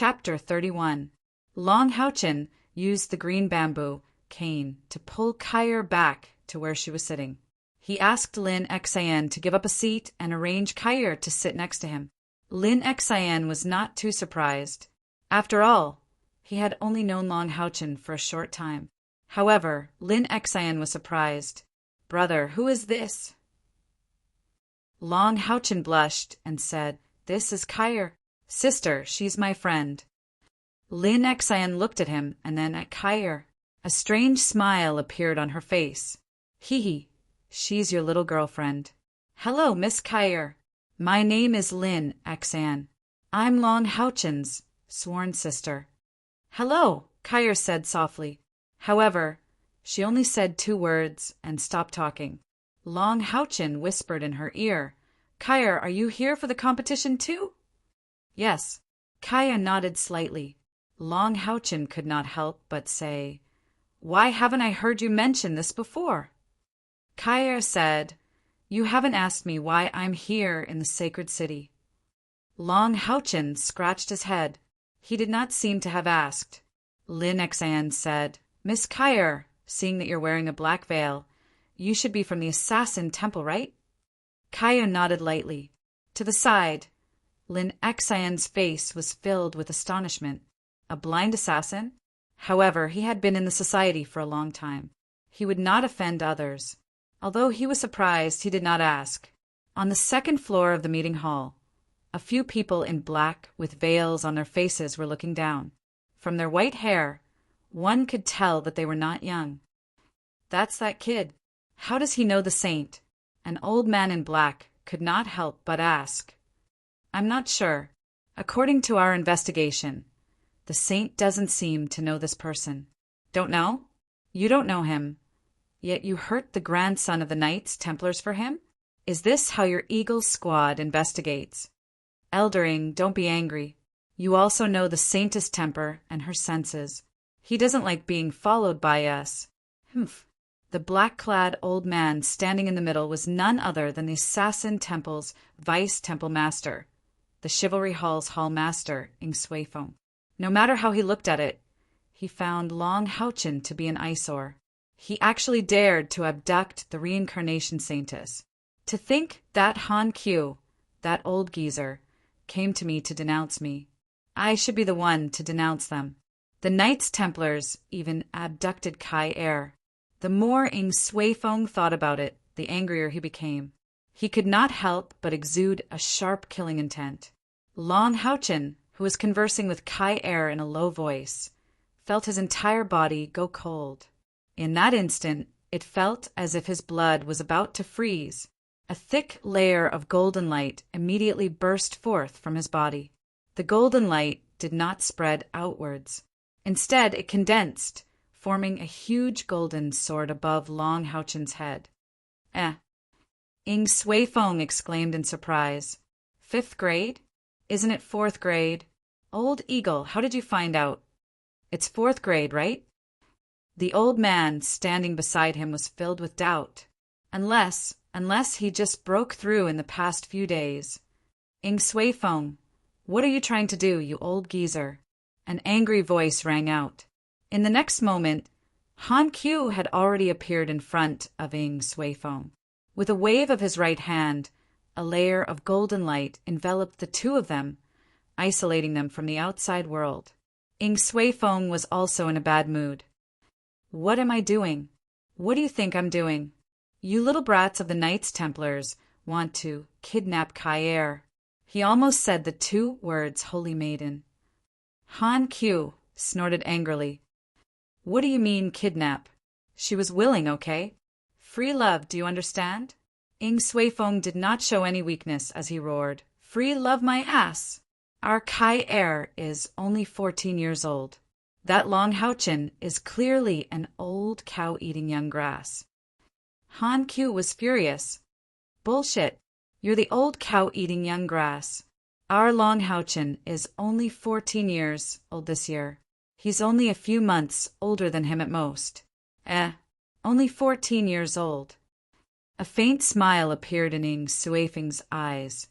Chapter 31. Long Houchin used the green bamboo cane to pull Kyr back to where she was sitting. He asked Lin Xan to give up a seat and arrange Kyr to sit next to him. Lin Xan was not too surprised. After all, he had only known Long Houchin for a short time. However, Lin Xan was surprised. "Brother, who is this?" Long Houchin blushed and said, "This is Kyr. Sister, she's my friend." Lin Xan looked at him and then at Kyr. A strange smile appeared on her face. "Hee, she's your little girlfriend." "Hello, Miss Kyr. My name is Lin Xan. I'm Long Houchin's sworn sister." "Hello," Kyr said softly. However, she only said 2 words and stopped talking. Long Houchin whispered in her ear, "Kyr, are you here for the competition too?" "Yes." Kyr nodded slightly. Long Houchin could not help but say, "Why haven't I heard you mention this before?" Kyr said, "You haven't asked me why I'm here in the sacred city." Long Houchin scratched his head. He did not seem to have asked. Lin Xan said, "Miss Kyr, seeing that you're wearing a black veil, you should be from the assassin temple, right?" Kyr nodded lightly. To the side, Lin Xan's face was filled with astonishment. A blind assassin? However, he had been in the society for a long time. He would not offend others. Although he was surprised, he did not ask. On the 2nd floor of the meeting hall, a few people in black with veils on their faces were looking down. From their white hair, one could tell that they were not young. "That's that kid. How does he know the saint?" An old man in black could not help but ask. "I'm not sure. According to our investigation, the saint doesn't seem to know this person." "Don't know? You don't know him. Yet you hurt the grandson of the Knights Templars for him? Is this how your Eagle Squad investigates?" "Eldering, don't be angry. You also know the saint's temper and her senses. He doesn't like being followed by us." "Humph." The black-clad old man standing in the middle was none other than the Assassin Temple's Vice-Temple Master, the Chivalry Hall's Hall Master, Ing Suifeng. No matter how he looked at it, he found Long Houchin to be an eyesore. He actually dared to abduct the reincarnation saintess. To think that Han Q, that old geezer, came to me to denounce me. I should be the one to denounce them. The Knights Templars even abducted Kyr. The more Ing Suifeng thought about it, the angrier he became. He could not help but exude a sharp killing intent. Long Houchin, who was conversing with Kyr in a low voice, felt his entire body go cold. In that instant, it felt as if his blood was about to freeze. A thick layer of golden light immediately burst forth from his body. The golden light did not spread outwards. Instead, it condensed, forming a huge golden sword above Long Houchin's head. Ing Suifeng exclaimed in surprise. "5th grade? Isn't it 4th grade? Old Eagle, how did you find out? It's 4th grade, right?" The old man standing beside him was filled with doubt. Unless he just broke through in the past few days. "Ing Suifeng, what are you trying to do, you old geezer?" An angry voice rang out. In the next moment, Han Q had already appeared in front of Ing Suifeng. With a wave of his right hand, a layer of golden light enveloped the two of them, isolating them from the outside world. Ing Suifeng was also in a bad mood. "What am I doing? What do you think I'm doing? You little brats of the Knights Templars want to kidnap Kyr." He almost said the 2 words Holy Maiden. Han Q snorted angrily. "What do you mean, kidnap? She was willing, okay? Free love, do you understand?" Ing Suifeng did not show any weakness as he roared, "Free love my ass! Our Kyr is only 14 years old. That Long Houchin is clearly an old cow eating young grass." Han Q was furious. "Bullshit. You're the old cow eating young grass. Our Long Houchin is only 14 years old this year. He's only a few months older than him at most. Only 14 years old." A faint smile appeared in Ing Suifeng's eyes.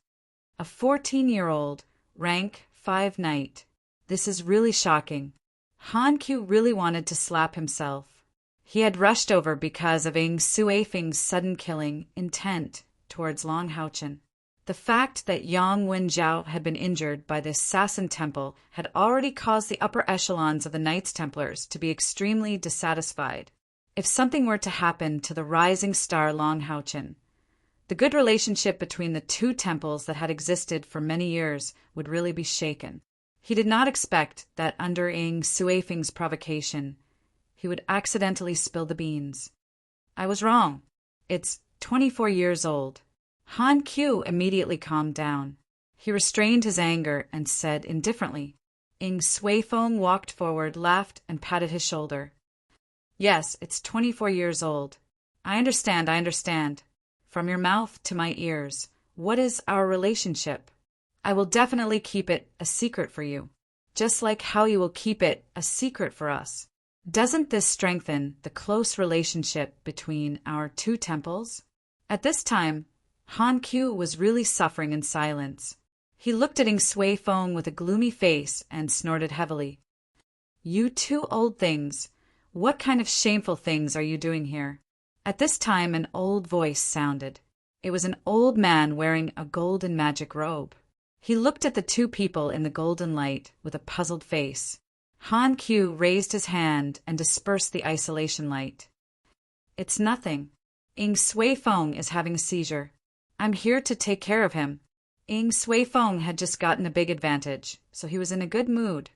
A 14-year-old, rank 5 knight. This is really shocking. Han Q really wanted to slap himself. He had rushed over because of Ing Suifeng's sudden killing intent towards Long Houchen. The fact that Yang Wenjiao had been injured by the assassin temple had already caused the upper echelons of the Knights Templars to be extremely dissatisfied. If something were to happen to the rising star Long Houchen, the good relationship between the two temples that had existed for many years would really be shaken. He did not expect that under Ing Suifeng's provocation, he would accidentally spill the beans. I was wrong. It's 24 years old. Han Q immediately calmed down. He restrained his anger and said indifferently. Ing Suifeng walked forward, laughed, and patted his shoulder. Yes, it's 24 years old. I understand. From your mouth to my ears, what is our relationship? I will definitely keep it a secret for you, just like how you will keep it a secret for us. Doesn't this strengthen the close relationship between our two temples? At this time, Han Q was really suffering in silence. He looked at Ing Suifeng with a gloomy face and snorted heavily. You two old things, what kind of shameful things are you doing here? At this time an old voice sounded. It was an old man wearing a golden magic robe. He looked at the two people in the golden light with a puzzled face. Han Q raised his hand and dispersed the isolation light. It's nothing. Ing Suifeng is having a seizure. I'm here to take care of him. Ing Suifeng had just gotten a big advantage, so he was in a good mood.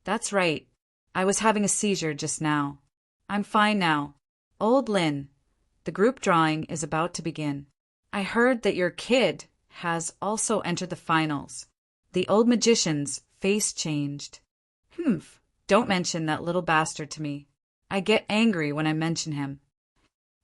That's right. I was having a seizure just now. I'm fine now. Old Lin, the group drawing is about to begin. I heard that your kid has also entered the finals. The old magician's face changed. Humph, don't mention that little bastard to me. I get angry when I mention him.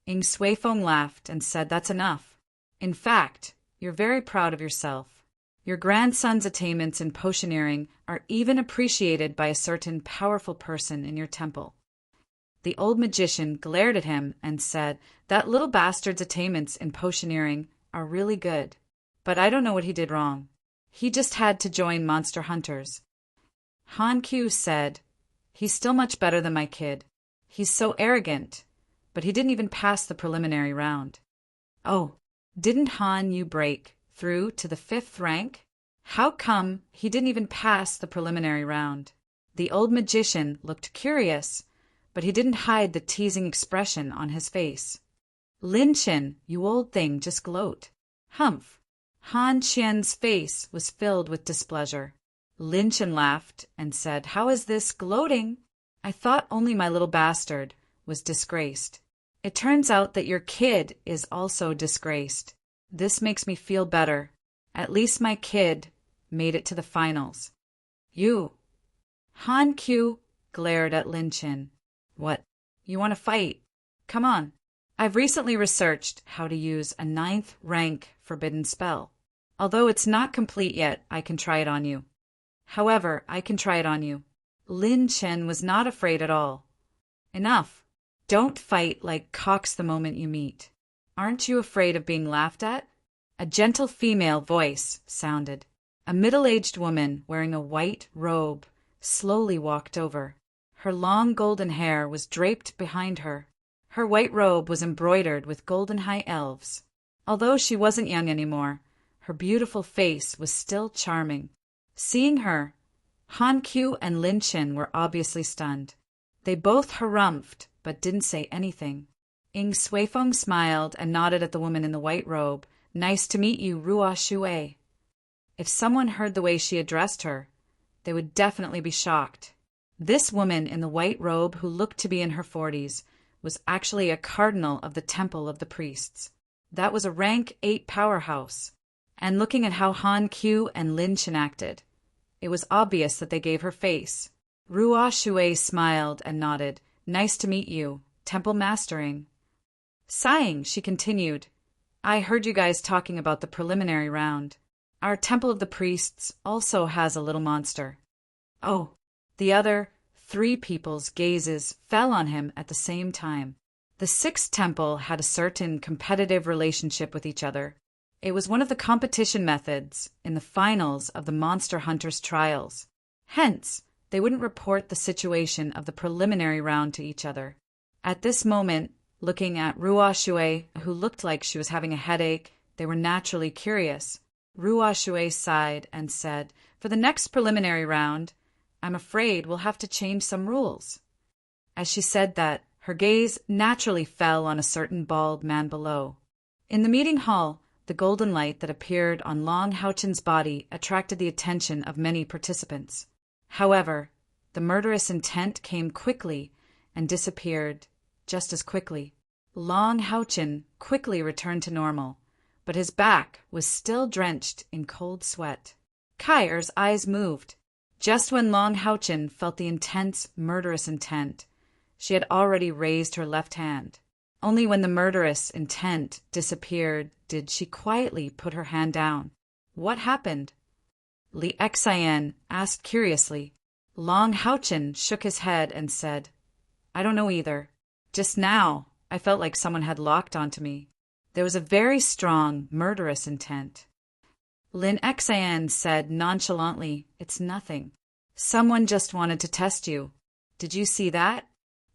Ing Suifeng laughed and said that's enough. In fact, you're very proud of yourself. Your grandson's attainments in potioneering are even appreciated by a certain powerful person in your temple. The old magician glared at him and said that little bastard's attainments in potioneering are really good, but I don't know what he did wrong. He just had to join Monster Hunters. Han Q said, he's still much better than my kid. He's so arrogant, but he didn't even pass the preliminary round. Oh, didn't Han Yu break through to the 5th rank? How come he didn't even pass the preliminary round? The old magician looked curious, but he didn't hide the teasing expression on his face. Lin Chen, you old thing, just gloat. Humph. Han Qian's face was filled with displeasure. Lin Chen laughed and said, how is this gloating? I thought only my little bastard was disgraced. It turns out that your kid is also disgraced. This makes me feel better. At least my kid made it to the finals. You. Han Q glared at Lin Chen. What? You want to fight? Come on. I've recently researched how to use a 9th rank forbidden spell. Although it's not complete yet, I can try it on you. However, I can try it on you. Lin Chen was not afraid at all. Enough. Don't fight like cocks the moment you meet. Aren't you afraid of being laughed at? A gentle female voice sounded. A middle-aged woman wearing a white robe slowly walked over. Her long golden hair was draped behind her. Her white robe was embroidered with golden high elves. Although she wasn't young anymore, her beautiful face was still charming. Seeing her, Han Q and Lin Chen were obviously stunned. They both harumphed, but didn't say anything. Ing Suifeng smiled and nodded at the woman in the white robe. Nice to meet you, Ruo Shui. If someone heard the way she addressed her, they would definitely be shocked. This woman in the white robe, who looked to be in her 40s, was actually a cardinal of the Temple of the Priests. That was a rank 8 powerhouse. And looking at how Han Q and Lin Chen acted, it was obvious that they gave her face. Ruo Shui smiled and nodded. Nice to meet you, Temple Mastering. Sighing, she continued, I heard you guys talking about the preliminary round. Our Temple of the Priests also has a little monster. Oh, the other 3 people's gazes fell on him at the same time. The 6th temple had a certain competitive relationship with each other. It was one of the competition methods in the finals of the Monster Hunters trials. Hence, they wouldn't report the situation of the preliminary round to each other. At this moment, looking at Rua Shui, who looked like she was having a headache, they were naturally curious. Rua Shui sighed and said, "For the next preliminary round, I'm afraid we'll have to change some rules." As she said that, her gaze naturally fell on a certain bald man below. In the meeting hall, the golden light that appeared on Long Houchen's body attracted the attention of many participants. However, the murderous intent came quickly and disappeared just as quickly. Long Houchen quickly returned to normal, but his back was still drenched in cold sweat. Kai's eyes moved. Just when Long Houchen felt the intense, murderous intent, she had already raised her left hand. Only when the murderous intent disappeared did she quietly put her hand down. What happened? Li Xian asked curiously. Long Houchen shook his head and said, "I don't know either. Just now, I felt like someone had locked onto me. There was a very strong, murderous intent." Lin Xian said nonchalantly, "It's nothing. Someone just wanted to test you. Did you see that?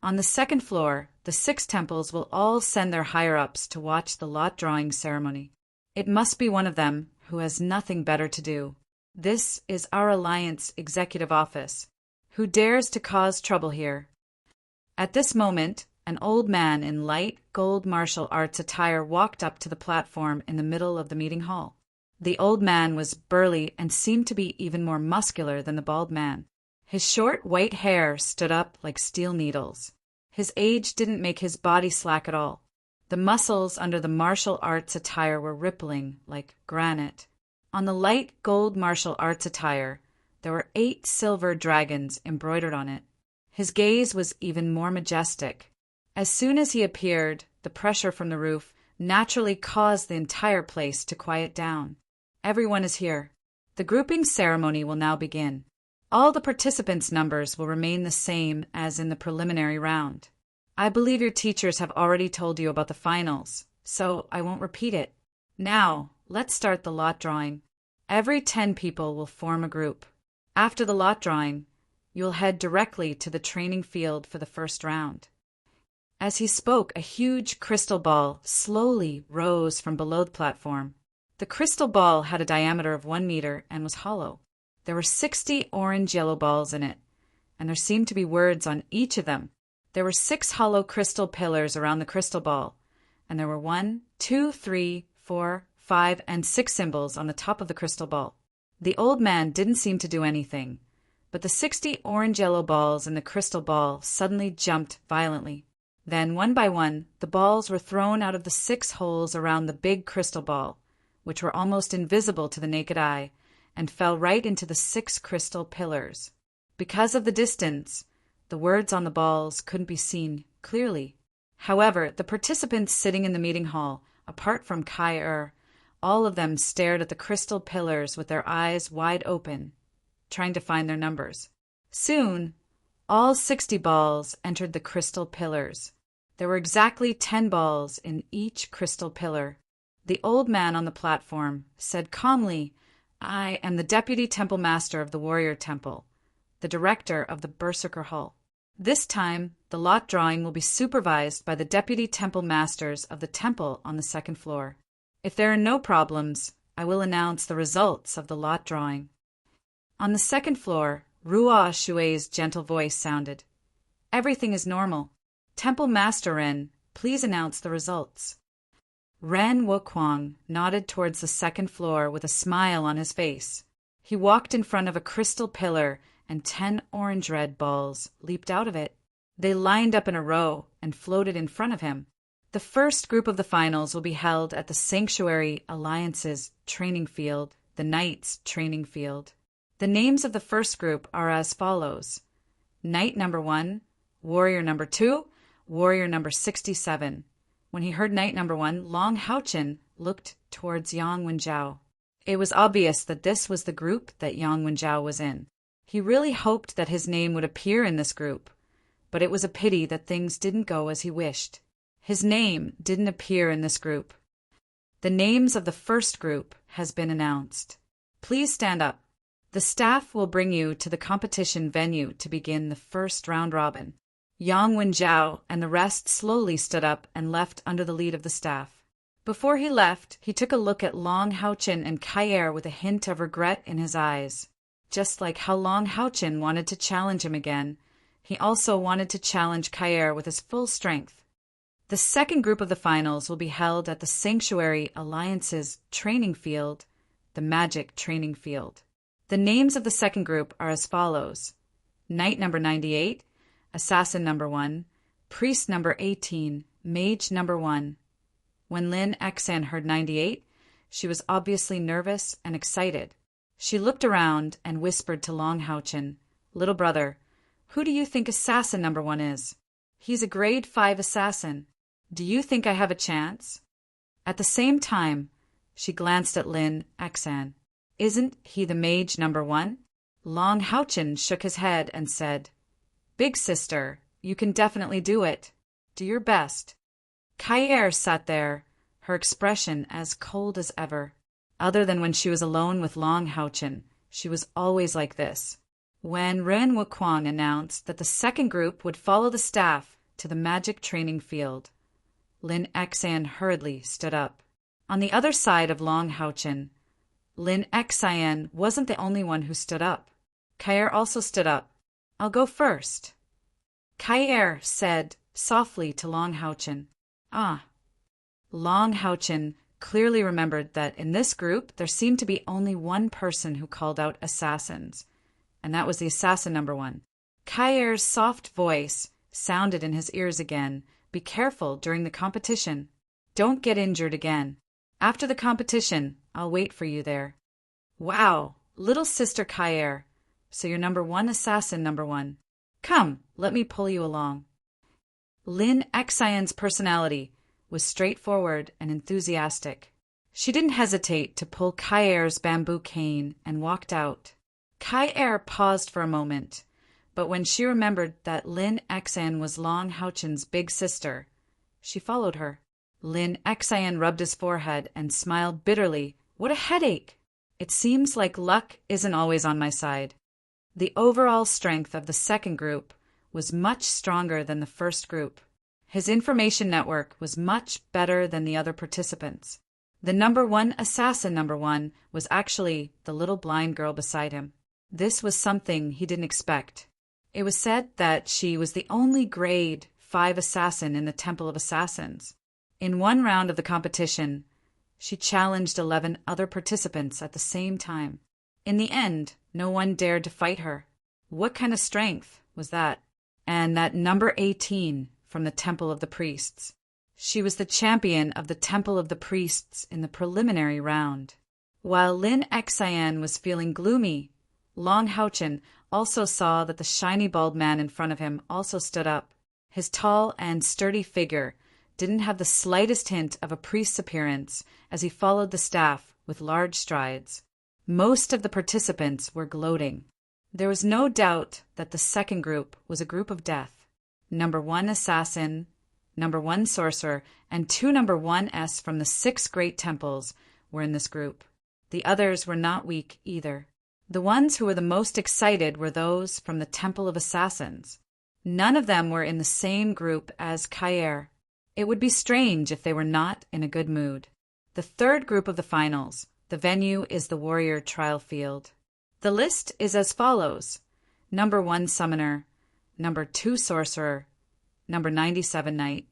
On the second floor, the 6 temples will all send their higher-ups to watch the lot drawing ceremony. It must be one of them who has nothing better to do. This is our Alliance Executive Office. Who dares to cause trouble here?" At this moment, an old man in light gold martial arts attire walked up to the platform in the middle of the meeting hall. The old man was burly and seemed to be even more muscular than the bald man. His short white hair stood up like steel needles. His age didn't make his body slack at all. The muscles under the martial arts attire were rippling like granite. On the light gold martial arts attire, there were 8 silver dragons embroidered on it. His gaze was even more majestic. As soon as he appeared, the pressure from the roof naturally caused the entire place to quiet down. Everyone is here. The grouping ceremony will now begin. All the participants' numbers will remain the same as in the preliminary round. I believe your teachers have already told you about the finals, so I won't repeat it. Now, let's start the lot drawing. Every 10 people will form a group. After the lot drawing, you'll head directly to the training field for the first round. As he spoke, a huge crystal ball slowly rose from below the platform. The crystal ball had a diameter of 1 meter and was hollow. There were 60 orange-yellow balls in it, and there seemed to be words on each of them. There were 6 hollow crystal pillars around the crystal ball, and there were 1, 2, 3, 4, 5, and 6 symbols on the top of the crystal ball. The old man didn't seem to do anything, but the 60 orange-yellow balls in the crystal ball suddenly jumped violently. Then, one by one, the balls were thrown out of the 6 holes around the big crystal ball, which were almost invisible to the naked eye, and fell right into the 6 crystal pillars. Because of the distance, the words on the balls couldn't be seen clearly. However, the participants sitting in the meeting hall, apart from Kai, all of them stared at the crystal pillars with their eyes wide open, trying to find their numbers. Soon, all 60 balls entered the crystal pillars. There were exactly 10 balls in each crystal pillar. The old man on the platform said calmly, "I am the Deputy Temple Master of the Warrior Temple, the Director of the Berserker Hall. This time, the lot drawing will be supervised by the Deputy Temple Masters of the temple on the 2nd floor. If there are no problems, I will announce the results of the lot drawing." On the 2nd floor, Rua Shui's gentle voice sounded. "Everything is normal. Temple Master Ren, please announce the results." Ren Wukwang nodded towards the 2nd floor with a smile on his face. He walked in front of a crystal pillar, and 10 orange-red balls leaped out of it. They lined up in a row and floated in front of him. The first group of the finals will be held at the Sanctuary Alliance's training field, the Knights' training field. The names of the first group are as follows: Knight number 1, Warrior number 2, Warrior number 67. When he heard Knight number 1, Long Houchen looked towards Yang Wenjiao. It was obvious that this was the group that Yang Wenjiao was in. He really hoped that his name would appear in this group, but it was a pity that things didn't go as he wished. His name didn't appear in this group. The names of the first group has been announced. Please stand up. The staff will bring you to the competition venue to begin the first round robin. Yang Wenjiao and the rest slowly stood up and left under the lead of the staff. Before he left, he took a look at Long Haochin and Kair with a hint of regret in his eyes. Just like how Long Haochin wanted to challenge him again, he also wanted to challenge Kair with his full strength. The second group of the finals will be held at the Sanctuary Alliance's training field, the Magic Training Field. The names of the second group are as follows: Knight number 98, Assassin number 1, Priest number 18, Mage number 1. When Lin Xan heard 98, she was obviously nervous and excited. She looked around and whispered to Long Haochin, "Little brother, who do you think Assassin number 1 is? He's a grade 5 assassin. Do you think I have a chance?" At the same time, she glanced at Lin Xan. "Isn't he the Mage number 1? Long Haochin shook his head and said, "Big sister, you can definitely do it. Do your best." Kair sat there, her expression as cold as ever. Other than when she was alone with Long Haochin, she was always like this. When Ren Wuquang announced that the second group would follow the staff to the magic training field, Lin Xan hurriedly stood up. On the other side of Long Haochin, Lin Xan wasn't the only one who stood up. Kair also stood up. "I'll go first." Kair said softly to Long Haochin, "Ah." Long Haochin clearly remembered that in this group there seemed to be only one person who called out assassins, and that was the assassin number 1. Kair's soft voice sounded in his ears again. "Be careful during the competition. Don't get injured again. After the competition, I'll wait for you there." "Wow, little sister Kair, so you're number 1 assassin number 1. Come, let me pull you along." Lin Xian's personality was straightforward and enthusiastic. She didn't hesitate to pull Kair's bamboo cane and walked out. Kair paused for a moment, but when she remembered that Lin Xan was Long Haochin's big sister, she followed her. Lin Xian rubbed his forehead and smiled bitterly. "What a headache! It seems like luck isn't always on my side." The overall strength of the second group was much stronger than the first group. His information network was much better than the other participants. The number 1 assassin number 1 was actually the little blind girl beside him. This was something he didn't expect. It was said that she was the only grade 5 assassin in the Temple of Assassins. In one round of the competition, she challenged 11 other participants at the same time. In the end, no one dared to fight her. What kind of strength was that? And that number 18 from the Temple of the Priests. She was the champion of the Temple of the Priests in the preliminary round. While Lin Xian was feeling gloomy, Long Haochin also saw that the shiny bald man in front of him also stood up. His tall and sturdy figure didn't have the slightest hint of a priest's appearance as he followed the staff with large strides. Most of the participants were gloating. There was no doubt that the second group was a group of death. Number 1 assassin, number 1 sorcerer, and 2 number 1s from the 6 great temples were in this group. The others were not weak either. The ones who were the most excited were those from the Temple of Assassins. None of them were in the same group as Kair. It would be strange if they were not in a good mood. The third group of the finals. The venue is the Warrior Trial Field. The list is as follows: number 1 Summoner, number 2 Sorcerer, number 97 Knight,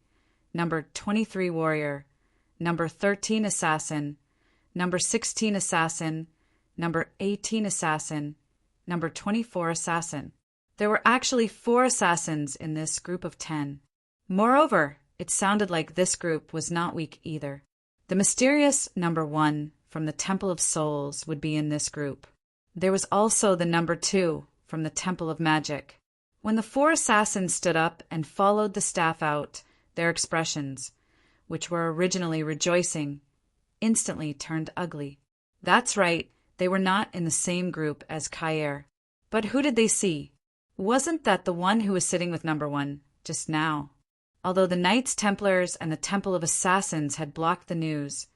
number 23 Warrior, number 13 Assassin, number 16 Assassin, number 18 Assassin, number 24 Assassin. There were actually 4 assassins in this group of 10. Moreover, it sounded like this group was not weak either. The mysterious number 1 from the Temple of Souls would be in this group. There was also the number 2 from the Temple of Magic. When the 4 assassins stood up and followed the staff out, their expressions, which were originally rejoicing, instantly turned ugly. That's right, they were not in the same group as Kair. But who did they see? Wasn't that the one who was sitting with number 1 just now? Although the Knights Templars and the Temple of Assassins had blocked the news,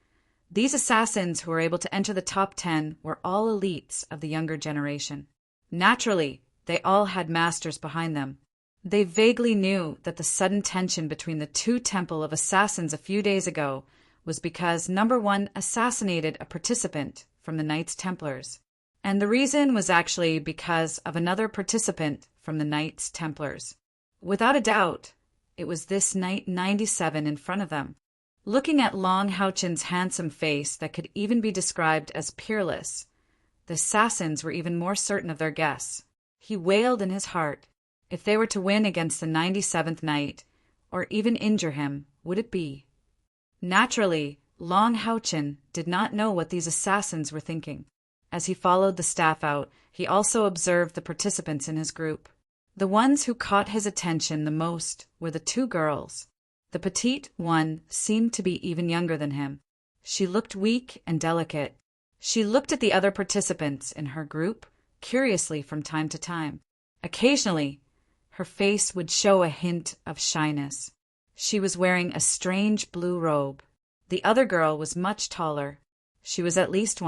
These assassins who were able to enter the top 10 were all elites of the younger generation. Naturally, they all had masters behind them. They vaguely knew that the sudden tension between the two temple of assassins a few days ago was because number 1 assassinated a participant from the Knights Templars. And the reason was actually because of another participant from the Knights Templars. Without a doubt, it was this Knight 97 in front of them. Looking at Long Houchen's handsome face that could even be described as peerless, the assassins were even more certain of their guess. He wailed in his heart. If they were to win against the 97th Knight, or even injure him, would it be? Naturally, Long Houchen did not know what these assassins were thinking. As he followed the staff out, he also observed the participants in his group. The ones who caught his attention the most were the 2 girls. The petite one seemed to be even younger than him. She looked weak and delicate. She looked at the other participants in her group curiously from time to time. Occasionally, her face would show a hint of shyness. She was wearing a strange blue robe. The other girl was much taller. She was at least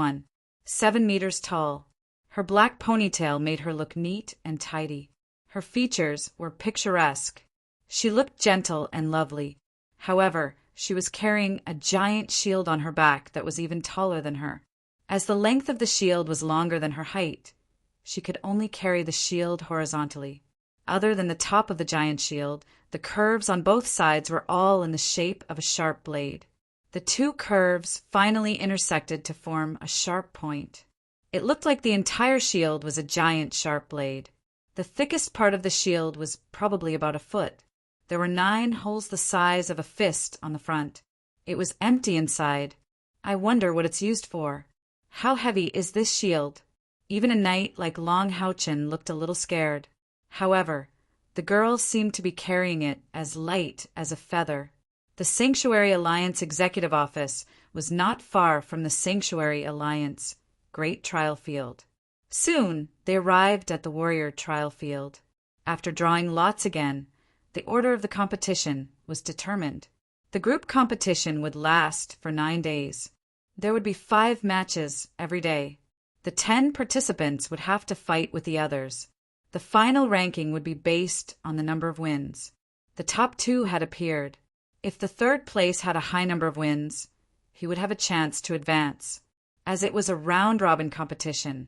7 meters tall. Her black ponytail made her look neat and tidy. Her features were picturesque. She looked gentle and lovely. However, she was carrying a giant shield on her back that was even taller than her. As the length of the shield was longer than her height, she could only carry the shield horizontally. Other than the top of the giant shield, the curves on both sides were all in the shape of a sharp blade. The 2 curves finally intersected to form a sharp point. It looked like the entire shield was a giant sharp blade. The thickest part of the shield was probably about a foot. There were 9 holes the size of a fist on the front. It was empty inside. I wonder what it's used for. How heavy is this shield? Even a knight like Long Houchen looked a little scared. However, the girls seemed to be carrying it as light as a feather. The Sanctuary Alliance Executive Office was not far from the Sanctuary Alliance Great Trial Field. Soon they arrived at the Warrior Trial Field. After drawing lots again, the order of the competition was determined. The group competition would last for 9 days. There would be 5 matches every day. The 10 participants would have to fight with the others. The final ranking would be based on the number of wins. The top 2 had appeared. If the 3rd place had a high number of wins, he would have a chance to advance. As it was a round-robin competition,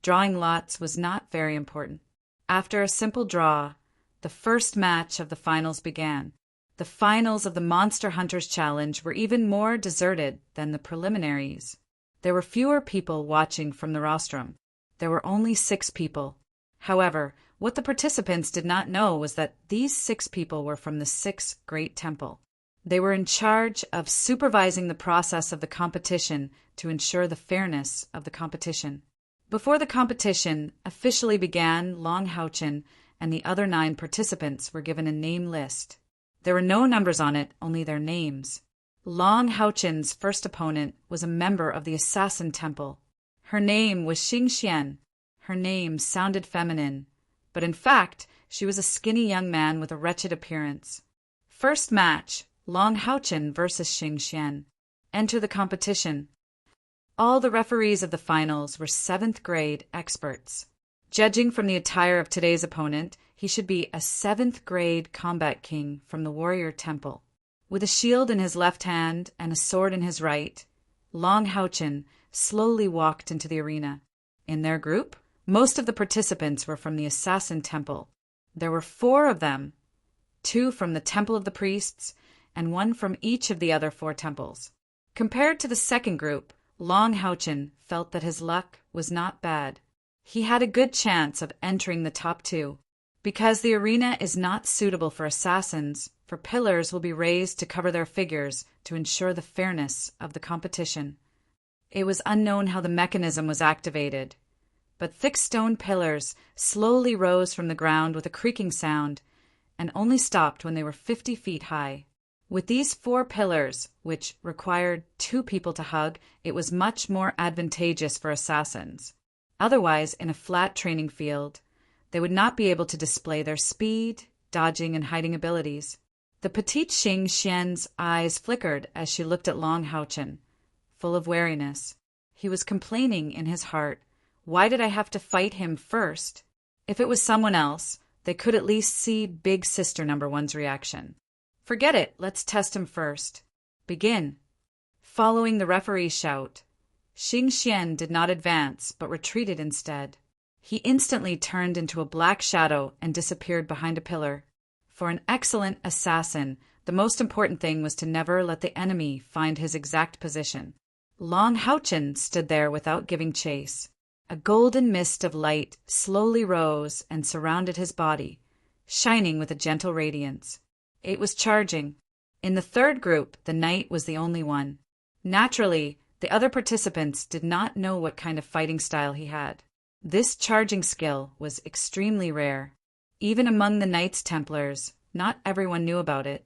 drawing lots was not very important. After a simple draw, the first match of the finals began. The finals of the Monster Hunters Challenge were even more deserted than the preliminaries. There were fewer people watching from the rostrum. There were only 6 people. However, what the participants did not know was that these 6 people were from the 6th Great Temple. They were in charge of supervising the process of the competition to ensure the fairness of the competition. Before the competition officially began, Long Houchen and the other 9 participants were given a name list. There were no numbers on it, only their names. Long Houchen's first opponent was a member of the Assassin Temple. Her name was Xing Xian. Her name sounded feminine, but in fact, she was a skinny young man with a wretched appearance. First match, Long Houchen versus Xing Xian. Enter the competition. All the referees of the finals were 7th grade experts. Judging from the attire of today's opponent, he should be a 7th grade combat king from the Warrior Temple. With a shield in his left hand and a sword in his right, Long Houchen slowly walked into the arena. In their group, most of the participants were from the Assassin Temple. There were 4 of them, 2 from the Temple of the Priests and 1 from each of the other 4 temples. Compared to the second group, Long Houchen felt that his luck was not bad. He had a good chance of entering the top 2. Because the arena is not suitable for assassins, for pillars will be raised to cover their figures to ensure the fairness of the competition. It was unknown how the mechanism was activated, but thick stone pillars slowly rose from the ground with a creaking sound and only stopped when they were 50 feet high. With these 4 pillars, which required 2 people to hug, it was much more advantageous for assassins. Otherwise, in a flat training field, they would not be able to display their speed, dodging, and hiding abilities. The petite Xing Xian's eyes flickered as she looked at Long Houchen. full of wariness. He was complaining in his heart, "Why did I have to fight him first? If it was someone else, they could at least see Big Sister Number One's reaction. Forget it, let's test him first. Begin." Following the referee's shout, Xing Xian did not advance, but retreated instead. He instantly turned into a black shadow and disappeared behind a pillar. For an excellent assassin, the most important thing was to never let the enemy find his exact position. Long Haochen stood there without giving chase. A golden mist of light slowly rose and surrounded his body, shining with a gentle radiance. It was charging. In the third group, the knight was the only one. Naturally, the other participants did not know what kind of fighting style he had. This charging skill was extremely rare. Even among the Knights Templars, not everyone knew about it,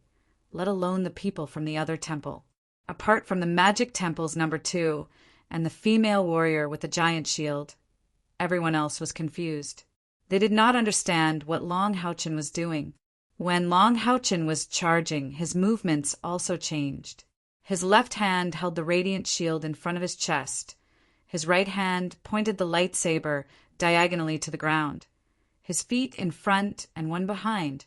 let alone the people from the other temple. Apart from the Magic Temple's number 2 and the female warrior with the giant shield, everyone else was confused. They did not understand what Long Haochen was doing. When Long Haochen was charging, his movements also changed. His left hand held the radiant shield in front of his chest. His right hand pointed the lightsaber diagonally to the ground. His feet in front and one behind,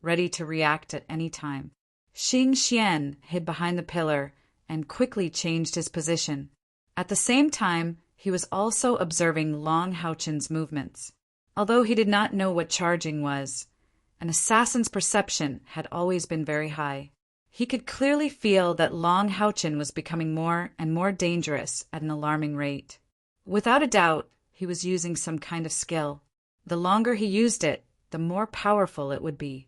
ready to react at any time. Xing Xian hid behind the pillar and quickly changed his position. At the same time, he was also observing Long Haochen's movements. Although he did not know what charging was, an assassin's perception had always been very high. He could clearly feel that Long Haochen was becoming more and more dangerous at an alarming rate. Without a doubt, he was using some kind of skill. The longer he used it, the more powerful it would be.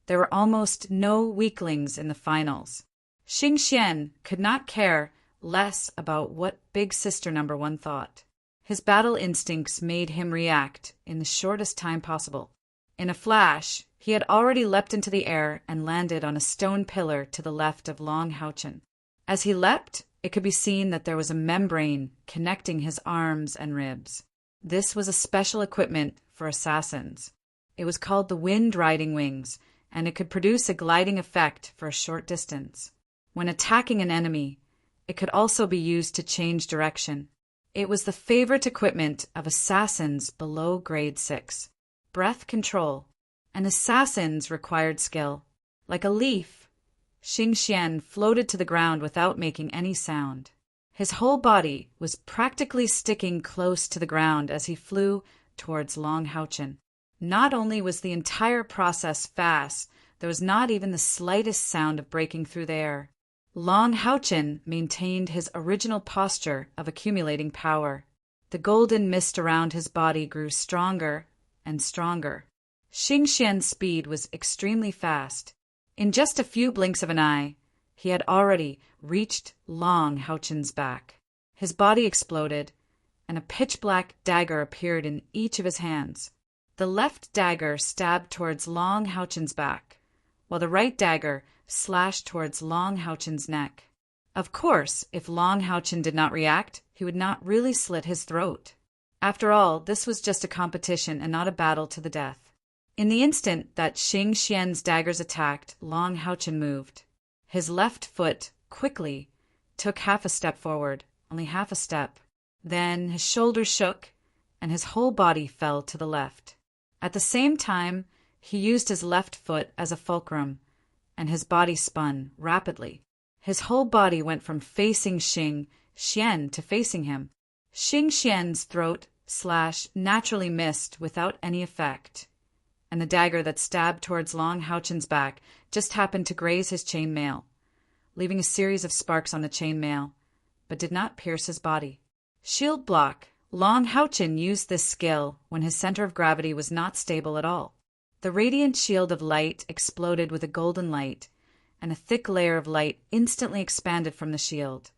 There were almost no weaklings in the finals. Xing Xian could not care less about what Big Sister Number 1 thought. His battle instincts made him react in the shortest time possible. In a flash, he had already leapt into the air and landed on a stone pillar to the left of Long Haochen. As he leapt, it could be seen that there was a membrane connecting his arms and ribs. This was a special equipment for assassins. It was called the Wind Riding Wings, and it could produce a gliding effect for a short distance. When attacking an enemy, it could also be used to change direction. It was the favorite equipment of assassins below grade 6. Breath control. And assassins required skill. Like a leaf, Xing Xian floated to the ground without making any sound. His whole body was practically sticking close to the ground as he flew towards Long Haochen. Not only was the entire process fast, there was not even the slightest sound of breaking through the air. Long Haochen maintained his original posture of accumulating power. The golden mist around his body grew stronger and stronger. Xing Xian's speed was extremely fast. In just a few blinks of an eye, he had already reached Long Haochen's back. His body exploded, and a pitch-black dagger appeared in each of his hands. The left dagger stabbed towards Long Haochen's back, while the right dagger slashed towards Long Haochen's neck. Of course, if Long Haochen did not react, he would not really slit his throat. After all, this was just a competition and not a battle to the death. In the instant that Xing Xian's daggers attacked, Long Haochen moved. His left foot quickly took half a step forward, only half a step. Then his shoulders shook, and his whole body fell to the left. At the same time, he used his left foot as a fulcrum, and his body spun rapidly. His whole body went from facing Xing Xian to facing him. Xing Xian's throat slash naturally missed without any effect, and the dagger that stabbed towards Long Haochen's back just happened to graze his chain mail, leaving a series of sparks on the chain mail, but did not pierce his body. Shield block. Long Haochen used this skill when his center of gravity was not stable at all. The radiant shield of light exploded with a golden light, and a thick layer of light instantly expanded from the shield,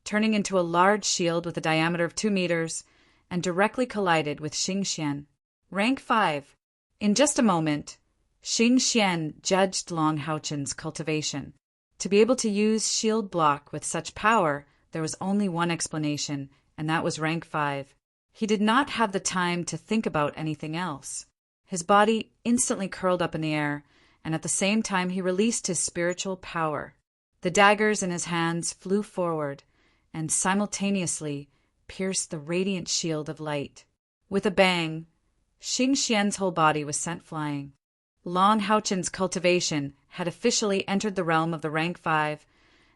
turning into a large shield with a diameter of 2 meters, and directly collided with Xing Xian. Rank 5. In just a moment, Xing Xian judged Long Haochen's cultivation. To be able to use shield block with such power, there was only one explanation, and that was rank 5. He did not have the time to think about anything else. His body instantly curled up in the air, and at the same time he released his spiritual power. The daggers in his hands flew forward, and simultaneously pierced the radiant shield of light. With a bang, Xing Xian's whole body was sent flying. Long Haochen's cultivation had officially entered the realm of the rank 5,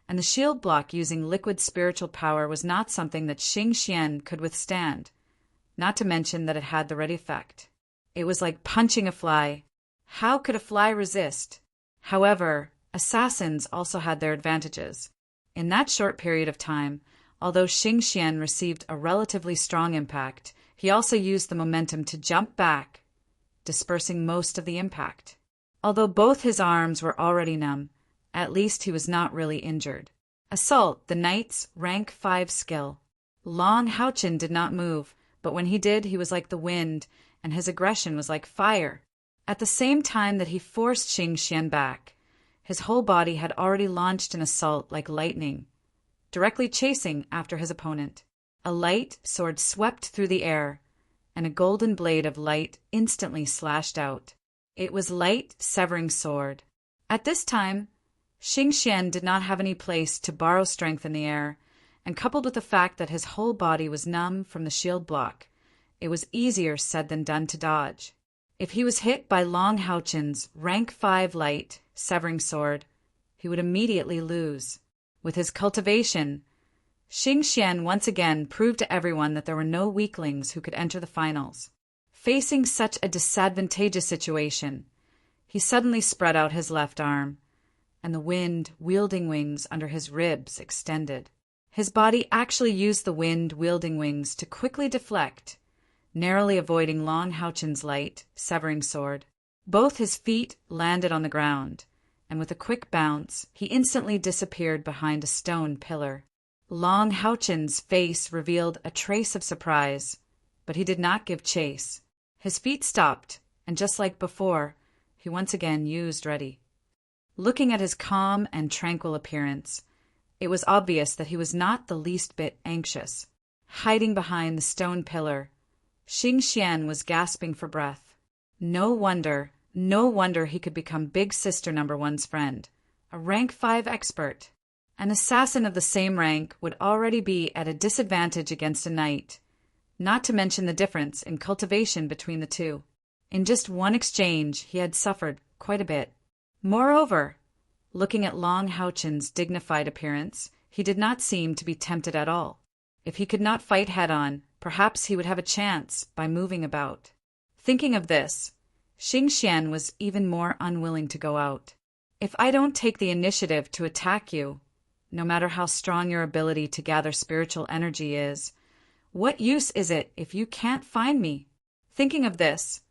and the shield block using liquid spiritual power was not something that Xing Xian could withstand, not to mention that it had the ready effect. It was like punching a fly. How could a fly resist? However, assassins also had their advantages. In that short period of time, although Xing Xian received a relatively strong impact, he also used the momentum to jump back, dispersing most of the impact. Although both his arms were already numb, at least he was not really injured. Assault, the knight's rank 5 skill. Long Haochen did not move, but when he did, he was like the wind, and his aggression was like fire. At the same time that he forced Xing Xian back, his whole body had already launched an assault like lightning, directly chasing after his opponent. A light sword swept through the air, and a golden blade of light instantly slashed out. It was light severing sword. At this time, Xing Xian did not have any place to borrow strength in the air, and coupled with the fact that his whole body was numb from the shield block, it was easier said than done to dodge. If he was hit by Long Haochen's rank 5 light severing sword, he would immediately lose. With his cultivation, Xing Xian once again proved to everyone that there were no weaklings who could enter the finals. Facing such a disadvantageous situation, he suddenly spread out his left arm, and the wind-wielding wings under his ribs extended. His body actually used the wind-wielding wings to quickly deflect, narrowly avoiding Long Haochen's light severing sword. Both his feet landed on the ground, and with a quick bounce, he instantly disappeared behind a stone pillar. Long Haochen's face revealed a trace of surprise, but he did not give chase. His feet stopped, and just like before, he once again used ready. Looking at his calm and tranquil appearance, it was obvious that he was not the least bit anxious. Hiding behind the stone pillar, Xing Xian was gasping for breath. No wonder he could become Big Sister No. 1's friend, a rank 5 expert. An assassin of the same rank would already be at a disadvantage against a knight, not to mention the difference in cultivation between the two. In just one exchange, he had suffered quite a bit. Moreover, looking at Long Haochen's dignified appearance, he did not seem to be tempted at all. If he could not fight head-on, perhaps he would have a chance by moving about. Thinking of this, Xing Xian was even more unwilling to go out. If I don't take the initiative to attack you, no matter how strong your ability to gather spiritual energy is, what use is it if you can't find me? Thinking of this,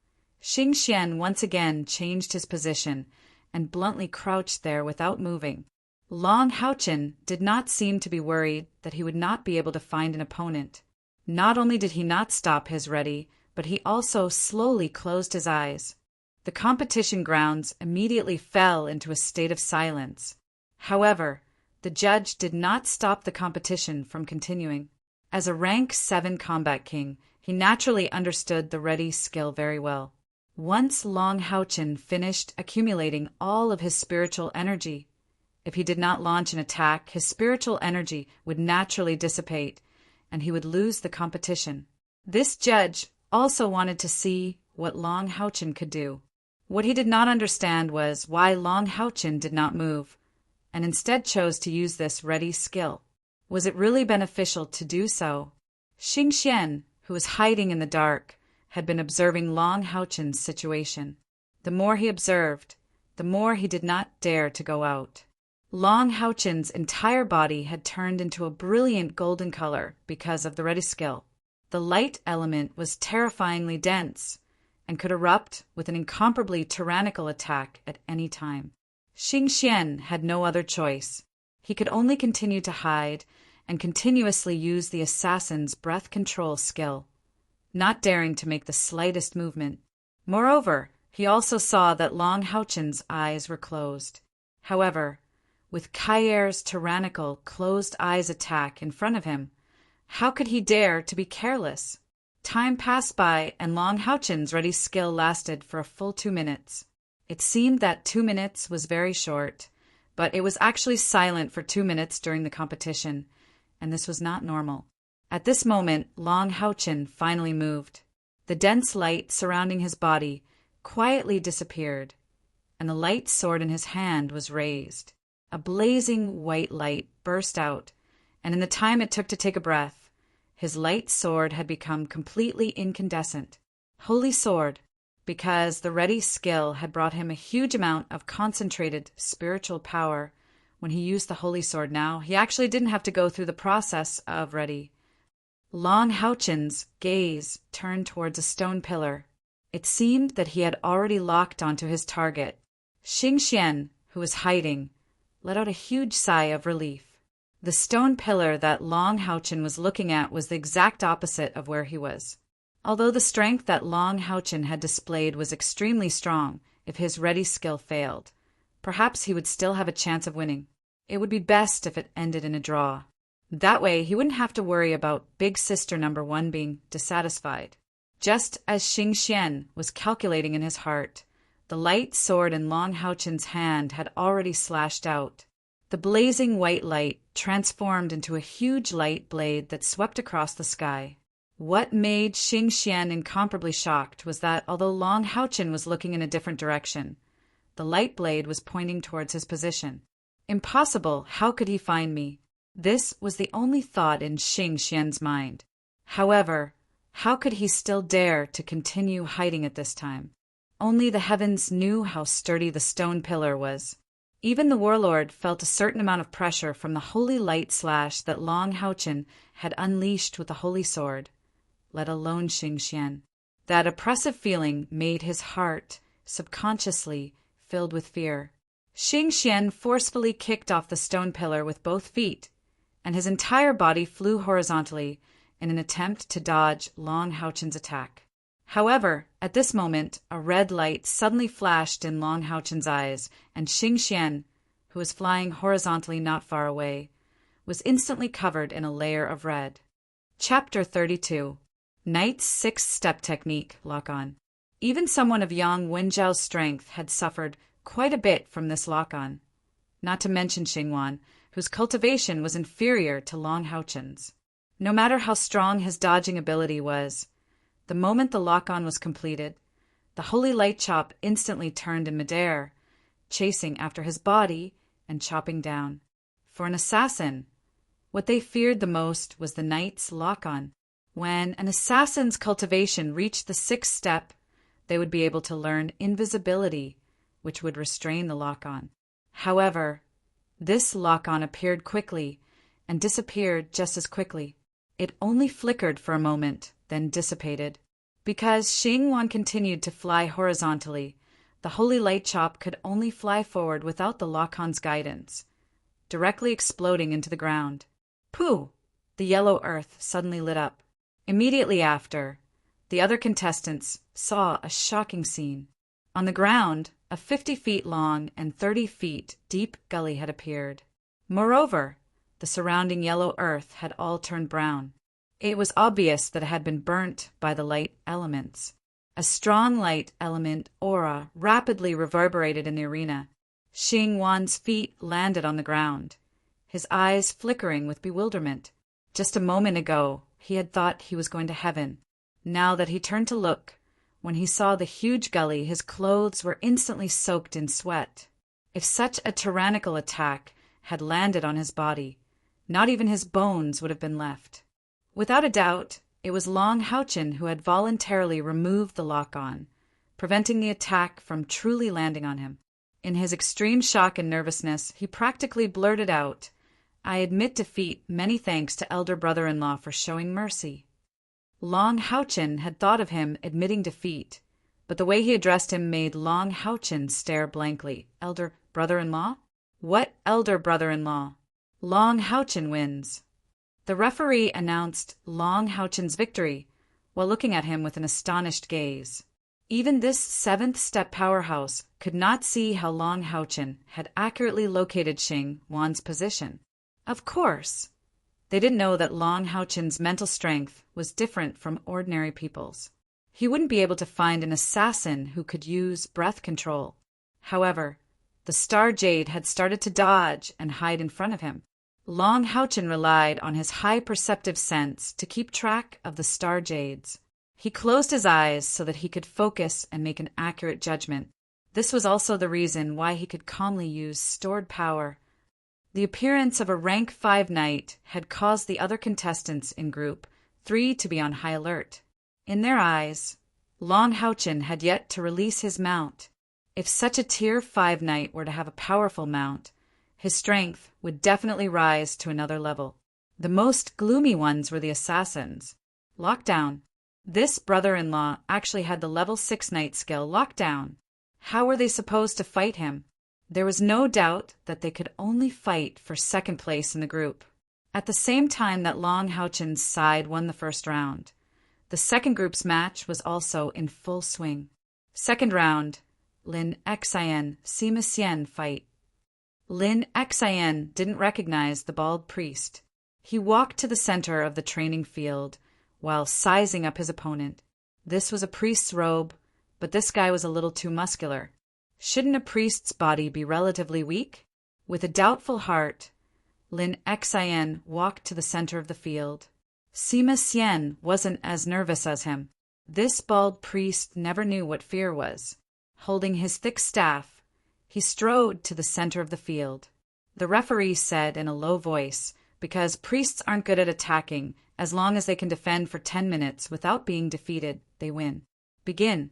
Xing Xian once again changed his position and bluntly crouched there without moving. Long Haochen did not seem to be worried that he would not be able to find an opponent. Not only did he not stop his ready, but he also slowly closed his eyes. The competition grounds immediately fell into a state of silence. However, the judge did not stop the competition from continuing. As a rank 7 combat king, he naturally understood the ready skill very well. Once Long Haochen finished accumulating all of his spiritual energy, if he did not launch an attack, his spiritual energy would naturally dissipate, and he would lose the competition. This judge also wanted to see what Long Haochen could do. What he did not understand was why Long Haochen did not move, and instead chose to use this ready skill. Was it really beneficial to do so? Xing Xian, who was hiding in the dark, had been observing Long Haochen's situation. The more he observed, the more he did not dare to go out. Long Haochen's entire body had turned into a brilliant golden color because of the ready skill. The light element was terrifyingly dense and could erupt with an incomparably tyrannical attack at any time. Xing Xian had no other choice. He could only continue to hide and continuously use the assassin's breath control skill, not daring to make the slightest movement. Moreover, he also saw that Long Haochen's eyes were closed. However, with Kaier's tyrannical closed eyes attack in front of him, how could he dare to be careless? Time passed by, and Long Haochen's ready skill lasted for a full 2 minutes. It seemed that 2 minutes was very short, but it was actually silent for 2 minutes during the competition, and this was not normal. At this moment, Long Haochin finally moved. The dense light surrounding his body quietly disappeared, and the light sword in his hand was raised. A blazing white light burst out, and in the time it took to take a breath, his light sword had become completely incandescent. Holy sword, because the ready skill had brought him a huge amount of concentrated spiritual power. When he used the holy sword now, he actually didn't have to go through the process of ready. Long Haochin's gaze turned towards a stone pillar. It seemed that he had already locked onto his target. Xing Xian, who was hiding, let out a huge sigh of relief. The stone pillar that Long Haochin was looking at was the exact opposite of where he was. Although the strength that Long Haochin had displayed was extremely strong, if his ready skill failed, perhaps he would still have a chance of winning. It would be best if it ended in a draw. That way, he wouldn't have to worry about Big Sister Number 1 being dissatisfied. Just as Xing Xian was calculating in his heart, the light sword in Long Haochin's hand had already slashed out. The blazing white light transformed into a huge light blade that swept across the sky. What made Xing Xian incomparably shocked was that although Long Haochin was looking in a different direction, the light blade was pointing towards his position. Impossible! How could he find me? This was the only thought in Xing Xian's mind. However, how could he still dare to continue hiding at this time? Only the heavens knew how sturdy the stone pillar was. Even the warlord felt a certain amount of pressure from the holy light slash that Long Haochin had unleashed with the holy sword, let alone Xing Xian. That oppressive feeling made his heart, subconsciously, filled with fear. Xing Xian forcefully kicked off the stone pillar with both feet, and his entire body flew horizontally in an attempt to dodge Long Haochin's attack. However, at this moment, a red light suddenly flashed in Long Haochin's eyes, and Xing Xian, who was flying horizontally not far away, was instantly covered in a layer of red. Chapter 32. Knight's Six-Step Technique, Lock-On. Even someone of Yang Wenjiao's strength had suffered quite a bit from this lock-on, not to mention Xingwan, whose cultivation was inferior to Long Haochin's. No matter how strong his dodging ability was, the moment the lock-on was completed, the holy light chop instantly turned in midair, chasing after his body and chopping down. For an assassin, what they feared the most was the knight's lock-on. When an assassin's cultivation reached the sixth step, they would be able to learn invisibility, which would restrain the lock-on. However, this lock-on appeared quickly and disappeared just as quickly. It only flickered for a moment, then dissipated. Because Xingwan continued to fly horizontally, the holy light chop could only fly forward without the lock-on's guidance, directly exploding into the ground. Pooh! The yellow earth suddenly lit up. Immediately after, the other contestants saw a shocking scene. On the ground, a 50 feet long and 30 feet deep gully had appeared. Moreover, the surrounding yellow earth had all turned brown. It was obvious that it had been burnt by the light elements. A strong light element aura rapidly reverberated in the arena. Xing Wan's feet landed on the ground, his eyes flickering with bewilderment. Just a moment ago, he had thought he was going to heaven. Now that he turned to look, when he saw the huge gully, his clothes were instantly soaked in sweat. If such a tyrannical attack had landed on his body, not even his bones would have been left. Without a doubt, it was Long Haochin who had voluntarily removed the lock-on, preventing the attack from truly landing on him. In his extreme shock and nervousness, he practically blurted out, "I admit defeat, many thanks to elder brother-in-law for showing mercy." Long Haochin had thought of him admitting defeat, but the way he addressed him made Long Haochin stare blankly. Elder brother-in-law? What elder brother-in-law? Long Haochin wins. The referee announced Long Haochin's victory while looking at him with an astonished gaze. Even this seventh-step powerhouse could not see how Long Haochin had accurately located Xing Wan's position. Of course, they didn't know that Long Haochin's mental strength was different from ordinary people's. He wouldn't be able to find an assassin who could use breath control. However, the Star Jade had started to dodge and hide in front of him. Long Houchin relied on his high perceptive sense to keep track of the star jades. He closed his eyes so that he could focus and make an accurate judgment. This was also the reason why he could calmly use stored power. The appearance of a rank 5 knight had caused the other contestants in Group 3 to be on high alert. In their eyes, Long Houchin had yet to release his mount. If such a tier 5 knight were to have a powerful mount, his strength would definitely rise to another level. The most gloomy ones were the assassins. Lockdown. This brother-in-law actually had the level 6 knight skill Lockdown. How were they supposed to fight him? There was no doubt that they could only fight for second place in the group. At the same time that Long Houchin's side won the first round, the second group's match was also in full swing. Second round, Lin Xian Sima Xian fight. Lin Xian didn't recognize the bald priest. He walked to the center of the training field while sizing up his opponent. This was a priest's robe, but this guy was a little too muscular. Shouldn't a priest's body be relatively weak? With a doubtful heart, Lin Xian walked to the center of the field. Sima Xian wasn't as nervous as him. This bald priest never knew what fear was. Holding his thick staff, he strode to the center of the field. The referee said in a low voice, because priests aren't good at attacking, as long as they can defend for 10 minutes without being defeated, they win. Begin.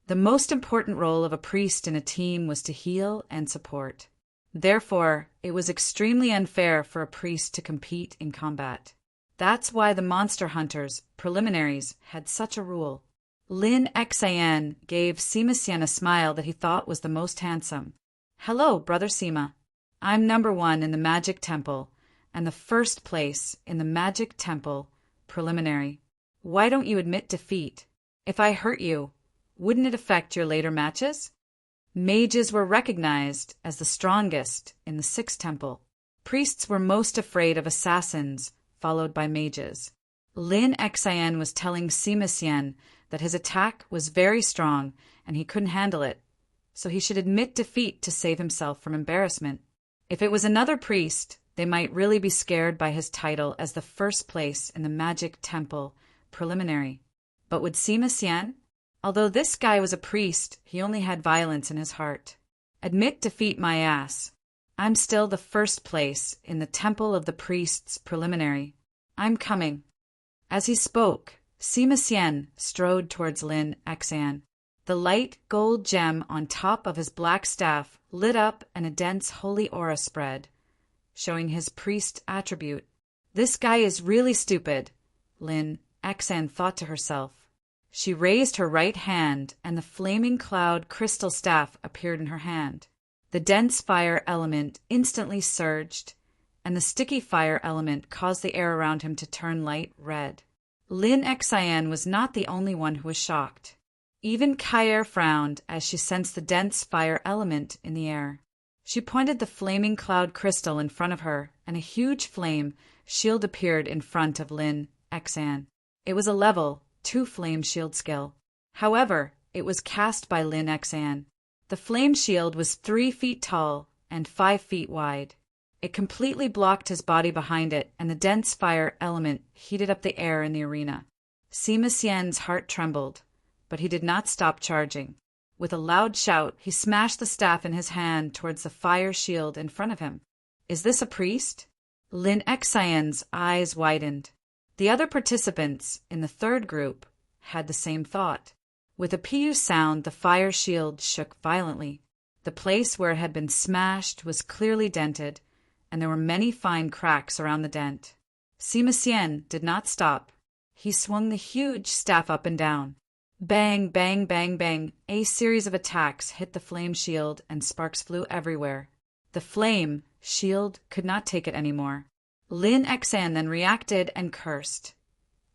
The most important role of a priest in a team was to heal and support. Therefore, it was extremely unfair for a priest to compete in combat. That's why the monster hunters, preliminaries, had such a rule. Lin Xian gave Sima Xian a smile that he thought was the most handsome. Hello, Brother Sima. I'm number 1 in the Magic Temple, and the first place in the Magic Temple preliminary. Why don't you admit defeat? If I hurt you, wouldn't it affect your later matches? Mages were recognized as the strongest in the 6th temple. Priests were most afraid of assassins, followed by mages. Lin Xian was telling Sima Xian that his attack was very strong and he couldn't handle it, so he should admit defeat to save himself from embarrassment. If it was another priest, they might really be scared by his title as the first place in the Magic Temple preliminary. But would Sima Xian? Although this guy was a priest, he only had violence in his heart. Admit defeat my ass. I'm still the first place in the Temple of the Priests preliminary. I'm coming. As he spoke, Sima Xian strode towards Lin Xian. The light gold gem on top of his black staff lit up and a dense holy aura spread, showing his priest attribute. This guy is really stupid, Lin Xian thought to herself. She raised her right hand, and the flaming cloud crystal staff appeared in her hand. The dense fire element instantly surged, and the sticky fire element caused the air around him to turn light red. Lin Xian was not the only one who was shocked. Even Kair frowned as she sensed the dense fire element in the air. She pointed the flaming cloud crystal in front of her, and a huge flame shield appeared in front of Lin Xian. It was a level 2 flame shield skill. However, it was cast by Lin Xian. The flame shield was 3 feet tall and 5 feet wide. It completely blocked his body behind it, and the dense fire element heated up the air in the arena. Sima Xian's heart trembled, but he did not stop charging. With a loud shout, he smashed the staff in his hand towards the fire shield in front of him. Is this a priest? Lin Xian's eyes widened. The other participants in the 3rd group had the same thought. With a PU sound, the fire shield shook violently. The place where it had been smashed was clearly dented, and there were many fine cracks around the dent. Sima Xian did not stop. He swung the huge staff up and down. Bang, bang, bang, bang. A series of attacks hit the flame shield, and sparks flew everywhere. The flame shield could not take it anymore. Lin Xian then reacted and cursed.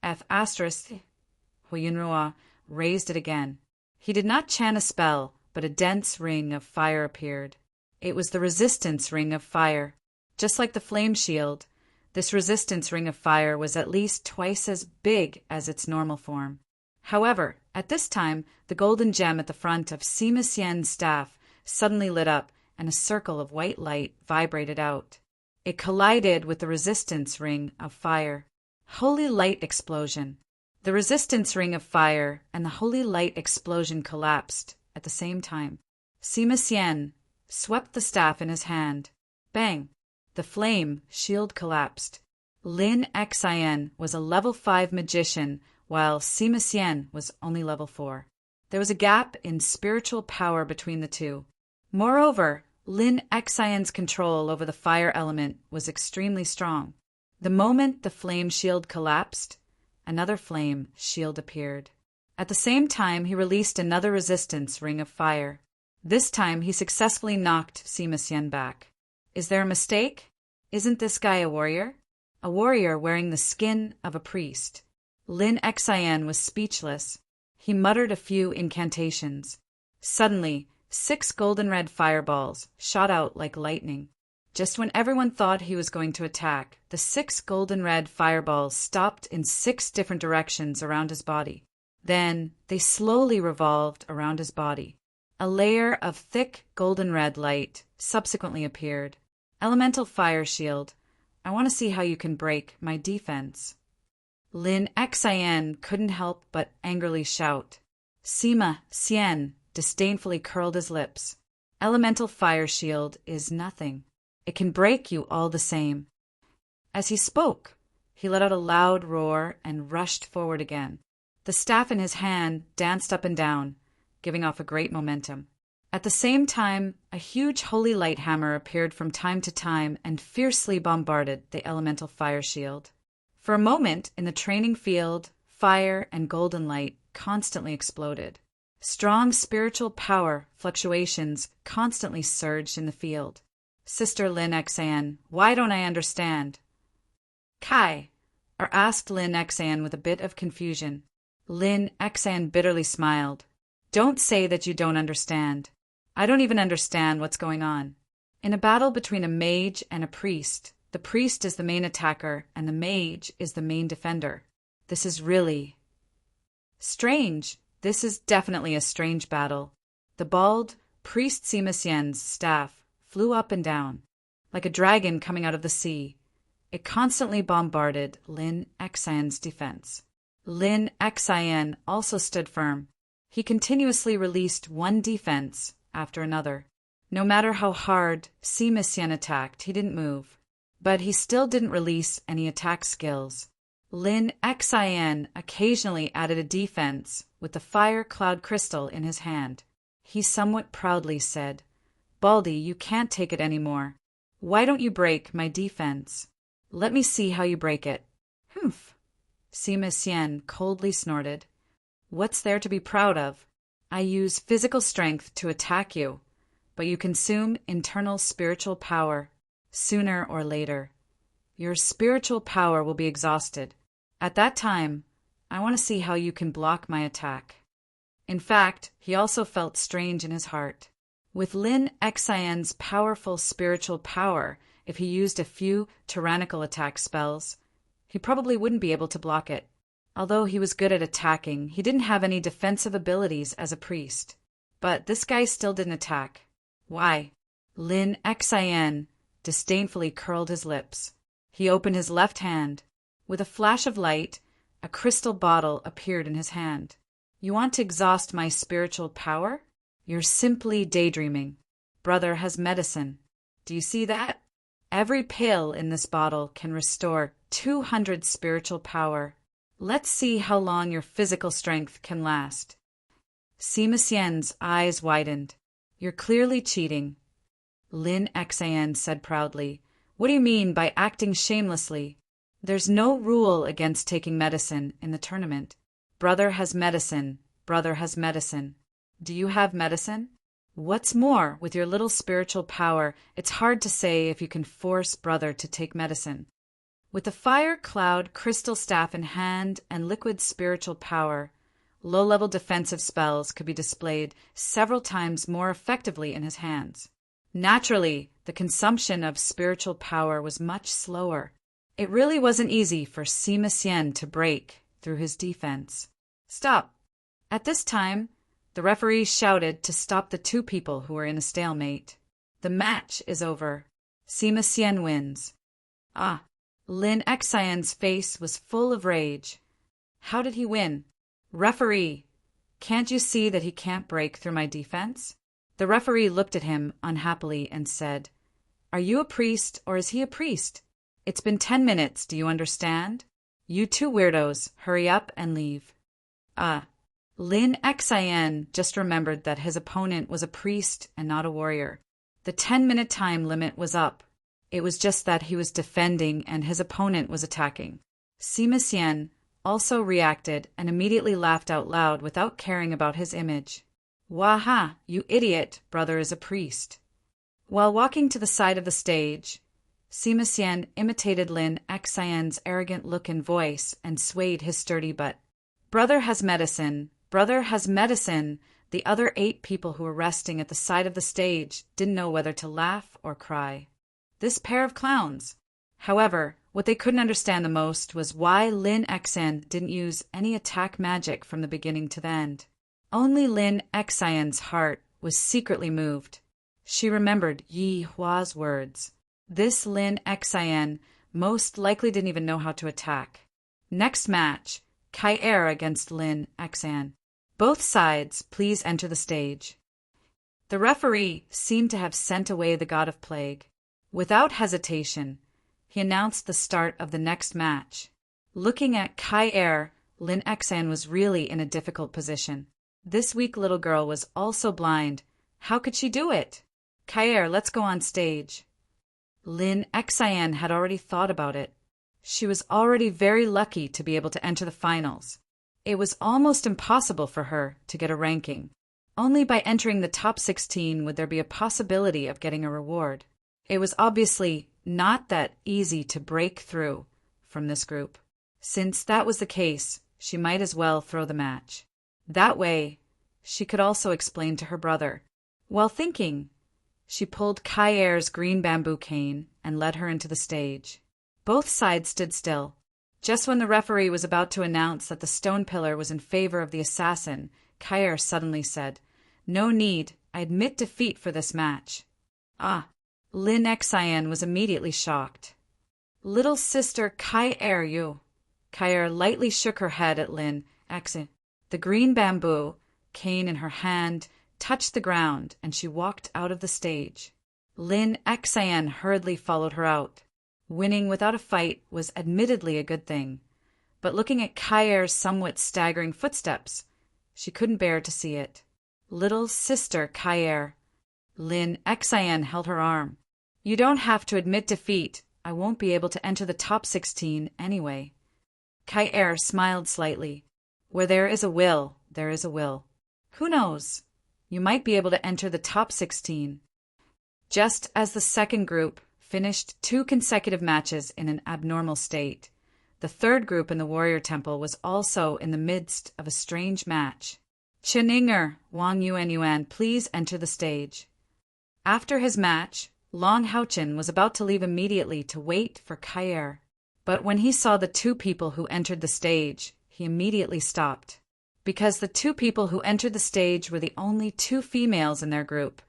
F*** Huyunrua raised it again. He did not chant a spell, but a dense ring of fire appeared. It was the resistance ring of fire. Just like the flame shield, this resistance ring of fire was at least twice as big as its normal form. However, at this time, the golden gem at the front of Sima Xian's staff suddenly lit up, and a circle of white light vibrated out. It collided with the resistance ring of fire. Holy light explosion. The resistance ring of fire and the holy light explosion collapsed at the same time. Sima Xian swept the staff in his hand. Bang! The flame shield collapsed. Lin Xian was a level 5 magician, while Sima Xian was only level 4. There was a gap in spiritual power between the two. Moreover, Lin Xian's control over the fire element was extremely strong. The moment the flame shield collapsed, another flame shield appeared. At the same time, he released another resistance ring of fire. This time, he successfully knocked Sima Xian back. Is there a mistake? Isn't this guy a warrior? A warrior wearing the skin of a priest. Lin Xian was speechless. He muttered a few incantations. Suddenly, 6 golden red fireballs shot out like lightning. Just when everyone thought he was going to attack, the 6 golden red fireballs stopped in 6 different directions around his body. Then they slowly revolved around his body. A layer of thick golden red light subsequently appeared. Elemental fire shield. I want to see how you can break my defense. Lin Xian couldn't help but angrily shout. Sima Xian disdainfully curled his lips. Elemental fire shield is nothing. It can break you all the same. As he spoke, he let out a loud roar and rushed forward again. The staff in his hand danced up and down, giving off a great momentum. At the same time, a huge holy light hammer appeared from time to time and fiercely bombarded the elemental fire shield. For a moment, in the training field, fire and golden light constantly exploded. Strong spiritual power fluctuations constantly surged in the field. Sister Lin Xian, why don't I understand? Kai, or asked Lin Xian with a bit of confusion. Lin Xian bitterly smiled. Don't say that you don't understand. I don't even understand what's going on. In a battle between a mage and a priest, the priest is the main attacker and the mage is the main defender. This is really strange. This is definitely a strange battle. The bald priest Sima Xian's staff flew up and down, like a dragon coming out of the sea. It constantly bombarded Lin Xian's defense. Lin Xian also stood firm. He continuously released one defense after another. No matter how hard Sima Xian attacked, he didn't move. But he still didn't release any attack skills. Lin Xian occasionally added a defense with the fire cloud crystal in his hand. He somewhat proudly said, Baldy, you can't take it anymore. Why don't you break my defense? Let me see how you break it. Humph. Sima Xian coldly snorted. What's there to be proud of? I use physical strength to attack you, but you consume internal spiritual power. Sooner or later, your spiritual power will be exhausted. At that time, I want to see how you can block my attack. In fact, he also felt strange in his heart. With Lin Xian's powerful spiritual power, if he used a few tyrannical attack spells, he probably wouldn't be able to block it. Although he was good at attacking, he didn't have any defensive abilities as a priest. But this guy still didn't attack. Why? Lin Xian disdainfully curled his lips. He opened his left hand. With a flash of light, a crystal bottle appeared in his hand. You want to exhaust my spiritual power? You're simply daydreaming. Brother has medicine. Do you see that? Every pill in this bottle can restore 200 spiritual power. Let's see how long your physical strength can last. Sima Xian's eyes widened. You're clearly cheating. Lin Xian said proudly. What do you mean by acting shamelessly? There's no rule against taking medicine in the tournament. Brother has medicine. Brother has medicine. Do you have medicine? What's more, with your little spiritual power, it's hard to say if you can force brother to take medicine. With the fire cloud crystal staff in hand and liquid spiritual power, low-level defensive spells could be displayed several times more effectively in his hands. Naturally, the consumption of spiritual power was much slower. It really wasn't easy for Sima Xian to break through his defense. Stop! At this time, the referee shouted to stop the two people who were in a stalemate. The match is over. Sima Xian wins. Ah! Lin Xian's face was full of rage. How did he win? Referee! Can't you see that he can't break through my defense? The referee looked at him unhappily and said, Are you a priest or is he a priest? It's been 10 minutes, do you understand? You two weirdos, hurry up and leave. Lin Xian just remembered that his opponent was a priest and not a warrior. The 10-minute time limit was up. It was just that he was defending and his opponent was attacking. Sima Xian also reacted and immediately laughed out loud without caring about his image. Waha, you idiot, brother is a priest. While walking to the side of the stage, Sima Xian imitated Lin Xian's arrogant look and voice and swayed his sturdy butt. Brother has medicine. Brother has medicine. The other 8 people who were resting at the side of the stage didn't know whether to laugh or cry. This pair of clowns. However, what they couldn't understand the most was why Lin Xian didn't use any attack magic from the beginning to the end. Only Lin Xian's heart was secretly moved. She remembered Yi Hua's words. This Lin Xian most likely didn't even know how to attack. Next match, Kai Er against Lin Xian. Both sides, please enter the stage. The referee seemed to have sent away the god of plague. Without hesitation, he announced the start of the next match. Looking at Kai Er, Lin Xian was really in a difficult position. This weak little girl was also blind. How could she do it? Kai Er, let's go on stage. Lin Xian had already thought about it. She was already very lucky to be able to enter the finals. It was almost impossible for her to get a ranking. Only by entering the top 16 would there be a possibility of getting a reward. It was obviously not that easy to break through from this group. Since that was the case, she might as well throw the match. That way, she could also explain to her brother. While thinking, she pulled Kai Er's green bamboo cane and led her into the stage. Both sides stood still. Just when the referee was about to announce that the stone pillar was in favor of the assassin, Kai Er suddenly said, No need, I admit defeat for this match. Lin Xian was immediately shocked. Little sister Kai Er, you. Kai Er lightly shook her head at Lin Xian. The green bamboo cane in her hand touched the ground and she walked out of the stage. Lin Xian hurriedly followed her out. Winning without a fight was admittedly a good thing, but looking at Kai Er's somewhat staggering footsteps, she couldn't bear to see it. Little sister Kai Er. Lin Xian held her arm. You don't have to admit defeat. I won't be able to enter the top 16 anyway. Kai Er smiled slightly. Where there is a will, there is a will. Who knows? You might be able to enter the top 16. Just as the second group finished 2 consecutive matches in an abnormal state, the third group in the warrior temple was also in the midst of a strange match. Chen Yinger, Wang Yuanyuan, please enter the stage. After his match, Long Haochen was about to leave immediately to wait for Kai Er. But when he saw the 2 people who entered the stage, he immediately stopped. Because the 2 people who entered the stage were the only 2 females in their group,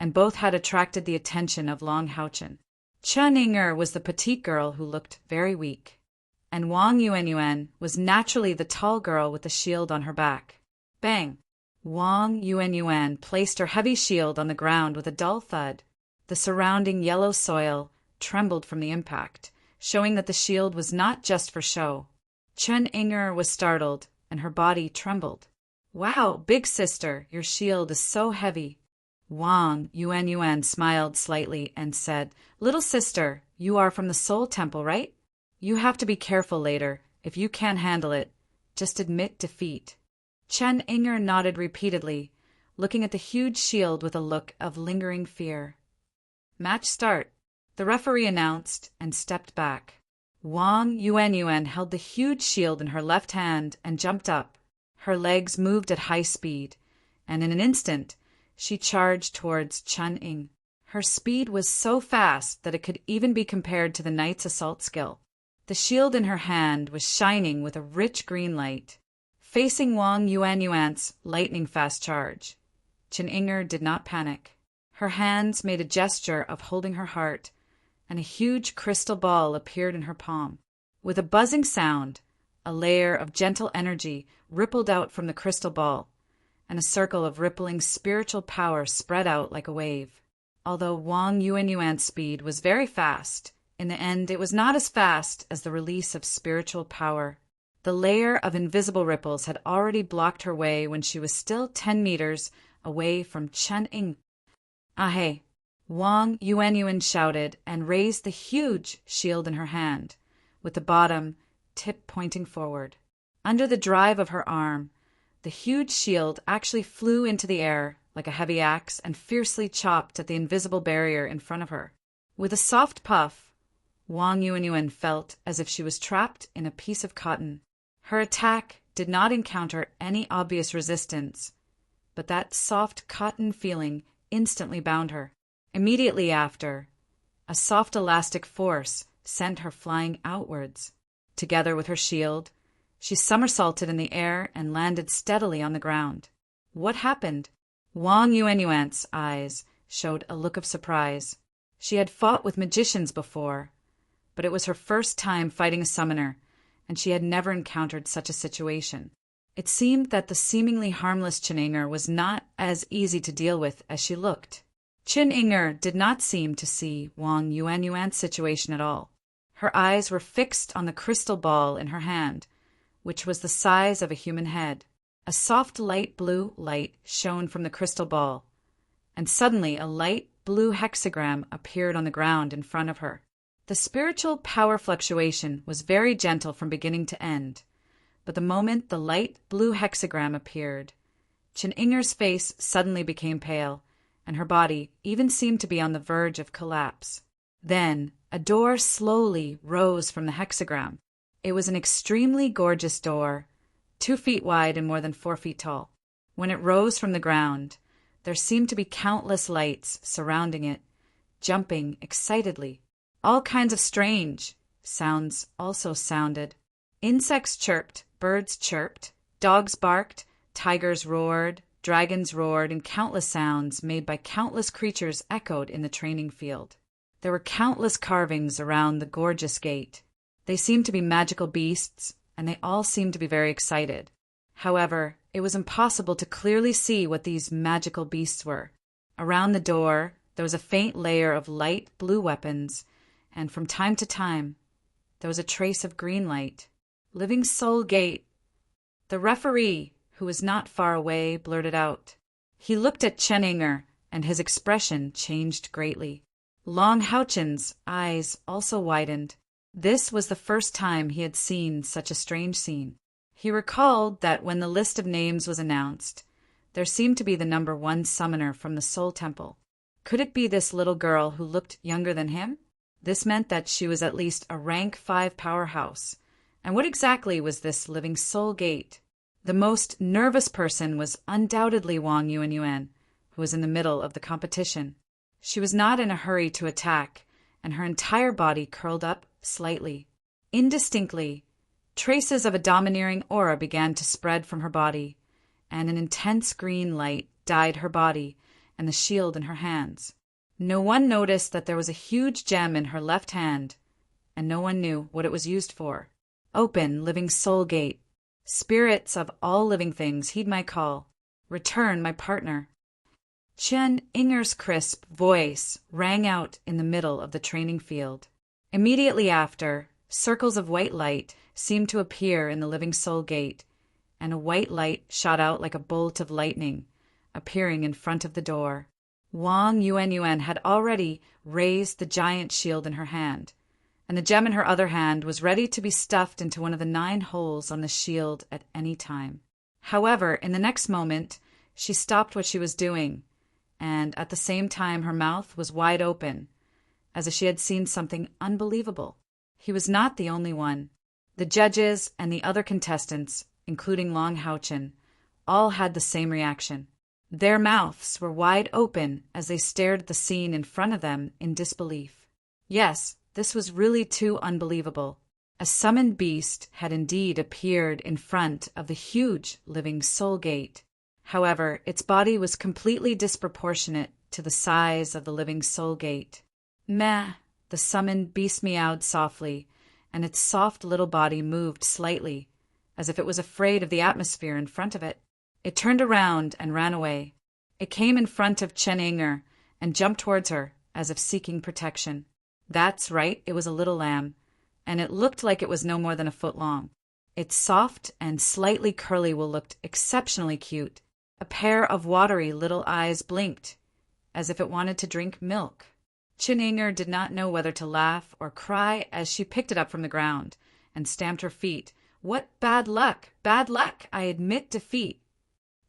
and both had attracted the attention of Long Haochen. Chen Yinger was the petite girl who looked very weak, and Wang Yuanyuan was naturally the tall girl with the shield on her back. Bang! Wang Yuanyuan placed her heavy shield on the ground with a dull thud. The surrounding yellow soil trembled from the impact, showing that the shield was not just for show. Chen Yinger was startled, and her body trembled. Wow, big sister, your shield is so heavy. Wang Yuanyuan smiled slightly and said, Little sister, you are from the Soul Temple, right? You have to be careful later. If you can't handle it, just admit defeat. Chen Yinger nodded repeatedly, looking at the huge shield with a look of lingering fear. Match start, the referee announced and stepped back. Wang Yuanyuan held the huge shield in her left hand and jumped up. Her legs moved at high speed, and in an instant, she charged towards Chen Ying. Her speed was so fast that it could even be compared to the knight's assault skill. The shield in her hand was shining with a rich green light, facing Wang Yuanyuan's lightning-fast charge. Chen Yinger did not panic. Her hands made a gesture of holding her heart, and a huge crystal ball appeared in her palm. With a buzzing sound, a layer of gentle energy rippled out from the crystal ball, and a circle of rippling spiritual power spread out like a wave. Although Wang Yuanyuan's speed was very fast, in the end it was not as fast as the release of spiritual power. The layer of invisible ripples had already blocked her way when she was still 10 meters away from Chen Ying. "Ahey!" Wang Yuanyuan shouted and raised the huge shield in her hand, with the bottom tip pointing forward. Under the drive of her arm, the huge shield actually flew into the air like a heavy axe and fiercely chopped at the invisible barrier in front of her. With a soft puff, Wang Yuanyuan felt as if she was trapped in a piece of cotton. Her attack did not encounter any obvious resistance, but that soft cotton feeling instantly bound her. Immediately after, a soft elastic force sent her flying outwards. Together with her shield, she somersaulted in the air and landed steadily on the ground. What happened? Wang Yuanyuan's eyes showed a look of surprise. She had fought with magicians before, but it was her first time fighting a summoner, and she had never encountered such a situation. It seemed that the seemingly harmless Chen Ying was not as easy to deal with as she looked. Chen Ying did not seem to see Wang Yuanyuan's situation at all. Her eyes were fixed on the crystal ball in her hand, which was the size of a human head. A soft light blue light shone from the crystal ball, and suddenly a light blue hexagram appeared on the ground in front of her. The spiritual power fluctuation was very gentle from beginning to end, but the moment the light blue hexagram appeared, Chen Ying's face suddenly became pale, and her body even seemed to be on the verge of collapse. Then a door slowly rose from the hexagram. It was an extremely gorgeous door, 2 feet wide and more than 4 feet tall. When it rose from the ground, there seemed to be countless lights surrounding it, jumping excitedly. All kinds of strange sounds also sounded. Insects chirped, birds chirped, dogs barked, tigers roared, dragons roared, and countless sounds made by countless creatures echoed in the training field. There were countless carvings around the gorgeous gate. They seemed to be magical beasts, and they all seemed to be very excited. However, it was impossible to clearly see what these magical beasts were. Around the door, there was a faint layer of light blue weapons, and from time to time, there was a trace of green light. "Living Soul Gate." The referee, who was not far away, blurted out. He looked at Chen Ying, and his expression changed greatly. Long Haochen's eyes also widened. This was the first time he had seen such a strange scene. He recalled that when the list of names was announced, there seemed to be the number 1 summoner from the Soul Temple. Could it be this little girl who looked younger than him? This meant that she was at least a rank 5 powerhouse. And what exactly was this Living Soul Gate? The most nervous person was undoubtedly Wang Yuanyuan, who was in the middle of the competition. She was not in a hurry to attack, and her entire body curled up slightly. Indistinctly, traces of a domineering aura began to spread from her body, and an intense green light dyed her body and the shield in her hands. No one noticed that there was a huge gem in her left hand, and no one knew what it was used for. "Open, Living Soul Gate. Spirits of all living things, heed my call. Return my partner." Chen Ying's crisp voice rang out in the middle of the training field. Immediately after, circles of white light seemed to appear in the Living Soul Gate, and a white light shot out like a bolt of lightning, appearing in front of the door. Wang Yuanyuan had already raised the giant shield in her hand, and the gem in her other hand was ready to be stuffed into one of the 9 holes on the shield at any time. However, in the next moment, she stopped what she was doing, and at the same time her mouth was wide open, as if she had seen something unbelievable. He was not the only one. The judges and the other contestants, including Long Haochen, all had the same reaction. Their mouths were wide open as they stared at the scene in front of them in disbelief. Yes, this was really too unbelievable. A summoned beast had indeed appeared in front of the huge Living Soul Gate. However, its body was completely disproportionate to the size of the Living Soul Gate. Meh, The summoned beast meowed softly, and its soft little body moved slightly, as if it was afraid of the atmosphere in front of it. It turned around and ran away. It came in front of Chen Inger and jumped towards her, as if seeking protection. That's right, it was a little lamb, and it looked like it was no more than a foot long. Its soft and slightly curly wool looked exceptionally cute. A pair of watery little eyes blinked, as if it wanted to drink milk. Chen Inger did not know whether to laugh or cry as she picked it up from the ground and stamped her feet. What bad luck! Bad luck! I admit defeat.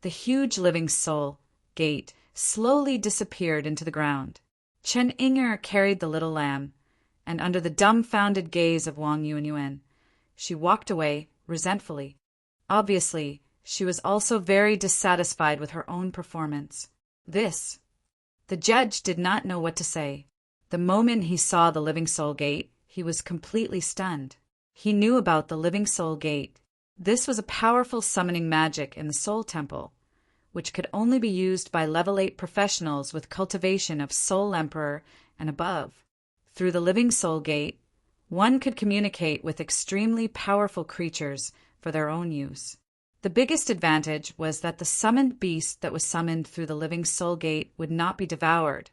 The huge living soul gate slowly disappeared into the ground. Chen Inger carried the little lamb, and under the dumbfounded gaze of Wang Yuanyuan, she walked away resentfully. Obviously, she was also very dissatisfied with her own performance. The judge did not know what to say. The moment he saw the living soul gate, he was completely stunned. He knew about the living soul gate. This was a powerful summoning magic in the Soul Temple, which could only be used by level 8 professionals with cultivation of Soul Emperor and above. Through the living soul gate, one could communicate with extremely powerful creatures for their own use. The biggest advantage was that the summoned beast that was summoned through the living soul gate would not be devoured,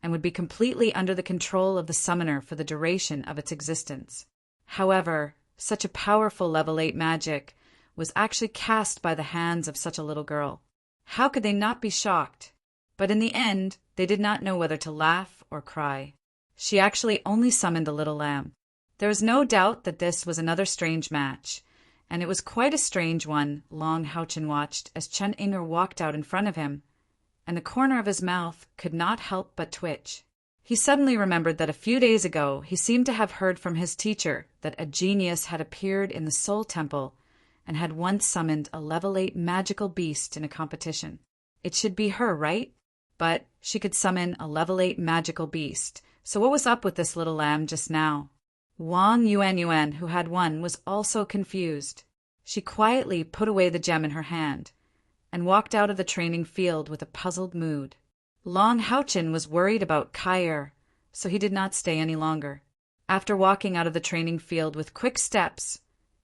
and would be completely under the control of the summoner for the duration of its existence. However, such a powerful level 8 magic was actually cast by the hands of such a little girl. How could they not be shocked? But in the end, they did not know whether to laugh or cry. She actually only summoned the little lamb. There was no doubt that this was another strange match, and it was quite a strange one. Long Haochen watched as Chen Inger walked out in front of him, and the corner of his mouth could not help but twitch. He suddenly remembered that a few days ago he seemed to have heard from his teacher that a genius had appeared in the Soul Temple and had once summoned a level 8 magical beast in a competition. It should be her, right? But she could summon a level 8 magical beast, so what was up with this little lamb just now? Wang Yuanyuan, who had won, was also confused. She quietly put away the gem in her hand and walked out of the training field with a puzzled mood. Long Haochen was worried about Kai'er, so he did not stay any longer. After walking out of the training field with quick steps,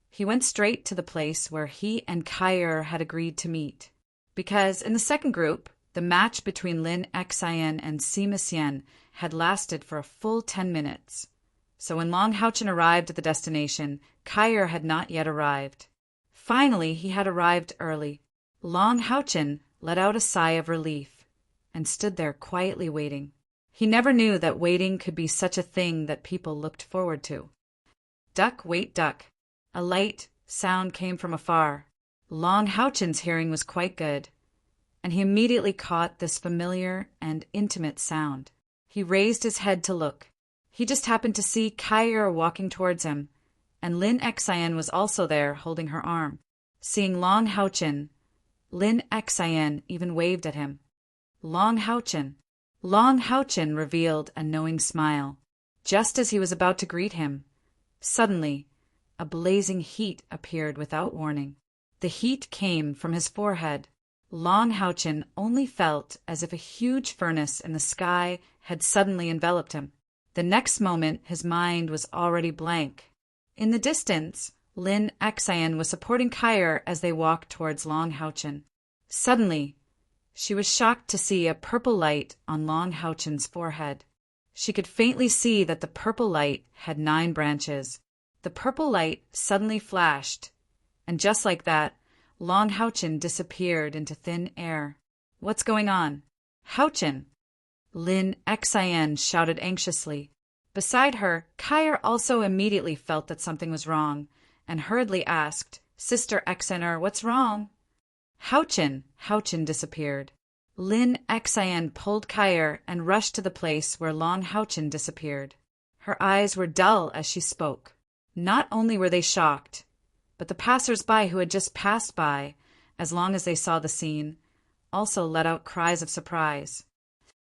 he went straight to the place where he and Kai'er had agreed to meet. Because in the second group, the match between Lin Xian and Sima Xian had lasted for a full 10 minutes. So when Long Haochen arrived at the destination, Kai'er had not yet arrived. Finally, he had arrived early. Long Haochen let out a sigh of relief and stood there quietly waiting. He never knew that waiting could be such a thing that people looked forward to. Duck, wait, duck. A light sound came from afar. Long Haochen's hearing was quite good, and he immediately caught this familiar and intimate sound. He raised his head to look. He just happened to see Kai'er walking towards him, and Lin Xian was also there holding her arm. Seeing Long Haochen, Lin Xian even waved at him. Long Haochen. Long Haochen revealed a knowing smile. Just as he was about to greet him, suddenly, a blazing heat appeared without warning. The heat came from his forehead. Long Haochen only felt as if a huge furnace in the sky had suddenly enveloped him. The next moment, his mind was already blank. In the distance, Lin Xian was supporting Kai'er as they walked towards Long Haochen. Suddenly, she was shocked to see a purple light on Long Haochen's forehead. She could faintly see that the purple light had 9 branches. The purple light suddenly flashed, and just like that, Long Haochen disappeared into thin air. What's going on? Haochen! Lin Xian shouted anxiously. Beside her, Kai'er also immediately felt that something was wrong, and hurriedly asked, Sister Xener, what's wrong? Haochen disappeared. Lin Xian pulled Kai'er and rushed to the place where Long Haochen disappeared. Her eyes were dull as she spoke. Not only were they shocked, but the passers-by who had just passed by, as long as they saw the scene, also let out cries of surprise.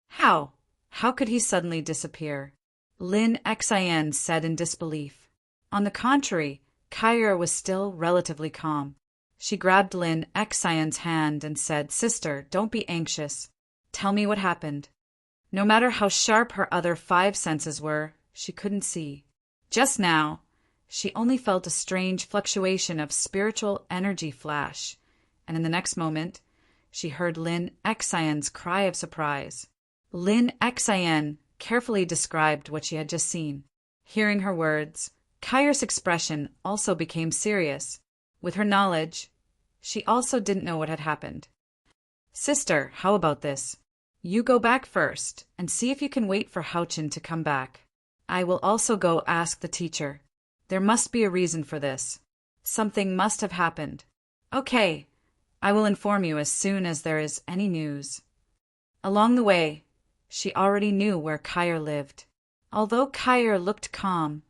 How? How could he suddenly disappear? Lin Xian said in disbelief. On the contrary, Kai'er was still relatively calm. She grabbed Lin Xian's hand and said, Sister, don't be anxious. Tell me what happened. No matter how sharp her other 5 senses were, she couldn't see. Just now, she only felt a strange fluctuation of spiritual energy flash, and in the next moment, she heard Lin Xian's cry of surprise. Lin Xian carefully described what she had just seen. Hearing her words, Kaire's expression also became serious. With her knowledge, she also didn't know what had happened. "Sister, how about this? You go back first, and see if you can wait for Haochen to come back. I will also go ask the teacher. There must be a reason for this. Something must have happened." "Okay, I will inform you as soon as there is any news." Along the way, she already knew where Kair lived. Although Kair looked calm,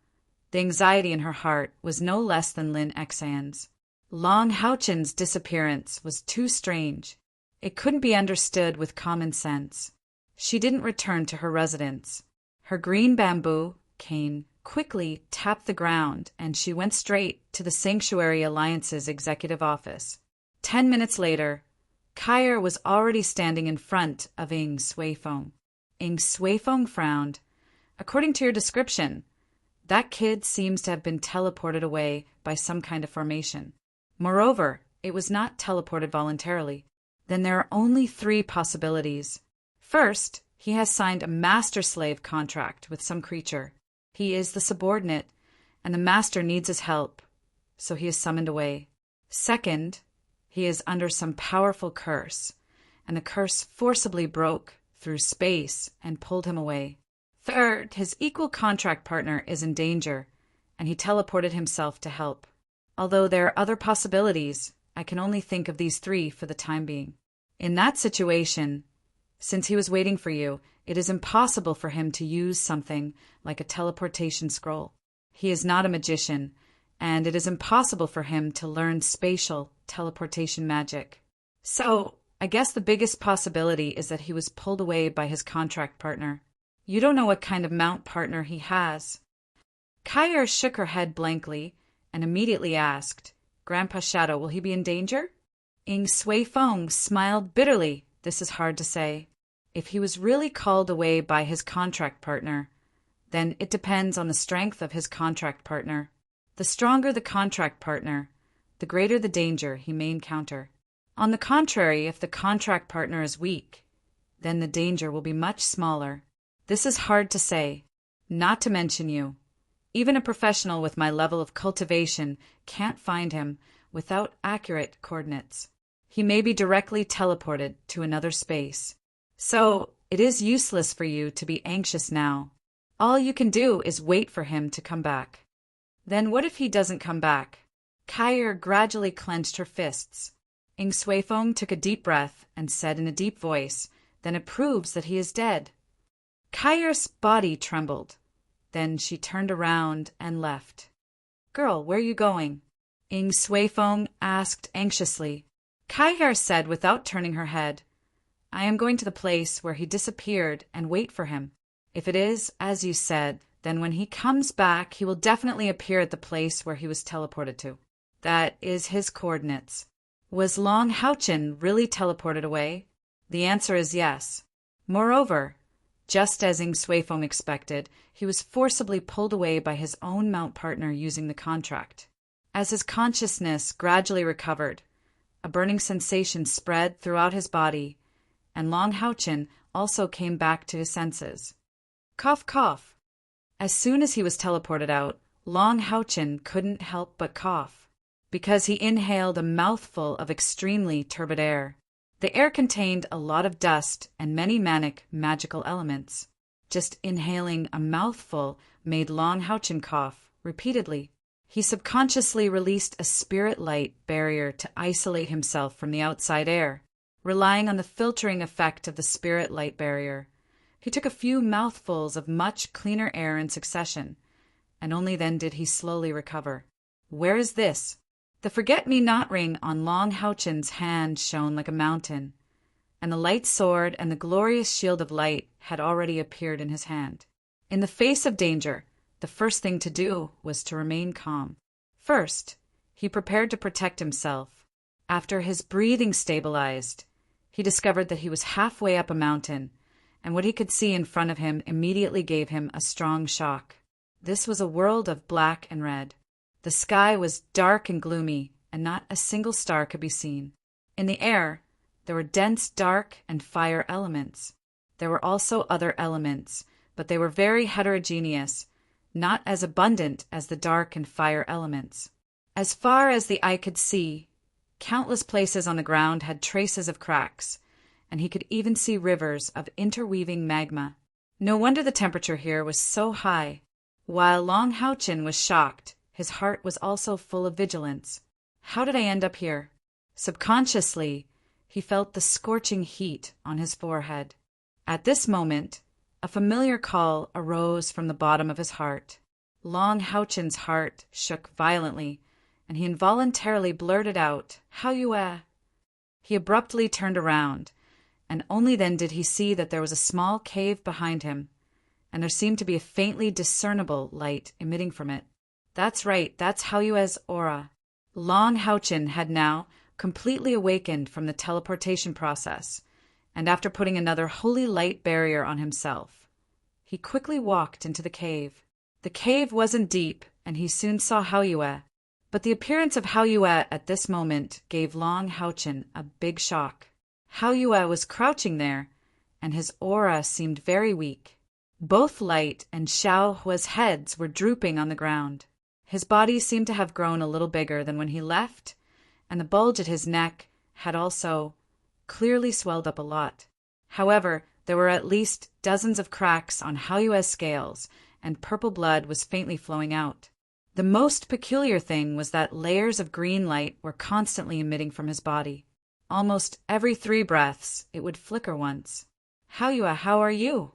the anxiety in her heart was no less than Lin Xian's. Long Haochen's disappearance was too strange. It couldn't be understood with common sense. She didn't return to her residence. Her green bamboo cane quickly tapped the ground, and she went straight to the Sanctuary Alliance's executive office. 10 minutes later, Kair was already standing in front of Ing Suifeng. Ing Suifeng frowned. "According to your description, that kid seems to have been teleported away by some kind of formation. Moreover, it was not teleported voluntarily. Then there are only 3 possibilities. First, he has signed a master-slave contract with some creature. He is the subordinate, and the master needs his help, so he is summoned away. Second, he is under some powerful curse, and the curse forcibly broke through space and pulled him away. Third, his equal contract partner is in danger, and he teleported himself to help. Although there are other possibilities, I can only think of these 3 for the time being. In that situation, since he was waiting for you, it is impossible for him to use something like a teleportation scroll. He is not a magician, and it is impossible for him to learn spatial teleportation magic. So, I guess the biggest possibility is that he was pulled away by his contract partner. You don't know what kind of mount partner he has." Kair shook her head blankly and immediately asked, "Grandpa Shadow, will he be in danger?" Ing Suifeng smiled bitterly. "This is hard to say. If he was really called away by his contract partner, then it depends on the strength of his contract partner. The stronger the contract partner, the greater the danger he may encounter. On the contrary, if the contract partner is weak, then the danger will be much smaller. This is hard to say, not to mention you. Even a professional with my level of cultivation can't find him without accurate coordinates. He may be directly teleported to another space. So, it is useless for you to be anxious now. All you can do is wait for him to come back." "Then what if he doesn't come back?" Kair gradually clenched her fists. Ing Suifeng took a deep breath and said in a deep voice, "Then it proves that he is dead." Kair's body trembled. Then she turned around and left. "Girl, where are you going?" Ing Suifeng asked anxiously. Kair said without turning her head, "I am going to the place where he disappeared and wait for him. If it is, as you said, then when he comes back, he will definitely appear at the place where he was teleported to. That is his coordinates." Was Long Haochen really teleported away? The answer is yes. Moreover, just as Ing Suifeng expected, he was forcibly pulled away by his own mount partner using the contract. As his consciousness gradually recovered, a burning sensation spread throughout his body, and Long Haochen also came back to his senses. Cough, cough. As soon as he was teleported out, Long Haochen couldn't help but cough, because he inhaled a mouthful of extremely turbid air. The air contained a lot of dust and many magical elements. Just inhaling a mouthful made Long Haochen cough repeatedly. He subconsciously released a spirit light barrier to isolate himself from the outside air. Relying on the filtering effect of the spirit light barrier, he took a few mouthfuls of much cleaner air in succession, and only then did he slowly recover. Where is this? The forget-me-not ring on Long Haochen's hand shone like a mountain, and the light sword and the glorious shield of light had already appeared in his hand. In the face of danger, the first thing to do was to remain calm. First, he prepared to protect himself. After his breathing stabilized, he discovered that he was halfway up a mountain, and what he could see in front of him immediately gave him a strong shock. This was a world of black and red. The sky was dark and gloomy, and not a single star could be seen. In the air, there were dense dark and fire elements. There were also other elements, but they were very heterogeneous, not as abundant as the dark and fire elements. As far as the eye could see, countless places on the ground had traces of cracks, and he could even see rivers of interweaving magma. No wonder the temperature here was so high. While Long Hao-Chin was shocked, his heart was also full of vigilance. How did I end up here? Subconsciously, he felt the scorching heat on his forehead. At this moment, a familiar call arose from the bottom of his heart. Long Hao-Chin's heart shook violently, and he involuntarily blurted out, "How Yue?" He abruptly turned around, and only then did he see that there was a small cave behind him, and there seemed to be a faintly discernible light emitting from it. That's right, that's Hao Yue's aura. Long Hao-Chin had now completely awakened from the teleportation process, and after putting another holy light barrier on himself, he quickly walked into the cave. The cave wasn't deep, and he soon saw Hao Yue, but the appearance of Hao Yue at this moment gave Long Hao-Chin a big shock. Hao Yue was crouching there, and his aura seemed very weak. Both Light and Xiao Hua's heads were drooping on the ground. His body seemed to have grown a little bigger than when he left, and the bulge at his neck had also clearly swelled up a lot. However, there were at least dozens of cracks on Hao Yue's scales, and purple blood was faintly flowing out. The most peculiar thing was that layers of green light were constantly emitting from his body. Almost every 3 breaths, it would flicker once. "Hao Yue, how are you?"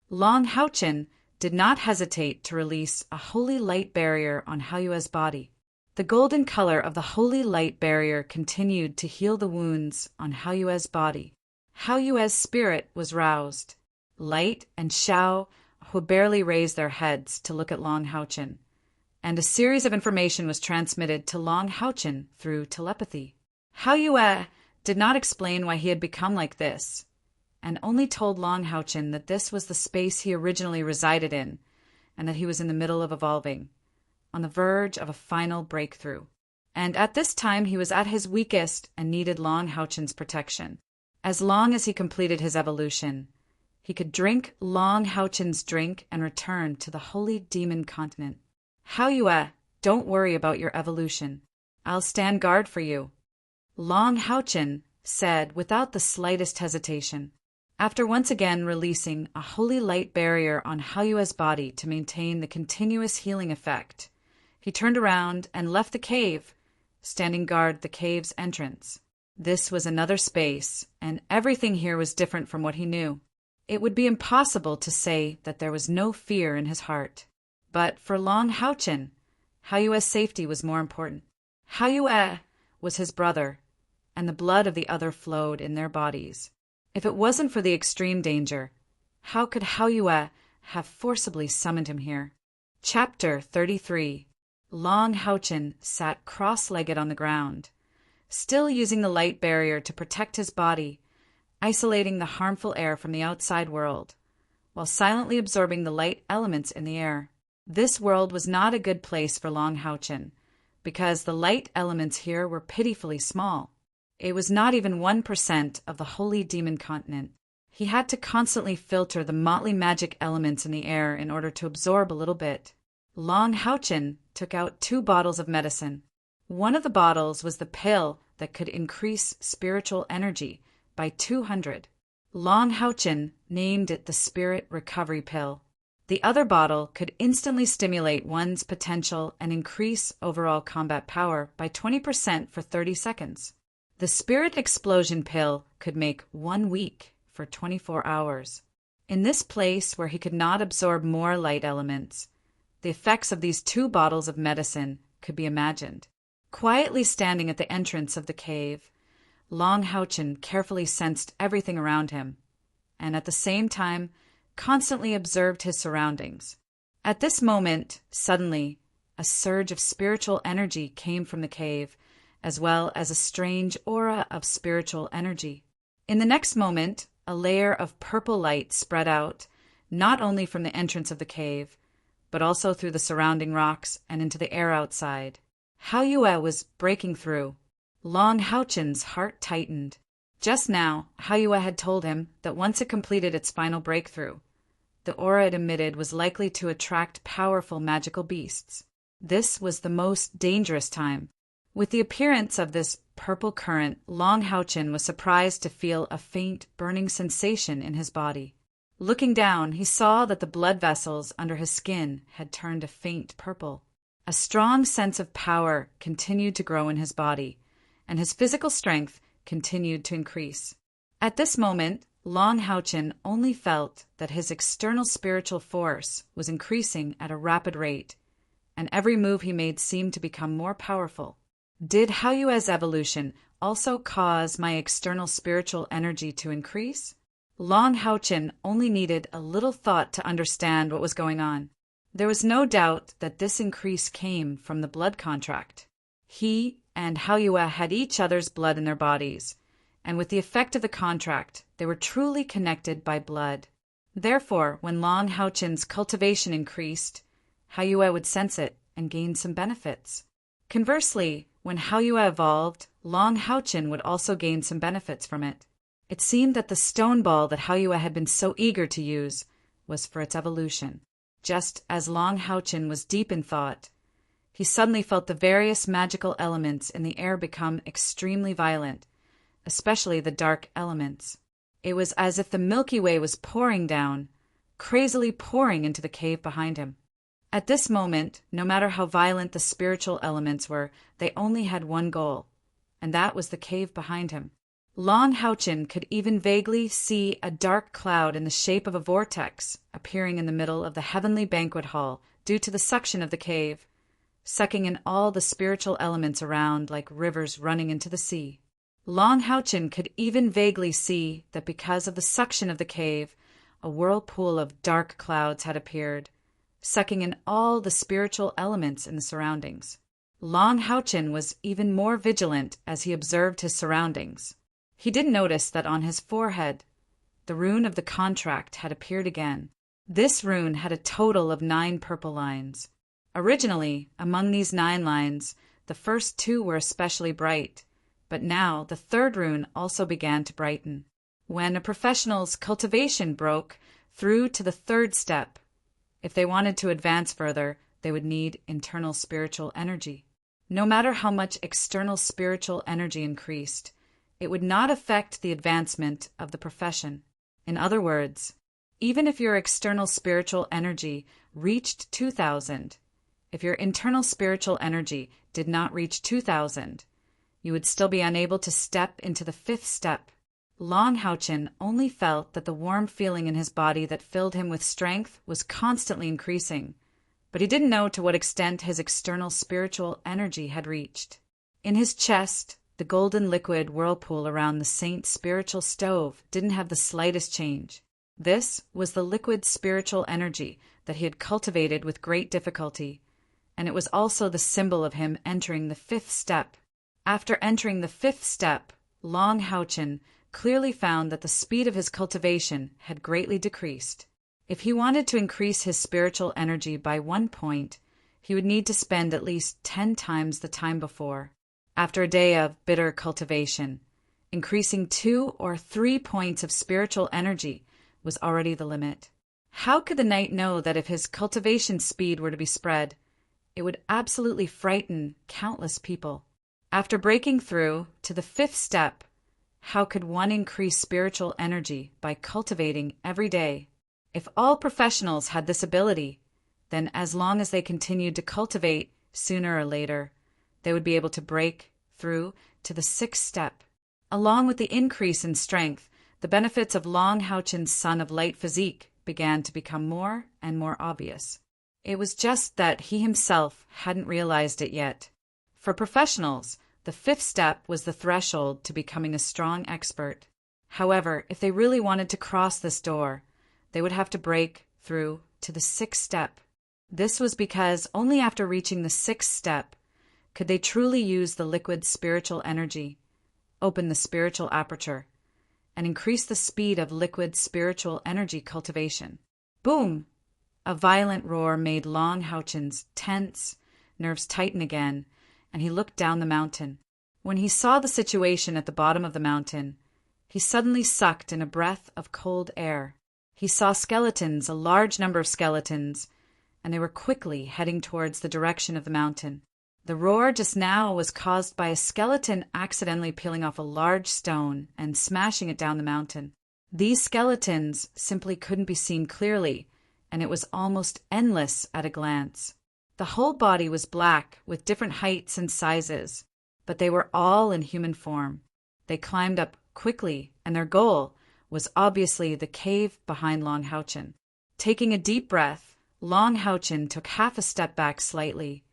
Long Hao-Chin did not hesitate to release a holy light barrier on Hao Yue's body. The golden color of the holy light barrier continued to heal the wounds on Hao Yue's body. Hao Yue's spirit was roused. Light and Xiao Hua barely raised their heads to look at Long Hao-Chin, and a series of information was transmitted to Long Hao-Chin through telepathy. Hao Yue did not explain why he had become like this, and only told Long Hao-Chin that this was the space he originally resided in, and that he was in the middle of evolving, on the verge of a final breakthrough. And at this time he was at his weakest and needed Long Hao-Chin's protection. As long as he completed his evolution, he could drink Long Hao-Chin's drink and return to the holy demon continent. "Hao Yue, don't worry about your evolution. I'll stand guard for you," Long Hao-Chin said without the slightest hesitation. After once again releasing a holy light barrier on Hao Yue's body to maintain the continuous healing effect, he turned around and left the cave, standing guard the cave's entrance. This was another space, and everything here was different from what he knew. It would be impossible to say that there was no fear in his heart. But for Long Hao-Chin, Hao Yue's safety was more important. Hao Yue was his brother, and the blood of the other flowed in their bodies. If it wasn't for the extreme danger, how could Hao Yue have forcibly summoned him here? Chapter 33. Long Hao-Chin sat cross-legged on the ground, still using the light barrier to protect his body, isolating the harmful air from the outside world, while silently absorbing the light elements in the air. This world was not a good place for Long Hao-Chin, because the light elements here were pitifully small. It was not even 1% of the holy demon continent. He had to constantly filter the motley magic elements in the air in order to absorb a little bit. Long Hao-Chin took out 2 bottles of medicine. One of the bottles was the pill that could increase spiritual energy by 200. Long Hao-Chin named it the Spirit Recovery Pill. The other bottle could instantly stimulate one's potential and increase overall combat power by 20% for 30 seconds. The Spirit Explosion Pill could make 1 week for 24 hours. In this place where he could not absorb more light elements, the effects of these 2 bottles of medicine could be imagined. Quietly standing at the entrance of the cave, Long Hao-Chin carefully sensed everything around him, and at the same time constantly observed his surroundings. At this moment, suddenly, a surge of spiritual energy came from the cave, as well as a strange aura of spiritual energy. In the next moment, a layer of purple light spread out, not only from the entrance of the cave, but also through the surrounding rocks and into the air outside. Hao Yue was breaking through. Long Haochen's heart tightened. Just now, Hao Yue had told him that once it completed its final breakthrough, the aura it emitted was likely to attract powerful magical beasts. This was the most dangerous time. With the appearance of this purple current, Long Haochen was surprised to feel a faint, burning sensation in his body. Looking down, he saw that the blood vessels under his skin had turned a faint purple. A strong sense of power continued to grow in his body, and his physical strength continued to increase. At this moment, Long Haochen only felt that his external spiritual force was increasing at a rapid rate, and every move he made seemed to become more powerful. Did Hao Yue's evolution also cause my external spiritual energy to increase? Long Haochen only needed a little thought to understand what was going on. There was no doubt that this increase came from the blood contract. He and Hao Yue had each other's blood in their bodies, and with the effect of the contract, they were truly connected by blood. Therefore, when Long Haochen's cultivation increased, Hao Yue would sense it and gain some benefits. Conversely, when Hao Yue evolved, Long Haochen would also gain some benefits from it. It seemed that the stone ball that Hao Yue had been so eager to use was for its evolution. Just as Long Haochen was deep in thought, he suddenly felt the various magical elements in the air become extremely violent, especially the dark elements. It was as if the Milky Way was pouring down, crazily pouring into the cave behind him. At this moment, no matter how violent the spiritual elements were, they only had one goal, and that was the cave behind him. Long Haochen could even vaguely see a dark cloud in the shape of a vortex appearing in the middle of the heavenly banquet hall due to the suction of the cave, sucking in all the spiritual elements around like rivers running into the sea. Long Haochen could even vaguely see that because of the suction of the cave, a whirlpool of dark clouds had appeared, sucking in all the spiritual elements in the surroundings. Long Haochen was even more vigilant as he observed his surroundings. He did notice that on his forehead, the rune of the contract had appeared again. This rune had a total of 9 purple lines. Originally, among these 9 lines, the first 2 were especially bright, but now the 3rd rune also began to brighten. When a professional's cultivation broke through to the 3rd step, if they wanted to advance further, they would need internal spiritual energy. No matter how much external spiritual energy increased, it would not affect the advancement of the profession. In other words, even if your external spiritual energy reached 2,000, if your internal spiritual energy did not reach 2,000, you would still be unable to step into the 5th step. Long Haochen only felt that the warm feeling in his body that filled him with strength was constantly increasing, but he didn't know to what extent his external spiritual energy had reached. In his chest, the golden liquid whirlpool around the saint's spiritual stove didn't have the slightest change. This was the liquid spiritual energy that he had cultivated with great difficulty, and it was also the symbol of him entering the 5th step. After entering the 5th step, Long Haochen clearly found that the speed of his cultivation had greatly decreased. If he wanted to increase his spiritual energy by 1 point, he would need to spend at least 10 times the time before. After a day of bitter cultivation, increasing 2 or 3 points of spiritual energy was already the limit. How could the knight know that if his cultivation speed were to be spread, it would absolutely frighten countless people? After breaking through to the 5th step, how could one increase spiritual energy by cultivating every day? If all professionals had this ability, then as long as they continued to cultivate, sooner or later, they would be able to break through to the 6th step. Along with the increase in strength, the benefits of Long Haochen's Son of Light physique began to become more and more obvious. It was just that he himself hadn't realized it yet. For professionals, the 5th step was the threshold to becoming a strong expert. However, if they really wanted to cross this door, they would have to break through to the 6th step. This was because only after reaching the 6th step could they truly use the liquid spiritual energy, open the spiritual aperture, and increase the speed of liquid spiritual energy cultivation. Boom! A violent roar made Long Houchen's tense nerves tighten again, and he looked down the mountain. When he saw the situation at the bottom of the mountain, he suddenly sucked in a breath of cold air. He saw skeletons, a large number of skeletons, and they were quickly heading towards the direction of the mountain. The roar just now was caused by a skeleton accidentally peeling off a large stone and smashing it down the mountain. These skeletons simply couldn't be seen clearly, and it was almost endless at a glance. The whole body was black, with different heights and sizes, but they were all in human form. They climbed up quickly, and their goal was obviously the cave behind Long Houchen. Taking a deep breath, Long Houchen took half a step back slightly,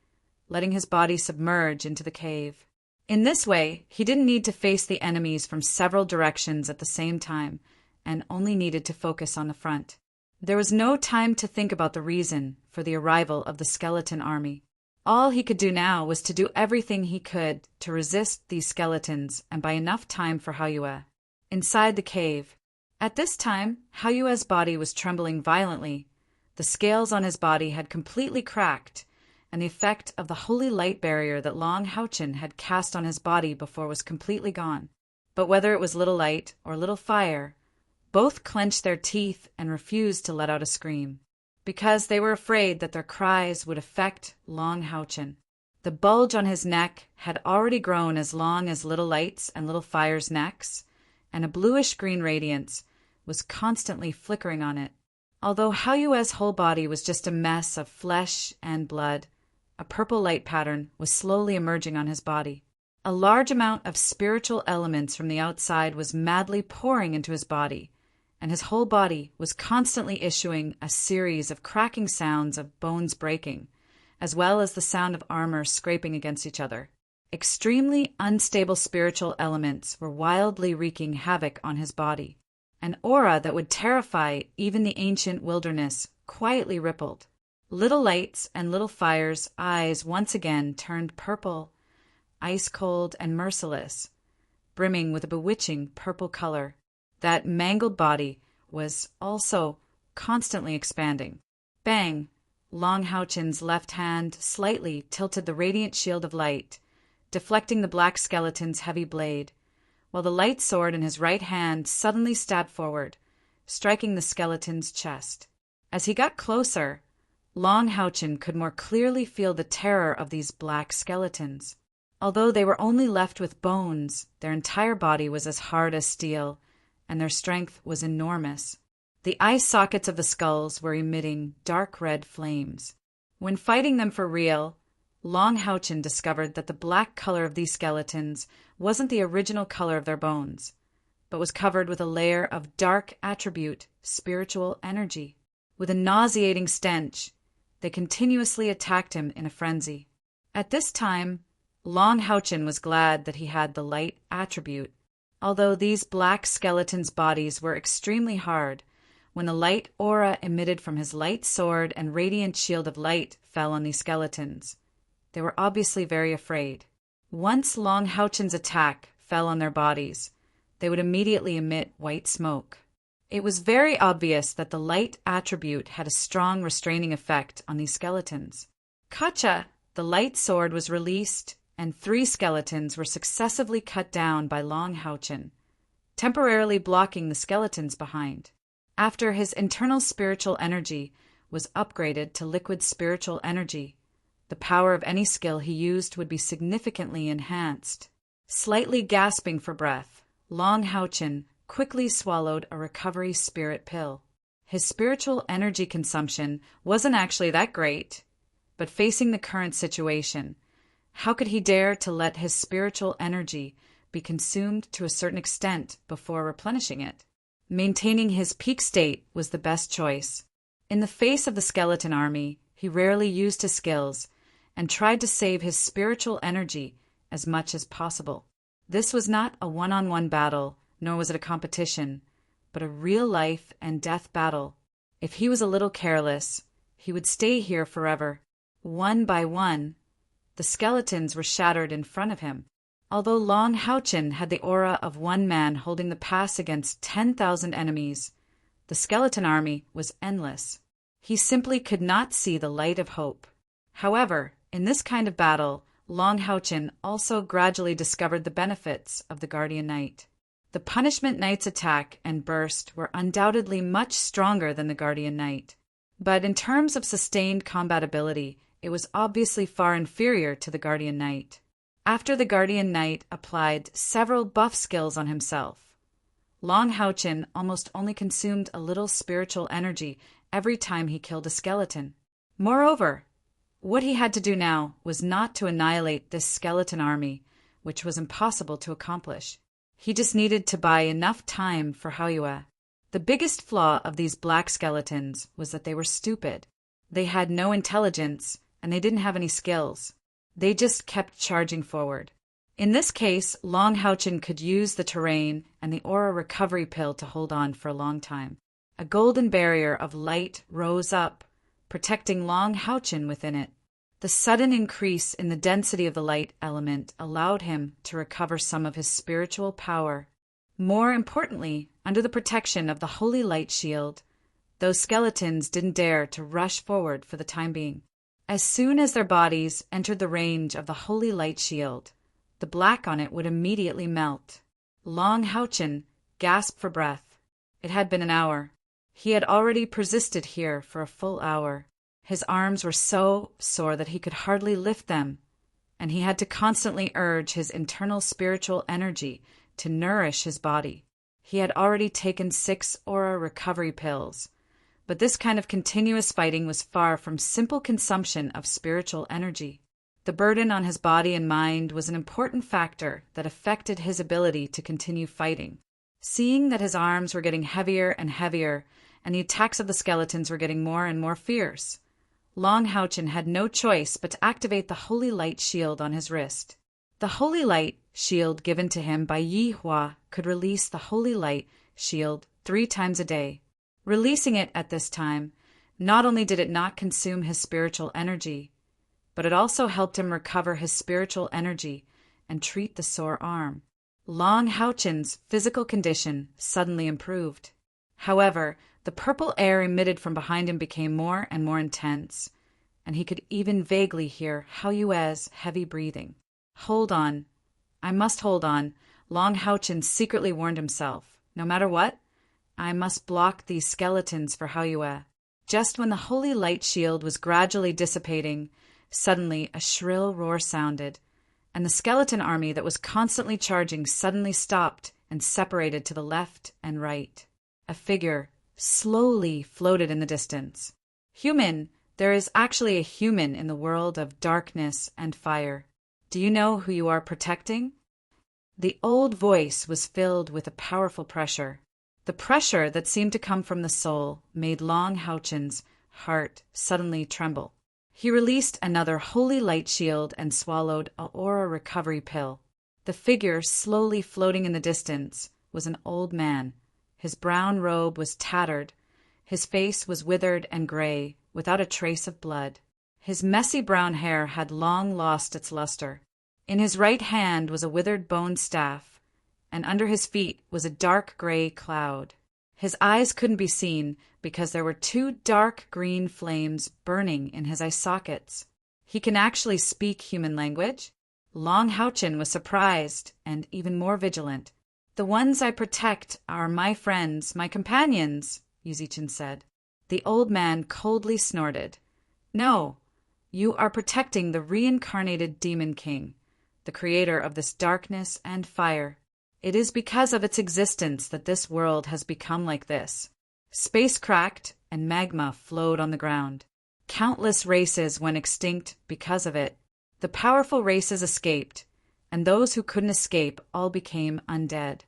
letting his body submerge into the cave. In this way, he didn't need to face the enemies from several directions at the same time, and only needed to focus on the front. There was no time to think about the reason for the arrival of the skeleton army. All he could do now was to do everything he could to resist these skeletons and buy enough time for Haoyue. Inside the cave. At this time, Haoyue's body was trembling violently. The scales on his body had completely cracked, and the effect of the holy light barrier that Long Houchen had cast on his body before was completely gone. But whether it was little light or little fire, both clenched their teeth and refused to let out a scream, because they were afraid that their cries would affect Long Houchen. The bulge on his neck had already grown as long as Little Light's and Little Fire's necks, and a bluish-green radiance was constantly flickering on it. Although Haoyue's whole body was just a mess of flesh and blood, a purple light pattern was slowly emerging on his body. A large amount of spiritual elements from the outside was madly pouring into his body, and his whole body was constantly issuing a series of cracking sounds of bones breaking, as well as the sound of armor scraping against each other. Extremely unstable spiritual elements were wildly wreaking havoc on his body. An aura that would terrify even the ancient wilderness quietly rippled. Little Light's and Little Fire's eyes once again turned purple, ice-cold and merciless, brimming with a bewitching purple color. That mangled body was also constantly expanding. Bang! Long Houchen's left hand slightly tilted the radiant shield of light, deflecting the black skeleton's heavy blade, while the light sword in his right hand suddenly stabbed forward, striking the skeleton's chest. As he got closer, Long Houchen could more clearly feel the terror of these black skeletons. Although they were only left with bones, their entire body was as hard as steel, and their strength was enormous. The eye sockets of the skulls were emitting dark red flames. When fighting them for real, Long Houchen discovered that the black color of these skeletons wasn't the original color of their bones, but was covered with a layer of dark attribute spiritual energy. With a nauseating stench, they continuously attacked him in a frenzy. At this time, Long Houchen was glad that he had the light attribute. Although these black skeletons' bodies were extremely hard, when the light aura emitted from his light sword and radiant shield of light fell on these skeletons, they were obviously very afraid. Once Long Houchen's attack fell on their bodies, they would immediately emit white smoke. It was very obvious that the light attribute had a strong restraining effect on these skeletons. Kacha, the light sword, was released, and 3 skeletons were successively cut down by Long Houchen, temporarily blocking the skeletons behind. After his internal spiritual energy was upgraded to liquid spiritual energy, the power of any skill he used would be significantly enhanced. Slightly gasping for breath, Long Houchen quickly swallowed a recovery spirit pill. His spiritual energy consumption wasn't actually that great, but facing the current situation, how could he dare to let his spiritual energy be consumed to a certain extent before replenishing it? Maintaining his peak state was the best choice. In the face of the skeleton army, he rarely used his skills and tried to save his spiritual energy as much as possible. This was not a one-on-one battle, nor was it a competition, but a real life and death battle. If he was a little careless, he would stay here forever. One by one, the skeletons were shattered in front of him. Although Long Houchin had the aura of one man holding the pass against 10,000 enemies, the skeleton army was endless. He simply could not see the light of hope. However, in this kind of battle, Long Houchin also gradually discovered the benefits of the Guardian Knight. The Punishment Knight's attack and burst were undoubtedly much stronger than the Guardian Knight, but in terms of sustained combat ability, it was obviously far inferior to the Guardian Knight. After the Guardian Knight applied several buff skills on himself, Long Houchin almost only consumed a little spiritual energy every time he killed a skeleton. Moreover, what he had to do now was not to annihilate this skeleton army, which was impossible to accomplish. He just needed to buy enough time for Haoyue. The biggest flaw of these black skeletons was that they were stupid. They had no intelligence, and they didn't have any skills. They just kept charging forward. In this case, Long Houchin could use the terrain and the aura recovery pill to hold on for a long time. A golden barrier of light rose up, protecting Long Houchin within it. The sudden increase in the density of the light element allowed him to recover some of his spiritual power. More importantly, under the protection of the Holy Light Shield, those skeletons didn't dare to rush forward for the time being. As soon as their bodies entered the range of the Holy Light Shield, the black on it would immediately melt. Long Houchin gasped for breath. It had been an hour. He had already persisted here for a full hour. His arms were so sore that he could hardly lift them, and he had to constantly urge his internal spiritual energy to nourish his body. He had already taken 6 aura recovery pills, but this kind of continuous fighting was far from simple consumption of spiritual energy. The burden on his body and mind was an important factor that affected his ability to continue fighting. Seeing that his arms were getting heavier and heavier, and the attacks of the skeletons were getting more and more fierce, Long Houchin had no choice but to activate the Holy Light Shield on his wrist. The Holy Light Shield given to him by Yi Hua could release the Holy Light Shield 3 times a day. Releasing it at this time, not only did it not consume his spiritual energy, but it also helped him recover his spiritual energy and treat the sore arm. Long Houchin's physical condition suddenly improved. However, the purple air emitted from behind him became more and more intense, and he could even vaguely hear Haoyue's heavy breathing. Hold on. I must hold on, Long Houchin secretly warned himself. No matter what, I must block these skeletons for Haoyue. Just when the Holy Light Shield was gradually dissipating, suddenly a shrill roar sounded, and the skeleton army that was constantly charging suddenly stopped and separated to the left and right. A figure slowly floated in the distance. Human, there is actually a human in the world of darkness and fire. Do you know who you are protecting? The old voice was filled with a powerful pressure. The pressure that seemed to come from the soul made Long Houchin's heart suddenly tremble. He released another Holy Light Shield and swallowed an aura recovery pill. The figure slowly floating in the distance was an old man. His brown robe was tattered. His face was withered and gray, without a trace of blood. His messy brown hair had long lost its luster. In his right hand was a withered bone staff, and under his feet was a dark gray cloud. His eyes couldn't be seen because there were 2 dark green flames burning in his eye sockets. He can actually speak human language? Long Houchin was surprised and even more vigilant. The ones I protect are my friends, my companions, Yuzichin said. The old man coldly snorted. No, you are protecting the reincarnated Demon King, the creator of this darkness and fire. It is because of its existence that this world has become like this. Space cracked and magma flowed on the ground. Countless races went extinct because of it. The powerful races escaped, and those who couldn't escape all became undead.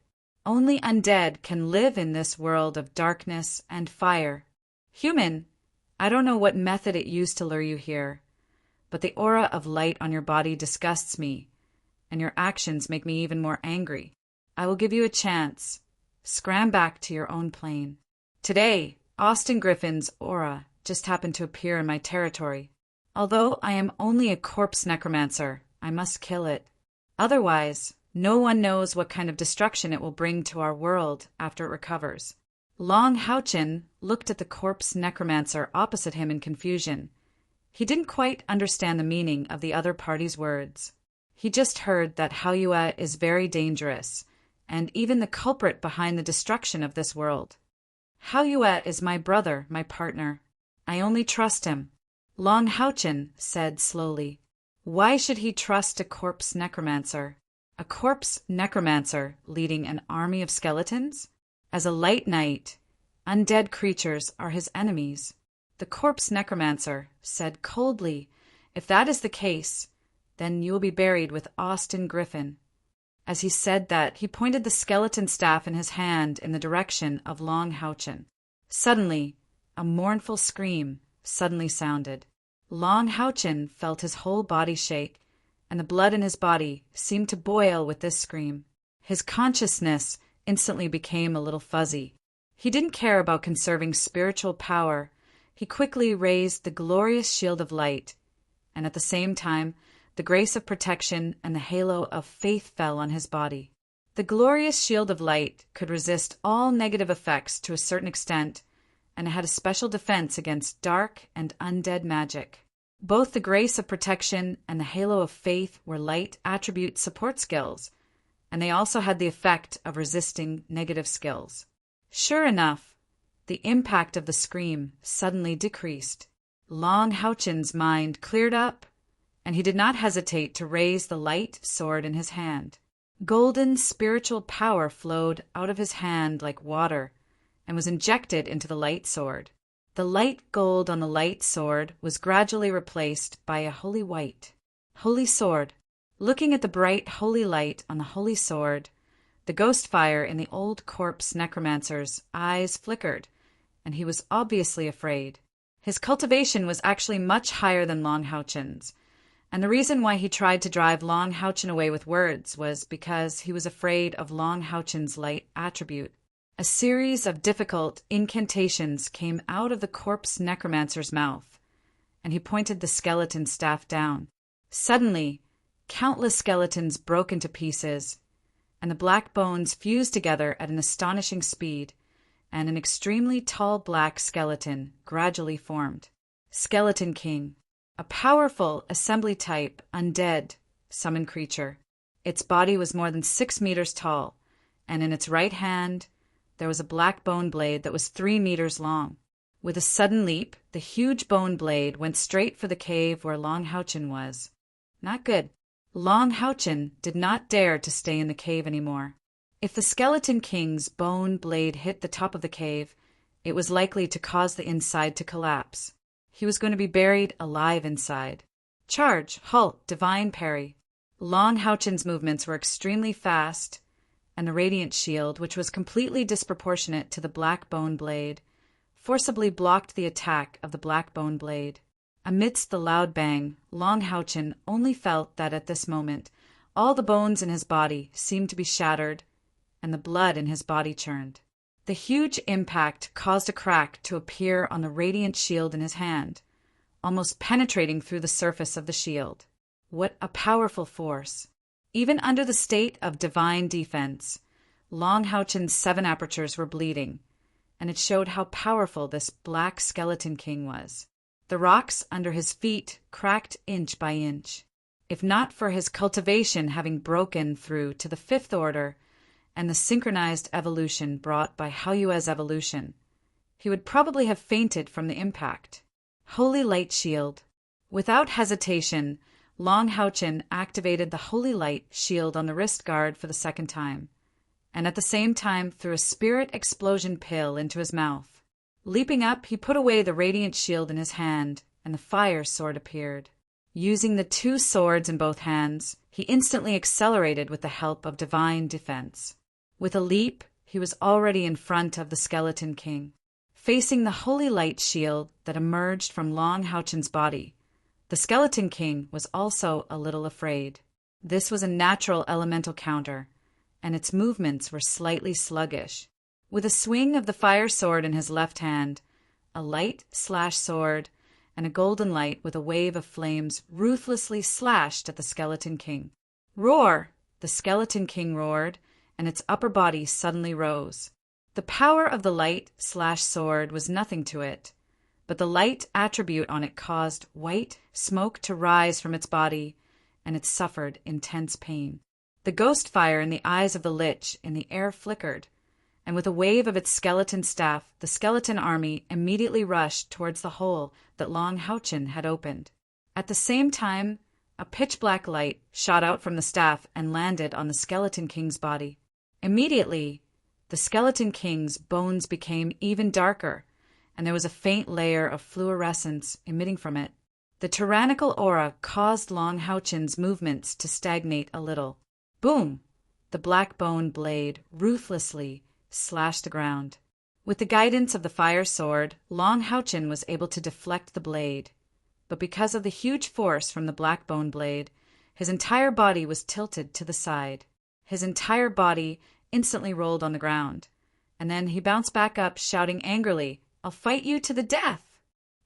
Only undead can live in this world of darkness and fire. Human, I don't know what method it used to lure you here, but the aura of light on your body disgusts me, and your actions make me even more angry. I will give you a chance. Scram back to your own plane. Today, Austin Griffin's aura just happened to appear in my territory. Although I am only a corpse necromancer, I must kill it. Otherwise, no one knows what kind of destruction it will bring to our world after it recovers. Long Houchin looked at the corpse necromancer opposite him in confusion. He didn't quite understand the meaning of the other party's words. He just heard that Haoyue is very dangerous, and even the culprit behind the destruction of this world. Haoyue is my brother, my partner. I only trust him. Long Houchin said slowly. Why should he trust a corpse necromancer? A corpse necromancer leading an army of skeletons? As a light knight, undead creatures are his enemies. The corpse necromancer said coldly, If that is the case, then you will be buried with Austin Griffin. As he said that, he pointed the skeleton staff in his hand in the direction of Long Houchin. Suddenly, a mournful scream suddenly sounded. Long Houchin felt his whole body shake, and the blood in his body seemed to boil with this scream. His consciousness instantly became a little fuzzy. He didn't care about conserving spiritual power. He quickly raised the glorious shield of light, and at the same time, the grace of protection and the halo of faith fell on his body. The glorious shield of light could resist all negative effects to a certain extent, and it had a special defense against dark and undead magic. Both the grace of protection and the halo of faith were light attribute support skills, and they also had the effect of resisting negative skills. Sure enough, the impact of the scream suddenly decreased. Long Houchin's mind cleared up, and he did not hesitate to raise the light sword in his hand. Golden spiritual power flowed out of his hand like water and was injected into the light sword. The light gold on the light sword was gradually replaced by a holy white. Holy sword. Looking at the bright holy light on the holy sword, the ghost fire in the old corpse necromancer's eyes flickered, and he was obviously afraid. His cultivation was actually much higher than Long Houchin's, and the reason why he tried to drive Long Houchin away with words was because he was afraid of Long Houchin's light attribute. A series of difficult incantations came out of the corpse necromancer's mouth, and he pointed the skeleton staff down. Suddenly, countless skeletons broke into pieces, and the black bones fused together at an astonishing speed, and an extremely tall black skeleton gradually formed. Skeleton King. A powerful assembly-type, undead, summon creature. Its body was more than 6 meters tall, and in its right hand there was a black bone blade that was 3 meters long. With a sudden leap, the huge bone blade went straight for the cave where Long Houchin was. Not good. Long Houchin did not dare to stay in the cave anymore. If the Skeleton King's bone blade hit the top of the cave, it was likely to cause the inside to collapse. He was going to be buried alive inside. Charge, halt, divine parry. Long Houchin's movements were extremely fast, and the radiant shield, which was completely disproportionate to the black bone blade, forcibly blocked the attack of the black bone blade. Amidst the loud bang, Long Houchin only felt that at this moment all the bones in his body seemed to be shattered, and the blood in his body churned. The huge impact caused a crack to appear on the radiant shield in his hand, almost penetrating through the surface of the shield. What a powerful force! Even under the state of divine defense, Long Houchin's 7 apertures were bleeding, and it showed how powerful this black skeleton king was. The rocks under his feet cracked inch by inch. If not for his cultivation having broken through to the 5th order and the synchronized evolution brought by Haoyue's evolution, he would probably have fainted from the impact. Holy Light Shield. Without hesitation, Long Houchin activated the Holy Light Shield on the wrist guard for the 2nd time, and at the same time threw a spirit explosion pill into his mouth. Leaping up, he put away the radiant shield in his hand, and the fire sword appeared. Using the 2 swords in both hands, he instantly accelerated with the help of divine defense. With a leap, he was already in front of the Skeleton King. Facing the Holy Light Shield that emerged from Long Houchin's body, the Skeleton King was also a little afraid. This was a natural elemental counter, and its movements were slightly sluggish. With a swing of the fire sword in his left hand, a light slash sword, and a golden light with a wave of flames ruthlessly slashed at the Skeleton King. Roar! The Skeleton King roared, and its upper body suddenly rose. The power of the light/sword was nothing to it, but the light attribute on it caused white smoke to rise from its body, and it suffered intense pain. The ghost fire in the eyes of the Lich in the air flickered, and with a wave of its skeleton staff, the skeleton army immediately rushed towards the hole that Long Houchen had opened. At the same time, a pitch-black light shot out from the staff and landed on the Skeleton King's body. Immediately, the Skeleton King's bones became even darker, and there was a faint layer of fluorescence emitting from it. The tyrannical aura caused Long Houchen's movements to stagnate a little. Boom! The black bone blade ruthlessly slashed the ground. With the guidance of the fire sword, Long Houchen was able to deflect the blade, but because of the huge force from the black bone blade, his entire body was tilted to the side. His entire body instantly rolled on the ground, and then he bounced back up, shouting angrily, "I'll fight you to the death!"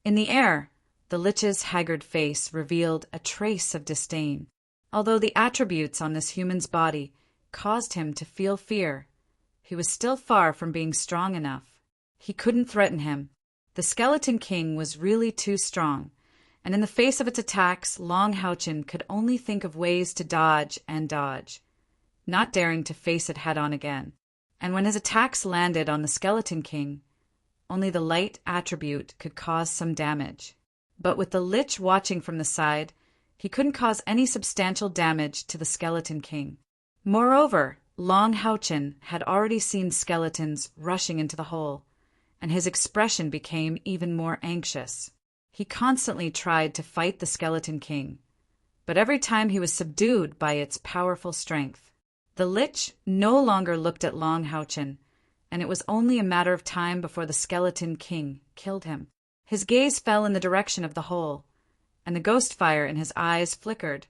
In the air, the Lich's haggard face revealed a trace of disdain. Although the attributes on this human's body caused him to feel fear, he was still far from being strong enough. He couldn't threaten him. The Skeleton King was really too strong, and in the face of its attacks, Long Houchen could only think of ways to dodge and dodge, not daring to face it head-on again. And when his attacks landed on the Skeleton King, only the light attribute could cause some damage. But with the Lich watching from the side, he couldn't cause any substantial damage to the Skeleton King. Moreover, Long Houchen had already seen skeletons rushing into the hole, and his expression became even more anxious. He constantly tried to fight the Skeleton King, but every time he was subdued by its powerful strength. The Lich no longer looked at Long Houchen, and it was only a matter of time before the Skeleton King killed him. His gaze fell in the direction of the hole, and the ghost fire in his eyes flickered,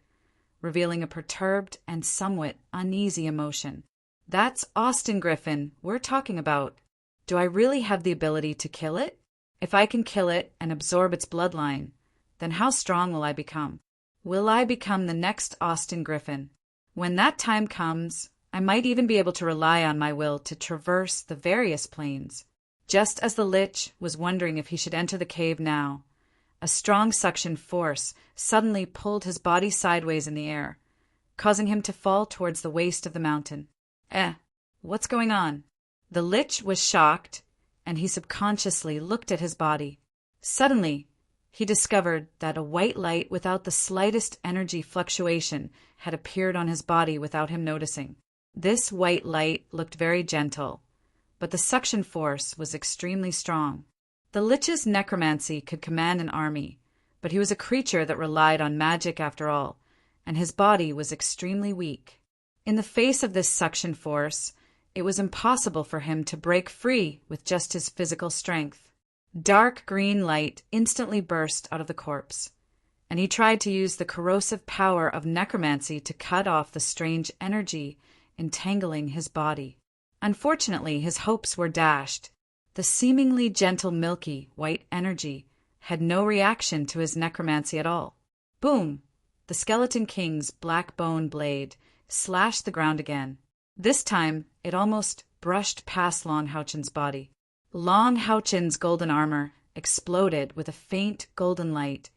revealing a perturbed and somewhat uneasy emotion. "That's Austin Griffin we're talking about. Do I really have the ability to kill it? If I can kill it and absorb its bloodline, then how strong will I become? Will I become the next Austin Griffin? When that time comes, I might even be able to rely on my will to traverse the various planes." Just as the Lich was wondering if he should enter the cave now, a strong suction force suddenly pulled his body sideways in the air, causing him to fall towards the waist of the mountain. What's going on? The Lich was shocked, and he subconsciously looked at his body. Suddenly, he discovered that a white light without the slightest energy fluctuation had appeared on his body without him noticing. This white light looked very gentle, but the suction force was extremely strong. The Lich's necromancy could command an army, but he was a creature that relied on magic after all, and his body was extremely weak. In the face of this suction force, it was impossible for him to break free with just his physical strength. Dark green light instantly burst out of the corpse, and he tried to use the corrosive power of necromancy to cut off the strange energy entangling his body. Unfortunately, his hopes were dashed. The seemingly gentle milky white energy had no reaction to his necromancy at all. Boom! The Skeleton King's black bone blade slashed the ground again. This time, it almost brushed past Long Houchen's body. Long Houchen's golden armor exploded with a faint golden light,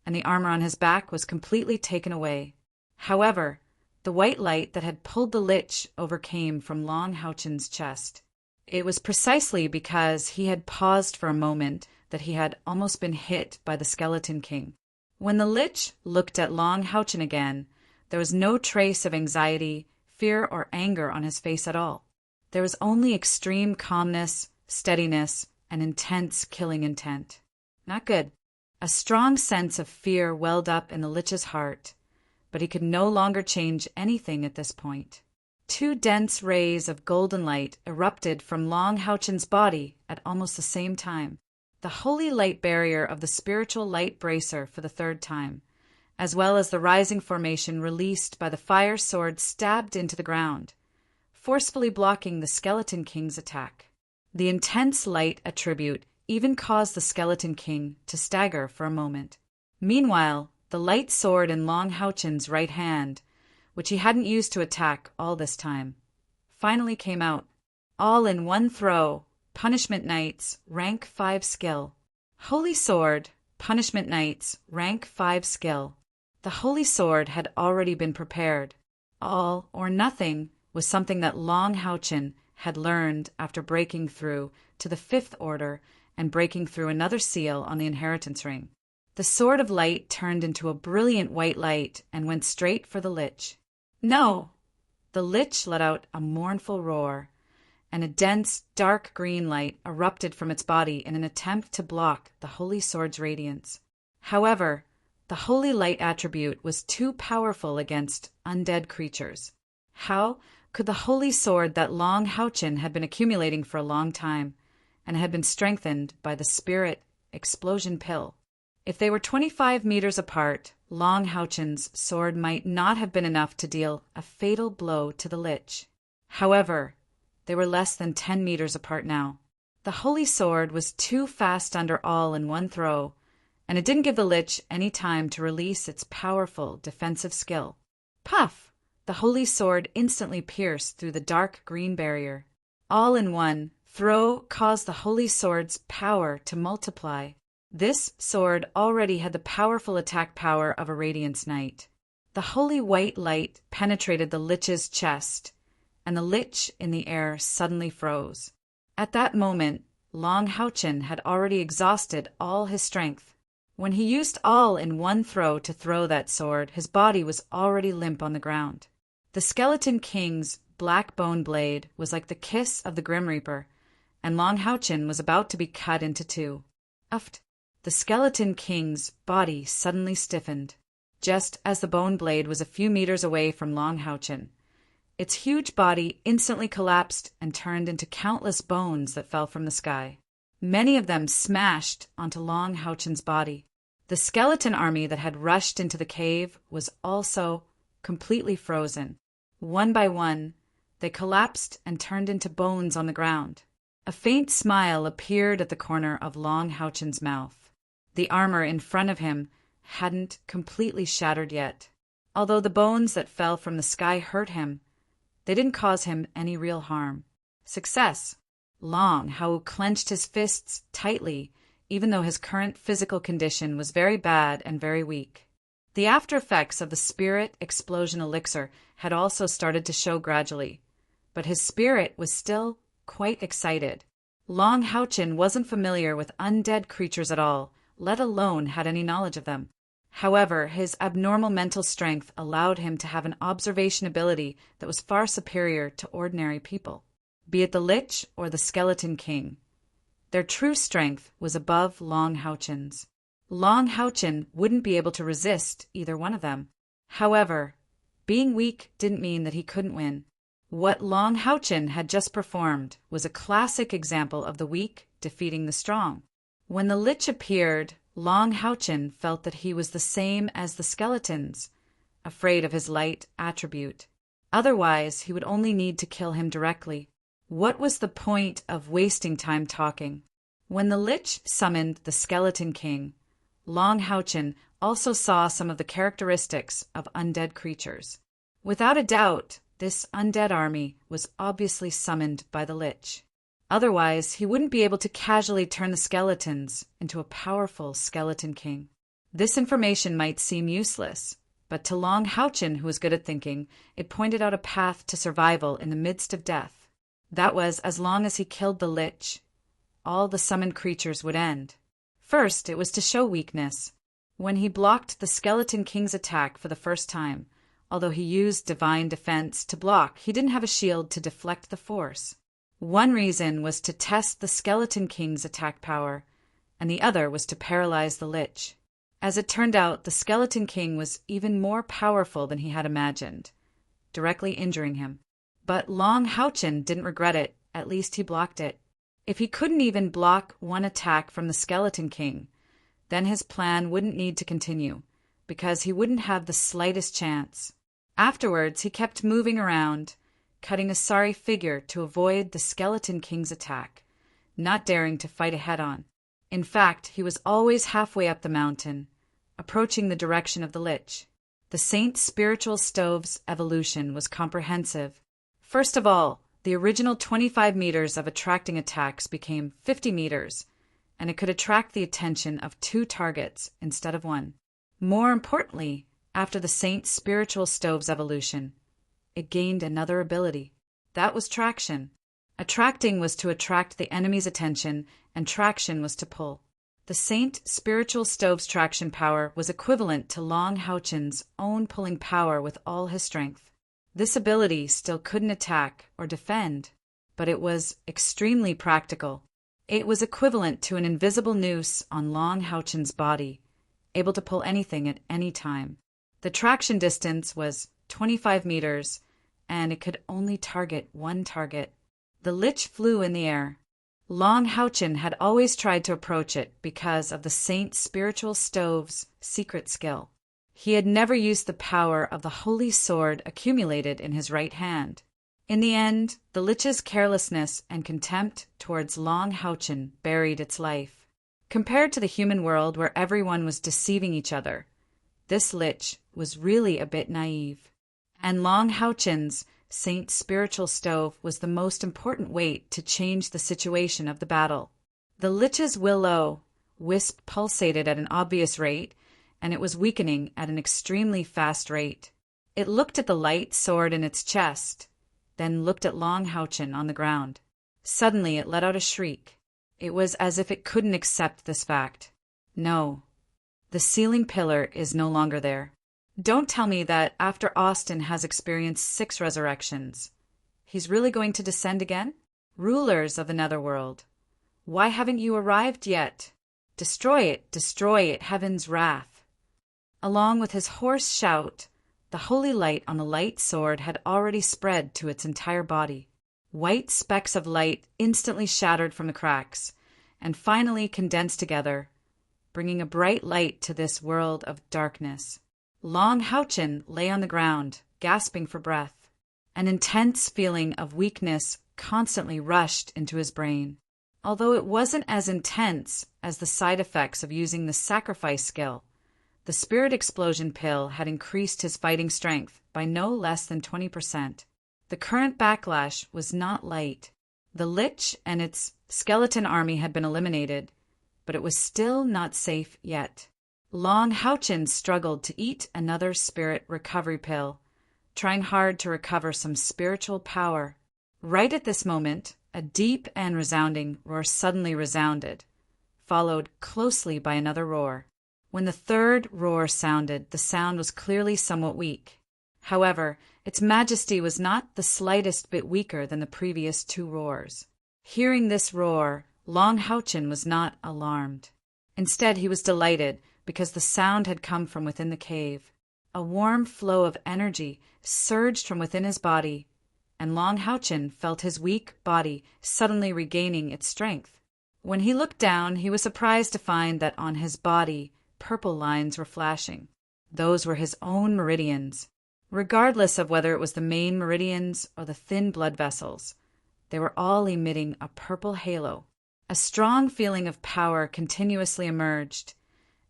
and the armor on his back was completely taken away. However, the white light that had pulled the Lich overcame from Long Houchen's chest. It was precisely because he had paused for a moment that he had almost been hit by the Skeleton King. When the Lich looked at Long Houchen again, there was no trace of anxiety, fear, or anger on his face at all. There was only extreme calmness, steadiness, and intense killing intent. Not good. A strong sense of fear welled up in the Lich's heart, but he could no longer change anything at this point. Two dense rays of golden light erupted from Long Houchen's body at almost the same time. The holy light barrier of the spiritual light bracer for the third time, as well as the rising formation released by the fire sword stabbed into the ground, forcefully blocking the Skeleton King's attack. The intense light attribute even caused the Skeleton King to stagger for a moment. Meanwhile, the light sword in Long Houchen's right hand which he hadn't used to attack all this time, finally came out. All in one throw. Punishment Knights, rank 5 skill. Holy Sword, Punishment Knights, rank 5 skill. The Holy Sword had already been prepared. All or nothing was something that Long Houchen had learned after breaking through to the 5th Order and breaking through another seal on the inheritance ring. The Sword of Light turned into a brilliant white light and went straight for the Lich. No! The Lich let out a mournful roar, and a dense, dark green light erupted from its body in an attempt to block the Holy Sword's radiance. However, the Holy Light attribute was too powerful against undead creatures. How could the Holy Sword that Long Houchen had been accumulating for a long time, and had been strengthened by the Spirit Explosion Pill? If they were 25 meters apart, Long Houchen's sword might not have been enough to deal a fatal blow to the Lich. However, they were less than 10 meters apart now. The Holy Sword was too fast under all in one throw, and it didn't give the Lich any time to release its powerful defensive skill. Puff! The Holy Sword instantly pierced through the dark green barrier. All in one throw caused the Holy Sword's power to multiply. This sword already had the powerful attack power of a Radiance Knight. The holy white light penetrated the Lich's chest, and the Lich in the air suddenly froze. At that moment, Long Houchen had already exhausted all his strength. When he used all in one throw to throw that sword, his body was already limp on the ground. The Skeleton King's black bone blade was like the kiss of the Grim Reaper, and Long Houchen was about to be cut into two. Uft! The Skeleton King's body suddenly stiffened, just as the bone blade was a few meters away from Long Houchen. Its huge body instantly collapsed and turned into countless bones that fell from the sky. Many of them smashed onto Long Houchen's body. The skeleton army that had rushed into the cave was also completely frozen. One by one, they collapsed and turned into bones on the ground. A faint smile appeared at the corner of Long Houchen's mouth. The armor in front of him hadn't completely shattered yet. Although the bones that fell from the sky hurt him, they didn't cause him any real harm. Success! Long Hou clenched his fists tightly, even though his current physical condition was very bad and very weak. The after effects of the Spirit Explosion Elixir had also started to show gradually, but his spirit was still quite excited. Long Houchen wasn't familiar with undead creatures at all, let alone had any knowledge of them. However, his abnormal mental strength allowed him to have an observation ability that was far superior to ordinary people, be it the Lich or the Skeleton King. Their true strength was above Long Houchen's. Long Houchen wouldn't be able to resist either one of them. However, being weak didn't mean that he couldn't win. What Long Houchen had just performed was a classic example of the weak defeating the strong. When the Lich appeared, Long Houchen felt that he was the same as the skeletons, afraid of his light attribute. Otherwise, he would only need to kill him directly. What was the point of wasting time talking? When the Lich summoned the Skeleton King, Long Houchen also saw some of the characteristics of undead creatures. Without a doubt, this undead army was obviously summoned by the Lich. Otherwise, he wouldn't be able to casually turn the skeletons into a powerful Skeleton King. This information might seem useless, but to Long Houchen, who was good at thinking, it pointed out a path to survival in the midst of death. That was, as long as he killed the Lich, all the summoned creatures would end. First, it was to show weakness. When he blocked the Skeleton King's attack for the first time, although he used Divine Defense to block, he didn't have a shield to deflect the force. One reason was to test the Skeleton King's attack power, and the other was to paralyze the Lich. As it turned out, the Skeleton King was even more powerful than he had imagined, directly injuring him. But Long Houchen didn't regret it, at least he blocked it. If he couldn't even block one attack from the Skeleton King, then his plan wouldn't need to continue, because he wouldn't have the slightest chance. Afterwards, he kept moving around, cutting a sorry figure to avoid the Skeleton King's attack, not daring to fight head-on. In fact, he was always halfway up the mountain, approaching the direction of the Lich. The Saint Spiritual Stove's evolution was comprehensive. First of all, the original 25 meters of attracting attacks became 50 meters, and it could attract the attention of 2 targets instead of 1. More importantly, after the Saint Spiritual Stove's evolution, it gained another ability. That was traction. Attracting was to attract the enemy's attention, and traction was to pull. The Saint Spiritual Stove's traction power was equivalent to Long Houchen's own pulling power with all his strength. This ability still couldn't attack or defend, but it was extremely practical. It was equivalent to an invisible noose on Long Houchen's body, able to pull anything at any time. The traction distance was 25 meters, and it could only target 1 target. The lich flew in the air. Long Houchen had always tried to approach it because of the Saint Spiritual Stove's secret skill. He had never used the power of the holy sword accumulated in his right hand. In the end, the lich's carelessness and contempt towards Long Houchen buried its life. Compared to the human world where everyone was deceiving each other, this lich was really a bit naive. And Long Houchen's Saint Spiritual Stove was the most important weight to change the situation of the battle. The lich's will-o-wisp pulsated at an obvious rate, and it was weakening at an extremely fast rate. It looked at the light sword in its chest, then looked at Long Houchen on the ground. Suddenly it let out a shriek. It was as if it couldn't accept this fact. No, the ceiling pillar is no longer there. Don't tell me that after Austin has experienced 6 resurrections, he's really going to descend again? Rulers of the netherworld, why haven't you arrived yet? Destroy it, heaven's wrath. Along with his hoarse shout, the holy light on the light sword had already spread to its entire body. White specks of light instantly shattered from the cracks, and finally condensed together, bringing a bright light to this world of darkness. Long Houchen lay on the ground, gasping for breath. An intense feeling of weakness constantly rushed into his brain, although it wasn't as intense as the side effects of using the sacrifice skill. The spirit explosion pill had increased his fighting strength by no less than 20%. The current backlash was not light. The lich and its skeleton army had been eliminated, but it was still not safe yet. Long Houchen struggled to eat another spirit recovery pill, trying hard to recover some spiritual power. Right at this moment, a deep and resounding roar suddenly resounded, followed closely by another roar. When the third roar sounded, the sound was clearly somewhat weak. However, its majesty was not the slightest bit weaker than the previous 2 roars. Hearing this roar, Long Houchen was not alarmed. Instead, he was delighted, because the sound had come from within the cave. A warm flow of energy surged from within his body, and Long Houchen felt his weak body suddenly regaining its strength. When he looked down, he was surprised to find that on his body purple lines were flashing. Those were his own meridians. Regardless of whether it was the main meridians or the thin blood vessels, they were all emitting a purple halo. A strong feeling of power continuously emerged,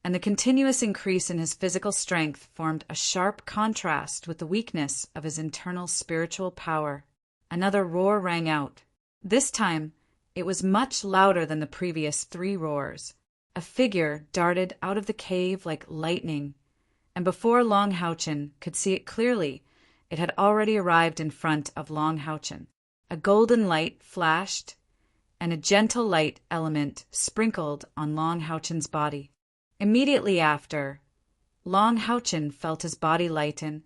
and the continuous increase in his physical strength formed a sharp contrast with the weakness of his internal spiritual power. Another roar rang out. This time, it was much louder than the previous 3 roars. A figure darted out of the cave like lightning, and before Long Houchen could see it clearly, it had already arrived in front of Long Houchen. A golden light flashed, and a gentle light element sprinkled on Long Houchen's body. Immediately after, Long Houchen felt his body lighten,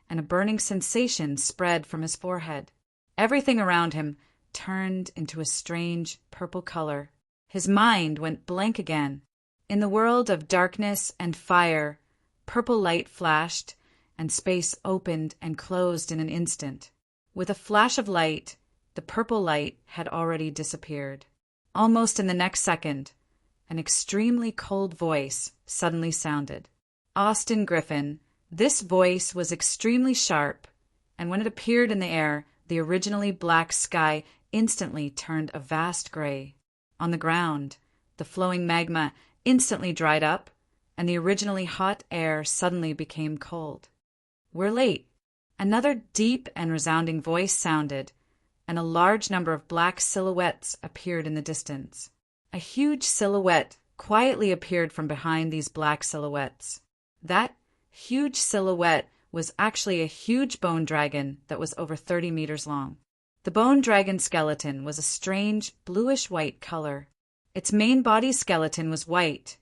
and a burning sensation spread from his forehead. Everything around him turned into a strange purple color. His mind went blank again. In the world of darkness and fire, purple light flashed, and space opened and closed in an instant. With a flash of light, the purple light had already disappeared. Almost in the next second, an extremely cold voice suddenly sounded. Austin Griffin. This voice was extremely sharp, and when it appeared in the air, the originally black sky instantly turned a vast gray. On the ground, the flowing magma instantly dried up, and the originally hot air suddenly became cold. We're late." Another deep and resounding voice sounded, and a large number of black silhouettes appeared in the distance. A huge silhouette quietly appeared from behind these black silhouettes. That huge silhouette was actually a huge bone dragon that was over 30 meters long. The bone dragon skeleton was a strange bluish-white color. Its main body skeleton was white,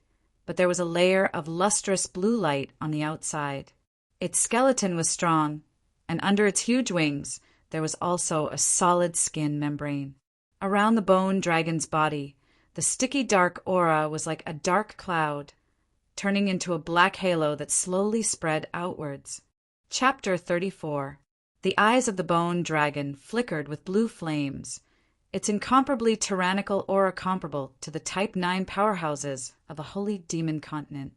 but there was a layer of lustrous blue light on the outside. Its skeleton was strong, and under its huge wings there was also a solid skin membrane. Around the bone dragon's body, the sticky dark aura was like a dark cloud, turning into a black halo that slowly spread outwards. Chapter 34. The eyes of the bone dragon flickered with blue flames, its incomparably tyrannical aura comparable to the Type 9 powerhouses of a holy demon continent.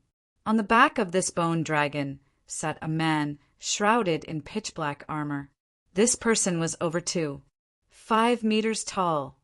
On the back of this bone dragon sat a man shrouded in pitch-black armor. This person was over 5 meters tall,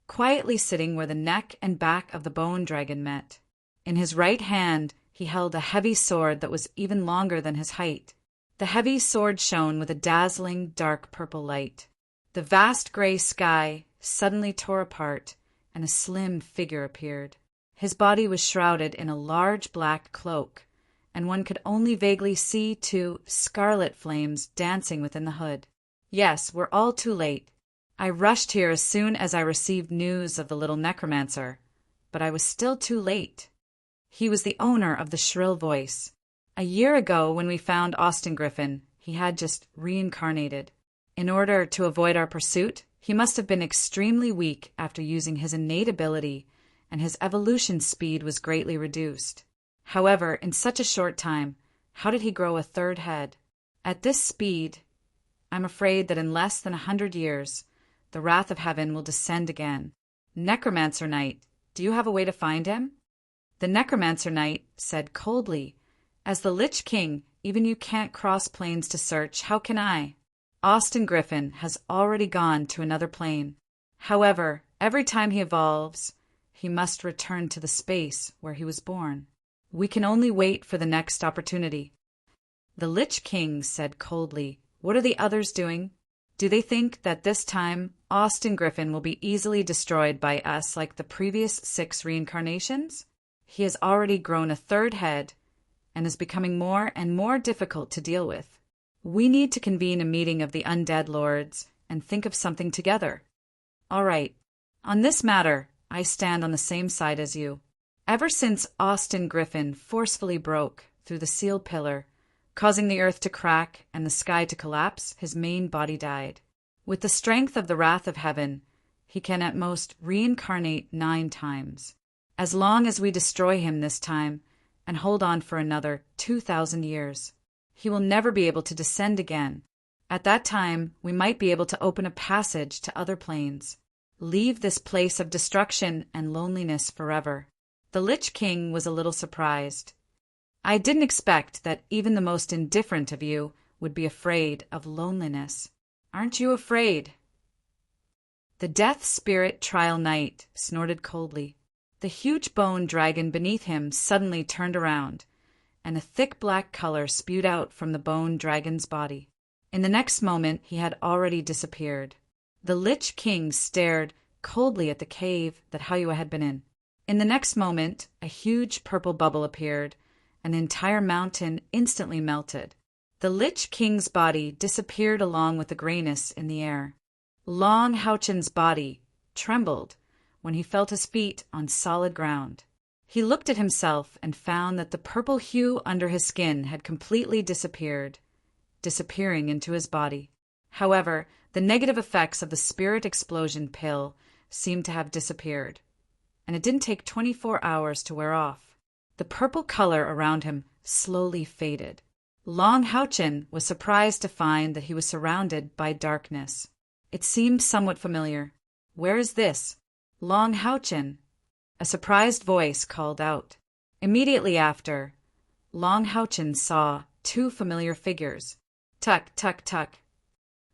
quietly sitting where the neck and back of the bone dragon met. In his right hand he held a heavy sword that was even longer than his height. The heavy sword shone with a dazzling dark purple light. The vast gray sky suddenly tore apart, and a slim figure appeared. His body was shrouded in a large black cloak, and one could only vaguely see 2 scarlet flames dancing within the hood. Yes, we're all too late. I rushed here as soon as I received news of the little necromancer, but I was still too late. He was the owner of the shrill voice. A year ago, when we found Austin Griffin, he had just reincarnated. In order to avoid our pursuit, he must have been extremely weak after using his innate ability, and his evolution speed was greatly reduced. However, in such a short time, how did he grow a 3rd head? At this speed, I'm afraid that in less than 100 years, the wrath of heaven will descend again. Necromancer Knight, do you have a way to find him? The Necromancer Knight said coldly, "As the Lich King, even you can't cross planes to search, how can I? Austin Griffin has already gone to another plane. However, every time he evolves, he must return to the space where he was born. We can only wait for the next opportunity." The Lich King said coldly, "What are the others doing? Do they think that this time Austin Griffin will be easily destroyed by us like the previous 6 reincarnations? He has already grown a 3rd head and is becoming more and more difficult to deal with. We need to convene a meeting of the undead lords and think of something together. All right, on this matter, I stand on the same side as you. Ever since Austin Griffin forcefully broke through the seal pillar, causing the earth to crack and the sky to collapse, his main body died. With the strength of the wrath of heaven, he can at most reincarnate 9 times. As long as we destroy him this time and hold on for another 2,000 years, he will never be able to descend again. At that time, we might be able to open a passage to other planes, leave this place of destruction and loneliness forever." The Lich King was a little surprised. "I didn't expect that even the most indifferent of you would be afraid of loneliness. Aren't you afraid?" The Death Spirit Trial Knight snorted coldly. The huge bone dragon beneath him suddenly turned around, and a thick black color spewed out from the bone dragon's body. In the next moment, he had already disappeared. The Lich King stared coldly at the cave that Hayua had been in. In the next moment, a huge purple bubble appeared, and the entire mountain instantly melted. The Lich King's body disappeared along with the grayness in the air. Long Houchen's body trembled when he felt his feet on solid ground. He looked at himself and found that the purple hue under his skin had completely disappeared, disappearing into his body. However, the negative effects of the spirit explosion pill seemed to have disappeared, and it didn't take 24 hours to wear off. The purple color around him slowly faded. Long Houchen was surprised to find that he was surrounded by darkness. It seemed somewhat familiar. "Where is this?" "Long Houchen," a surprised voice called out. Immediately after, Long Houchen saw 2 familiar figures. Tuck, tuck, tuck.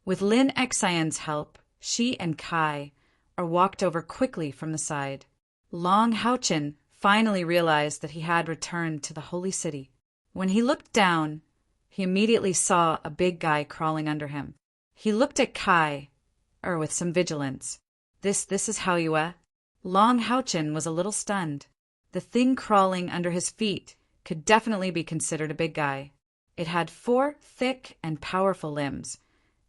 With Lin Xian's help, she and Kai walked over quickly from the side. Long Houchen finally realized that he had returned to the holy city. When he looked down, he immediately saw a big guy crawling under him. He looked at Kai, with some vigilance. This is Haoyue. Long Haochen was a little stunned. The thing crawling under his feet could definitely be considered a big guy. It had 4 thick and powerful limbs,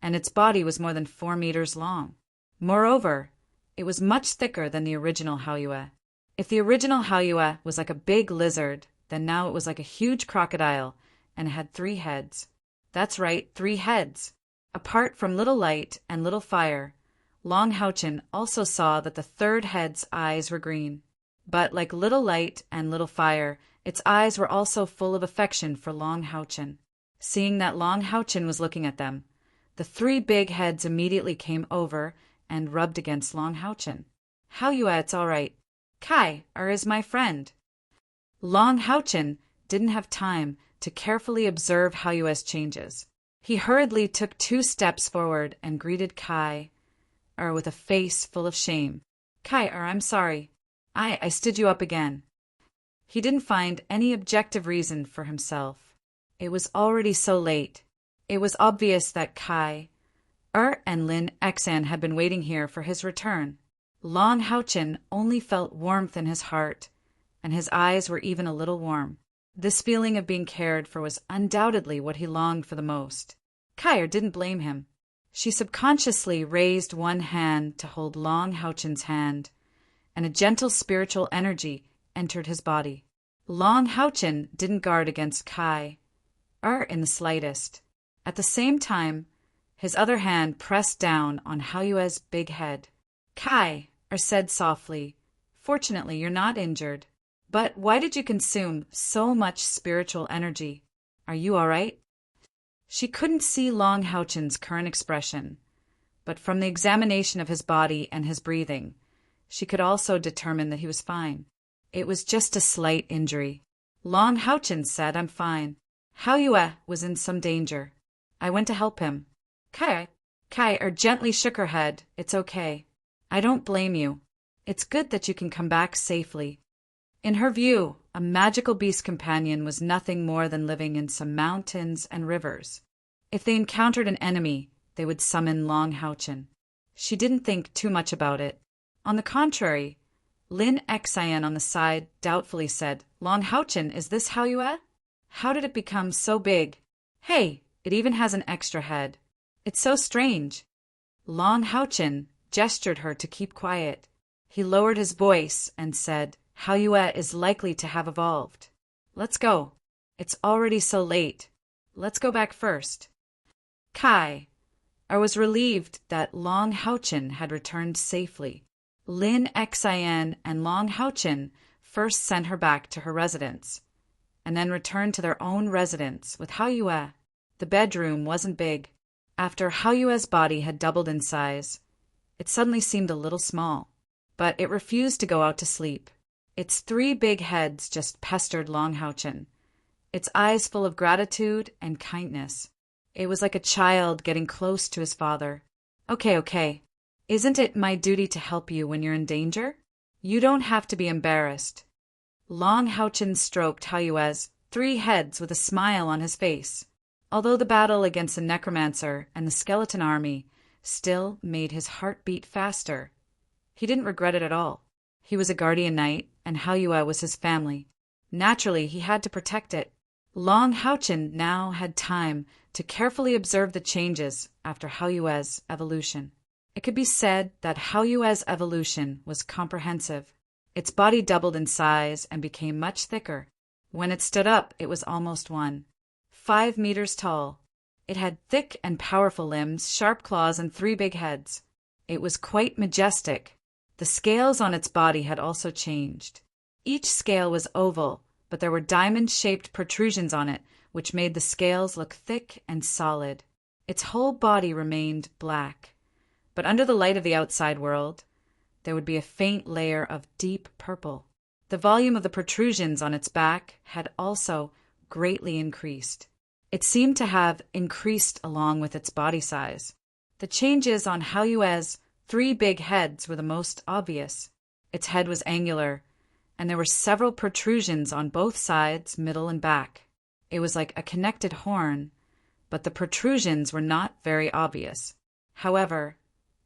and its body was more than 4 meters long. Moreover, it was much thicker than the original Haoyue. If the original Haoyue was like a big lizard, then now it was like a huge crocodile, and it had 3 heads. That's right, 3 heads. Apart from Little Light and Little Fire, Long Haochen also saw that the 3rd head's eyes were green. But like Little Light and Little Fire, its eyes were also full of affection for Long Haochen. Seeing that Long Haochen was looking at them, the 3 big heads immediately came over and rubbed against Long Haochen. Haoyue, it's all right. Kai is my friend. Long Haochen didn't have time to carefully observe Haoyue's changes. He hurriedly took 2 steps forward and greeted Kai, with a face full of shame. Kai, I'm sorry. I stood you up again. He didn't find any objective reason for himself. It was already so late. It was obvious that Kai, and Lin Xan had been waiting here for his return. Long Haochen only felt warmth in his heart, and his eyes were even a little warm. This feeling of being cared for was undoubtedly what he longed for the most. Kai didn't blame him. She subconsciously raised one hand to hold Long Haochen's hand, and a gentle spiritual energy entered his body. Long Haochen didn't guard against Kai, in the slightest. At the same time, his other hand pressed down on Haoyue's big head. Kai said softly, "Fortunately, you're not injured. But why did you consume so much spiritual energy? Are you all right?" She couldn't see Long Haochen's current expression, but from the examination of his body and his breathing, she could also determine that he was fine. It was just a slight injury. Long Haochen said, "I'm fine." Haoyue was in some danger. I went to help him. Kai gently shook her head. "It's okay. I don't blame you. It's good that you can come back safely." In her view, a magical beast companion was nothing more than living in some mountains and rivers. If they encountered an enemy, they would summon Long Haochen. She didn't think too much about it. On the contrary, Lin Xan on the side doubtfully said, "Long Haochen, is this Haoyue? How did it become so big? Hey, it even has an extra head. It's so strange." Long Haochen gestured her to keep quiet. He lowered his voice and said, "Haoyue is likely to have evolved. Let's go. It's already so late. Let's go back first." Kai was relieved that Long Haochen had returned safely. Lin Xan and Long Haochen first sent her back to her residence, and then returned to their own residence with Haoyue. The bedroom wasn't big. After Haoyue's body had doubled in size, it suddenly seemed a little small, but it refused to go out to sleep. Its 3 big heads just pestered Long Haochen, its eyes full of gratitude and kindness. It was like a child getting close to his father. Okay. Isn't it my duty to help you when you're in danger? You don't have to be embarrassed." Long Haochen stroked Haoyue's 3 heads with a smile on his face. Although the battle against the necromancer and the skeleton army still made his heart beat faster, he didn't regret it at all. He was a guardian knight, and Haoyue was his family. Naturally, he had to protect it. Long Haochen now had time to carefully observe the changes after Haoyue's evolution. It could be said that Haoyue's evolution was comprehensive. Its body doubled in size and became much thicker. When it stood up, it was almost 5 meters tall. It had thick and powerful limbs, sharp claws, and 3 big heads. It was quite majestic. The scales on its body had also changed. Each scale was oval, but there were diamond-shaped protrusions on it, which made the scales look thick and solid. Its whole body remained black, but under the light of the outside world, there would be a faint layer of deep purple. The volume of the protrusions on its back had also greatly increased. It seemed to have increased along with its body size. The changes on Haoyue's 3 big heads were the most obvious. Its head was angular, and there were several protrusions on both sides, middle, and back. It was like a connected horn, but the protrusions were not very obvious. However,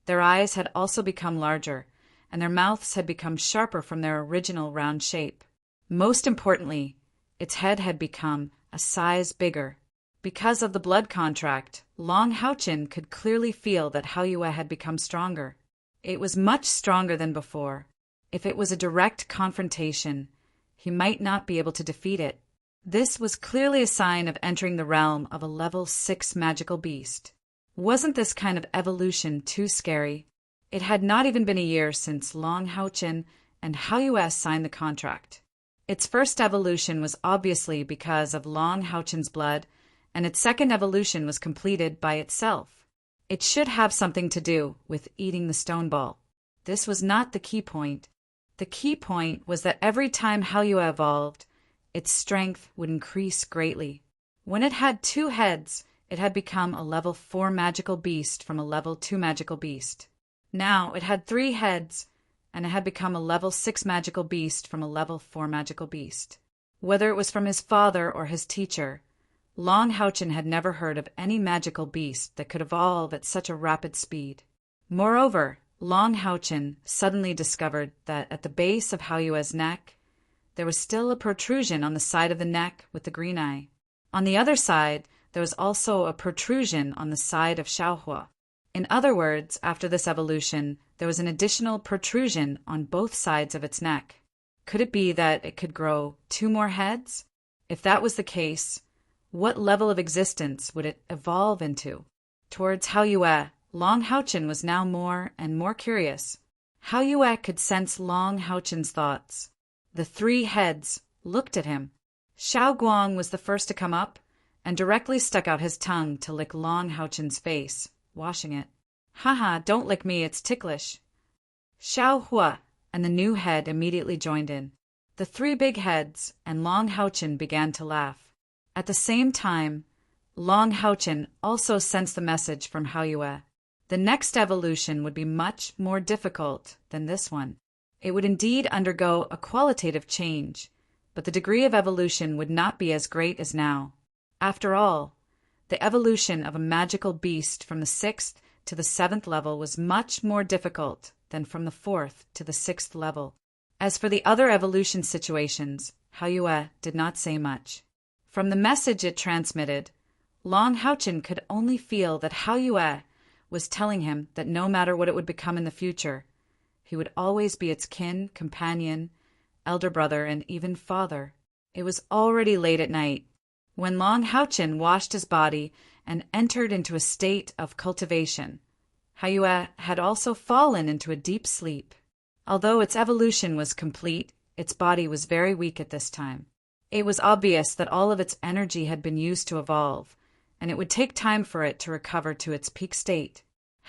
their eyes had also become larger, and their mouths had become sharper from their original round shape. Most importantly, its head had become a size bigger. Because of the blood contract, Long Houchin could clearly feel that Haoyue had become stronger. It was much stronger than before. If it was a direct confrontation, he might not be able to defeat it. This was clearly a sign of entering the realm of a level 6 magical beast. Wasn't this kind of evolution too scary? It had not even been a year since Long Houchin and Haoyue signed the contract. Its first evolution was obviously because of Long Houchin's blood, and its second evolution was completed by itself. It should have something to do with eating the stone ball. This was not the key point. The key point was that every time Haoyue evolved, its strength would increase greatly. When it had 2 heads, it had become a level 4 magical beast from a level 2 magical beast. Now it had 3 heads, and it had become a level 6 magical beast from a level 4 magical beast. Whether it was from his father or his teacher, Long Houchin had never heard of any magical beast that could evolve at such a rapid speed. Moreover, Long Houchin suddenly discovered that at the base of Haoyue's neck, there was still a protrusion on the side of the neck with the green eye. On the other side, there was also a protrusion on the side of Xiaohua. In other words, after this evolution, there was an additional protrusion on both sides of its neck. Could it be that it could grow 2 more heads? If that was the case, what level of existence would it evolve into? Towards Haoyue, Long Houchin was now more and more curious. Haoyue could sense Long Houchin's thoughts. The 3 heads looked at him. Xiao Guang was the first to come up and directly stuck out his tongue to lick Long Houchin's face, washing it. "Haha, don't lick me, it's ticklish." Xiao Hua and the new head immediately joined in. The 3 big heads and Long Houchin began to laugh. At the same time, Long Houchin also sensed the message from Haoyue. The next evolution would be much more difficult than this one. It would indeed undergo a qualitative change, but the degree of evolution would not be as great as now. After all, the evolution of a magical beast from the 6th to the 7th level was much more difficult than from the 4th to the 6th level. As for the other evolution situations, Haoyue did not say much. From the message it transmitted, Long Houchin could only feel that Haoyue was telling him that no matter what it would become in the future, he would always be its kin, companion, elder brother, and even father. It was already late at night when Long Houchin washed his body and entered into a state of cultivation. Haoyue had also fallen into a deep sleep. Although its evolution was complete, its body was very weak at this time. It was obvious that all of its energy had been used to evolve, and it would take time for it to recover to its peak state.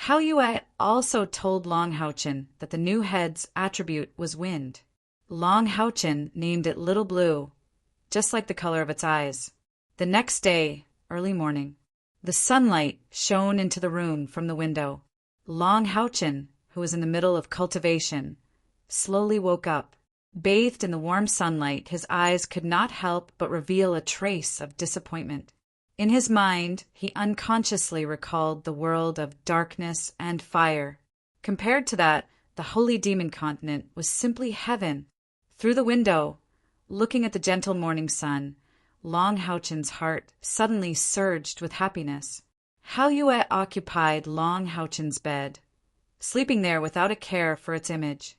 Haoyue also told Long Houchin that the new head's attribute was wind. Long Houchin named it Little Blue, just like the color of its eyes. The next day, early morning, the sunlight shone into the room from the window. Long Houchin, who was in the middle of cultivation, slowly woke up. Bathed in the warm sunlight, his eyes could not help but reveal a trace of disappointment. In his mind, he unconsciously recalled the world of darkness and fire. Compared to that, the holy demon continent was simply heaven. Through the window, looking at the gentle morning sun, Long Houchin's heart suddenly surged with happiness. Haoyue occupied Long Houchin's bed, sleeping there without a care for its image.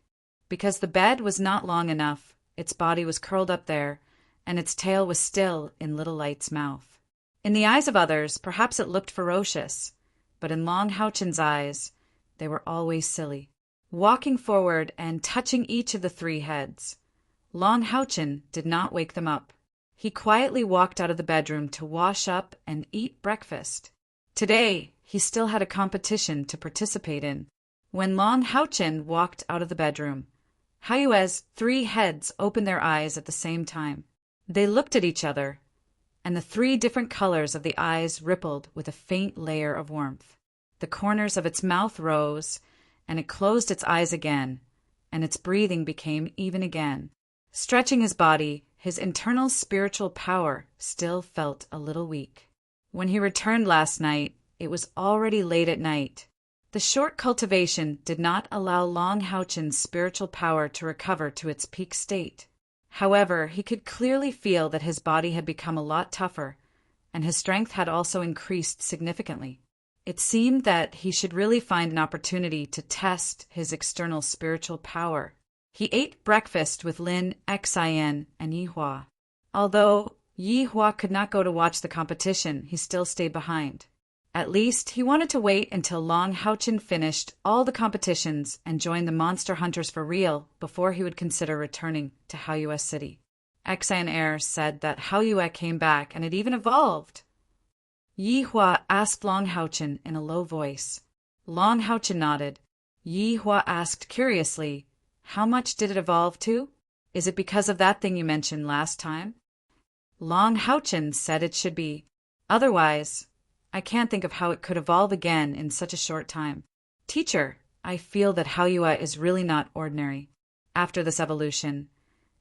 Because the bed was not long enough, its body was curled up there, and its tail was still in Little Light's mouth. In the eyes of others, perhaps it looked ferocious, but in Long Houchin's eyes, they were always silly. Walking forward and touching each of the 3 heads, Long Houchin did not wake them up. He quietly walked out of the bedroom to wash up and eat breakfast. Today, he still had a competition to participate in. When Long Houchin walked out of the bedroom, Haoyue's 3 heads opened their eyes at the same time. They looked at each other, and the 3 different colors of the eyes rippled with a faint layer of warmth. The corners of its mouth rose, and it closed its eyes again, and its breathing became even again. Stretching his body, his internal spiritual power still felt a little weak. When he returned last night, it was already late at night. The short cultivation did not allow Long Houchen's spiritual power to recover to its peak state. However, he could clearly feel that his body had become a lot tougher, and his strength had also increased significantly. It seemed that he should really find an opportunity to test his external spiritual power. He ate breakfast with Lin Xin and Yihua. Although Yihua could not go to watch the competition, he still stayed behind. At least, he wanted to wait until Long Houchen finished all the competitions and joined the monster hunters for real before he would consider returning to Haoyue City. Xian Air said that Haoyue came back and had even evolved. Yihua asked Long Houchen in a low voice. Long Houchen nodded. Yihua asked curiously, "How much did it evolve to? Is it because of that thing you mentioned last time?" Long Houchen said it should be. Otherwise, I can't think of how it could evolve again in such a short time. Teacher, I feel that Haoyue is really not ordinary. After this evolution,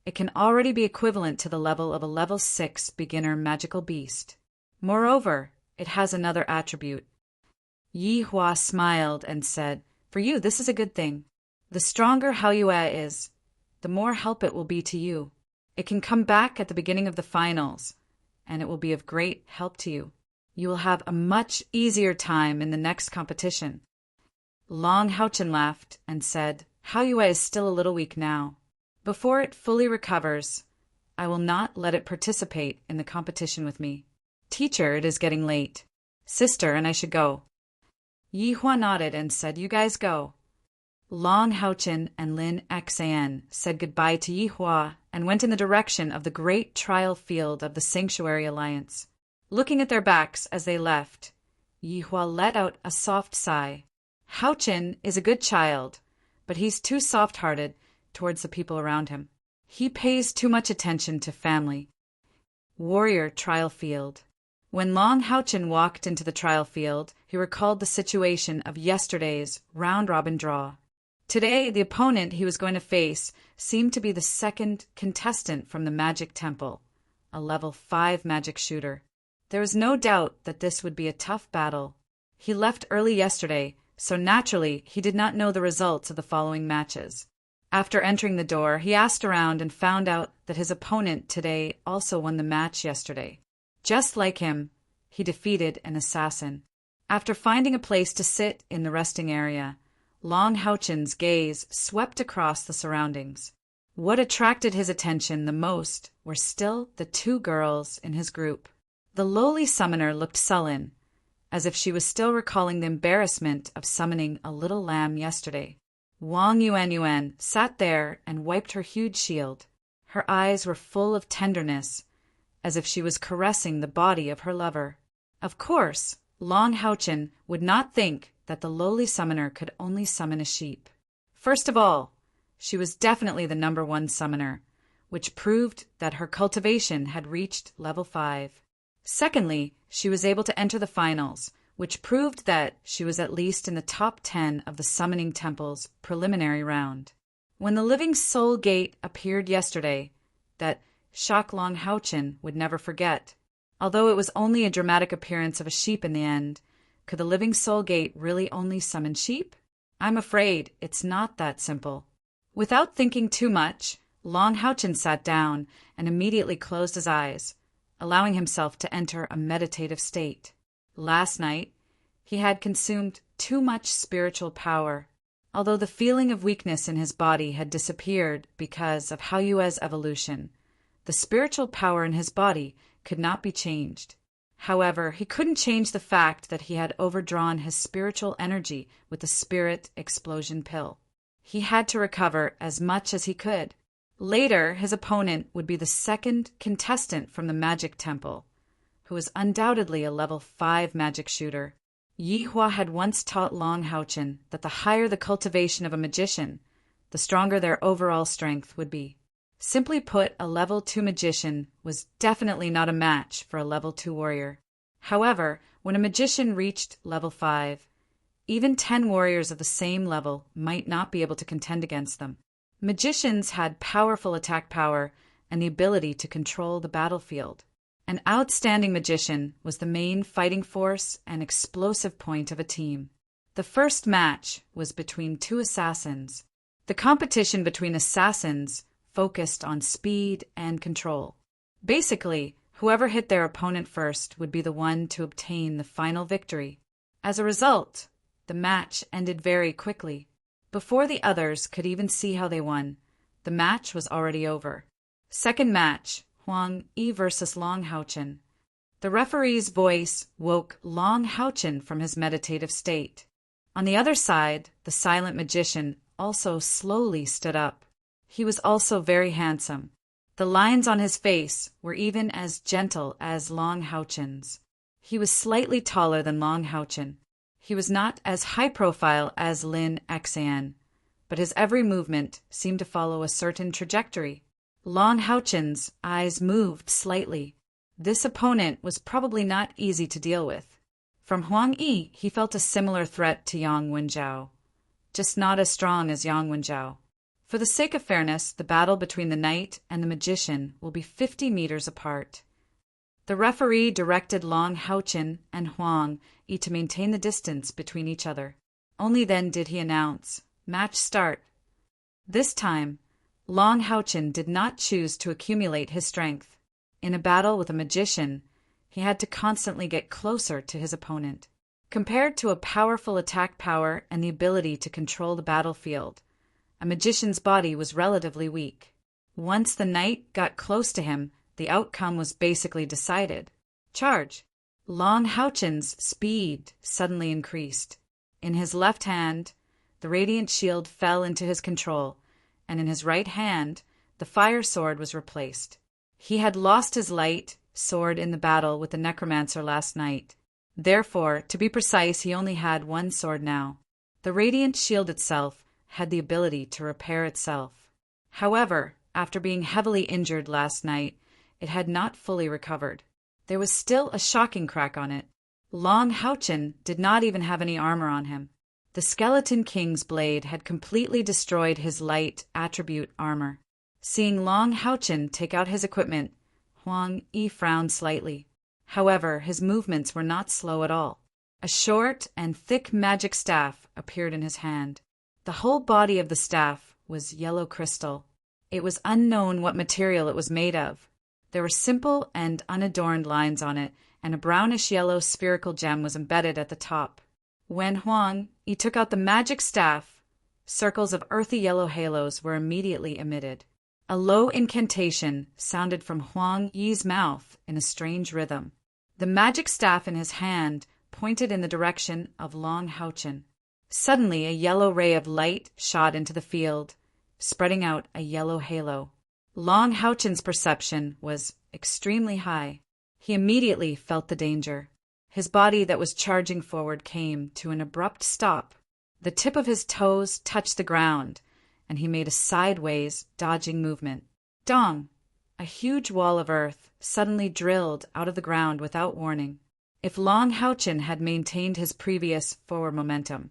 it can already be equivalent to the level of a level 6 beginner magical beast. Moreover, it has another attribute. Yihua smiled and said, "For you, this is a good thing. The stronger Haoyue is, the more help it will be to you. It can come back at the beginning of the finals, and it will be of great help to you. You will have a much easier time in the next competition." Long Houchen laughed and said, "Haoyue is still a little weak now. Before it fully recovers, I will not let it participate in the competition with me. Teacher, it is getting late. Sister, and I should go." Yihua nodded and said, "You guys go." Long Houchen and Lin Xian said goodbye to Yihua and went in the direction of the great trial field of the Sanctuary Alliance. Looking at their backs as they left, Yihua let out a soft sigh. Houchen is a good child, but he's too soft-hearted towards the people around him. He pays too much attention to family. Warrior Trial Field. When Long Houchen walked into the trial field, he recalled the situation of yesterday's round-robin draw. Today, the opponent he was going to face seemed to be the second contestant from the Magic Temple, a level 5 magic shooter. There was no doubt that this would be a tough battle. He left early yesterday, so naturally he did not know the results of the following matches. After entering the door, he asked around and found out that his opponent today also won the match yesterday. Just like him, he defeated an assassin. After finding a place to sit in the resting area, Long Houchen's gaze swept across the surroundings. What attracted his attention the most were still the 2 girls in his group. The lowly summoner looked sullen, as if she was still recalling the embarrassment of summoning a little lamb yesterday. Wang Yuan sat there and wiped her huge shield. Her eyes were full of tenderness, as if she was caressing the body of her lover. Of course, Long Houchen would not think that the lowly summoner could only summon a sheep. First of all, she was definitely the number 1 summoner, which proved that her cultivation had reached level 5. Secondly, she was able to enter the finals, which proved that she was at least in the top 10 of the Summoning Temple's preliminary round. When the Living Soul Gate appeared yesterday, that shocked Long Houchen would never forget. Although it was only a dramatic appearance of a sheep in the end, could the Living Soul Gate really only summon sheep? I'm afraid it's not that simple. Without thinking too much, Long Houchen sat down and immediately closed his eyes, allowing himself to enter a meditative state. Last night, he had consumed too much spiritual power. Although the feeling of weakness in his body had disappeared because of Haoyue's evolution, the spiritual power in his body could not be changed. However, he couldn't change the fact that he had overdrawn his spiritual energy with the Spirit Explosion Pill. He had to recover as much as he could. Later, his opponent would be the second contestant from the Magic Temple, who was undoubtedly a level 5 magic shooter. Yihua had once taught Long Houchen that the higher the cultivation of a magician, the stronger their overall strength would be. Simply put, a level 2 magician was definitely not a match for a level 2 warrior. However, when a magician reached level 5, even 10 warriors of the same level might not be able to contend against them. Magicians had powerful attack power and the ability to control the battlefield. An outstanding magician was the main fighting force and explosive point of a team. The first match was between two assassins. The competition between assassins focused on speed and control. Basically, whoever hit their opponent first would be the one to obtain the final victory. As a result, the match ended very quickly. Before the others could even see how they won, the match was already over. Second match, Huang Yi versus Long Haochen. The referee's voice woke Long Haochen from his meditative state. On the other side, the silent magician also slowly stood up. He was also very handsome. The lines on his face were even as gentle as Long Haochen's. He was slightly taller than Long Haochen. He was not as high profile as Lin Xan, but his every movement seemed to follow a certain trajectory. Long Haochen's eyes moved slightly. This opponent was probably not easy to deal with. From Huang Yi, he felt a similar threat to Yang Wenjiao, just not as strong as Yang Wenjiao. For the sake of fairness, the battle between the knight and the magician will be 50 meters apart. The referee directed Long Haochen and Huang Yi to maintain the distance between each other. Only then did he announce, "Match start." This time, Long Haochen did not choose to accumulate his strength. In a battle with a magician, he had to constantly get closer to his opponent. Compared to a powerful attack power and the ability to control the battlefield, a magician's body was relatively weak. Once the knight got close to him, the outcome was basically decided. Charge! Long Haochen's speed suddenly increased. In his left hand, the radiant shield fell into his control, and in his right hand, the fire sword was replaced. He had lost his light sword in the battle with the necromancer last night. Therefore, to be precise, he only had one sword now. The radiant shield itself had the ability to repair itself. However, after being heavily injured last night, it had not fully recovered. There was still a shocking crack on it. Long Haochen did not even have any armor on him. The Skeleton King's blade had completely destroyed his light attribute armor. Seeing Long Haochen take out his equipment, Huang Yi frowned slightly. However, his movements were not slow at all. A short and thick magic staff appeared in his hand. The whole body of the staff was yellow crystal. It was unknown what material it was made of. There were simple and unadorned lines on it, and a brownish-yellow spherical gem was embedded at the top. When Huang Yi took out the magic staff, circles of earthy yellow halos were immediately emitted. A low incantation sounded from Huang Yi's mouth in a strange rhythm. The magic staff in his hand pointed in the direction of Long Haochen. Suddenly, a yellow ray of light shot into the field, spreading out a yellow halo. Long Haochen's perception was extremely high. He immediately felt the danger. His body that was charging forward came to an abrupt stop. The tip of his toes touched the ground, and he made a sideways, dodging movement. Dong! A huge wall of earth suddenly drilled out of the ground without warning. If Long Haochen had maintained his previous forward momentum,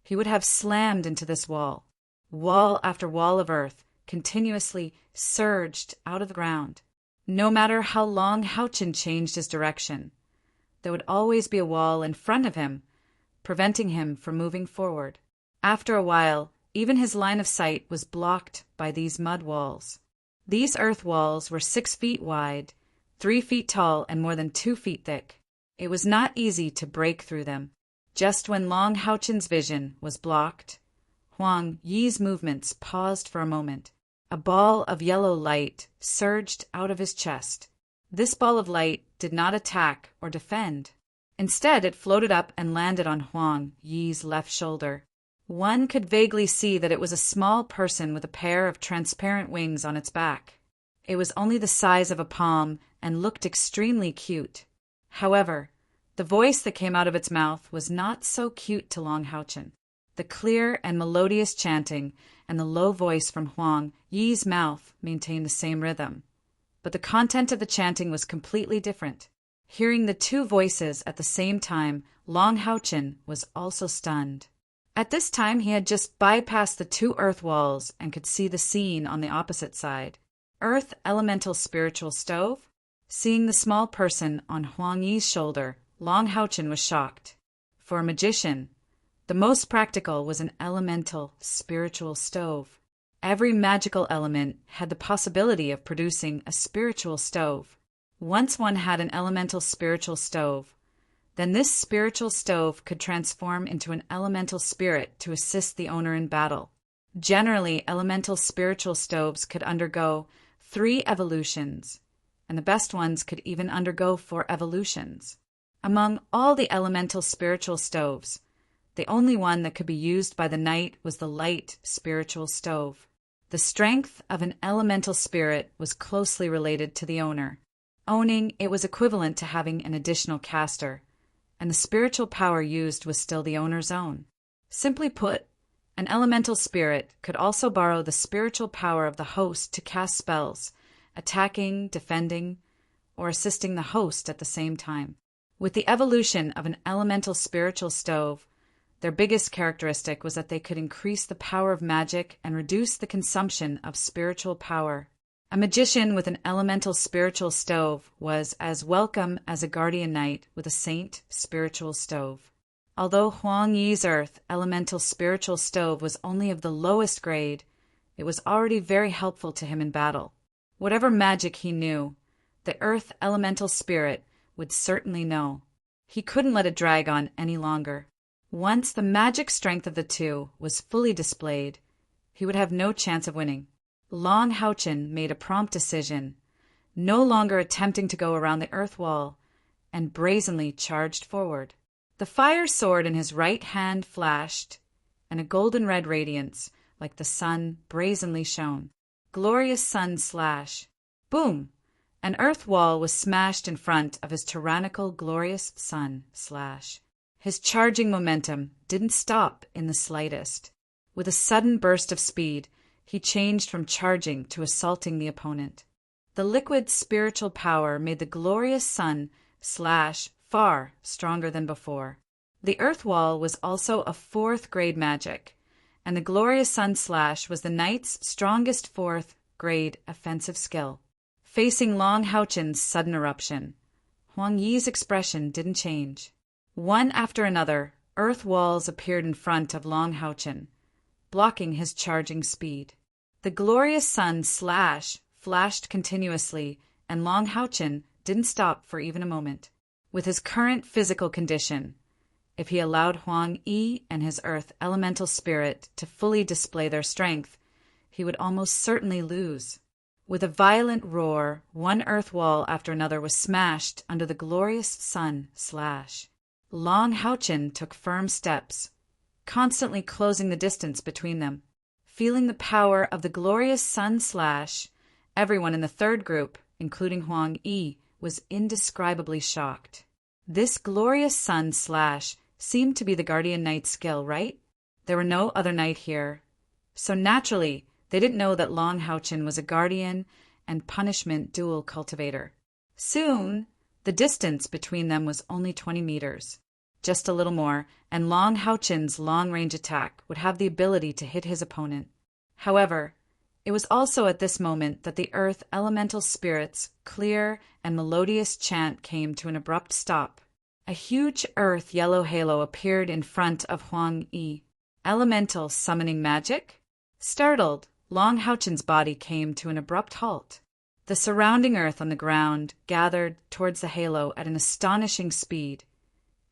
he would have slammed into this wall. Wall after wall of earth continuously surged out of the ground. No matter how Long Haochen changed his direction, there would always be a wall in front of him, preventing him from moving forward. After a while, even his line of sight was blocked by these mud walls. These earth walls were 6 feet wide, 3 feet tall, and more than 2 feet thick. It was not easy to break through them. Just when Long Haochen's vision was blocked, Huang Yi's movements paused for a moment. A ball of yellow light surged out of his chest. This ball of light did not attack or defend. Instead, it floated up and landed on Huang Yi's left shoulder. One could vaguely see that it was a small person with a pair of transparent wings on its back. It was only the size of a palm and looked extremely cute. However, the voice that came out of its mouth was not so cute to Long Haochen. The clear and melodious chanting and the low voice from Huang Yi's mouth maintained the same rhythm. But the content of the chanting was completely different. Hearing the two voices at the same time, Long Haochen was also stunned. At this time, he had just bypassed the 2 earth walls and could see the scene on the opposite side. Earth Elemental Spiritual Stove? Seeing the small person on Huang Yi's shoulder, Long Haochen was shocked. For a magician, the most practical was an elemental spiritual stove. Every magical element had the possibility of producing a spiritual stove. Once one had an elemental spiritual stove, then this spiritual stove could transform into an elemental spirit to assist the owner in battle. Generally, elemental spiritual stoves could undergo 3 evolutions, and the best ones could even undergo 4 evolutions. Among all the elemental spiritual stoves, the only one that could be used by the knight was the light spiritual stove. The strength of an elemental spirit was closely related to the owner. Owning it was equivalent to having an additional caster, and the spiritual power used was still the owner's own. Simply put, an elemental spirit could also borrow the spiritual power of the host to cast spells, attacking, defending, or assisting the host at the same time. With the evolution of an elemental spiritual stove, their biggest characteristic was that they could increase the power of magic and reduce the consumption of spiritual power. A magician with an elemental spiritual stove was as welcome as a guardian knight with a saint spiritual stove. Although Huang Yi's earth elemental spiritual stove was only of the lowest grade, it was already very helpful to him in battle. Whatever magic he knew, the earth elemental spirit would certainly know. He couldn't let it drag on any longer. Once the magic strength of the two was fully displayed, he would have no chance of winning. Long Haochen made a prompt decision, no longer attempting to go around the earth wall, and brazenly charged forward. The fire sword in his right hand flashed, and a golden-red radiance, like the sun, brazenly shone. Glorious sun slash. Boom! An earth wall was smashed in front of his tyrannical glorious sun slash. His charging momentum didn't stop in the slightest. With a sudden burst of speed, he changed from charging to assaulting the opponent. The liquid spiritual power made the glorious sun slash far stronger than before. The earth wall was also a 4th grade magic, and the glorious sun slash was the knight's strongest 4th grade offensive skill. Facing Long Haochen's sudden eruption, Huang Yi's expression didn't change. One after another, earth walls appeared in front of Long Haochen, blocking his charging speed. The glorious sun slash flashed continuously, and Long Haochen didn't stop for even a moment. With his current physical condition, if he allowed Huang Yi and his earth elemental spirit to fully display their strength, he would almost certainly lose. With a violent roar, one earth wall after another was smashed under the glorious sun slash. Long Haochen took firm steps, constantly closing the distance between them. Feeling the power of the glorious sun slash, everyone in the 3rd group, including Huang Yi, was indescribably shocked. This glorious sun slash seemed to be the guardian knight's skill, right? There were no other knight here, so naturally they didn't know that Long Haochen was a guardian and punishment dual cultivator. Soon, the distance between them was only 20 meters. Just a little more, and Long Haochen's long-range attack would have the ability to hit his opponent. However, it was also at this moment that the earth elemental spirit's clear and melodious chant came to an abrupt stop. A huge earth yellow halo appeared in front of Huang Yi. Elemental summoning magic? Startled, Long Haochen's body came to an abrupt halt. The surrounding earth on the ground gathered towards the halo at an astonishing speed,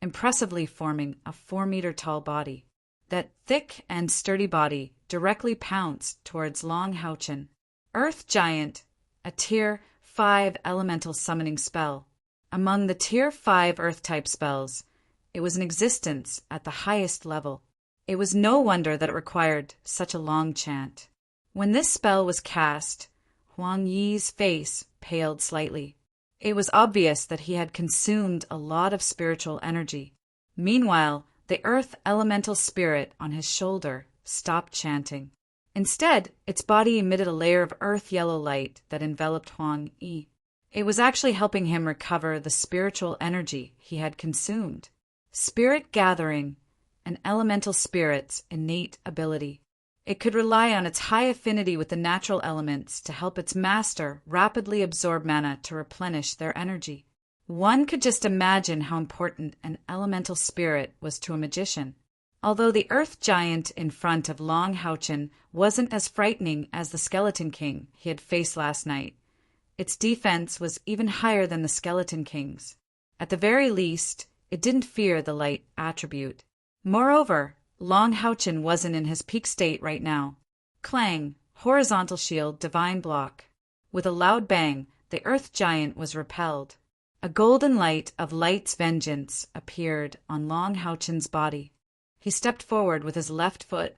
impressively forming a 4-meter-tall body. That thick and sturdy body directly pounced towards Long Haochen. Earth Giant, a Tier 5 elemental summoning spell. Among the Tier 5 Earth-type spells, it was in existence at the highest level. It was no wonder that it required such a long chant. When this spell was cast, Huang Yi's face paled slightly. It was obvious that he had consumed a lot of spiritual energy. Meanwhile, the earth elemental spirit on his shoulder stopped chanting. Instead, its body emitted a layer of earth yellow light that enveloped Huang Yi. It was actually helping him recover the spiritual energy he had consumed. Spirit gathering, an elemental spirit's innate ability. It could rely on its high affinity with the natural elements to help its master rapidly absorb mana to replenish their energy. One could just imagine how important an elemental spirit was to a magician. Although the earth giant in front of Long Houchen wasn't as frightening as the Skeleton King he had faced last night, its defense was even higher than the Skeleton King's. At the very least, it didn't fear the light attribute. Moreover, Long Houchen wasn't in his peak state right now. Clang, horizontal shield, divine block. With a loud bang, the earth giant was repelled. A golden light of light's vengeance appeared on Long Houchen's body. He stepped forward with his left foot,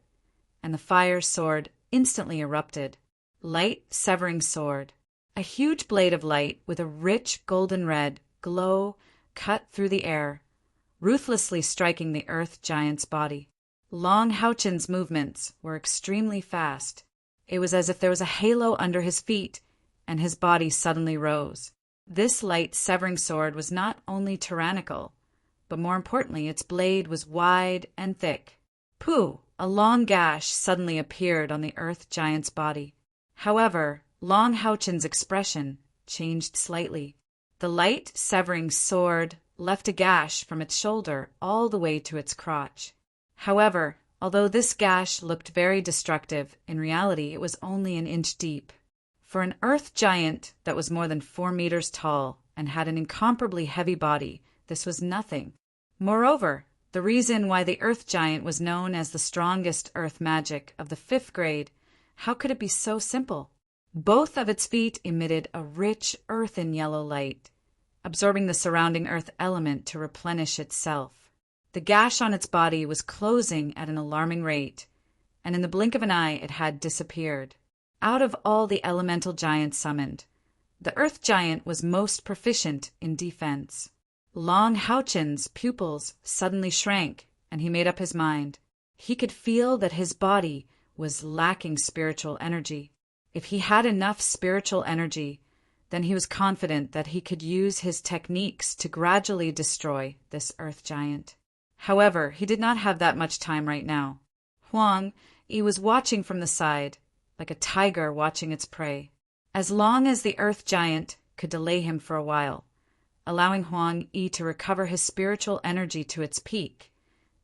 and the fire sword instantly erupted. Light severing sword. A huge blade of light with a rich golden red glow cut through the air, ruthlessly striking the earth giant's body. Long Houchen's movements were extremely fast. It was as if there was a halo under his feet, and his body suddenly rose. This light severing sword was not only tyrannical, but more importantly, its blade was wide and thick. Pooh! A long gash suddenly appeared on the earth giant's body. However, Long Houchen's expression changed slightly. The light severing sword left a gash from its shoulder all the way to its crotch. However, although this gash looked very destructive, in reality it was only an inch deep. For an earth giant that was more than 4 meters tall and had an incomparably heavy body, this was nothing. Moreover, the reason why the earth giant was known as the strongest earth magic of the 5th grade, how could it be so simple? Both of its feet emitted a rich earthen yellow light, absorbing the surrounding earth element to replenish itself. The gash on its body was closing at an alarming rate, and in the blink of an eye it had disappeared. Out of all the elemental giants summoned, the earth giant was most proficient in defense. Long Houchen's pupils suddenly shrank, and he made up his mind. He could feel that his body was lacking spiritual energy. If he had enough spiritual energy, then he was confident that he could use his techniques to gradually destroy this earth giant. However, he did not have that much time right now. Huang Yi was watching from the side, like a tiger watching its prey. As long as the earth giant could delay him for a while, allowing Huang Yi to recover his spiritual energy to its peak,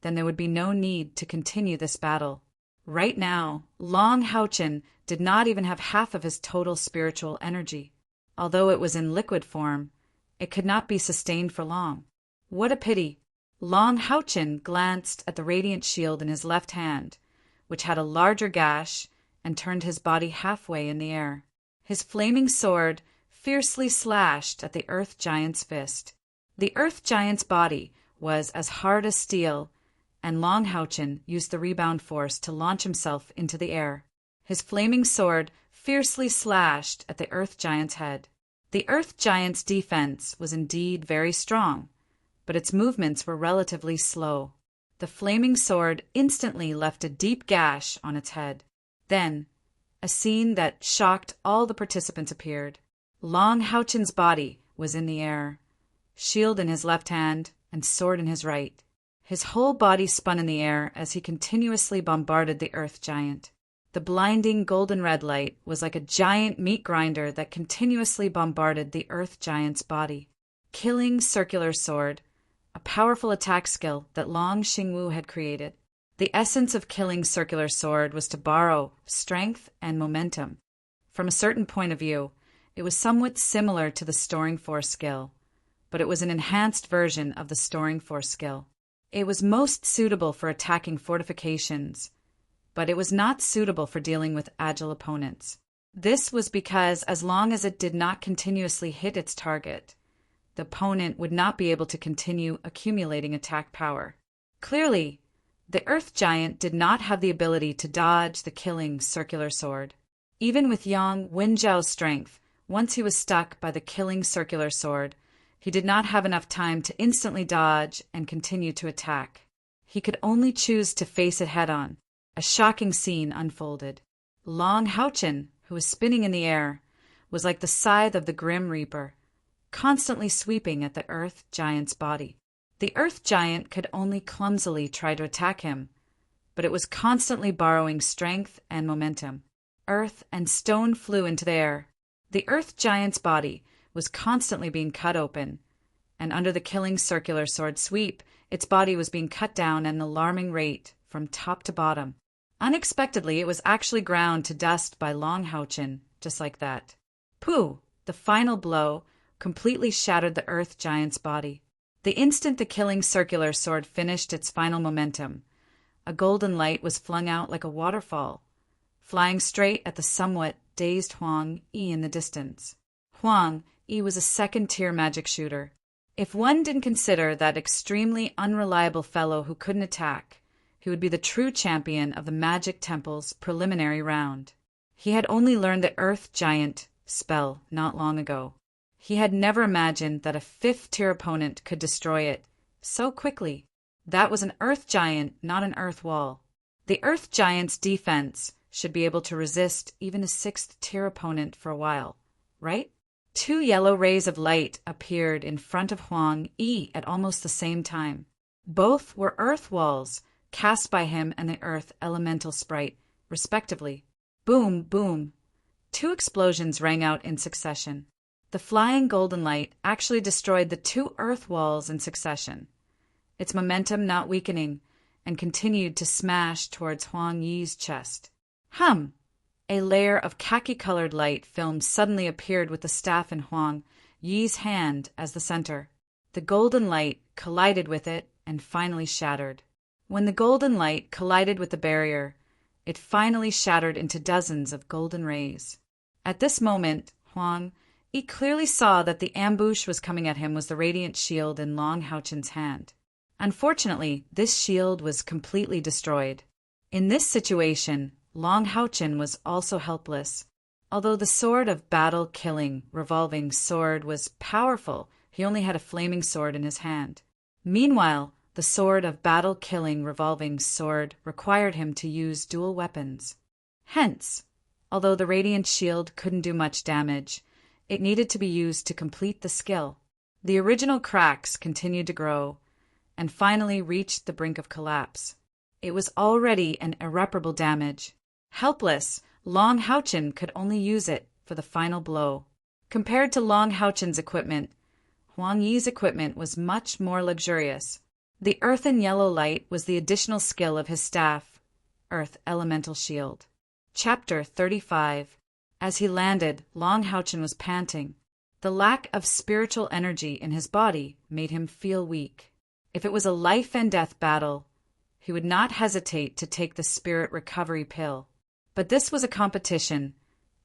then there would be no need to continue this battle. Right now, Long Houchen did not even have half of his total spiritual energy. Although it was in liquid form, it could not be sustained for long. What a pity! Long Houchen glanced at the radiant shield in his left hand, which had a larger gash, and turned his body halfway in the air. His flaming sword fiercely slashed at the earth giant's fist. The earth giant's body was as hard as steel, and Long Houchen used the rebound force to launch himself into the air. His flaming sword fiercely slashed at the earth giant's head. The earth giant's defense was indeed very strong, but its movements were relatively slow. The flaming sword instantly left a deep gash on its head. Then, a scene that shocked all the participants appeared. Long Houchen's body was in the air, shield in his left hand and sword in his right. His whole body spun in the air as he continuously bombarded the earth giant. The blinding golden red light was like a giant meat grinder that continuously bombarded the earth giant's body. Killing circular sword, a powerful attack skill that Long Xingwu had created. The essence of killing circular sword was to borrow strength and momentum. From a certain point of view, it was somewhat similar to the storing force skill, but it was an enhanced version of the storing force skill. It was most suitable for attacking fortifications, but it was not suitable for dealing with agile opponents. This was because as long as it did not continuously hit its target, the opponent would not be able to continue accumulating attack power. Clearly, the earth giant did not have the ability to dodge the killing circular sword. Even with Yang Wenjiao's strength, once he was stuck by the killing circular sword, he did not have enough time to instantly dodge and continue to attack. He could only choose to face it head-on. A shocking scene unfolded. Long Houchen, who was spinning in the air, was like the scythe of the Grim Reaper, constantly sweeping at the earth giant's body. The earth giant could only clumsily try to attack him, but it was constantly borrowing strength and momentum. Earth and stone flew into the air. The earth giant's body was constantly being cut open, and under the killing circular sword sweep, its body was being cut down at an alarming rate from top to bottom. Unexpectedly, it was actually ground to dust by Long Houchin, just like that. Pooh! The final blow completely shattered the earth giant's body. The instant the killing circular sword finished its final momentum, a golden light was flung out like a waterfall, flying straight at the somewhat dazed Huang Yi in the distance. Huang Yi was a second-tier magic shooter. If one didn't consider that extremely unreliable fellow who couldn't attack, he would be the true champion of the Magic Temple's preliminary round. He had only learned the Earth Giant spell not long ago. He had never imagined that a fifth-tier opponent could destroy it so quickly. That was an Earth Giant, not an Earth Wall. The Earth Giant's defense should be able to resist even a sixth-tier opponent for a while, right? 2 yellow rays of light appeared in front of Huang Yi at almost the same time. Both were Earth Walls, cast by him and the Earth Elemental Sprite, respectively. Boom, boom. 2 explosions rang out in succession. The flying golden light actually destroyed the 2 Earth Walls in succession, its momentum not weakening, and continued to smash towards Huang Yi's chest. Hum! A layer of khaki-colored light film suddenly appeared with the staff in Huang Yi's hand as the center. The golden light collided with it and finally shattered. When the golden light collided with the barrier, it finally shattered into dozens of golden rays. At this moment, Huang Yi clearly saw that the ambush was coming at him was the radiant shield in Long Houchin's hand. Unfortunately, this shield was completely destroyed. In this situation, Long Houchin was also helpless. Although the sword of battle-killing, revolving sword was powerful, he only had a flaming sword in his hand. Meanwhile, the sword of battle-killing, revolving sword required him to use dual weapons. Hence, although the radiant shield couldn't do much damage, it needed to be used to complete the skill. The original cracks continued to grow, and finally reached the brink of collapse. It was already an irreparable damage. Helpless, Long Houchin could only use it for the final blow. Compared to Long Houchin's equipment, Huang Yi's equipment was much more luxurious. The earthen yellow light was the additional skill of his staff, Earth Elemental Shield. Chapter 35. As he landed, Long Houchin was panting. The lack of spiritual energy in his body made him feel weak. If it was a life-and-death battle, he would not hesitate to take the spirit recovery pill. But this was a competition,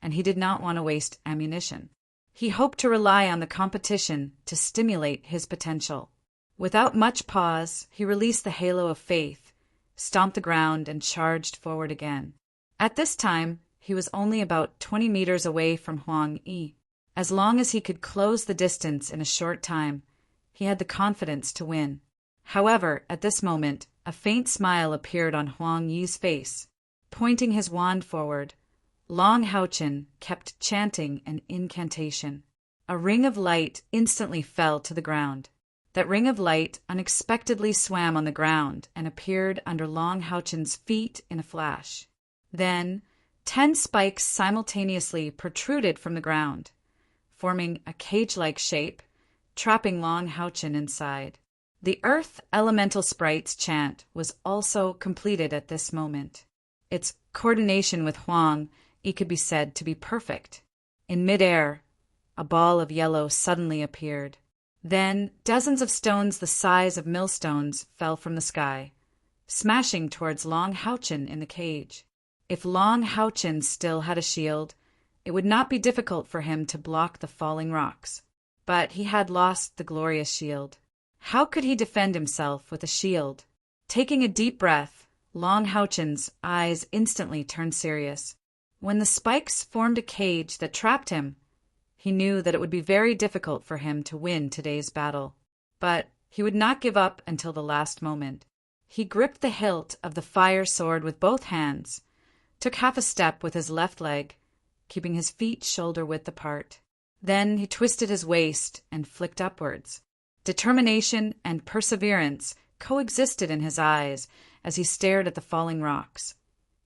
and he did not want to waste ammunition. He hoped to rely on the competition to stimulate his potential. Without much pause, he released the halo of faith, stomped the ground, and charged forward again. At this time, he was only about 20 meters away from Huang Yi. As long as he could close the distance in a short time, he had the confidence to win. However, at this moment, a faint smile appeared on Huang Yi's face. Pointing his wand forward, Long Houchin kept chanting an incantation. A ring of light instantly fell to the ground. That ring of light unexpectedly swam on the ground and appeared under Long Houchin's feet in a flash. Then, 10 spikes simultaneously protruded from the ground, forming a cage-like shape, trapping Long Houchin inside. The Earth Elemental Sprite's chant was also completed at this moment. Its coordination with Huang Yi could be said to be perfect. In midair, a ball of yellow suddenly appeared. Then, dozens of stones the size of millstones fell from the sky, smashing towards Long Houchin in the cage. If Long Houchin still had a shield, it would not be difficult for him to block the falling rocks. But he had lost the glorious shield. How could he defend himself with a shield? Taking a deep breath, Long Houchin's eyes instantly turned serious. When the spikes formed a cage that trapped him, he knew that it would be very difficult for him to win today's battle. But he would not give up until the last moment. He gripped the hilt of the fire sword with both hands, took half a step with his left leg, keeping his feet shoulder-width apart. Then he twisted his waist and flicked upwards. Determination and perseverance coexisted in his eyes, as he stared at the falling rocks,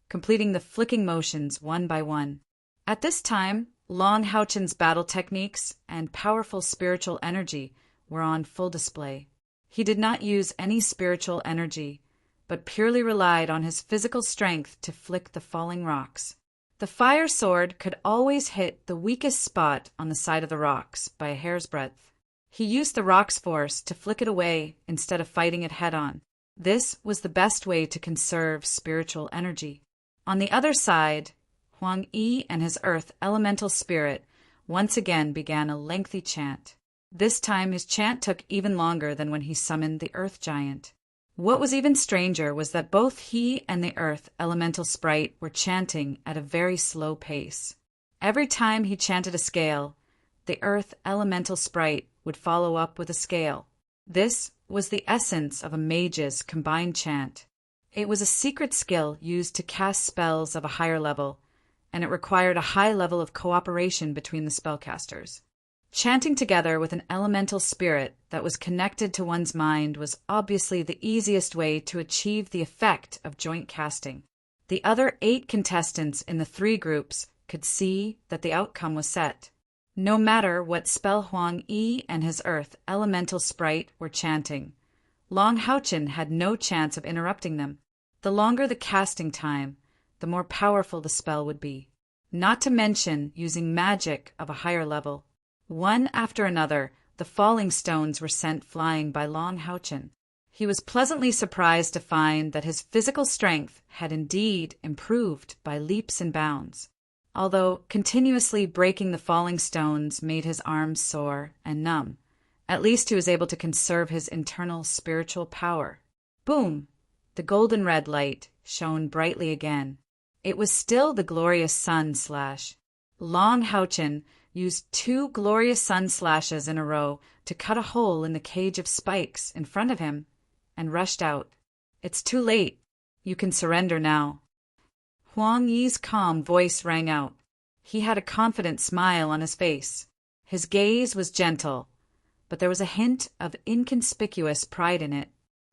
completing the flicking motions one by one. At this time, Long Houchen's battle techniques and powerful spiritual energy were on full display. He did not use any spiritual energy, but purely relied on his physical strength to flick the falling rocks. The fire sword could always hit the weakest spot on the side of the rocks by a hair's breadth. He used the rock's force to flick it away instead of fighting it head-on. This was the best way to conserve spiritual energy. On the other side, Huang Yi and his earth elemental spirit once again began a lengthy chant. This time his chant took even longer than when he summoned the earth giant. What was even stranger was that both he and the earth elemental sprite were chanting at a very slow pace. Every time he chanted a scale, the earth elemental sprite would follow up with a scale. This was the essence of a mage's combined chant. It was a secret skill used to cast spells of a higher level, and it required a high level of cooperation between the spellcasters. Chanting together with an elemental spirit that was connected to one's mind was obviously the easiest way to achieve the effect of joint casting. The other 8 contestants in the 3 groups could see that the outcome was set. No matter what spell Huang Yi and his earth elemental sprite were chanting, Long Houchen had no chance of interrupting them. The longer the casting time, the more powerful the spell would be. Not to mention using magic of a higher level. One after another, the falling stones were sent flying by Long Houchen. He was pleasantly surprised to find that his physical strength had indeed improved by leaps and bounds. Although continuously breaking the falling stones made his arms sore and numb, at least he was able to conserve his internal spiritual power. Boom! The golden red light shone brightly again. It was still the glorious sun slash. Long Houchen used 2 glorious sun slashes in a row to cut a hole in the cage of spikes in front of him and rushed out. It's too late. You can surrender now. Huang Yi's calm voice rang out. He had a confident smile on his face. His gaze was gentle, but there was a hint of inconspicuous pride in it.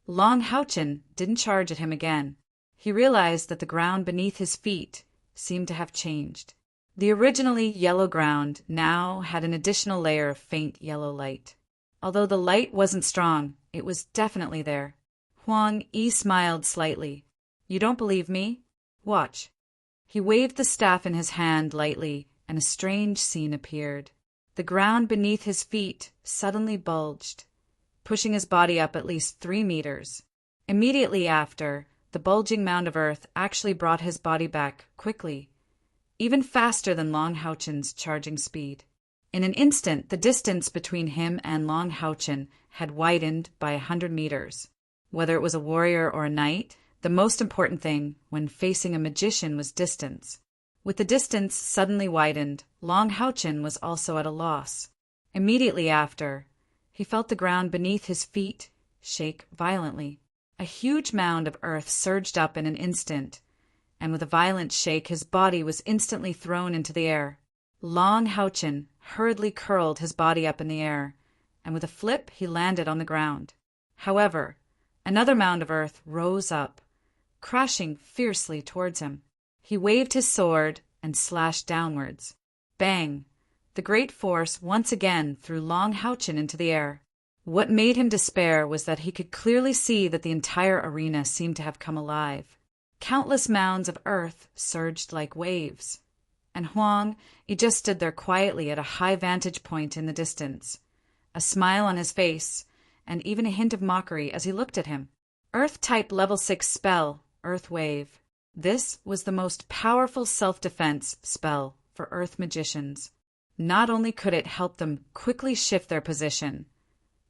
Long Houchen didn't charge at him again. He realized that the ground beneath his feet seemed to have changed. The originally yellow ground now had an additional layer of faint yellow light. Although the light wasn't strong, it was definitely there. Huang Yi smiled slightly. You don't believe me? Watch. He waved the staff in his hand lightly, and a strange scene appeared. The ground beneath his feet suddenly bulged, pushing his body up at least 3 meters. Immediately after, the bulging mound of earth actually brought his body back quickly, even faster than Long Houchen's charging speed. In an instant, the distance between him and Long Houchen had widened by 100 meters. Whether it was a warrior or a knight, the most important thing when facing a magician was distance. With the distance suddenly widened, Long Houchen was also at a loss. Immediately after, he felt the ground beneath his feet shake violently. A huge mound of earth surged up in an instant, and with a violent shake his body was instantly thrown into the air. Long Houchen hurriedly curled his body up in the air, and with a flip he landed on the ground. However, another mound of earth rose up, crashing fiercely towards him. He waved his sword and slashed downwards. Bang! The great force once again threw Long Houchen into the air. What made him despair was that he could clearly see that the entire arena seemed to have come alive. Countless mounds of earth surged like waves, and Huang Yi just stood there quietly at a high vantage point in the distance, a smile on his face, and even a hint of mockery as he looked at him. Earth-type level 6 spell, Earth Wave. This was the most powerful self-defense spell for Earth magicians. Not only could it help them quickly shift their position,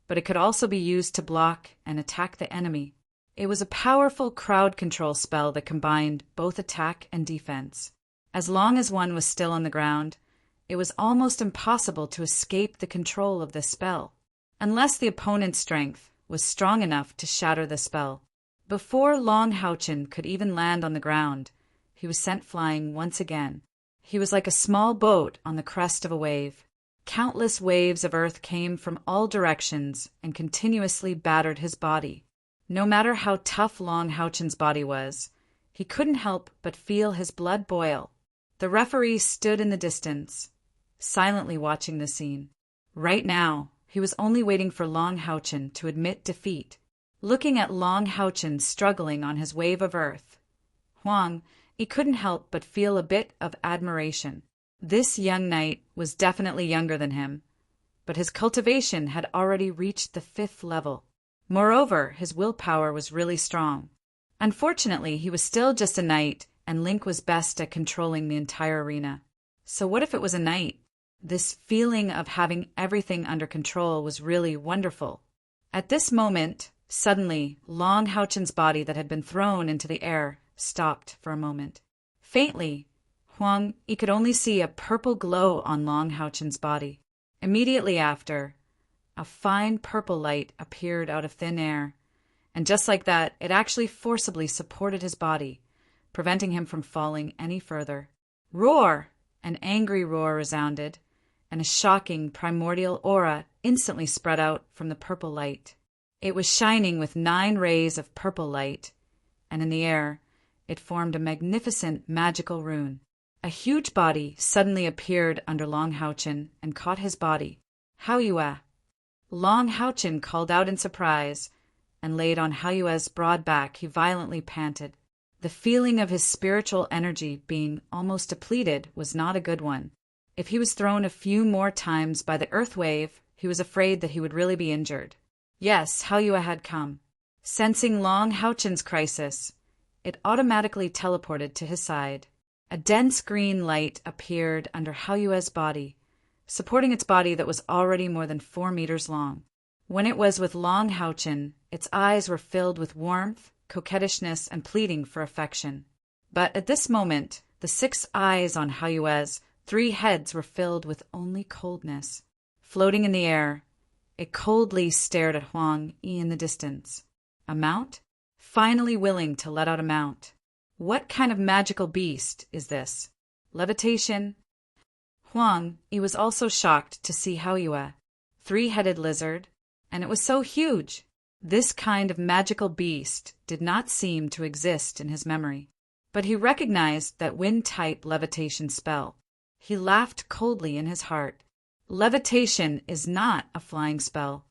but it could also be used to block and attack the enemy. It was a powerful crowd control spell that combined both attack and defense. As long as one was still on the ground, it was almost impossible to escape the control of this spell, unless the opponent's strength was strong enough to shatter the spell. Before Long Houchen could even land on the ground, he was sent flying once again. He was like a small boat on the crest of a wave. Countless waves of earth came from all directions and continuously battered his body. No matter how tough Long Houchen's body was, he couldn't help but feel his blood boil. The referee stood in the distance, silently watching the scene. Right now, he was only waiting for Long Houchen to admit defeat. Looking at Long Houchen struggling on his wave of earth, Huang, he couldn't help but feel a bit of admiration. This young knight was definitely younger than him, but his cultivation had already reached the 5th level. Moreover, his willpower was really strong. Unfortunately, he was still just a knight, and Link was best at controlling the entire arena. So what if it was a knight? This feeling of having everything under control was really wonderful. At this moment, suddenly, Long Houchen's body that had been thrown into the air stopped for a moment. Faintly, Huang, he could only see a purple glow on Long Houchen's body. Immediately after, a fine purple light appeared out of thin air, and just like that, it actually forcibly supported his body, preventing him from falling any further. Roar! An angry roar resounded, and a shocking primordial aura instantly spread out from the purple light. It was shining with 9 rays of purple light, and in the air, it formed a magnificent magical rune. A huge body suddenly appeared under Long Houchen and caught his body. Haoyue! Long Houchen called out in surprise, and laid on Haoyue's broad back. He violently panted. The feeling of his spiritual energy being almost depleted was not a good one. If he was thrown a few more times by the earth wave, he was afraid that he would really be injured. Yes, Haoyue had come. Sensing Long Houchen's crisis, it automatically teleported to his side. A dense green light appeared under Haoyue's body, supporting its body that was already more than 4 meters long. When it was with Long Houchen, its eyes were filled with warmth, coquettishness, and pleading for affection. But at this moment, the 6 eyes on Haoyue's 3 heads were filled with only coldness. Floating in the air, it coldly stared at Huang Yi in the distance. A mount? Finally willing to let out a mount. What kind of magical beast is this? Levitation? Huang Yi was also shocked to see Haoyue, 3-headed lizard, and it was so huge. This kind of magical beast did not seem to exist in his memory, but he recognized that wind-type levitation spell. He laughed coldly in his heart. Levitation is not a flying spell.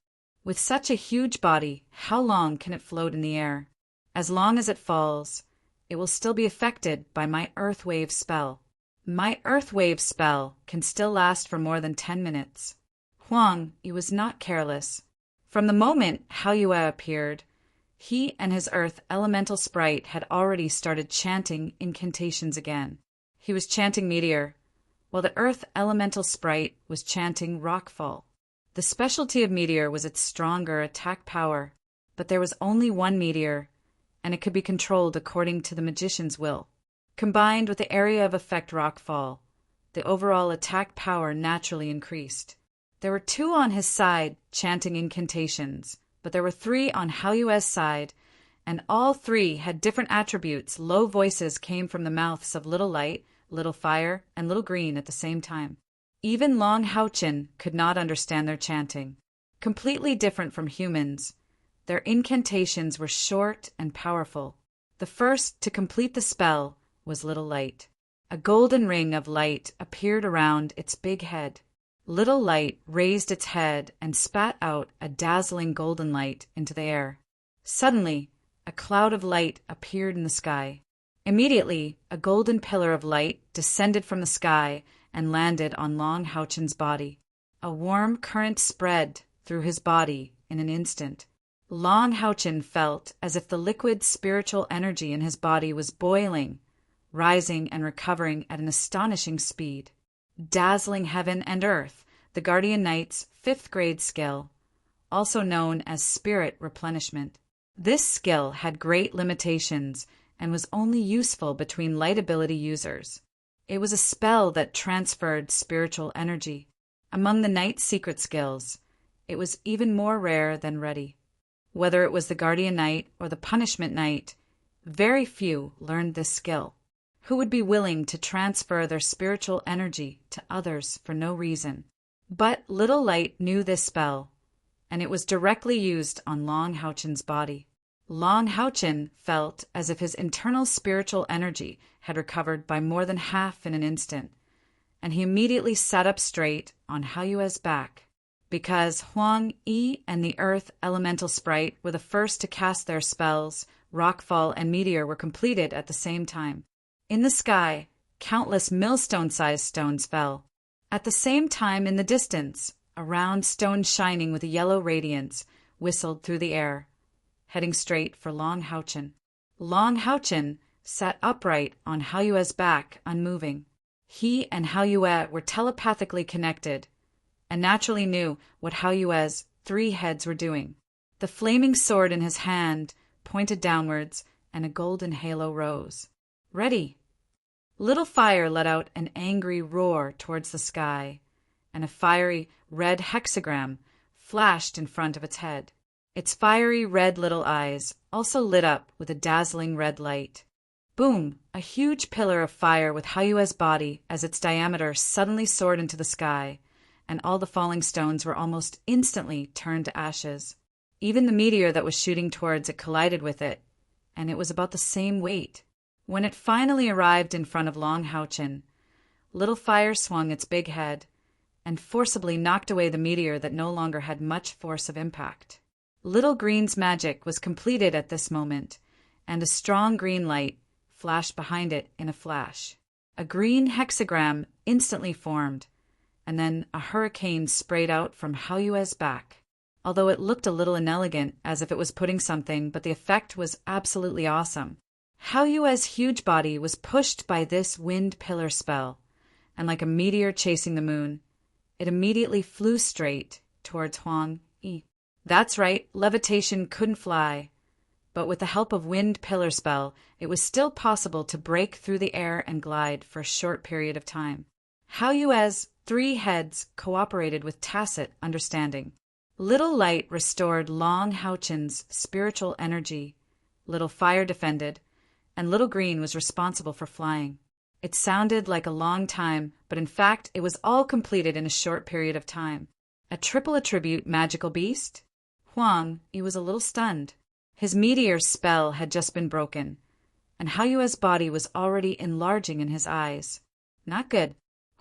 With such a huge body, how long can it float in the air? As long as it falls, it will still be affected by my Earth Wave spell. My Earth Wave spell can still last for more than 10 minutes. Huang Yi was not careless. From the moment Haoyue appeared, he and his Earth Elemental Sprite had already started chanting incantations again. He was chanting Meteor, while the Earth Elemental Sprite was chanting Rockfall. The specialty of Meteor was its stronger attack power, but there was only one Meteor, and it could be controlled according to the magician's will. Combined with the area of effect Rockfall, the overall attack power naturally increased. There were 2 on his side chanting incantations, but there were 3 on Haoyue's side, and all 3 had different attributes. Low voices came from the mouths of Little Light, Little Fire, and Little Green at the same time. Even Long Houchen could not understand their chanting. Completely different from humans, their incantations were short and powerful. The first to complete the spell was Little Light. A golden ring of light appeared around its big head. Little Light raised its head and spat out a dazzling golden light into the air. Suddenly, a cloud of light appeared in the sky. Immediately, a golden pillar of light descended from the sky and landed on Long Houchen's body. A warm current spread through his body in an instant. Long Houchen felt as if the liquid spiritual energy in his body was boiling, rising and recovering at an astonishing speed. Dazzling Heaven and Earth, the Guardian Knight's 5th grade skill, also known as Spirit Replenishment. This skill had great limitations and was only useful between light ability users. It was a spell that transferred spiritual energy. Among the Knight's secret skills, it was even more rare than ready. Whether it was the Guardian Knight or the Punishment Knight, very few learned this skill. Who would be willing to transfer their spiritual energy to others for no reason? But Little Light knew this spell, and it was directly used on Long Houchen's body. Long Haochen felt as if his internal spiritual energy had recovered by more than half in an instant, and he immediately sat up straight on Haoyue's back. Because Huang Yi and the Earth Elemental Sprite were the first to cast their spells, Rockfall and Meteor were completed at the same time. In the sky, countless millstone-sized stones fell. At the same time, in the distance, a round stone shining with a yellow radiance whistled through the air, heading straight for Long Haochen. Long Haochen sat upright on Haoyue's back, unmoving. He and Haoyue were telepathically connected, and naturally knew what Haoyue's 3 heads were doing. The flaming sword in his hand pointed downwards, and a golden halo rose. Ready! Little Fire let out an angry roar towards the sky, and a fiery red hexagram flashed in front of its head. Its fiery red little eyes also lit up with a dazzling red light. Boom! A huge pillar of fire with Haoyue's body as its diameter suddenly soared into the sky, and all the falling stones were almost instantly turned to ashes. Even the meteor that was shooting towards it collided with it, and it was about the same weight. When it finally arrived in front of Long Haochen, Little Fire swung its big head and forcibly knocked away the meteor that no longer had much force of impact. Little Green's magic was completed at this moment, and a strong green light flashed behind it in a flash. A green hexagram instantly formed, and then a hurricane sprayed out from Haoyue's back. Although it looked a little inelegant, as if it was putting something, but the effect was absolutely awesome. Haoyue's huge body was pushed by this wind pillar spell, and like a meteor chasing the moon, it immediately flew straight towards Huang Yi. That's right, levitation couldn't fly, but with the help of wind pillar spell, it was still possible to break through the air and glide for a short period of time. Haoyue's 3 heads cooperated with tacit understanding. Little Light restored Long Haochen's spiritual energy, Little Fire defended, and Little Green was responsible for flying. It sounded like a long time, but in fact it was all completed in a short period of time. A triple attribute magical beast? Huang Yi was a little stunned. His meteor spell had just been broken, and Haoyue's body was already enlarging in his eyes. Not good.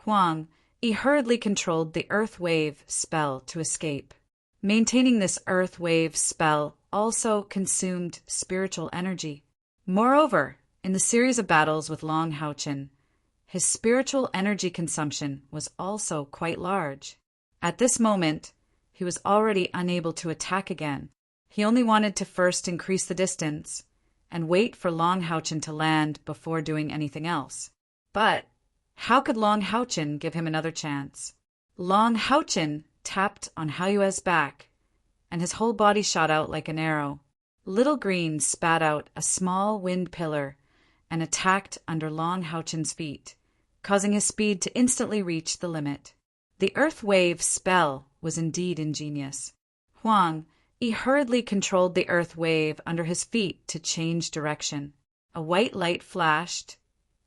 Huang Yi hurriedly controlled the Earth Wave spell to escape. Maintaining this Earth Wave spell also consumed spiritual energy. Moreover, in the series of battles with Long Haochen, his spiritual energy consumption was also quite large. At this moment, he was already unable to attack again. He only wanted to first increase the distance and wait for Long Haochen to land before doing anything else. But how could Long Haochen give him another chance? Long Haochen tapped on Haoyue's back, and his whole body shot out like an arrow. Little Green spat out a small wind pillar and attacked under Long Haochen's feet, causing his speed to instantly reach the limit. The Earth Wave spell was indeed ingenious. Huang Yi hurriedly controlled the Earth Wave under his feet to change direction. A white light flashed,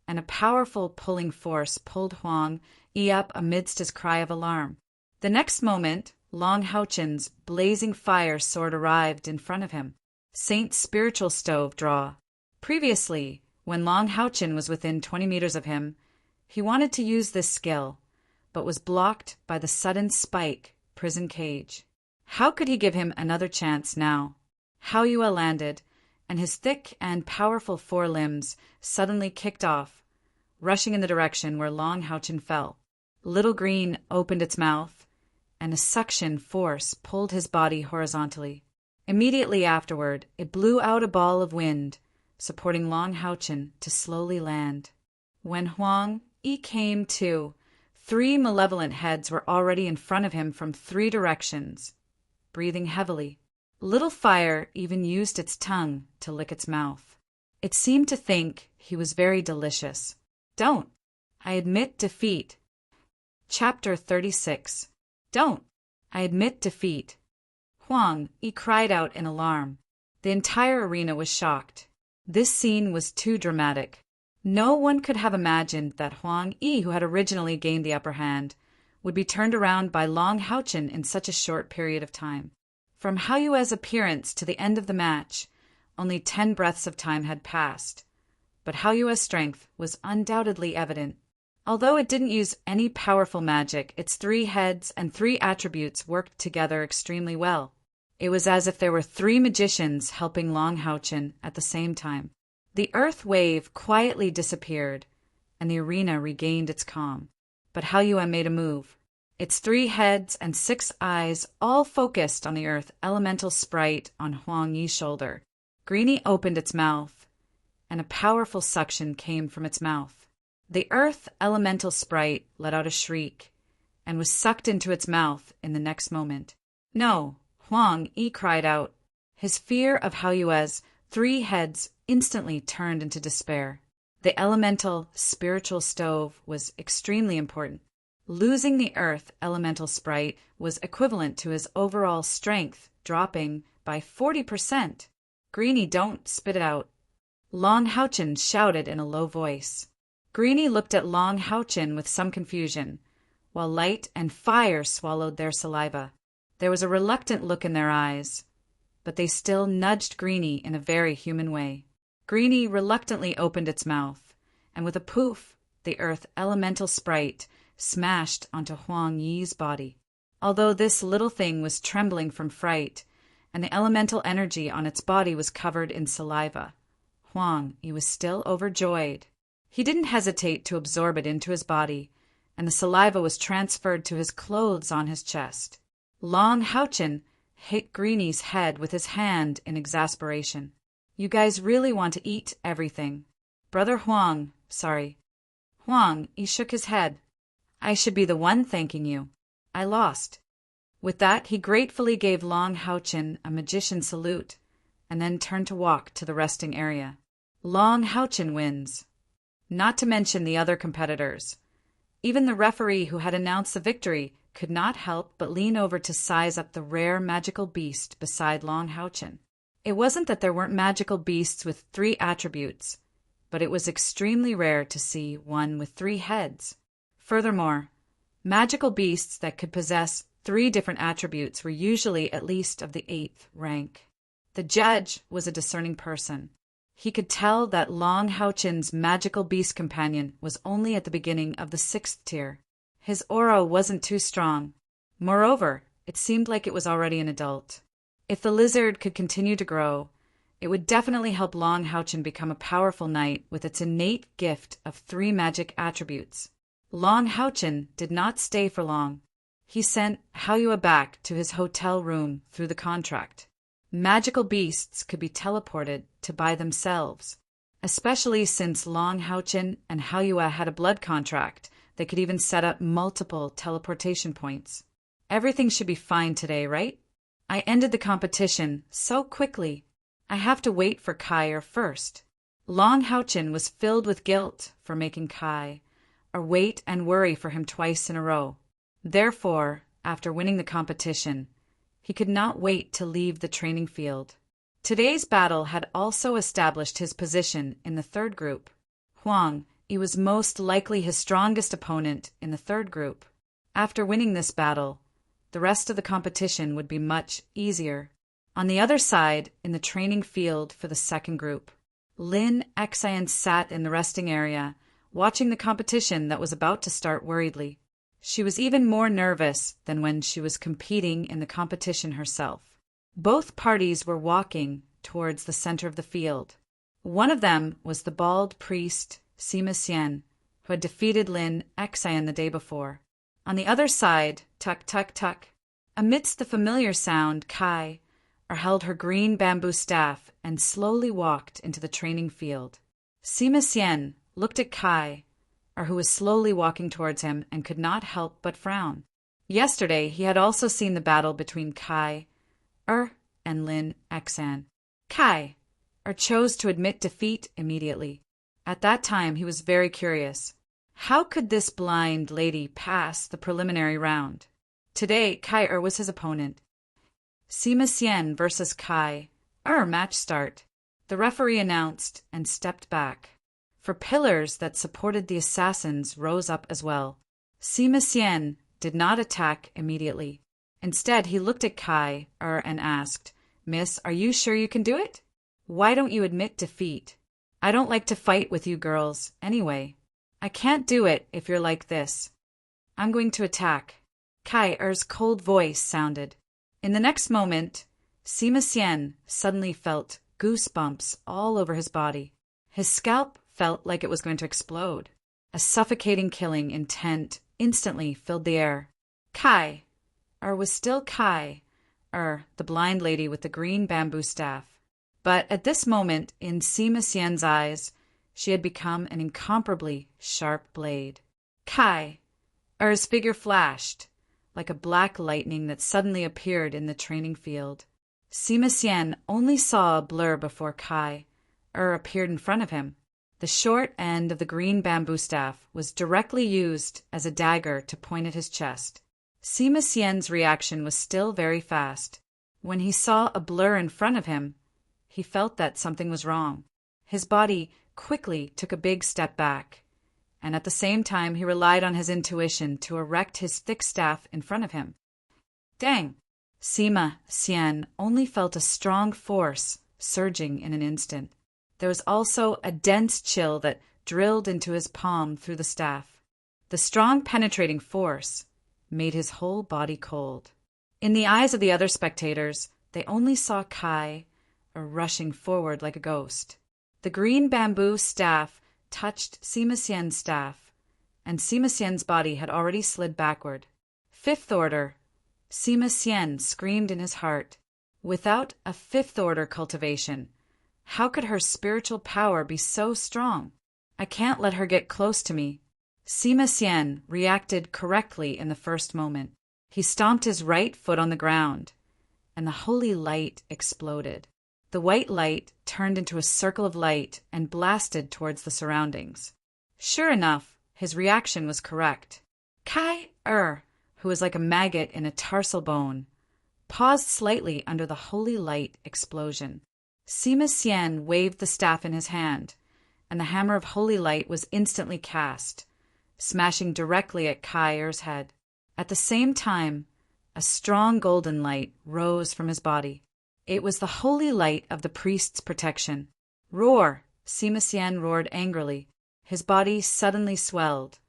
and a powerful pulling force pulled Huang Yi up amidst his cry of alarm. The next moment, Long Haochen's blazing fire sword arrived in front of him. Saint's spiritual stove draw. Previously, when Long Haochen was within 20 meters of him, he wanted to use this skill, but was blocked by the sudden spike prison cage. How could he give him another chance now? Haoyue landed, and his thick and powerful forelimbs suddenly kicked off, rushing in the direction where Long Haochen fell. Little Green opened its mouth, and a suction force pulled his body horizontally. Immediately afterward, it blew out a ball of wind, supporting Long Haochen to slowly land. When Huang Yi came to, 3 malevolent heads were already in front of him from 3 directions, breathing heavily. Little Fire even used its tongue to lick its mouth. It seemed to think he was very delicious. Don't. I admit defeat. Chapter 36. Don't. I admit defeat. Huang Yi cried out in alarm. The entire arena was shocked. This scene was too dramatic. No one could have imagined that Huang Yi, who had originally gained the upper hand, would be turned around by Long Haochen in such a short period of time. From Haoyue's appearance to the end of the match, Only 10 breaths of time had passed, but Haoyue's strength was undoubtedly evident. Although it didn't use any powerful magic, its 3 heads and 3 attributes worked together extremely well. It was as if there were 3 magicians helping Long Haochen at the same time. The earth wave quietly disappeared, and the arena regained its calm. But Haoyue made a move. Its 3 heads and 6 eyes all focused on the earth elemental sprite on Huang Yi's shoulder. Greenie opened its mouth, and a powerful suction came from its mouth. The earth elemental sprite let out a shriek, and was sucked into its mouth in the next moment. No, Huang Yi cried out. His fear of Haoyue's 3 heads instantly turned into despair. The elemental spiritual stove was extremely important. Losing the earth elemental sprite was equivalent to his overall strength dropping by 40%. Greenie, don't spit it out. Long Haochen shouted in a low voice. Greenie looked at Long Haochen with some confusion, while light and fire swallowed their saliva. There was a reluctant look in their eyes, but they still nudged Greenie in a very human way. Greenie reluctantly opened its mouth, and with a poof, the earth elemental sprite smashed onto Huang Yi's body. Although this little thing was trembling from fright, and the elemental energy on its body was covered in saliva, Huang Yi was still overjoyed. He didn't hesitate to absorb it into his body, and the saliva was transferred to his clothes on his chest. Long Haochen hit Greenie's head with his hand in exasperation. You guys really want to eat everything. Brother Huang, sorry. Huang Yi shook his head. I should be the one thanking you. I lost. With that, he gratefully gave Long Haochen a magician salute, and then turned to walk to the resting area. Long Haochen wins. Not to mention the other competitors. Even the referee who had announced the victory could not help but lean over to size up the rare magical beast beside Long Haochen. It wasn't that there weren't magical beasts with 3 attributes, but it was extremely rare to see one with 3 heads. Furthermore, magical beasts that could possess 3 different attributes were usually at least of the 8th rank. The judge was a discerning person. He could tell that Long Haochen's magical beast companion was only at the beginning of the 6th tier. His aura wasn't too strong. Moreover, it seemed like it was already an adult. If the lizard could continue to grow, it would definitely help Long Haochen become a powerful knight with its innate gift of 3 magic attributes. Long Haochen did not stay for long. He sent Haoyue back to his hotel room through the contract. Magical beasts could be teleported to by themselves. Especially since Long Haochen and Haoyue had a blood contract, they could even set up multiple teleportation points. Everything should be fine today, right? I ended the competition so quickly. I have to wait for Kai first. Long Haochen was filled with guilt for making Kai, or wait and worry for him twice in a row. Therefore, after winning the competition, he could not wait to leave the training field. Today's battle had also established his position in the 3rd group. Huang Yi was most likely his strongest opponent in the 3rd group. After winning this battle, the rest of the competition would be much easier. On the other side, in the training field for the 2nd group, Lin Xian sat in the resting area, watching the competition that was about to start worriedly. She was even more nervous than when she was competing in the competition herself. Both parties were walking towards the center of the field. One of them was the bald priest, Sima Xian, who had defeated Lin Xian the day before. On the other side, tuck, tuck, tuck, amidst the familiar sound, Kai held her green bamboo staff and slowly walked into the training field. Sima Xian looked at Kai, who was slowly walking towards him, and could not help but frown. Yesterday, he had also seen the battle between Kai and Lin Xian. Kai chose to admit defeat immediately. At that time, he was very curious. How could this blind lady pass the preliminary round? Today, Kai was his opponent. Sima Xian versus Kai. Match start. The referee announced and stepped back. For pillars that supported the assassins rose up as well. Sima Xian did not attack immediately. Instead, he looked at Kai and asked, "Miss, are you sure you can do it?" Why don't you admit defeat? I don't like to fight with you girls, anyway. I can't do it if you're like this. I'm going to attack. Kai Er's cold voice sounded. In the next moment, Sima Xian suddenly felt goosebumps all over his body. His scalp felt like it was going to explode. A suffocating killing intent instantly filled the air. Kai Er was still Kai Er, the blind lady with the green bamboo staff. But at this moment, in Sima Xian's eyes, she had become an incomparably sharp blade. Kai Er's figure flashed, like a black lightning that suddenly appeared in the training field. Sima Xian only saw a blur before Kai Er appeared in front of him. The short end of the green bamboo staff was directly used as a dagger to point at his chest. Sima Xian's reaction was still very fast. When he saw a blur in front of him, he felt that something was wrong. His body quickly took a big step back, and at the same time he relied on his intuition to erect his thick staff in front of him. Dang! Sima Xian only felt a strong force surging in an instant. There was also a dense chill that drilled into his palm through the staff. The strong penetrating force made his whole body cold. In the eyes of the other spectators, they only saw Kai rushing forward like a ghost. The green bamboo staff touched Sima Xian's staff, and Sima Xian's body had already slid backward. Fifth order! Sima Xian screamed in his heart. Without a fifth order cultivation, how could her spiritual power be so strong? I can't let her get close to me. Sima Xian reacted correctly in the first moment. He stomped his right foot on the ground, and the holy light exploded. The white light turned into a circle of light and blasted towards the surroundings. Sure enough, his reaction was correct. Kai Er, who was like a maggot in a tarsal bone, paused slightly under the holy light explosion. Sima Xian waved the staff in his hand, and the hammer of holy light was instantly cast, smashing directly at Kai Er's head. At the same time, a strong golden light rose from his body. It was the holy light of the priest's protection. Roar! Sima Xian roared angrily. His body suddenly swelled,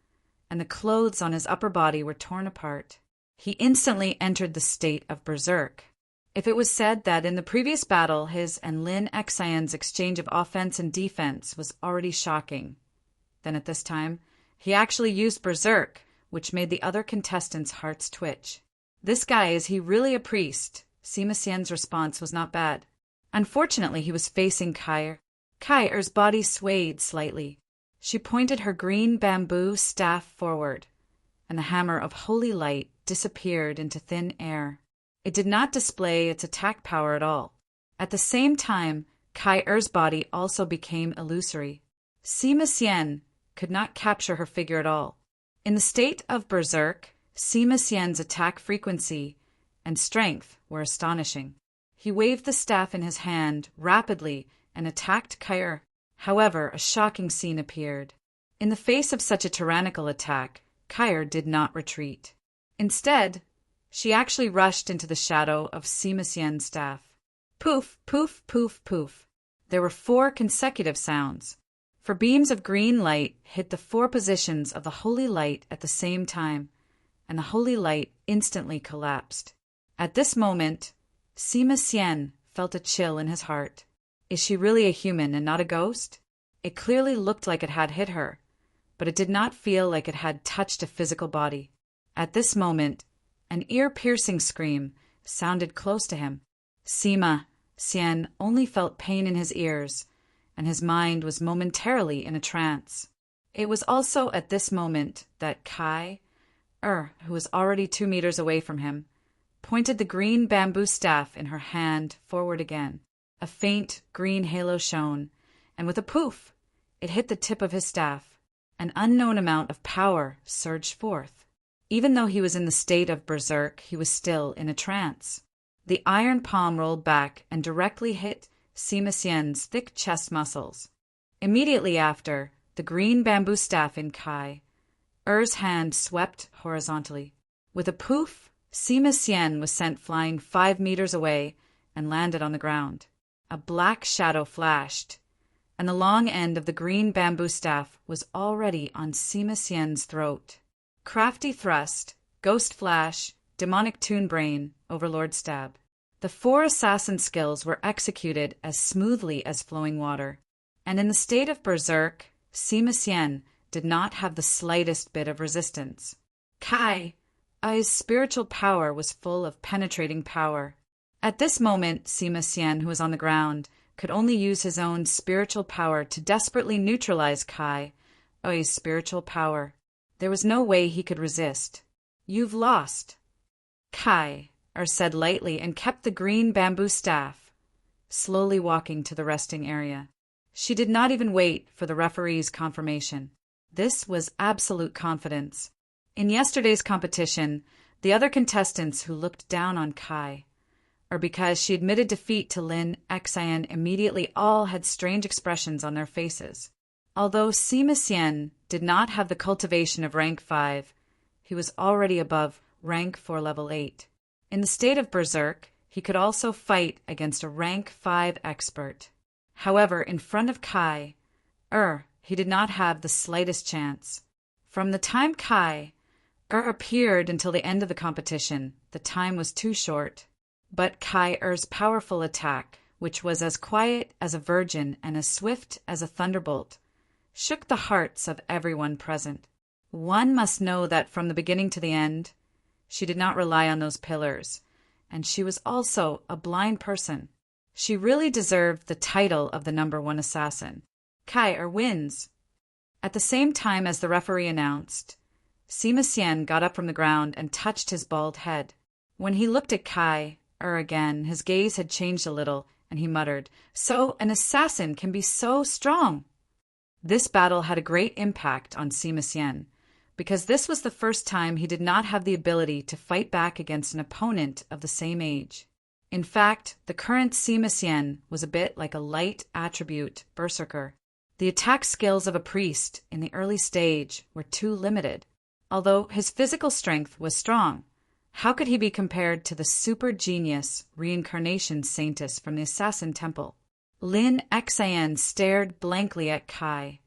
and the clothes on his upper body were torn apart. He instantly entered the state of berserk. If it was said that in the previous battle his and Lin Xian's exchange of offense and defense was already shocking, then at this time he actually used berserk, which made the other contestants' hearts twitch. This guy, is he really a priest? Sima Xian's response was not bad. Unfortunately, he was facing Kai Er. Kai Er's body swayed slightly. She pointed her green bamboo staff forward, and the hammer of holy light disappeared into thin air. It did not display its attack power at all. At the same time, Kai Er's body also became illusory. Sima Xian could not capture her figure at all. In the state of berserk, Sima Xian's attack frequency and strength were astonishing. He waved the staff in his hand rapidly and attacked Kai Er. However, a shocking scene appeared. In the face of such a tyrannical attack, Kai Er did not retreat. Instead, she actually rushed into the shadow of Sima Xian's staff. Poof, poof, poof, poof. There were 4 consecutive sounds, for beams of green light hit the 4 positions of the holy light at the same time, and the holy light instantly collapsed. At this moment, Sima Xian felt a chill in his heart. Is she really a human and not a ghost? It clearly looked like it had hit her, but it did not feel like it had touched a physical body. At this moment, an ear-piercing scream sounded close to him. Sima Xian only felt pain in his ears, and his mind was momentarily in a trance. It was also at this moment that Kai Er, who was already 2 meters away from him, pointed the green bamboo staff in her hand forward again. A faint green halo shone, and with a poof, it hit the tip of his staff. An unknown amount of power surged forth. Even though he was in the state of berserk, he was still in a trance. The iron palm rolled back and directly hit Sima Xian's thick chest muscles. Immediately after, the green bamboo staff in Kai Er's hand swept horizontally. With a poof, Sima Xian was sent flying 5 meters away and landed on the ground. a black shadow flashed, and the long end of the green bamboo staff was already on Sima Xian's throat. Crafty thrust, ghost flash, demonic toon brain, overlord stab. The 4 assassin skills were executed as smoothly as flowing water, and in the state of berserk, Sima Xian did not have the slightest bit of resistance. Kai's spiritual power was full of penetrating power. At this moment, Sima Xian, who was on the ground, could only use his own spiritual power to desperately neutralize Kai's spiritual power. There was no way he could resist. "You've lost," Kai said lightly and kept the green bamboo staff, slowly walking to the resting area. She did not even wait for the referee's confirmation. This was absolute confidence. In yesterday's competition, the other contestants who looked down on Kai, or because she admitted defeat to Lin Xian, immediately all had strange expressions on their faces. Although Sima Xian did not have the cultivation of rank 5, he was already above rank 4 level 8. In the state of berserk, he could also fight against a rank 5 expert. However, in front of Kai, he did not have the slightest chance. From the time Kai appeared until the end of the competition, the time was too short. But Kai's powerful attack, which was as quiet as a virgin and as swift as a thunderbolt, shook the hearts of everyone present. One must know that from the beginning to the end, she did not rely on those pillars, and she was also a blind person. She really deserved the title of the number 1 assassin. Kai wins. At the same time as the referee announced, Sima Xian got up from the ground and touched his bald head. When he looked at Kai again, his gaze had changed a little, and he muttered, "So an assassin can be so strong." This battle had a great impact on Sima Xian, because this was the first time he did not have the ability to fight back against an opponent of the same age. In fact, the current Sima Xian was a bit like a light attribute berserker. The attack skills of a priest in the early stage were too limited. Although his physical strength was strong, how could he be compared to the super genius reincarnation saintess from the Assassin Temple? Lin Xian stared blankly at Kai,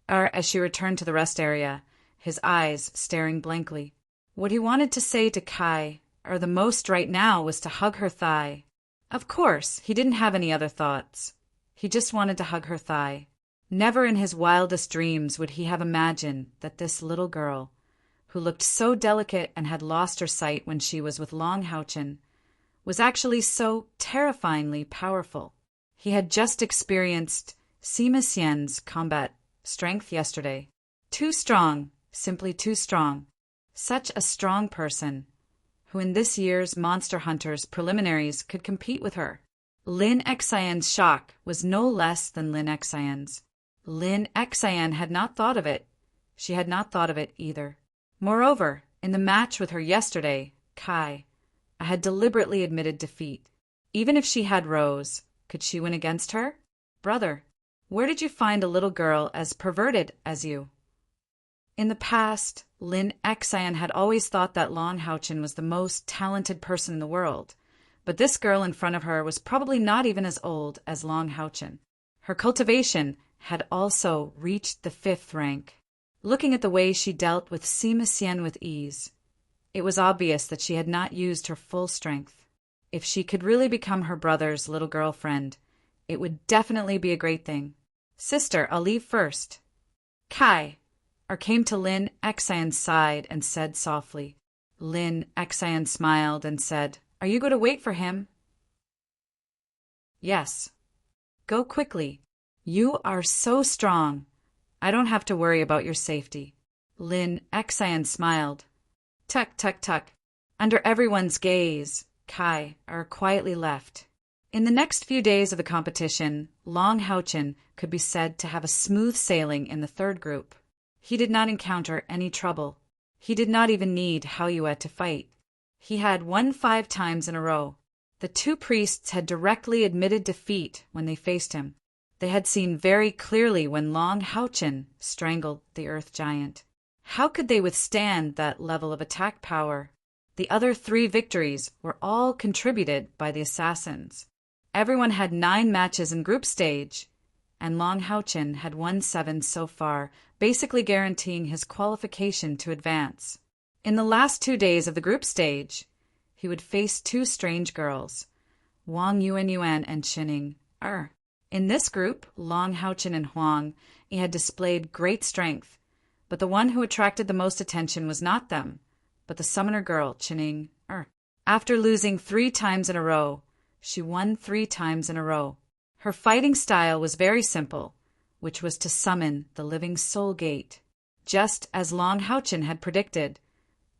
as she returned to the rest area, his eyes staring blankly. What he wanted to say to Kai, the most right now, was to hug her thigh. Of course, he didn't have any other thoughts. He just wanted to hug her thigh. Never in his wildest dreams would he have imagined that this little girl, who looked so delicate and had lost her sight when she was with Long Houchen, was actually so terrifyingly powerful. He had just experienced Sima Xian's combat strength yesterday. Too strong, simply too strong. Such a strong person, who in this year's Monster Hunters preliminaries could compete with her. Lin Xian's shock was no less than Lin Xian's. Lin Xian had not thought of it. She had not thought of it either. Moreover, in the match with her yesterday, Kai had deliberately admitted defeat. Even if she had Rose, could she win against her? "Brother, where did you find a little girl as perverted as you?" In the past, Lin Xian had always thought that Long Houchen was the most talented person in the world, but this girl in front of her was probably not even as old as Long Houchen. Her cultivation had also reached the 5th rank. Looking at the way she dealt with Sima Xian with ease, it was obvious that she had not used her full strength. If she could really become her brother's little girlfriend, it would definitely be a great thing. "Sister, I'll leave first." Kai came to Lin Xian's side and said softly. Lin Xian smiled and said, "Are you going to wait for him?" "Yes." "Go quickly. You are so strong. I don't have to worry about your safety." Lin Xian smiled. Tuck, tuck, tuck. Under everyone's gaze, Kai quietly left. In the next few days of the competition, Long Houchen could be said to have a smooth sailing in the 3rd group. He did not encounter any trouble. He did not even need Haoyue to fight. He had won 5 times in a row. The 2 priests had directly admitted defeat when they faced him. They had seen very clearly when Long Houchen strangled the Earth Giant. How could they withstand that level of attack power? The other 3 victories were all contributed by the assassins. Everyone had 9 matches in group stage, and Long Haochen had won 7 so far, basically guaranteeing his qualification to advance. In the last 2 days of the group stage, he would face 2 strange girls, Wang Yuanyuan and Qining Er. In this group, Long Haochen and Huang Yi had displayed great strength, but the one who attracted the most attention was not them, but the summoner girl, Qining Er. After losing 3 times in a row, she won 3 times in a row. Her fighting style was very simple, which was to summon the living soul gate. Just as Long Haochen had predicted,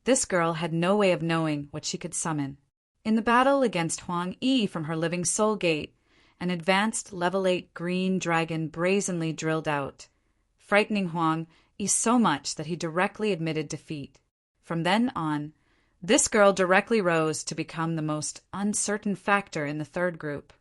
this girl had no way of knowing what she could summon. In the battle against Huang Yi from her living soul gate, an advanced level 8 green dragon brazenly drilled out, frightening Huang Yi so much that he directly admitted defeat. From then on, this girl directly rose to become the most uncertain factor in the third group.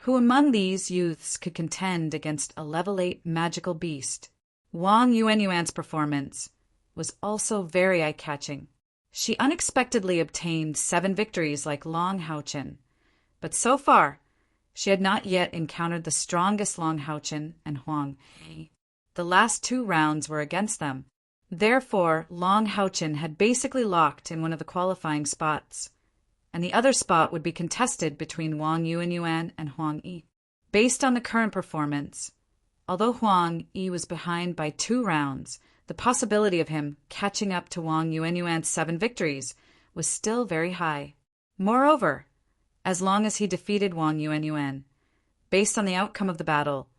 Who among these youths could contend against a level 8 magical beast? Wang Yuanyuan's performance was also very eye-catching. She unexpectedly obtained 7 victories like Long Haochen, but so far, she had not yet encountered the strongest Long Haochen and Huang Yi. The last 2 rounds were against them. Therefore, Long Haochen had basically locked in one of the qualifying spots, and the other spot would be contested between Wang Yuanyuan and Huang Yi. Based on the current performance, although Huang Yi was behind by 2 rounds, the possibility of him catching up to Wang Yuanyuan's 7 victories was still very high. Moreover, as long as he defeated Wang Yuanyuan, based on the outcome of the battle,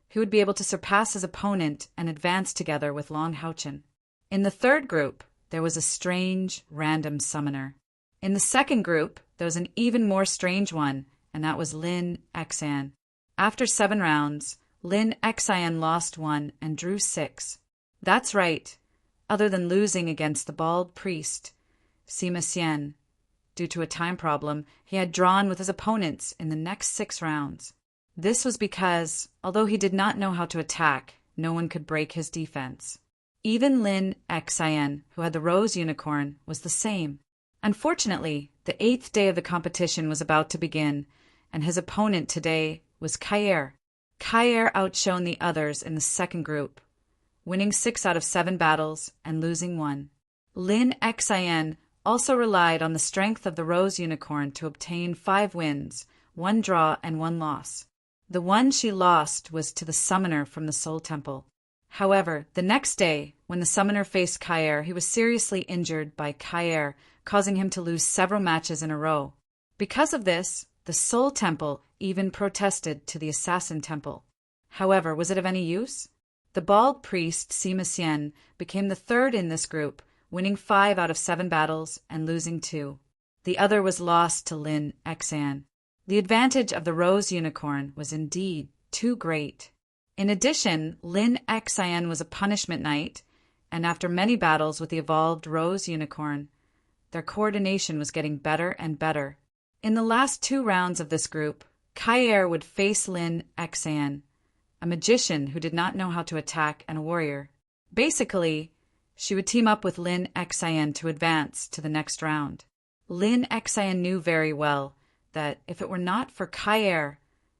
he would be able to surpass his opponent and advance together with Long Haochen. In the third group, there was a strange, random summoner. In the second group, there was an even more strange one, and that was Lin Xan. After 7 rounds, Lin Xan lost 1 and drew 6. That's right, other than losing against the bald priest, Sima Xian. Due to a time problem, he had drawn with his opponents in the next 6 rounds. This was because, although he did not know how to attack, no one could break his defense. Even Lin Xian, who had the rose unicorn, was the same. Unfortunately, the 8th day of the competition was about to begin, and his opponent today was Kair. Kair outshone the others in the second group, winning 6 out of 7 battles and losing 1. Lin Xian also relied on the strength of the rose unicorn to obtain 5 wins, 1 draw and 1 loss. The one she lost was to the summoner from the Soul Temple. However, the next day, when the summoner faced Kair, he was seriously injured by Kair, causing him to lose several matches in a row. Because of this, the Soul Temple even protested to the Assassin Temple. However, was it of any use? The bald priest, Sima Xian, became the 3rd in this group, winning 5 out of 7 battles and losing 2. The other was lost to Lin Xan. The advantage of the rose unicorn was indeed too great. In addition, Lin Xan was a punishment knight, and after many battles with the evolved rose unicorn, their coordination was getting better and better. In the last 2 rounds of this group, Kair would face Lin Xan, a magician who did not know how to attack and a warrior. Basically, she would team up with Lin Xan to advance to the next round. Lin Xan knew very well that if it were not for Kair,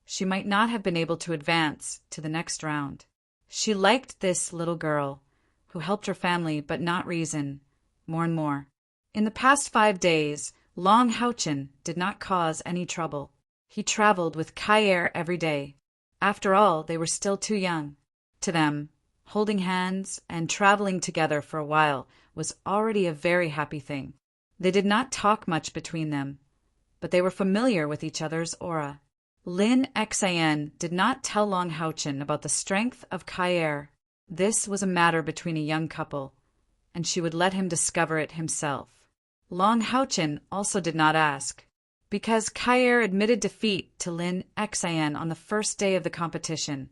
she might not have been able to advance to the next round. She liked this little girl, who helped her family but not reason, more and more. In the past 5 days, Long Haochen did not cause any trouble. He traveled with Kair every day. After all, they were still too young. To them, holding hands and traveling together for a while was already a very happy thing. They did not talk much between them, but they were familiar with each other's aura. Lin Xan did not tell Long Haochen about the strength of Kair. This was a matter between a young couple, and she would let him discover it himself. Long Haochen also did not ask, because Kair admitted defeat to Lin Xan on the first day of the competition.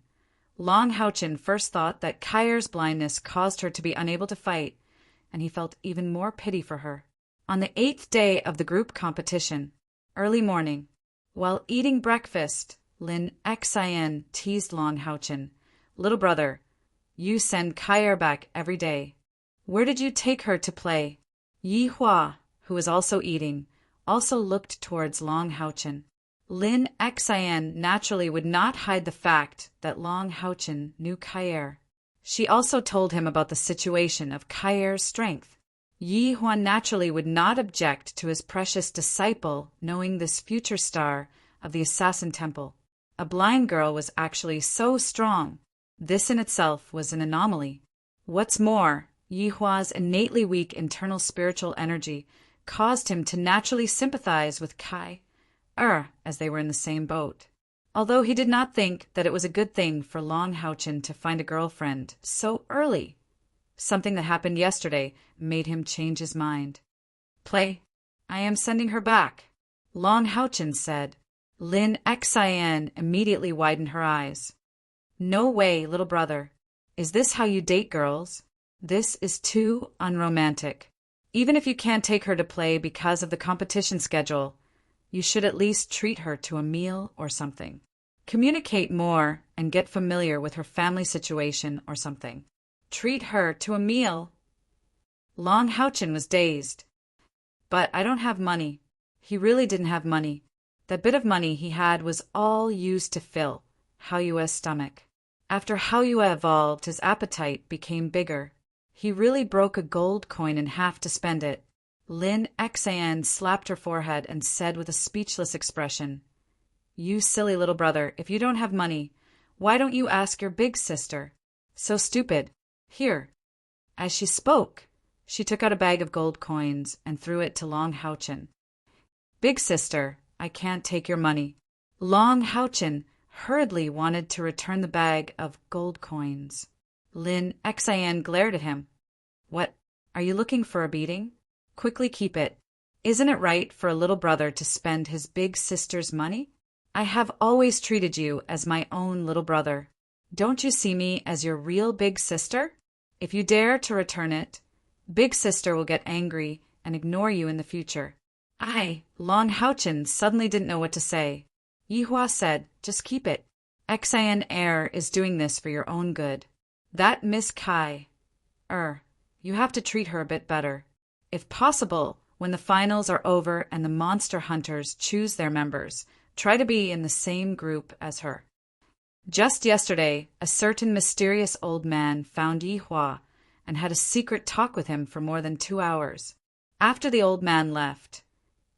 Long Haochen first thought that Kair's blindness caused her to be unable to fight, and he felt even more pity for her. On the 8th day of the group competition, early morning, while eating breakfast, Lin Xan teased Long Haochen, "Little brother, you send Kair back every day. Where did you take her to play?" Yi Hua, who was also eating, also looked towards Long Haochen. Lin Xian naturally would not hide the fact that Long Haochen knew Kair. She also told him about the situation of Kair's strength. Yi Huan naturally would not object to his precious disciple knowing this future star of the Assassin Temple. A blind girl was actually so strong. This in itself was an anomaly. What's more, Yi Hua's innately weak internal spiritual energy caused him to naturally sympathize with Kai as they were in the same boat. Although he did not think that it was a good thing for Long Haochen to find a girlfriend so early, something that happened yesterday made him change his mind. "Play. I am sending her back," Long Haochen said. Lin Xian immediately widened her eyes. "No way, little brother. Is this how you date girls? This is too unromantic. Even if you can't take her to play because of the competition schedule, you should at least treat her to a meal or something. Communicate more and get familiar with her family situation or something. Treat her to a meal." Long Haochen was dazed. "But I don't have money." He really didn't have money. That bit of money he had was all used to fill Haoyue's stomach. After Haoyue evolved, his appetite became bigger. He really broke a gold coin in half to spend it. Lin Xian slapped her forehead and said with a speechless expression, "You silly little brother, if you don't have money, why don't you ask your big sister? So stupid. Here." As she spoke, she took out a bag of gold coins and threw it to Long Haochen. "Big sister, I can't take your money." Long Haochen hurriedly wanted to return the bag of gold coins. Lin Xian glared at him. "What, are you looking for a beating? Quickly keep it. Isn't it right for a little brother to spend his big sister's money? I have always treated you as my own little brother. Don't you see me as your real big sister? If you dare to return it, big sister will get angry and ignore you in the future." Long Haochen suddenly didn't know what to say. Yi Hua said, "Just keep it. Xian is doing this for your own good. That Miss Kai, you have to treat her a bit better. If possible, when the finals are over and the monster hunters choose their members, try to be in the same group as her." Just yesterday, a certain mysterious old man found Yi Hua and had a secret talk with him for more than 2 hours. After the old man left,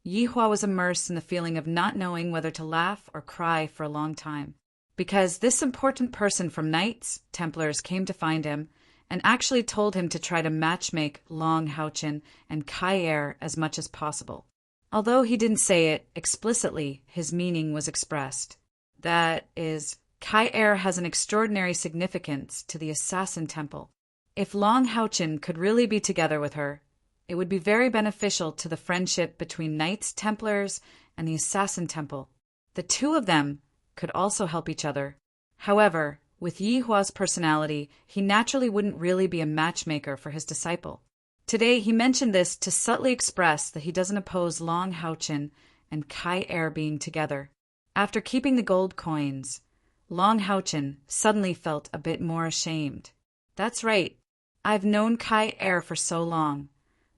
Yi Hua was immersed in the feeling of not knowing whether to laugh or cry for a long time, because this important person from Knights Templars came to find him and actually told him to try to matchmake Long Haochen and Kai as much as possible. Although he didn't say it explicitly, his meaning was expressed. That is, Kai has an extraordinary significance to the Assassin Temple. If Long Haochen could really be together with her, it would be very beneficial to the friendship between Knights Templars and the Assassin Temple. The two of them could also help each other. However, with Yi Hua's personality, he naturally wouldn't really be a matchmaker for his disciple. Today he mentioned this to subtly express that he doesn't oppose Long Haochen and Kai being together. After keeping the gold coins, Long Haochen suddenly felt a bit more ashamed. "That's right. I've known Kai for so long,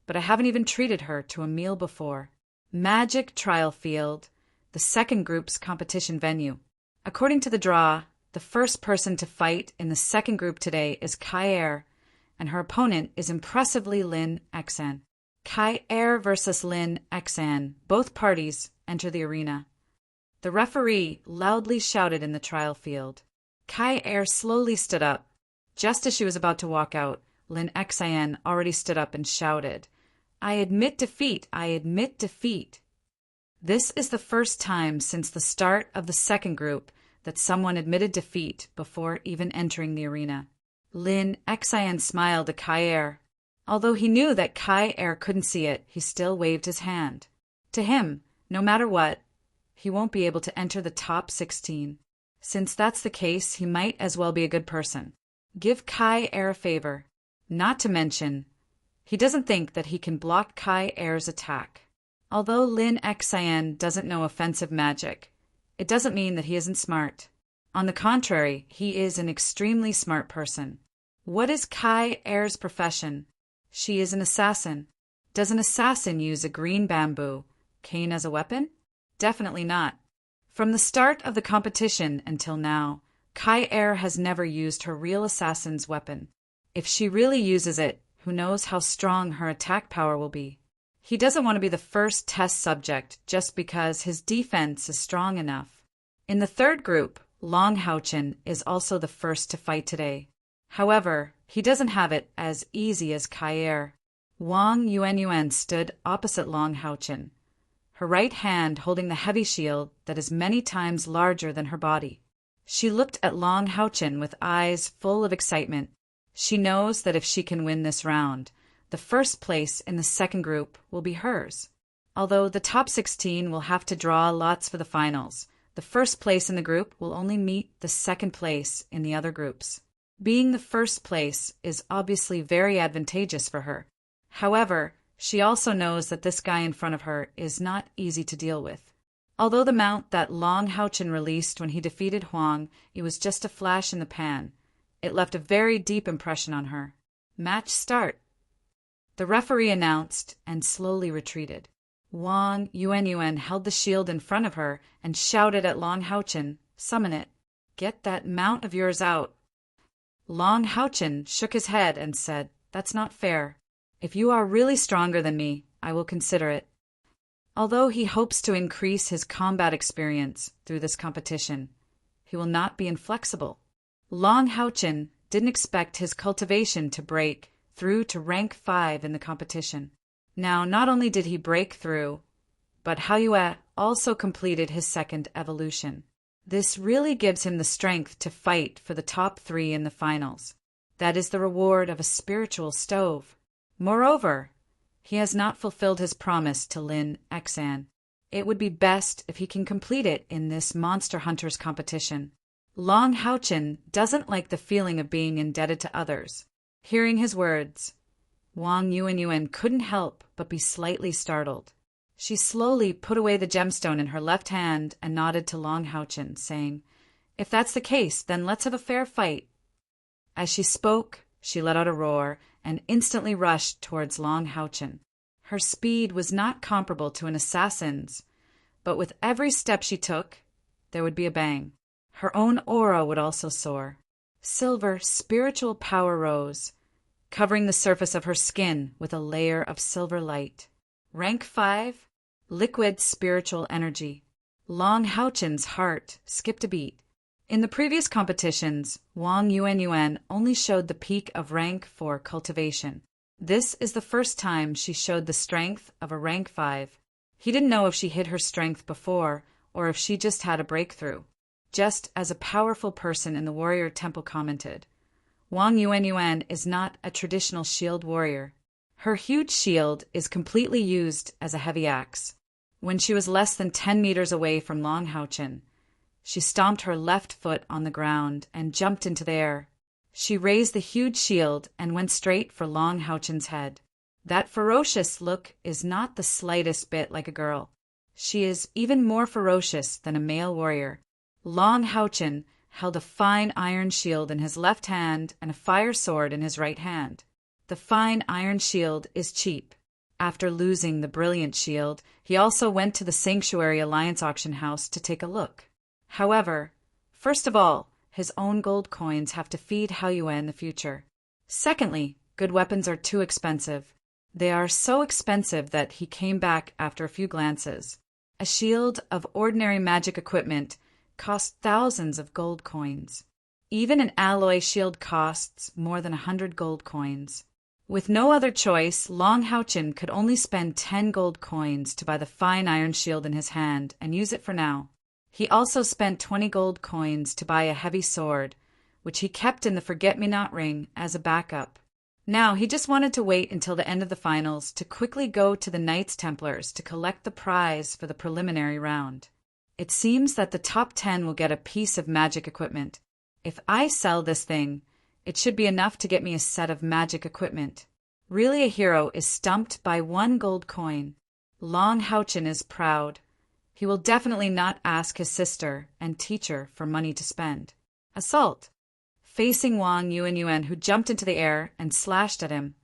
but I haven't even treated her to a meal before." Magic Trial Field, the second group's competition venue. According to the draw, the first person to fight in the second group today is Kai and her opponent is impressively Lin Xian. Kai versus Lin Xian. Both parties enter the arena. The referee loudly shouted in the trial field. Kai slowly stood up. Just as she was about to walk out, Lin Xian already stood up and shouted, "I admit defeat! I admit defeat!" This is the first time since the start of the second group that someone admitted defeat before even entering the arena. Lin Xian smiled at Kai. Although he knew that Kai couldn't see it, he still waved his hand. To him, no matter what, he won't be able to enter the top 16. Since that's the case, he might as well be a good person. Give Kai a favor. Not to mention, he doesn't think that he can block Kai's attack. Although Lin Xian doesn't know offensive magic, it doesn't mean that he isn't smart. On the contrary, he is an extremely smart person. What is Kai's profession? She is an assassin. Does an assassin use a green bamboo cane as a weapon? Definitely not. From the start of the competition until now, Kai Er has never used her real assassin's weapon. If she really uses it, who knows how strong her attack power will be. He doesn't want to be the first test subject just because his defense is strong enough. In the third group, Long Haochen is also the first to fight today. However, he doesn't have it as easy as Kai Er. Wang Yuanyuan stood opposite Long Haochen, her right hand holding the heavy shield that is many times larger than her body. She looked at Long Haochen with eyes full of excitement. She knows that if she can win this round, the first place in the second group will be hers. Although the top 16 will have to draw lots for the finals, the first place in the group will only meet the second place in the other groups. Being the first place is obviously very advantageous for her. However, she also knows that this guy in front of her is not easy to deal with. Although the mount that Long Haochen released when he defeated Huang, it was just a flash in the pan. It left a very deep impression on her. Match start. The referee announced and slowly retreated. Wang Yuanyuan held the shield in front of her and shouted at Long Haochen, "Summon it. Get that mount of yours out." Long Haochen shook his head and said, "That's not fair. If you are really stronger than me, I will consider it." Although he hopes to increase his combat experience through this competition, he will not be inflexible. Long Haochen didn't expect his cultivation to break through to rank 5 in the competition. Now, not only did he break through, but Haoyue also completed his second evolution. This really gives him the strength to fight for the top 3 in the finals. That is the reward of a spiritual stove. Moreover, he has not fulfilled his promise to Lin Xan. It would be best if he can complete it in this Monster Hunters competition. Long Haochen doesn't like the feeling of being indebted to others. Hearing his words, Wang Yuanyuan couldn't help but be slightly startled. She slowly put away the gemstone in her left hand and nodded to Long Haochen, saying, "If that's the case, then let's have a fair fight." As she spoke, she let out a roar and instantly rushed towards Long Haochen. Her speed was not comparable to an assassin's, but with every step she took, there would be a bang. Her own aura would also soar. Silver spiritual power rose, covering the surface of her skin with a layer of silver light. Rank 5, liquid spiritual energy. Long Haochen's heart skipped a beat. In the previous competitions, Wang Yuanyuan only showed the peak of rank 4 cultivation. This is the first time she showed the strength of a rank 5. He didn't know if she hid her strength before or if she just had a breakthrough. Just as a powerful person in the warrior temple commented, Wang Yuanyuan is not a traditional shield warrior. Her huge shield is completely used as a heavy axe. When she was less than 10 meters away from Long Haochen, she stomped her left foot on the ground and jumped into the air. She raised the huge shield and went straight for Long Haochen's head. That ferocious look is not the slightest bit like a girl. She is even more ferocious than a male warrior. Long Haochen held a fine iron shield in his left hand and a fire sword in his right hand. The fine iron shield is cheap. After losing the brilliant shield, he also went to the Sanctuary Alliance auction house to take a look. However, first of all, his own gold coins have to feed Haoyue in the future. Secondly, good weapons are too expensive. They are so expensive that he came back after a few glances. A shield of ordinary magic equipment costs thousands of gold coins. Even an alloy shield costs more than 100 gold coins. With no other choice, Long Haochen could only spend 10 gold coins to buy the fine iron shield in his hand and use it for now. He also spent 20 gold coins to buy a heavy sword, which he kept in the forget-me-not ring as a backup. Now he just wanted to wait until the end of the finals to quickly go to the Knights Templars to collect the prize for the preliminary round. It seems that the top 10 will get a piece of magic equipment. If I sell this thing, it should be enough to get me a set of magic equipment. Really, a hero is stumped by 1 gold coin. Long Haochen is proud. He will definitely not ask his sister and teacher for money to spend. Assault. Facing Wang Yuanyuan, who jumped into the air and slashed at him,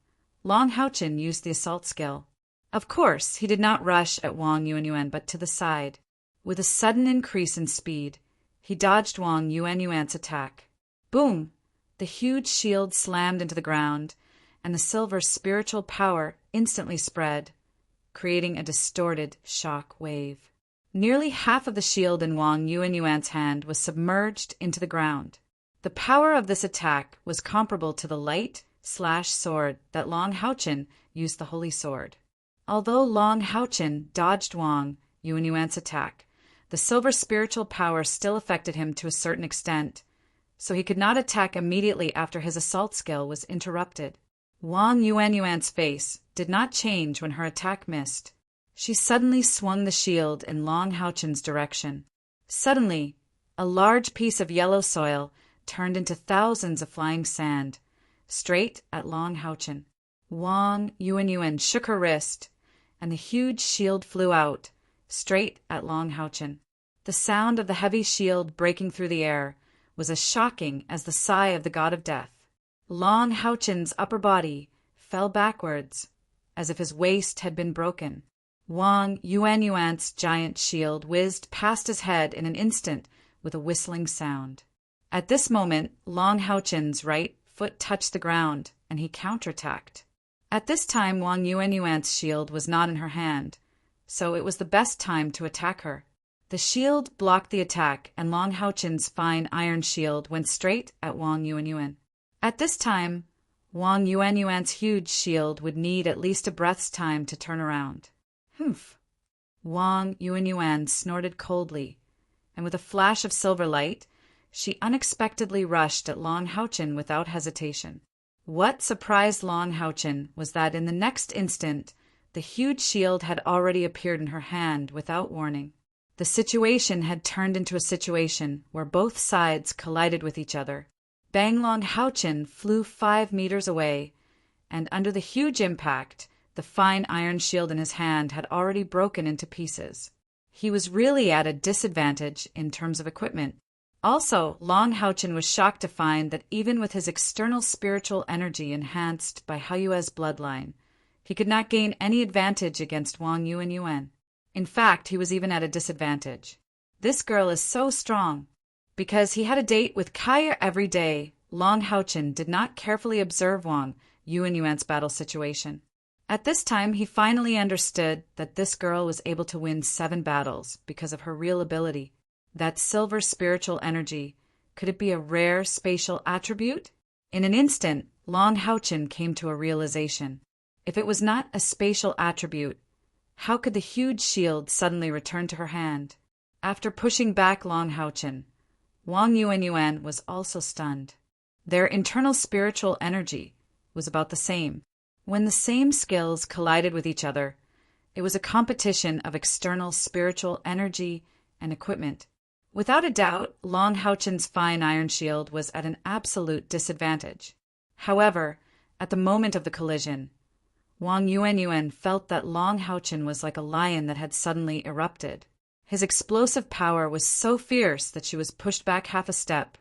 Long Haochen used the assault skill. Of course, he did not rush at Wang Yuanyuan, but to the side. With a sudden increase in speed, he dodged Wang Yuanyuan's attack. Boom! The huge shield slammed into the ground, and the silver spiritual power instantly spread, creating a distorted shock wave. Nearly half of the shield in Wang Yuanyuan's hand was submerged into the ground. The power of this attack was comparable to the light/sword that Long Haochen used the holy sword. Although Long Haochen dodged Wang Yuanyuan's attack, the silver spiritual power still affected him to a certain extent, so he could not attack immediately after his assault skill was interrupted. Wang Yuanyuan's face did not change when her attack missed. She suddenly swung the shield in Long Haochen's direction. Suddenly, a large piece of yellow soil turned into thousands of flying sand, straight at Long Haochen. Wang Yuanyuan shook her wrist, and the huge shield flew out, straight at Long Haochen. The sound of the heavy shield breaking through the air was as shocking as the sigh of the god of death. Long Haochen's upper body fell backwards, as if his waist had been broken. Wang Yuanyuan's giant shield whizzed past his head in an instant with a whistling sound. At this moment, Long Haochen's right foot touched the ground, and he counterattacked. At this time, Wang Yuanyuan's shield was not in her hand, so it was the best time to attack her. The shield blocked the attack, and Long Haochen's fine iron shield went straight at Wang Yuanyuan. At this time, Wang Yuanyuan's huge shield would need at least a breath's time to turn around. Humph! Wang Yuanyuan snorted coldly, and with a flash of silver light, she unexpectedly rushed at Long Haochen without hesitation. What surprised Long Haochen was that in the next instant, the huge shield had already appeared in her hand without warning. The situation had turned into a situation where both sides collided with each other. Bang Long Haochen flew 5 meters away, and under the huge impact, the fine iron shield in his hand had already broken into pieces. He was really at a disadvantage in terms of equipment. Also, Long Haochen was shocked to find that even with his external spiritual energy enhanced by Haiyue's bloodline, he could not gain any advantage against Wang Yuanyuan. In fact, he was even at a disadvantage. This girl is so strong. Because he had a date with Kaya every day, Long Haochen did not carefully observe Wang Yuanyuan's battle situation. At this time, he finally understood that this girl was able to win 7 battles because of her real ability. That silver spiritual energy, could it be a rare spatial attribute? In an instant, Long Haochen came to a realization. If it was not a spatial attribute, how could the huge shield suddenly return to her hand? After pushing back Long Haochen, Wang Yuanyuan was also stunned. Their internal spiritual energy was about the same. When the same skills collided with each other, it was a competition of external spiritual energy and equipment. Without a doubt, Long Haochen's fine iron shield was at an absolute disadvantage. However, at the moment of the collision, Wang Yuanyuan felt that Long Haochen was like a lion that had suddenly erupted. His explosive power was so fierce that she was pushed back half a step,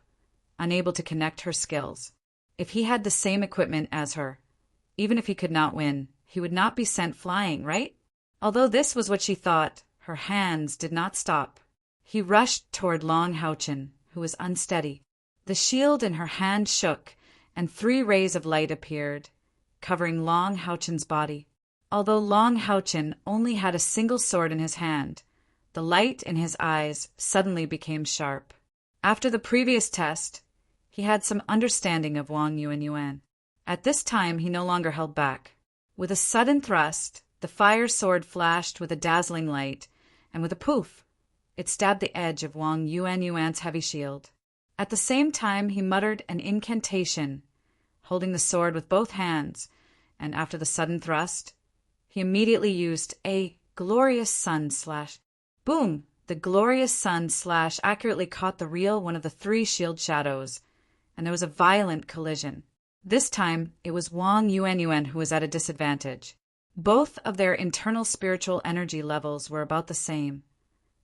unable to connect her skills. If he had the same equipment as her, even if he could not win, he would not be sent flying, right? Although this was what she thought, her hands did not stop. He rushed toward Long Haochen, who was unsteady. The shield in her hand shook, and 3 rays of light appeared, covering Long Haochen's body. Although Long Haochen only had a single sword in his hand, the light in his eyes suddenly became sharp. After the previous test, he had some understanding of Wang Yuanyuan. At this time, he no longer held back. With a sudden thrust, the fire sword flashed with a dazzling light, and with a poof, it stabbed the edge of Wang Yuanyuan's heavy shield. At the same time, he muttered an incantation, holding the sword with both hands, and after the sudden thrust, he immediately used a glorious sun slash. Boom! The glorious sun slash accurately caught the real one of the 3 shield shadows, and there was a violent collision. This time, it was Wang Yuanyuan who was at a disadvantage. Both of their internal spiritual energy levels were about the same,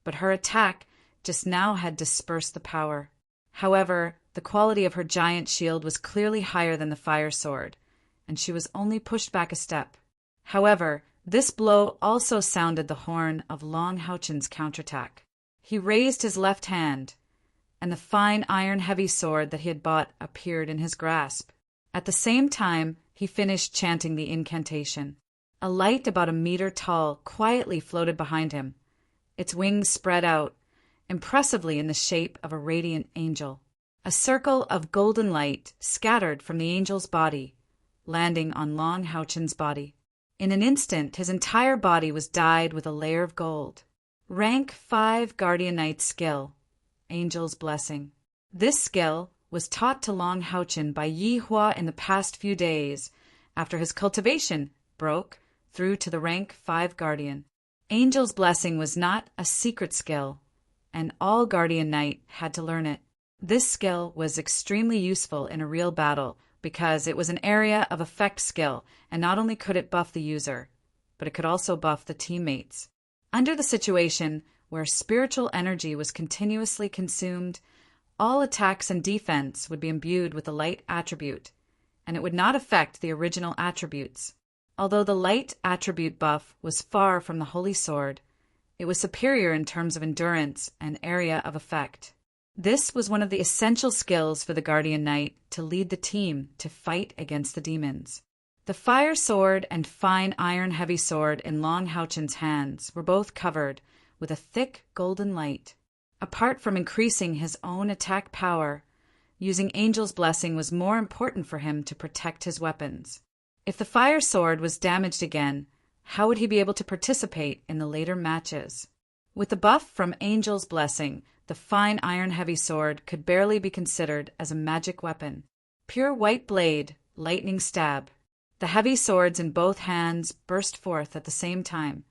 but her attack just now had dispersed the power. However, the quality of her giant shield was clearly higher than the fire sword, and she was only pushed back a step. However, this blow also sounded the horn of Long Haochen's counterattack. He raised his left hand, and the fine iron-heavy sword that he had bought appeared in his grasp. At the same time, he finished chanting the incantation. A light about a meter tall quietly floated behind him. Its wings spread out, impressively in the shape of a radiant angel. A circle of golden light scattered from the angel's body, landing on Long Houchen's body. In an instant, his entire body was dyed with a layer of gold. Rank 5 Guardian Knight skill, Angel's Blessing. This skill was taught to Long Houchen by Yi Hua in the past few days after his cultivation broke through to the rank 5 Guardian. Angel's Blessing was not a secret skill, and all Guardian Knight had to learn it. This skill was extremely useful in a real battle because it was an area of effect skill, and not only could it buff the user, but it could also buff the teammates. Under the situation where spiritual energy was continuously consumed, all attacks and defense would be imbued with the light attribute, and it would not affect the original attributes. Although the light attribute buff was far from the Holy Sword, it was superior in terms of endurance and area of effect. This was one of the essential skills for the Guardian Knight to lead the team to fight against the demons. The fire sword and fine iron-heavy sword in Long Houchen's hands were both covered with a thick golden light. Apart from increasing his own attack power, using Angel's Blessing was more important for him to protect his weapons. If the fire sword was damaged again, how would he be able to participate in the later matches? With the buff from Angel's Blessing, the fine iron-heavy sword could barely be considered as a magic weapon. Pure white blade, lightning stab. The heavy swords in both hands burst forth at the same time,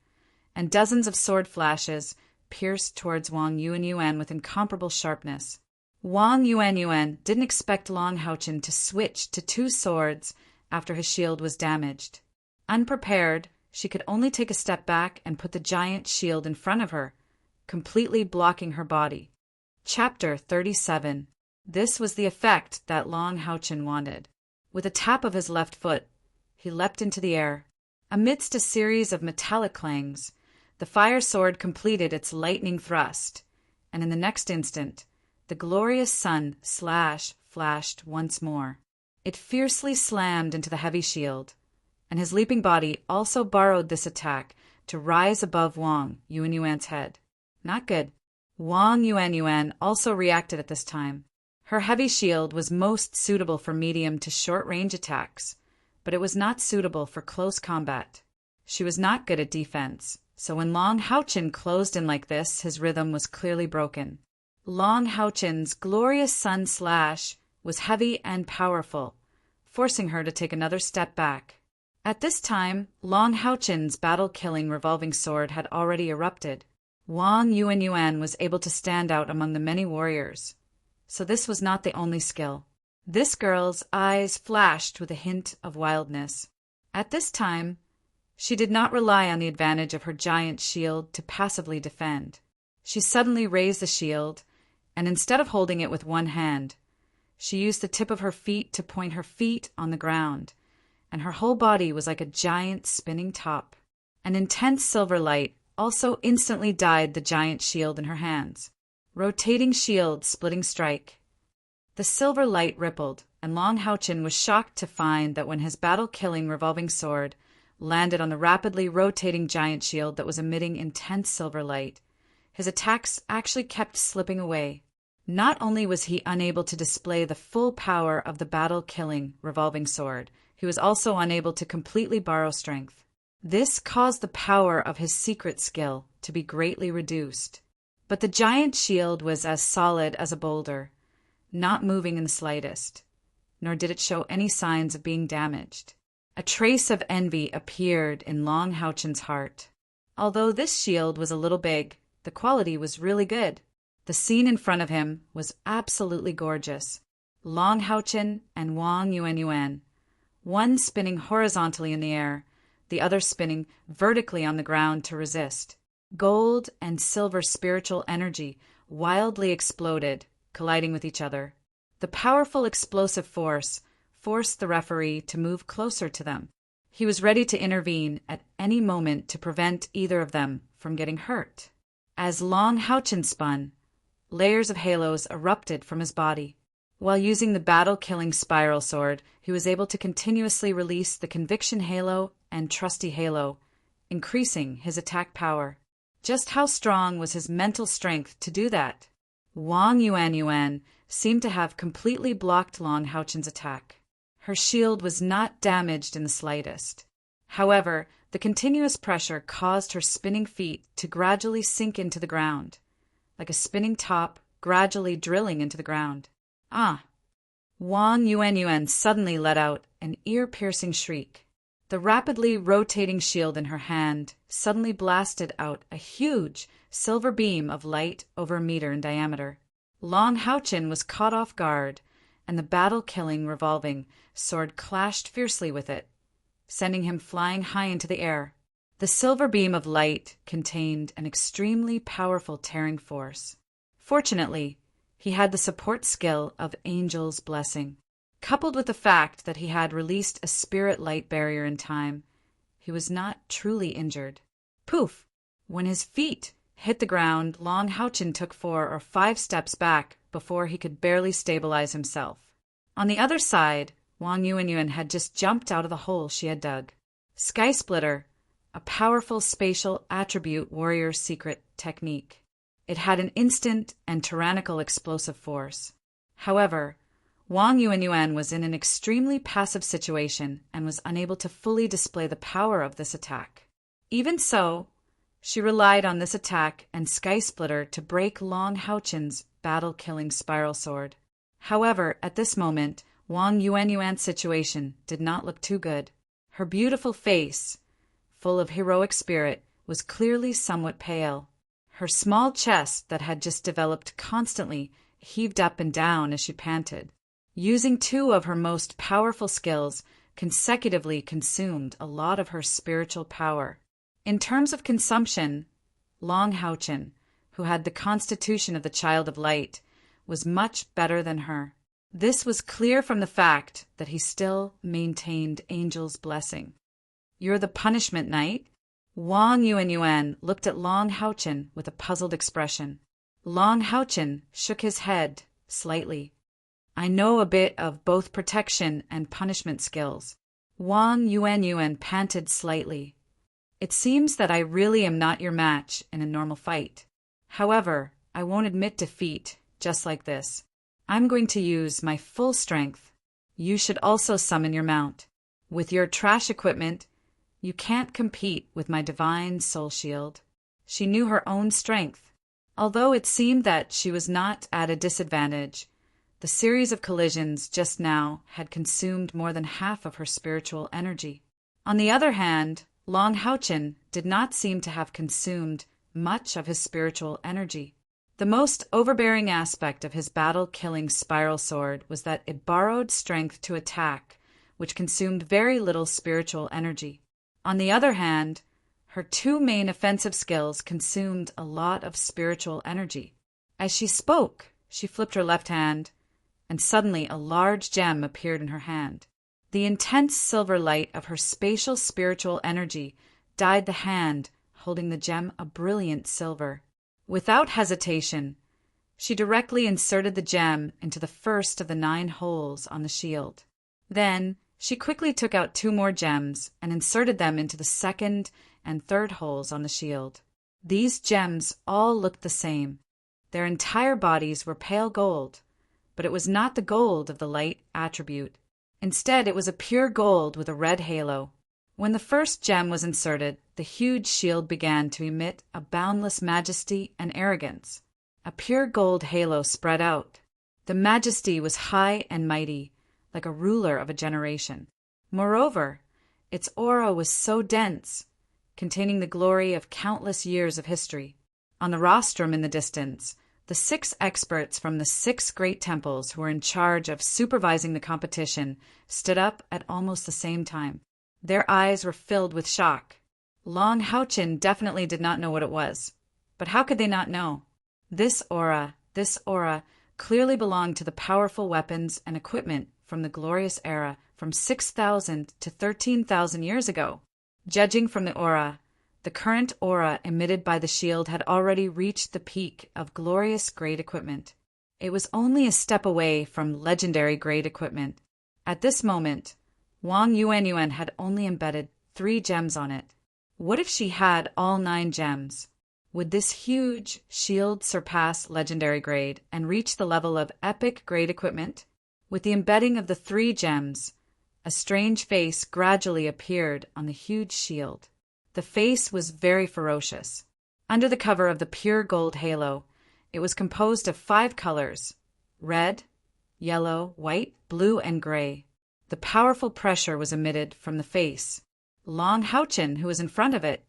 and dozens of sword flashes pierced towards Wang Yuanyuan with incomparable sharpness. Wang Yuanyuan didn't expect Long Houchen to switch to 2 swords after his shield was damaged. Unprepared, she could only take a step back and put the giant shield in front of her, completely blocking her body. Chapter 37. This was the effect that Long Houchen wanted. With a tap of his left foot, he leapt into the air. Amidst a series of metallic clangs, the fire sword completed its lightning thrust, and in the next instant, the glorious sun flashed once more. It fiercely slammed into the heavy shield, and his leaping body also borrowed this attack to rise above Wang Yuanyuan's head. Not good. Wang Yuanyuan also reacted at this time. Her heavy shield was most suitable for medium to short-range attacks, but it was not suitable for close combat. She was not good at defense, so when Long Houchen closed in like this, his rhythm was clearly broken. Long Houchen's glorious sun slash was heavy and powerful, forcing her to take another step back. At this time, Long Houchen's battle-killing revolving sword had already erupted. Wang Yuanyuan was able to stand out among the many warriors, so this was not the only skill. This girl's eyes flashed with a hint of wildness. At this time, she did not rely on the advantage of her giant shield to passively defend. She suddenly raised the shield, and instead of holding it with one hand, she used the tip of her feet to point her feet on the ground, and her whole body was like a giant spinning top. An intense silver light also instantly dyed the giant shield in her hands. Rotating shield, splitting strike. The silver light rippled, and Long Houchen was shocked to find that when his battle-killing revolving sword landed on the rapidly rotating giant shield that was emitting intense silver light, his attacks actually kept slipping away. Not only was he unable to display the full power of the battle-killing revolving sword, he was also unable to completely borrow strength. This caused the power of his secret skill to be greatly reduced. But the giant shield was as solid as a boulder, not moving in the slightest, nor did it show any signs of being damaged. A trace of envy appeared in Long Houchen's heart. Although this shield was a little big, the quality was really good. The scene in front of him was absolutely gorgeous. Long Houchen and Wang Yuanyuan, one spinning horizontally in the air, the other spinning vertically on the ground to resist. Gold and silver spiritual energy wildly exploded, colliding with each other. The powerful explosive force forced the referee to move closer to them. He was ready to intervene at any moment to prevent either of them from getting hurt. As Long Houchin spun, layers of halos erupted from his body. While using the battle-killing spiral sword, he was able to continuously release the Conviction Halo and Trusty Halo, increasing his attack power. Just how strong was his mental strength to do that? Wang Yuan seemed to have completely blocked Long Houchin's attack. Her shield was not damaged in the slightest. However, the continuous pressure caused her spinning feet to gradually sink into the ground, like a spinning top gradually drilling into the ground. Ah! Wang Yuan suddenly let out an ear-piercing shriek. The rapidly rotating shield in her hand suddenly blasted out a huge silver beam of light over a meter in diameter. Long Houchin was caught off guard, and the battle-killing revolving sword clashed fiercely with it, sending him flying high into the air. The silver beam of light contained an extremely powerful tearing force. Fortunately, he had the support skill of Angel's Blessing. Coupled with the fact that he had released a spirit light barrier in time, he was not truly injured. Poof! When his feet hit the ground, Long Houchin took 4 or 5 steps back before he could barely stabilize himself. On the other side, Wang Yuan had just jumped out of the hole she had dug. Sky Splitter, a powerful spatial attribute warrior's secret technique. It had an instant and tyrannical explosive force. However, Wang Yuan was in an extremely passive situation and was unable to fully display the power of this attack. Even so, she relied on this attack and Sky Splitter to break Long Houchin's battle-killing spiral sword. However, at this moment, Wang Yuan's situation did not look too good. Her beautiful face, full of heroic spirit, was clearly somewhat pale. Her small chest that had just developed constantly heaved up and down as she panted. Using 2 of her most powerful skills consecutively consumed a lot of her spiritual power. In terms of consumption, Long Houchin, who had the constitution of the Child of Light, was much better than her. This was clear from the fact that he still maintained Angel's Blessing. "You're the punishment knight?" Wang Yuan looked at Long Houchin with a puzzled expression. Long Houchin shook his head slightly. "I know a bit of both protection and punishment skills." Wang Yuan panted slightly. "It seems that I really am not your match in a normal fight. However, I won't admit defeat just like this. I'm going to use my full strength. You should also summon your mount. With your trash equipment, you can't compete with my divine soul shield." She knew her own strength. Although it seemed that she was not at a disadvantage, the series of collisions just now had consumed more than half of her spiritual energy. On the other hand, Long Houchin did not seem to have consumed much of his spiritual energy. The most overbearing aspect of his battle-killing spiral sword was that it borrowed strength to attack, which consumed very little spiritual energy. On the other hand, her 2 main offensive skills consumed a lot of spiritual energy. As she spoke, she flipped her left hand, and suddenly a large gem appeared in her hand. The intense silver light of her spatial spiritual energy dyed the hand holding the gem a brilliant silver. Without hesitation, she directly inserted the gem into the first of the 9 holes on the shield. Then, she quickly took out 2 more gems and inserted them into the second and third holes on the shield. These gems all looked the same. Their entire bodies were pale gold, but it was not the gold of the light attribute. Instead, it was a pure gold with a red halo. When the first gem was inserted, the huge shield began to emit a boundless majesty and arrogance. A pure gold halo spread out. The majesty was high and mighty, like a ruler of a generation. Moreover, its aura was so dense, containing the glory of countless years of history. On the rostrum in the distance, the 6 experts from the 6 great temples who were in charge of supervising the competition stood up at almost the same time. Their eyes were filled with shock. Long Houchin definitely did not know what it was. But how could they not know? This aura clearly belonged to the powerful weapons and equipment from the glorious era from 6,000 to 13,000 years ago. Judging from the aura, The current aura emitted by the shield had already reached the peak of glorious grade equipment. It was only a step away from legendary grade equipment. At this moment, Wang Yuanyuan had only embedded 3 gems on it. What if she had all 9 gems? Would this huge shield surpass legendary grade and reach the level of epic grade equipment? With the embedding of the 3 gems, a strange face gradually appeared on the huge shield. The face was very ferocious. Under the cover of the pure gold halo, it was composed of 5 colors: red, yellow, white, blue, and gray. The powerful pressure was emitted from the face. Long Haochen, who was in front of it,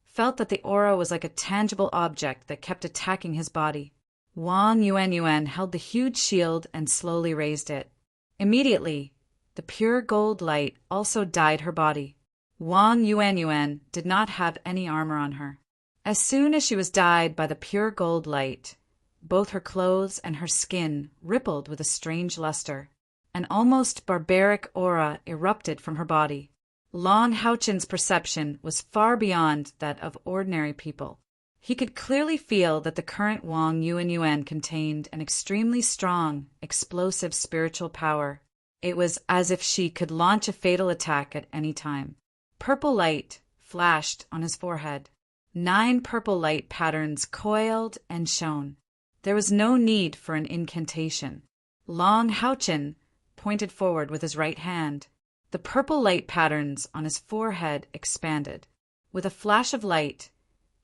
felt that the aura was like a tangible object that kept attacking his body. Wang Yuanyuan held the huge shield and slowly raised it. Immediately, the pure gold light also dyed her body. Wang Yuanyuan did not have any armor on her. As soon as she was dyed by the pure gold light, both her clothes and her skin rippled with a strange luster. An almost barbaric aura erupted from her body. Long Haochen's perception was far beyond that of ordinary people. He could clearly feel that the current Wang Yuanyuan contained an extremely strong, explosive spiritual power. It was as if she could launch a fatal attack at any time. Purple light flashed on his forehead. 9 purple light patterns coiled and shone. There was no need for an incantation. Long Haochen pointed forward with his right hand. The purple light patterns on his forehead expanded. With a flash of light,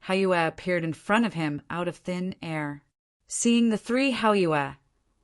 Haoyue appeared in front of him out of thin air. Seeing the 3 Haoyue,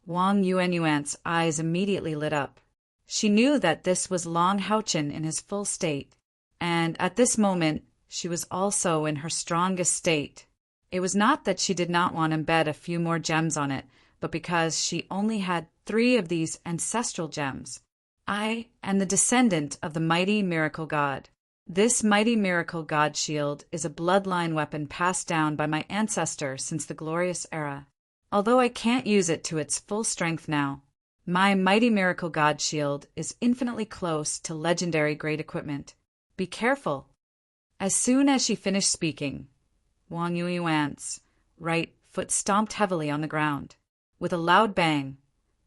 Wang Yuanyuan's eyes immediately lit up. She knew that this was Long Haochen in his full state, and at this moment she was also in her strongest state. It was not that she did not want to embed a few more gems on it, but because she only had 3 of these ancestral gems. I am the descendant of the mighty miracle god. This mighty miracle god shield is a bloodline weapon passed down by my ancestor since the glorious era. Although I can't use it to its full strength now, my mighty miracle god shield is infinitely close to legendary grade equipment. Be careful. As soon as she finished speaking, Wang Yuanyuan's right foot stomped heavily on the ground. With a loud bang,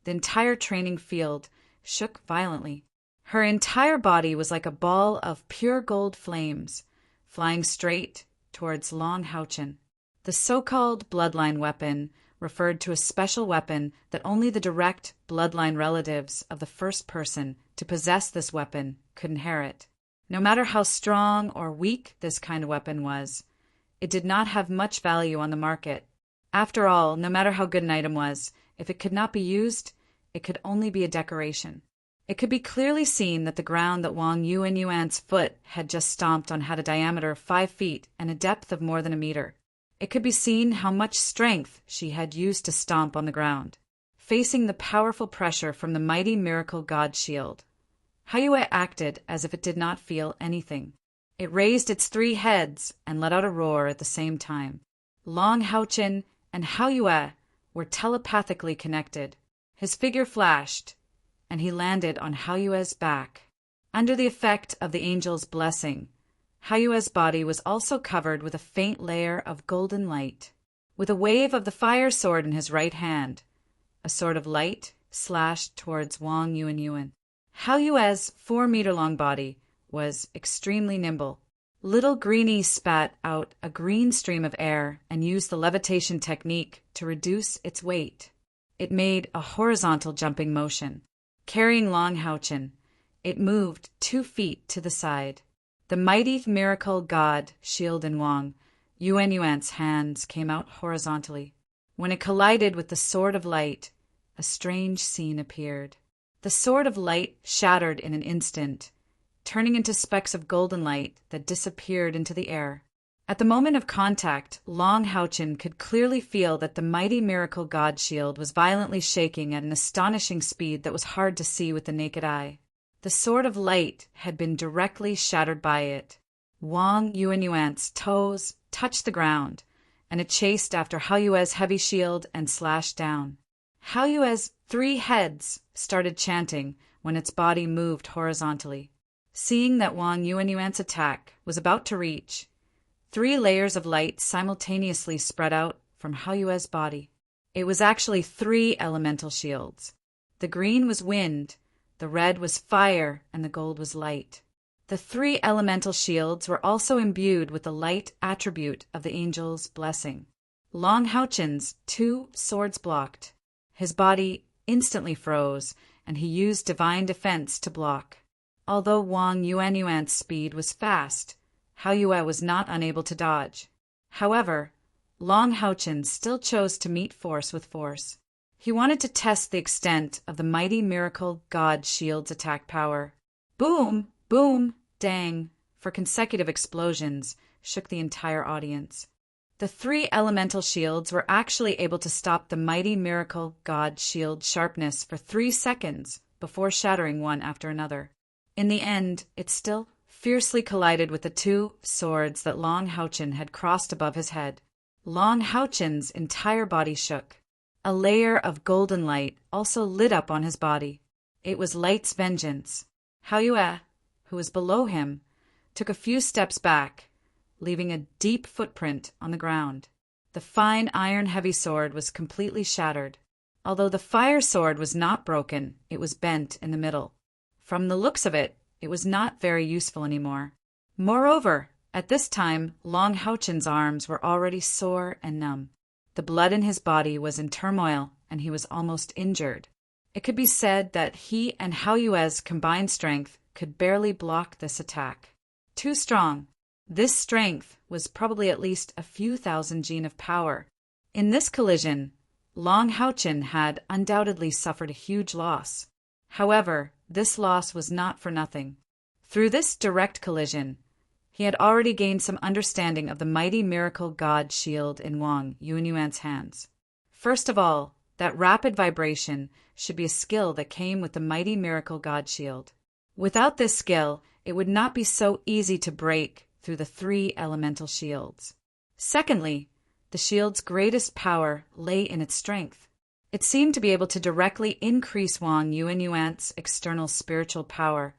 the entire training field shook violently. Her entire body was like a ball of pure gold flames, flying straight towards Long Haochen. The so-called bloodline weapon referred to a special weapon that only the direct bloodline relatives of the first person to possess this weapon could inherit. No matter how strong or weak this kind of weapon was, it did not have much value on the market. After all, no matter how good an item was, if it could not be used, it could only be a decoration. It could be clearly seen that the ground that Wang Yuanyuan's foot had just stomped on had a diameter of 5 feet and a depth of more than a meter. It could be seen how much strength she had used to stomp on the ground. Facing the powerful pressure from the mighty miracle god shield, Haoyue acted as if it did not feel anything. It raised its 3 heads and let out a roar at the same time. Long Haochen and Haoyue were telepathically connected. His figure flashed, and he landed on Haoyue's back. Under the effect of the angel's blessing, Haoyue's body was also covered with a faint layer of golden light. With a wave of the fire sword in his right hand, a sword of light slashed towards Wang Yuanyuan. Haoyue's 4-meter-long body was extremely nimble. Little Greenie spat out a green stream of air and used the levitation technique to reduce its weight. It made a horizontal jumping motion. Carrying Long Haochen, it moved 2 feet to the side. The mighty miracle god shield in Wang Yuanyuan's hands came out horizontally. When it collided with the sword of light, a strange scene appeared. The sword of light shattered in an instant, turning into specks of golden light that disappeared into the air. At the moment of contact, Long Haochen could clearly feel that the mighty miracle god shield was violently shaking at an astonishing speed that was hard to see with the naked eye. The sword of light had been directly shattered by it. Wang Yuanyuan's toes touched the ground, and it chased after Haoyue's heavy shield and slashed down. Haoyue's 3 heads started chanting when its body moved horizontally. Seeing that Wang Yuanyuan's attack was about to reach, 3 layers of light simultaneously spread out from Hao Yue's body. It was actually 3 elemental shields. The green was wind, the red was fire, and the gold was light. The 3 elemental shields were also imbued with the light attribute of the angel's blessing. Long Haochen's 2 swords blocked. His body instantly froze, and he used divine defense to block. Although Wang Yuanyuan's speed was fast, Hao Yue was not unable to dodge. However, Long Haochen still chose to meet force with force. He wanted to test the extent of the mighty miracle god shield's attack power. Boom, boom, dang, for consecutive explosions shook the entire audience. The 3 elemental shields were actually able to stop the mighty miracle god shield's sharpness for 3 seconds before shattering one after another. In the end, it still fiercely collided with the 2 swords that Long Haochen had crossed above his head. Long Haochen's entire body shook. A layer of golden light also lit up on his body. It was light's vengeance. Hao Yue, who was below him, took a few steps back, leaving a deep footprint on the ground. The fine iron-heavy sword was completely shattered. Although the fire sword was not broken, it was bent in the middle. From the looks of it, it was not very useful anymore. Moreover, at this time, Long Haochen's arms were already sore and numb. The blood in his body was in turmoil, and he was almost injured. It could be said that he and Hao Yue's combined strength could barely block this attack. Too strong. This strength was probably at least a few thousand jin of power. In this collision, Long Haochen had undoubtedly suffered a huge loss. However, this loss was not for nothing. Through this direct collision, he had already gained some understanding of the mighty miracle god shield in Wang Yuanyuan's hands. First of all, that rapid vibration should be a skill that came with the mighty miracle god shield. Without this skill, it would not be so easy to break through the 3 elemental shields. Secondly, the shield's greatest power lay in its strength. It seemed to be able to directly increase Wang Yuanyuan's external spiritual power,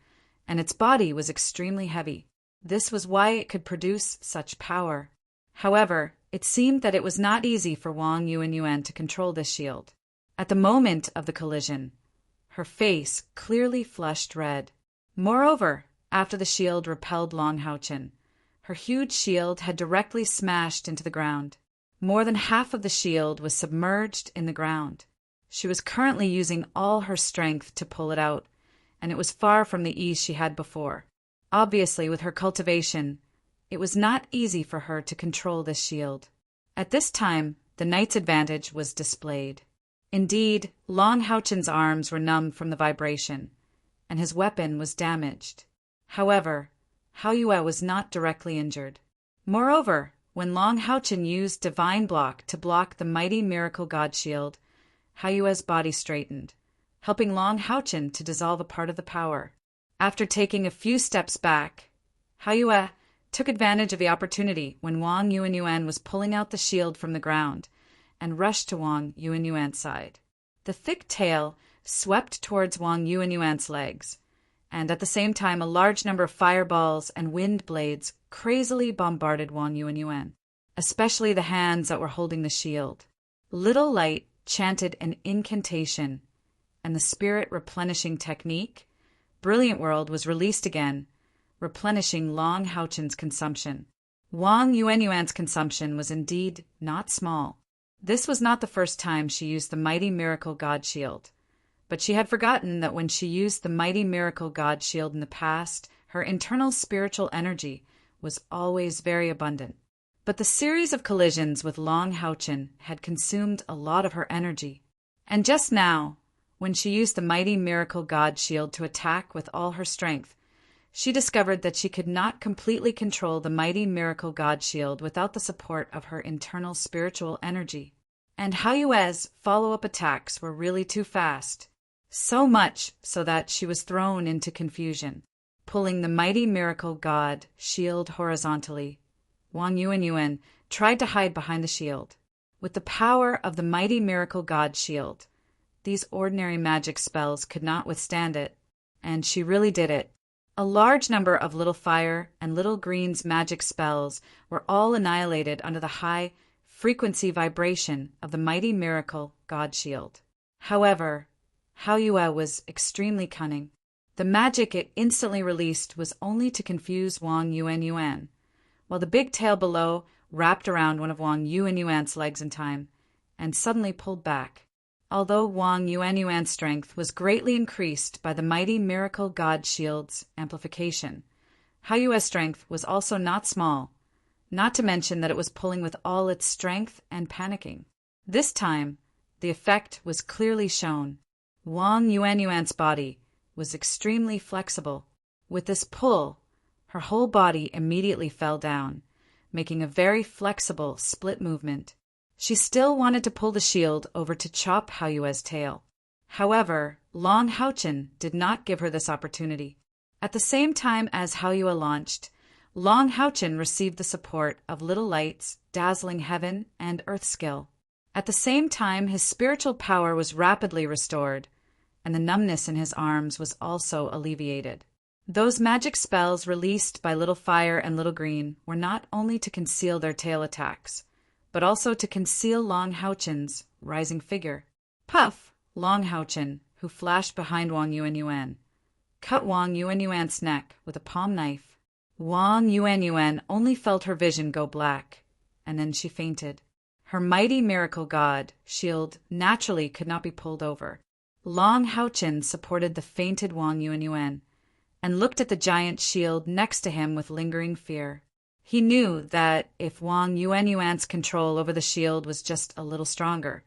and its body was extremely heavy. This was why it could produce such power. However, it seemed that it was not easy for Wang Yuanyuan to control this shield. At the moment of the collision, her face clearly flushed red. Moreover, after the shield repelled Long Haochen, her huge shield had directly smashed into the ground. More than half of the shield was submerged in the ground. She was currently using all her strength to pull it out, and it was far from the ease she had before. Obviously, with her cultivation, it was not easy for her to control this shield. At this time, the knight's advantage was displayed. Indeed, Long Haochen's arms were numb from the vibration, and his weapon was damaged. However, Hao Yue was not directly injured. Moreover, when Long Haochen used Divine Block to block the mighty miracle god shield, Hao Yue's body straightened, helping Long Haochen to dissolve a part of the power. After taking a few steps back, Hao Yue took advantage of the opportunity when Wang Yuanyuan was pulling out the shield from the ground and rushed to Wang Yuanyuan's side. The thick tail swept towards Wang Yuanyuan's legs, and at the same time a large number of fireballs and wind blades crazily bombarded Wang Yuanyuan, especially the hands that were holding the shield. Little Light chanted an incantation, and the spirit replenishing technique, Brilliant World, was released again, replenishing Long Haochen's consumption. Wang Yuanyuan's consumption was indeed not small. This was not the first time she used the mighty miracle god shield, but she had forgotten that when she used the mighty miracle god shield in the past, her internal spiritual energy was always very abundant. But the series of collisions with Long Haochen had consumed a lot of her energy. And just now, when she used the mighty miracle god shield to attack with all her strength, she discovered that she could not completely control the mighty miracle god shield without the support of her internal spiritual energy. And Hao Yue's follow-up attacks were really too fast, so much so that she was thrown into confusion. Pulling the mighty miracle god shield horizontally, Wang Yuanyuan tried to hide behind the shield. With the power of the mighty miracle god shield, these ordinary magic spells could not withstand it, and she really did it. A large number of Little Fire and Little Green's magic spells were all annihilated under the high frequency vibration of the mighty miracle God Shield. However, Hao Yue was extremely cunning. The magic it instantly released was only to confuse Wang Yuan, while the big tail below wrapped around one of Wang Yuan's legs in time and suddenly pulled back. Although Wang Yuan's strength was greatly increased by the mighty miracle God Shield's amplification, Hao Yue's strength was also not small, not to mention that it was pulling with all its strength and panicking. This time, the effect was clearly shown. Wang Yuan's body was extremely flexible. With this pull, her whole body immediately fell down, making a very flexible split movement. She still wanted to pull the shield over to chop Hao Yue's tail. However, Long Haochen did not give her this opportunity. At the same time as Hao Yue launched, Long Haochen received the support of Little Light's dazzling heaven and earth skill. At the same time, his spiritual power was rapidly restored, and the numbness in his arms was also alleviated. Those magic spells released by Little Fire and Little Green were not only to conceal their tail attacks, but also to conceal Long Haochen's rising figure. Puff! Long Haochen, who flashed behind Wang Yuan, cut Wang Yuan's neck with a palm knife. Wang Yuan only felt her vision go black, and then she fainted. Her mighty miracle god shield naturally could not be pulled over. Long Haochen supported the fainted Wang Yuan and looked at the giant shield next to him with lingering fear. He knew that if Wang Yuan's control over the shield was just a little stronger,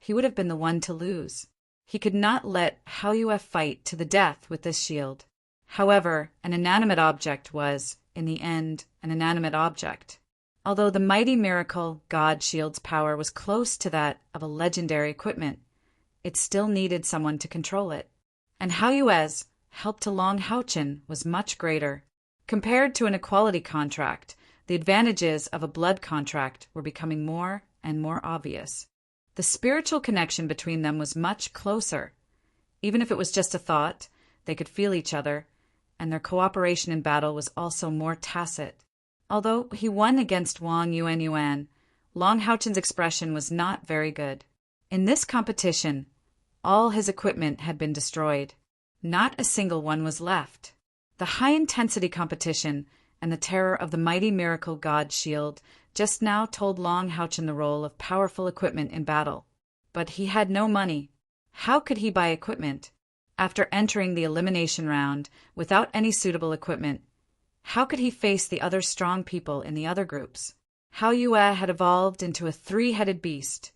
he would have been the one to lose. He could not let Hao Yue fight to the death with this shield. However, an inanimate object was, in the end, an inanimate object. Although the mighty miracle God Shield's power was close to that of a legendary equipment, it still needed someone to control it. And Hao Yue's help to Long Haochen was much greater. Compared to an equality contract, the advantages of a blood contract were becoming more and more obvious. The spiritual connection between them was much closer. Even if it was just a thought, they could feel each other, and their cooperation in battle was also more tacit. Although he won against Wang Yuan, Long Haochen's expression was not very good. In this competition, all his equipment had been destroyed. Not a single one was left. The high-intensity competition and the terror of the mighty miracle God Shield just now told Long Haochen the role of powerful equipment in battle. But he had no money. How could he buy equipment? After entering the elimination round without any suitable equipment, how could he face the other strong people in the other groups? Hao Yue had evolved into a three-headed beast,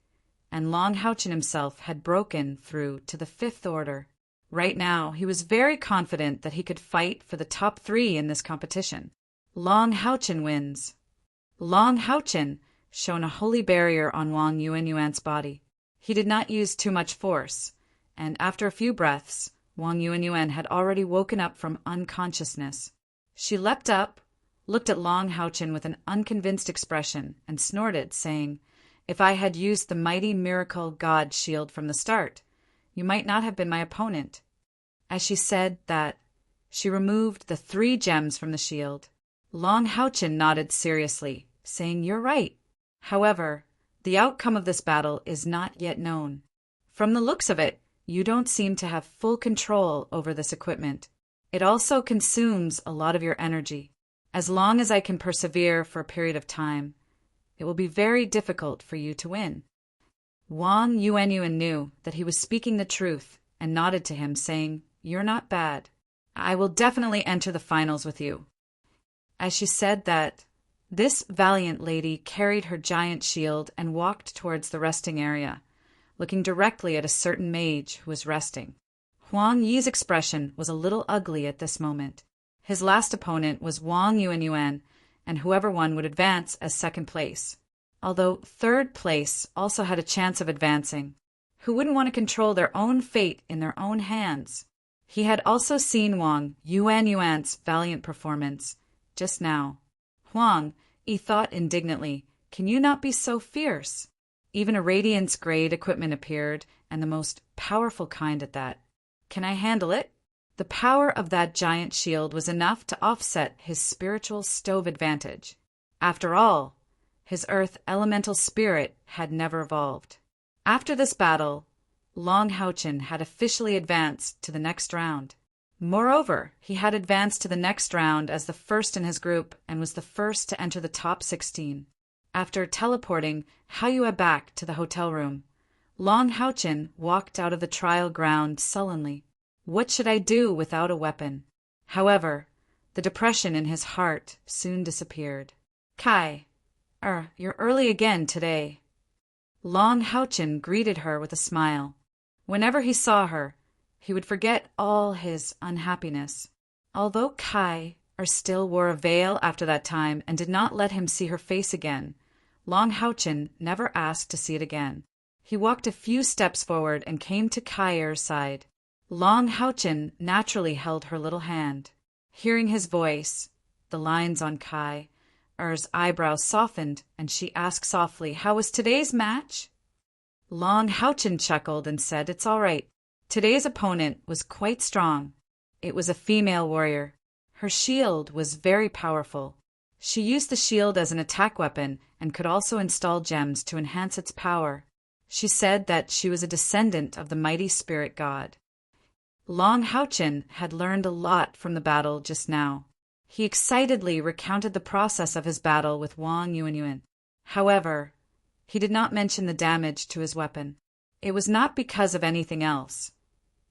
and Long Haochen himself had broken through to the fifth order. Right now, he was very confident that he could fight for the top 3 in this competition. Long Haochen wins. Long Haochen shone a holy barrier on Wang Yuan's body. He did not use too much force, and after a few breaths, Wang Yuan had already woken up from unconsciousness. She leapt up, looked at Long Haochen with an unconvinced expression, and snorted, saying, "If I had used the mighty miracle God Shield from the start, you might not have been my opponent." As she said that, she removed the 3 gems from the shield. Long Haochen nodded seriously, saying, "You're right. However, the outcome of this battle is not yet known. From the looks of it, you don't seem to have full control over this equipment. It also consumes a lot of your energy. As long as I can persevere for a period of time, it will be very difficult for you to win." Wang Yuan knew that he was speaking the truth and nodded to him, saying, "You're not bad. I will definitely enter the finals with you." As she said that, this valiant lady carried her giant shield and walked towards the resting area, looking directly at a certain mage who was resting. Huang Yi's expression was a little ugly at this moment. His last opponent was Wang Yuan, and whoever won would advance as second place. Although third place also had a chance of advancing. Who wouldn't want to control their own fate in their own hands? He had also seen Wang Yuan's valiant performance just now. "Huang," he thought indignantly, "can you not be so fierce?" Even a radiance-grade equipment appeared, and the most powerful kind at that. "Can I handle it?" The power of that giant shield was enough to offset his spiritual stove advantage. After all, his earth elemental spirit had never evolved. After this battle, Long Houchin had officially advanced to the next round. Moreover, he had advanced to the next round as the first in his group and was the first to enter the top 16. After teleporting Haiyue back to the hotel room, Long Houchin walked out of the trial ground sullenly. What should I do without a weapon? However, the depression in his heart soon disappeared. Kai, you're early again today. Long Houchin greeted her with a smile. Whenever he saw her, he would forget all his unhappiness. Although Kai still wore a veil after that time and did not let him see her face again, Long Houchin never asked to see it again. He walked a few steps forward and came to Kai's side. Long Houchin naturally held her little hand. Hearing his voice, the lines on Kai's eyebrows softened, and she asked softly, "How was today's match?" Long Houchin chuckled and said, "It's all right. Today's opponent was quite strong. It was a female warrior. Her shield was very powerful. She used the shield as an attack weapon and could also install gems to enhance its power. She said that she was a descendant of the mighty spirit god." Long Houchin had learned a lot from the battle just now. He excitedly recounted the process of his battle with Wang Yuanyuan. However, he did not mention the damage to his weapon. It was not because of anything else,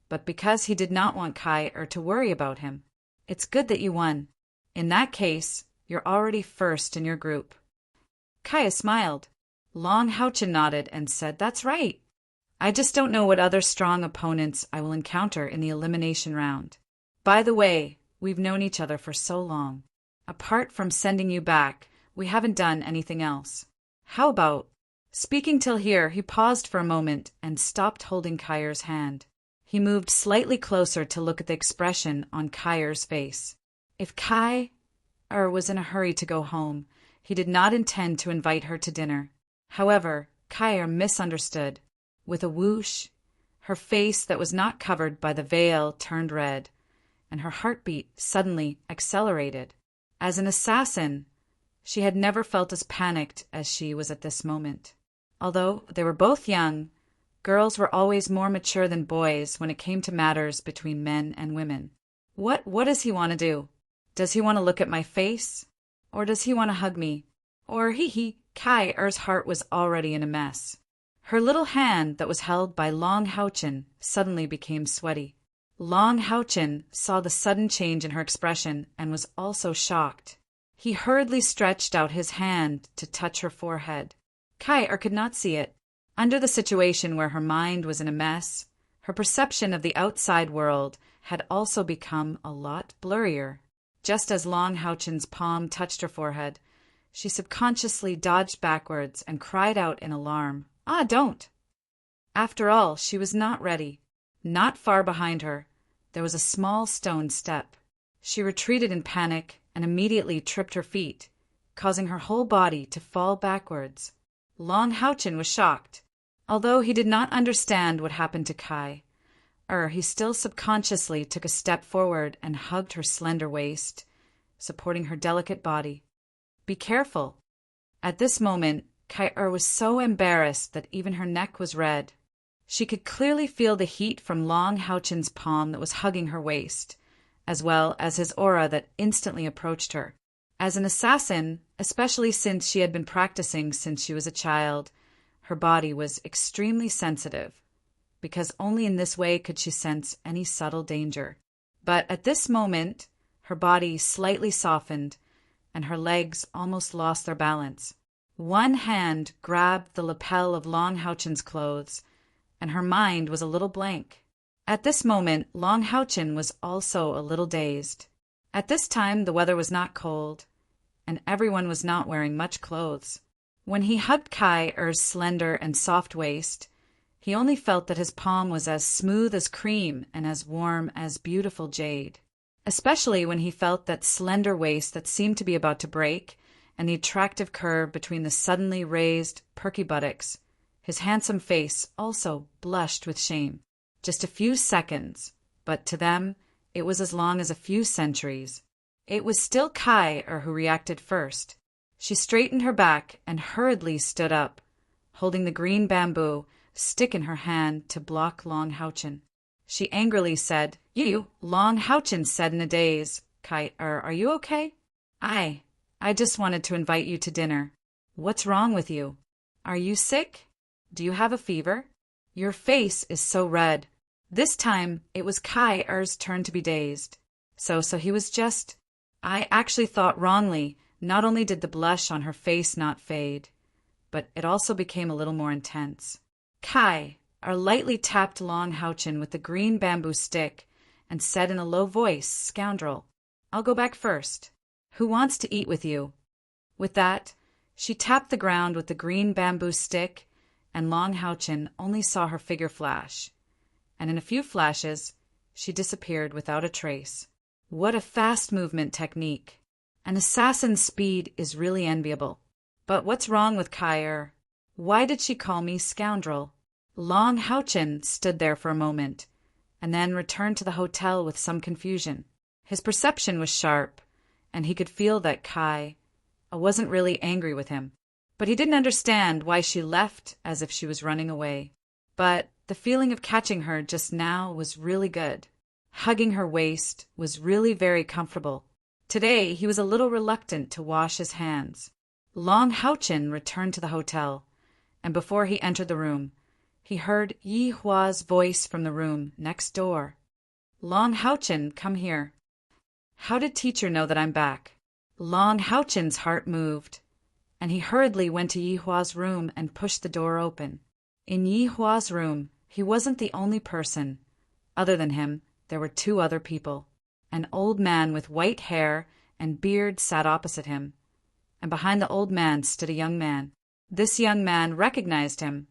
but because he did not want Kai to worry about him. "It's good that you won. In that case, you're already first in your group." Kai smiled. Long Houchin nodded and said, "That's right. I just don't know what other strong opponents I will encounter in the elimination round. By the way, we've known each other for so long. Apart from sending you back, we haven't done anything else. How about—" Speaking till here, he paused for a moment and stopped holding Kai's hand. He moved slightly closer to look at the expression on Kai's face. If Kai was in a hurry to go home, he did not intend to invite her to dinner. However, Kai misunderstood. With a whoosh, her face that was not covered by the veil turned red, and her heartbeat suddenly accelerated. As an assassin, she had never felt as panicked as she was at this moment. Although they were both young, girls were always more mature than boys when it came to matters between men and women. What does he want to do? Does he want to look at my face? Or does he want to hug me? Or Kai's heart was already in a mess. Her little hand that was held by Long Houchin suddenly became sweaty. Long Houchin saw the sudden change in her expression and was also shocked. He hurriedly stretched out his hand to touch her forehead. Kai could not see it. Under the situation where her mind was in a mess, her perception of the outside world had also become a lot blurrier. Just as Long Houchin's palm touched her forehead, she subconsciously dodged backwards and cried out in alarm, "Ah, don't!" After all, she was not ready. Not far behind her, there was a small stone step. She retreated in panic and immediately tripped her feet, causing her whole body to fall backwards. Long Houchin was shocked. Although he did not understand what happened to Kai, he still subconsciously took a step forward and hugged her slender waist, supporting her delicate body. "Be careful." At this moment, Kai was so embarrassed that even her neck was red. She could clearly feel the heat from Long Houchin's palm that was hugging her waist, as well as his aura that instantly approached her. As an assassin, especially since she had been practicing since she was a child, her body was extremely sensitive, because only in this way could she sense any subtle danger. But at this moment, her body slightly softened, and her legs almost lost their balance. One hand grabbed the lapel of Long Houchin's clothes, and her mind was a little blank. At this moment, Long Houchin was also a little dazed. At this time, the weather was not cold, and everyone was not wearing much clothes. When he hugged Kai's slender and soft waist, he only felt that his palm was as smooth as cream and as warm as beautiful jade. Especially when he felt that slender waist that seemed to be about to break, and the attractive curve between the suddenly raised, perky buttocks, his handsome face also blushed with shame. Just a few seconds, but to them It was as long as a few centuries. It was still Kai who reacted first. She straightened her back and hurriedly stood up, holding the green bamboo stick in her hand to block Long Houchen. She angrily said, "You!" Long Houchen said in a daze, Are you okay?" I just wanted to invite you to dinner." "What's wrong with you? Are you sick? Do you have a fever? Your face is so red." This time, it was Kai-er's turn to be dazed. So he was just... I actually thought wrongly. Not only did the blush on her face not fade, but it also became a little more intense. Kai-er lightly tapped Long Houchen with the green bamboo stick and said in a low voice, "Scoundrel, I'll go back first. Who wants to eat with you?" With that, she tapped the ground with the green bamboo stick, and Long Houchen only saw her figure flash. And in a few flashes, she disappeared without a trace. What a fast movement technique! An assassin's speed is really enviable. But what's wrong with Kai-er? Why did she call me scoundrel? Long Houchen stood there for a moment, and then returned to the hotel with some confusion. His perception was sharp, and he could feel that Kai wasn't really angry with him. But he didn't understand why she left as if she was running away. But the feeling of catching her just now was really good. Hugging her waist was really very comfortable. Today he was a little reluctant to wash his hands. Long Houchen returned to the hotel, and before he entered the room, he heard Yi Hua's voice from the room next door. "Long Houchen, come here." "How did teacher know that I'm back?" Long Houchen's heart moved, and he hurriedly went to Yi Hua's room and pushed the door open. In Yi Hua's room, he wasn't the only person. Other than him, there were two other people. An old man with white hair and beard sat opposite him, and behind the old man stood a young man. This young man recognized him.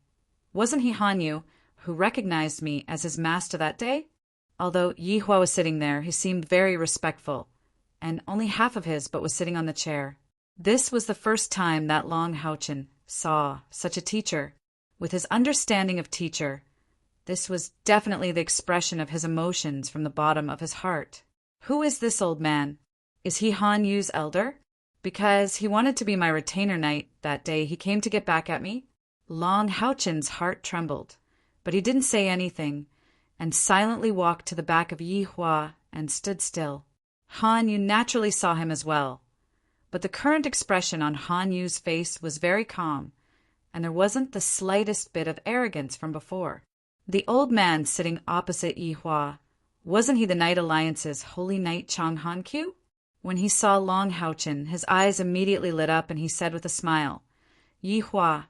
Wasn't he Han Yu, who recognized me as his master that day? Although Yi Hua was sitting there, he seemed very respectful, and only half of his but was sitting on the chair. This was the first time that Long Houchen saw such a teacher. With his understanding of teacher, this was definitely the expression of his emotions from the bottom of his heart. Who is this old man? Is he Han Yu's elder? Because he wanted to be my retainer knight that day he came to get back at me? Long Houchen's heart trembled, but he didn't say anything, and silently walked to the back of Yi Hua and stood still. Han Yu naturally saw him as well, but the current expression on Han Yu's face was very calm, and there wasn't the slightest bit of arrogance from before. The old man sitting opposite Yi Hua, wasn't he the Knight Alliance's Holy Knight Chang Han Q? When he saw Long Houchen, his eyes immediately lit up, and he said with a smile, "Yi Hua,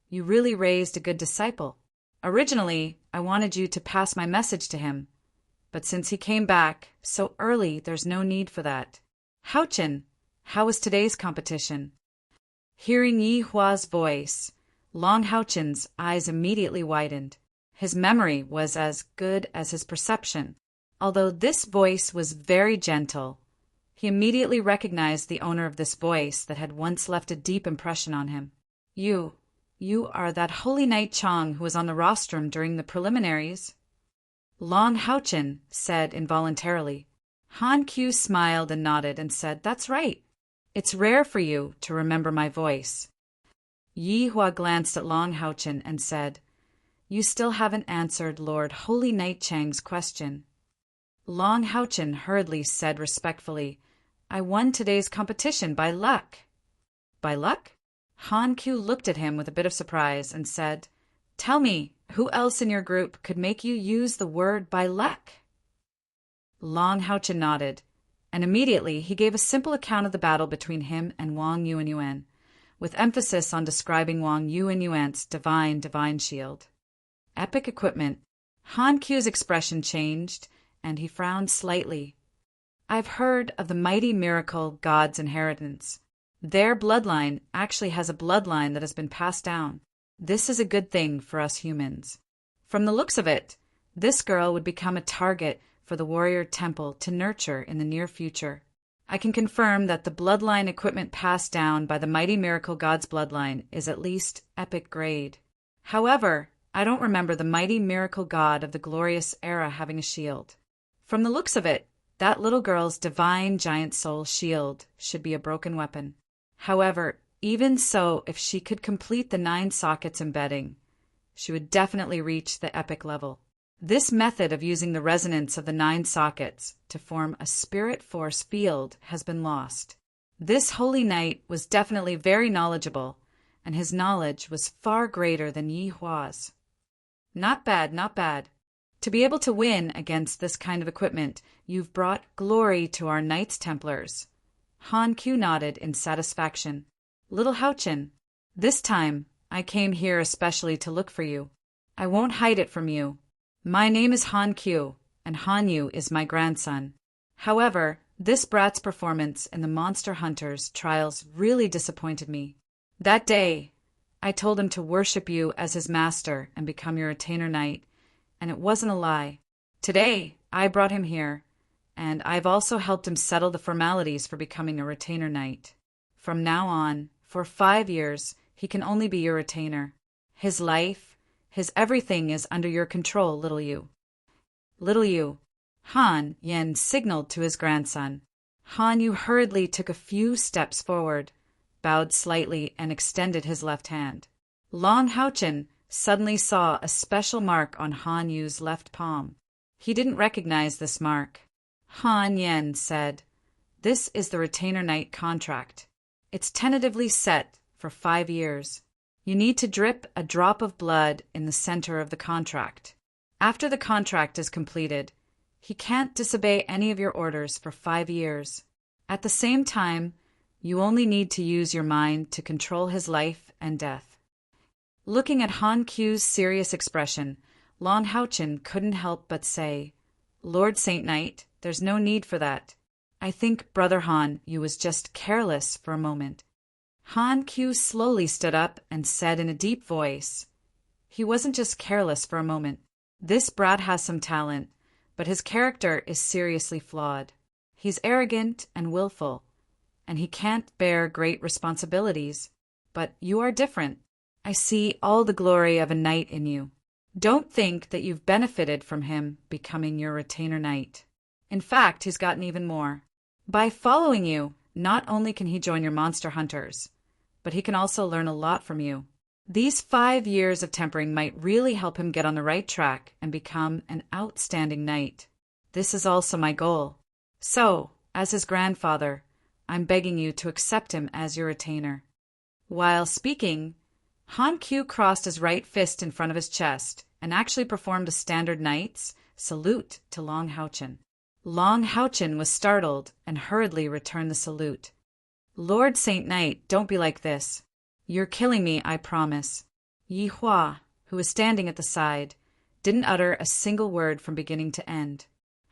you really raised a good disciple. Originally, I wanted you to pass my message to him, but since he came back so early, there's no need for that. Houchen, how was today's competition?" Hearing Yi Hua's voice, Long Houchen's eyes immediately widened. His memory was as good as his perception. Although this voice was very gentle, he immediately recognized the owner of this voice that had once left a deep impression on him. You are that Holy Knight Chang who was on the rostrum during the preliminaries?" Long Houchen said involuntarily. Han Q smiled and nodded and said, "That's right. It's rare for you to remember my voice." Yi Hua glanced at Long Houchen and said, "You still haven't answered Lord Holy Knight Chang's question." Long Houchen hurriedly said respectfully, "I won today's competition by luck." "By luck?" Han Q looked at him with a bit of surprise and said, "Tell me, who else in your group could make you use the word by luck?" Long Houchen nodded, and immediately he gave a simple account of the battle between him and Wang Yuan, with emphasis on describing Wang Yuan's divine shield. Epic equipment. Han Q's expression changed, and he frowned slightly. "I've heard of the mighty miracle God's inheritance. Their bloodline actually has a bloodline that has been passed down. This is a good thing for us humans. From the looks of it, this girl would become a target for the warrior temple to nurture in the near future. I can confirm that the bloodline equipment passed down by the mighty miracle God's bloodline is at least epic grade. However, I don't remember the mighty miracle God of the glorious era having a shield. From the looks of it, That little girl's divine giant soul shield should be a broken weapon. However, even so, if she could complete the 9 sockets embedding, she would definitely reach the epic level. This method of using the resonance of the 9 sockets to form a spirit force field has been lost. This holy knight was definitely very knowledgeable, and his knowledge was far greater than Yi Hua's. Not bad, not bad. To be able to win against this kind of equipment, you've brought glory to our Knights Templars. Han Q nodded in satisfaction. Little Houchin, this time I came here especially to look for you. I won't hide it from you. My name is Han Q, and Han Yu is my grandson. However, this brat's performance in the Monster Hunters trials really disappointed me. That day, I told him to worship you as his master and become your retainer knight, and it wasn't a lie. Today, I brought him here, and I've also helped him settle the formalities for becoming a retainer knight. From now on, for 5 years, he can only be your retainer. His life, his everything is under your control, little you. Little you. Han Yen signaled to his grandson. Han Yu hurriedly took a few steps forward, bowed slightly, and extended his left hand. Long Houchin suddenly saw a special mark on Han Yu's left palm. He didn't recognize this mark. Han Yen said, "This is the retainer knight contract. It's tentatively set for 5 years. You need to drip a drop of blood in the center of the contract. After the contract is completed, he can't disobey any of your orders for 5 years. At the same time, you only need to use your mind to control his life and death." Looking at Han Q's serious expression, Long Houchin couldn't help but say, "Lord Saint Knight, there's no need for that. I think Brother Han Yu was just careless for a moment." Han Q slowly stood up and said in a deep voice, "He wasn't just careless for a moment. This brat has some talent, but his character is seriously flawed. He's arrogant and willful, and he can't bear great responsibilities. But you are different. I see all the glory of a knight in you. Don't think that you've benefited from him becoming your retainer knight. In fact, he's gotten even more. By following you, not only can he join your monster hunters, but he can also learn a lot from you. These 5 years of tempering might really help him get on the right track and become an outstanding knight. This is also my goal. So, as his grandfather, I'm begging you to accept him as your retainer." While speaking, Han Q crossed his right fist in front of his chest and actually performed a standard knight's salute to Long Houchin. Long Houchin was startled and hurriedly returned the salute. "Lord Saint Knight, don't be like this. You're killing me, I promise." Yi Hua, who was standing at the side, didn't utter a single word from beginning to end.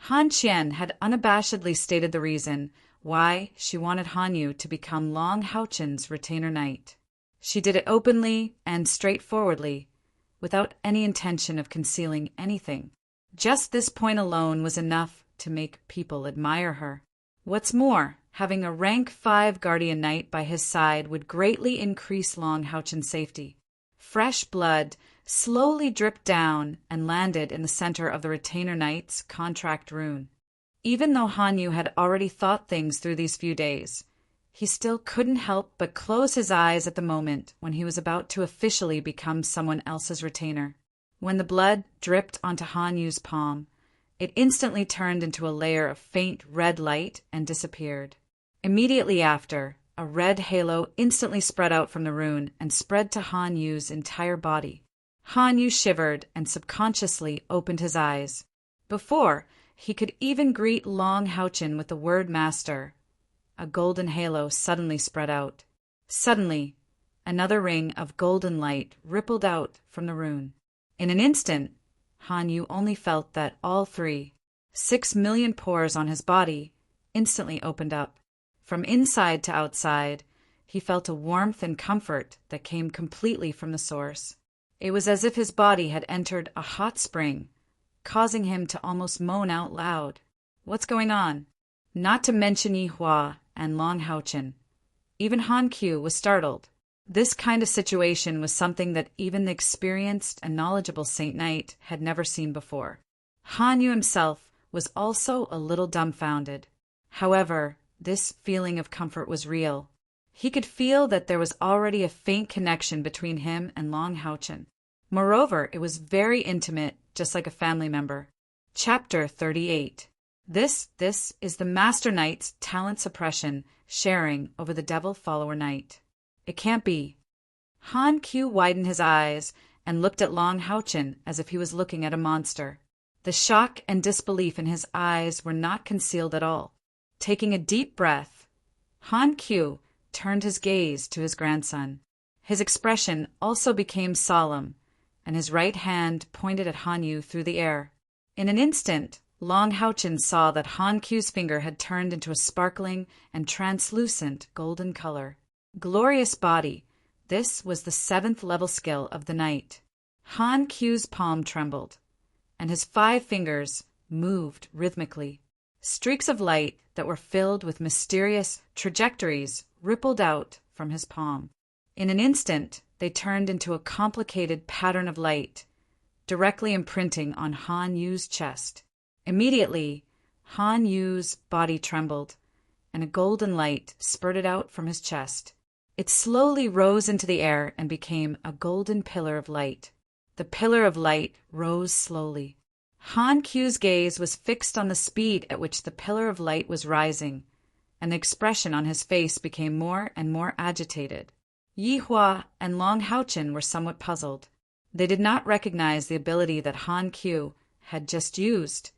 Han Qian had unabashedly stated the reason why she wanted Han Yu to become Long Houchin's retainer knight. She did it openly and straightforwardly, without any intention of concealing anything. Just this point alone was enough to make people admire her. What's more, having a rank 5 guardian knight by his side would greatly increase Long Houchin's safety. Fresh blood slowly dripped down and landed in the center of the retainer knight's contract rune. Even though Han Yu had already thought things through these few days, he still couldn't help but close his eyes at the moment when he was about to officially become someone else's retainer. When the blood dripped onto Han Yu's palm, it instantly turned into a layer of faint red light and disappeared. Immediately after, a red halo instantly spread out from the rune and spread to Han Yu's entire body. Han Yu shivered and subconsciously opened his eyes. Before he could even greet Long Houchin with the word master, a golden halo suddenly spread out. Suddenly, another ring of golden light rippled out from the rune. In an instant, Han Yu only felt that all 6 million pores on his body instantly opened up. From inside to outside, he felt a warmth and comfort that came completely from the source. It was as if his body had entered a hot spring, causing him to almost moan out loud. What's going on? Not to mention Yi Hua and Long Houchin. Even Han Q was startled. This kind of situation was something that even the experienced and knowledgeable Saint Knight had never seen before. Han Yu himself was also a little dumbfounded. However, this feeling of comfort was real. He could feel that there was already a faint connection between him and Long Houchen. Moreover, it was very intimate, just like a family member. Chapter 38. This is the Master Knight's talent suppression sharing over the Devil Follower Knight. It can't be. Han Q widened his eyes and looked at Long Houchen as if he was looking at a monster. The shock and disbelief in his eyes were not concealed at all. Taking a deep breath, Han Q turned his gaze to his grandson. His expression also became solemn, and his right hand pointed at Han Yu through the air. In an instant, Long Houchen saw that Han Q's finger had turned into a sparkling and translucent golden color. Glorious body. This was the 7th level skill of the knight. Han Q's palm trembled, and his 5 fingers moved rhythmically. Streaks of light that were filled with mysterious trajectories rippled out from his palm. In an instant, they turned into a complicated pattern of light, directly imprinting on Han Yu's chest. Immediately, Han Yu's body trembled, and a golden light spurted out from his chest. It slowly rose into the air and became a golden pillar of light. The pillar of light rose slowly. Han Q's gaze was fixed on the speed at which the pillar of light was rising, and the expression on his face became more and more agitated. Yi Hua and Long Houchen were somewhat puzzled. They did not recognize the ability that Han Q had just used,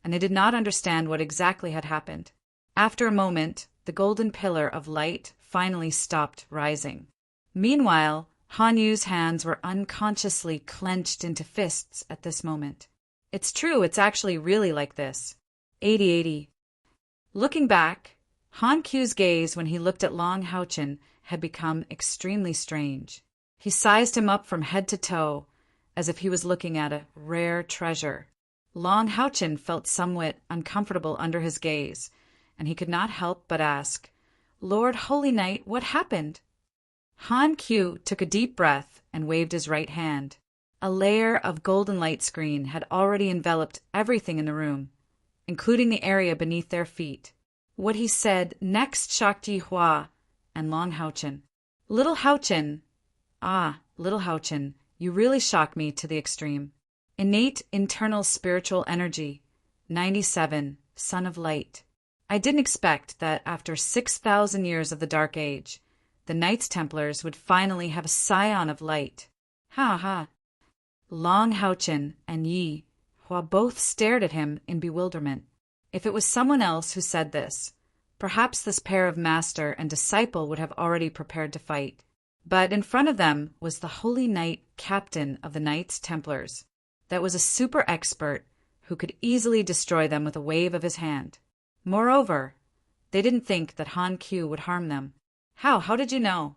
and they did not understand what exactly had happened. After a moment, the golden pillar of light finally stopped rising. Meanwhile, Han Yu's hands were unconsciously clenched into fists at this moment. It's true, it's actually really like this. 80-80. Looking back, Han Q's gaze when he looked at Long Houchen had become extremely strange. He sized him up from head to toe, as if he was looking at a rare treasure. Long Houchen felt somewhat uncomfortable under his gaze, and he could not help but ask, "Lord Holy Knight, what happened?" Han Q took a deep breath and waved his right hand. A layer of golden light screen had already enveloped everything in the room, including the area beneath their feet. What he said next shocked Yi Hua and Long Houchen. Little Houchen, you really shock me to the extreme. Innate internal spiritual energy, 97, Son of Light. I didn't expect that after 6,000 years of the Dark Age, the Knights Templars would finally have a scion of light. Ha ha. Long Houchen and Yi Hua both stared at him in bewilderment. If it was someone else who said this, perhaps this pair of master and disciple would have already prepared to fight. But in front of them was the Holy Knight Captain of the Knights Templars. That was a super expert who could easily destroy them with a wave of his hand. Moreover, they didn't think that Han Q would harm them. How did you know?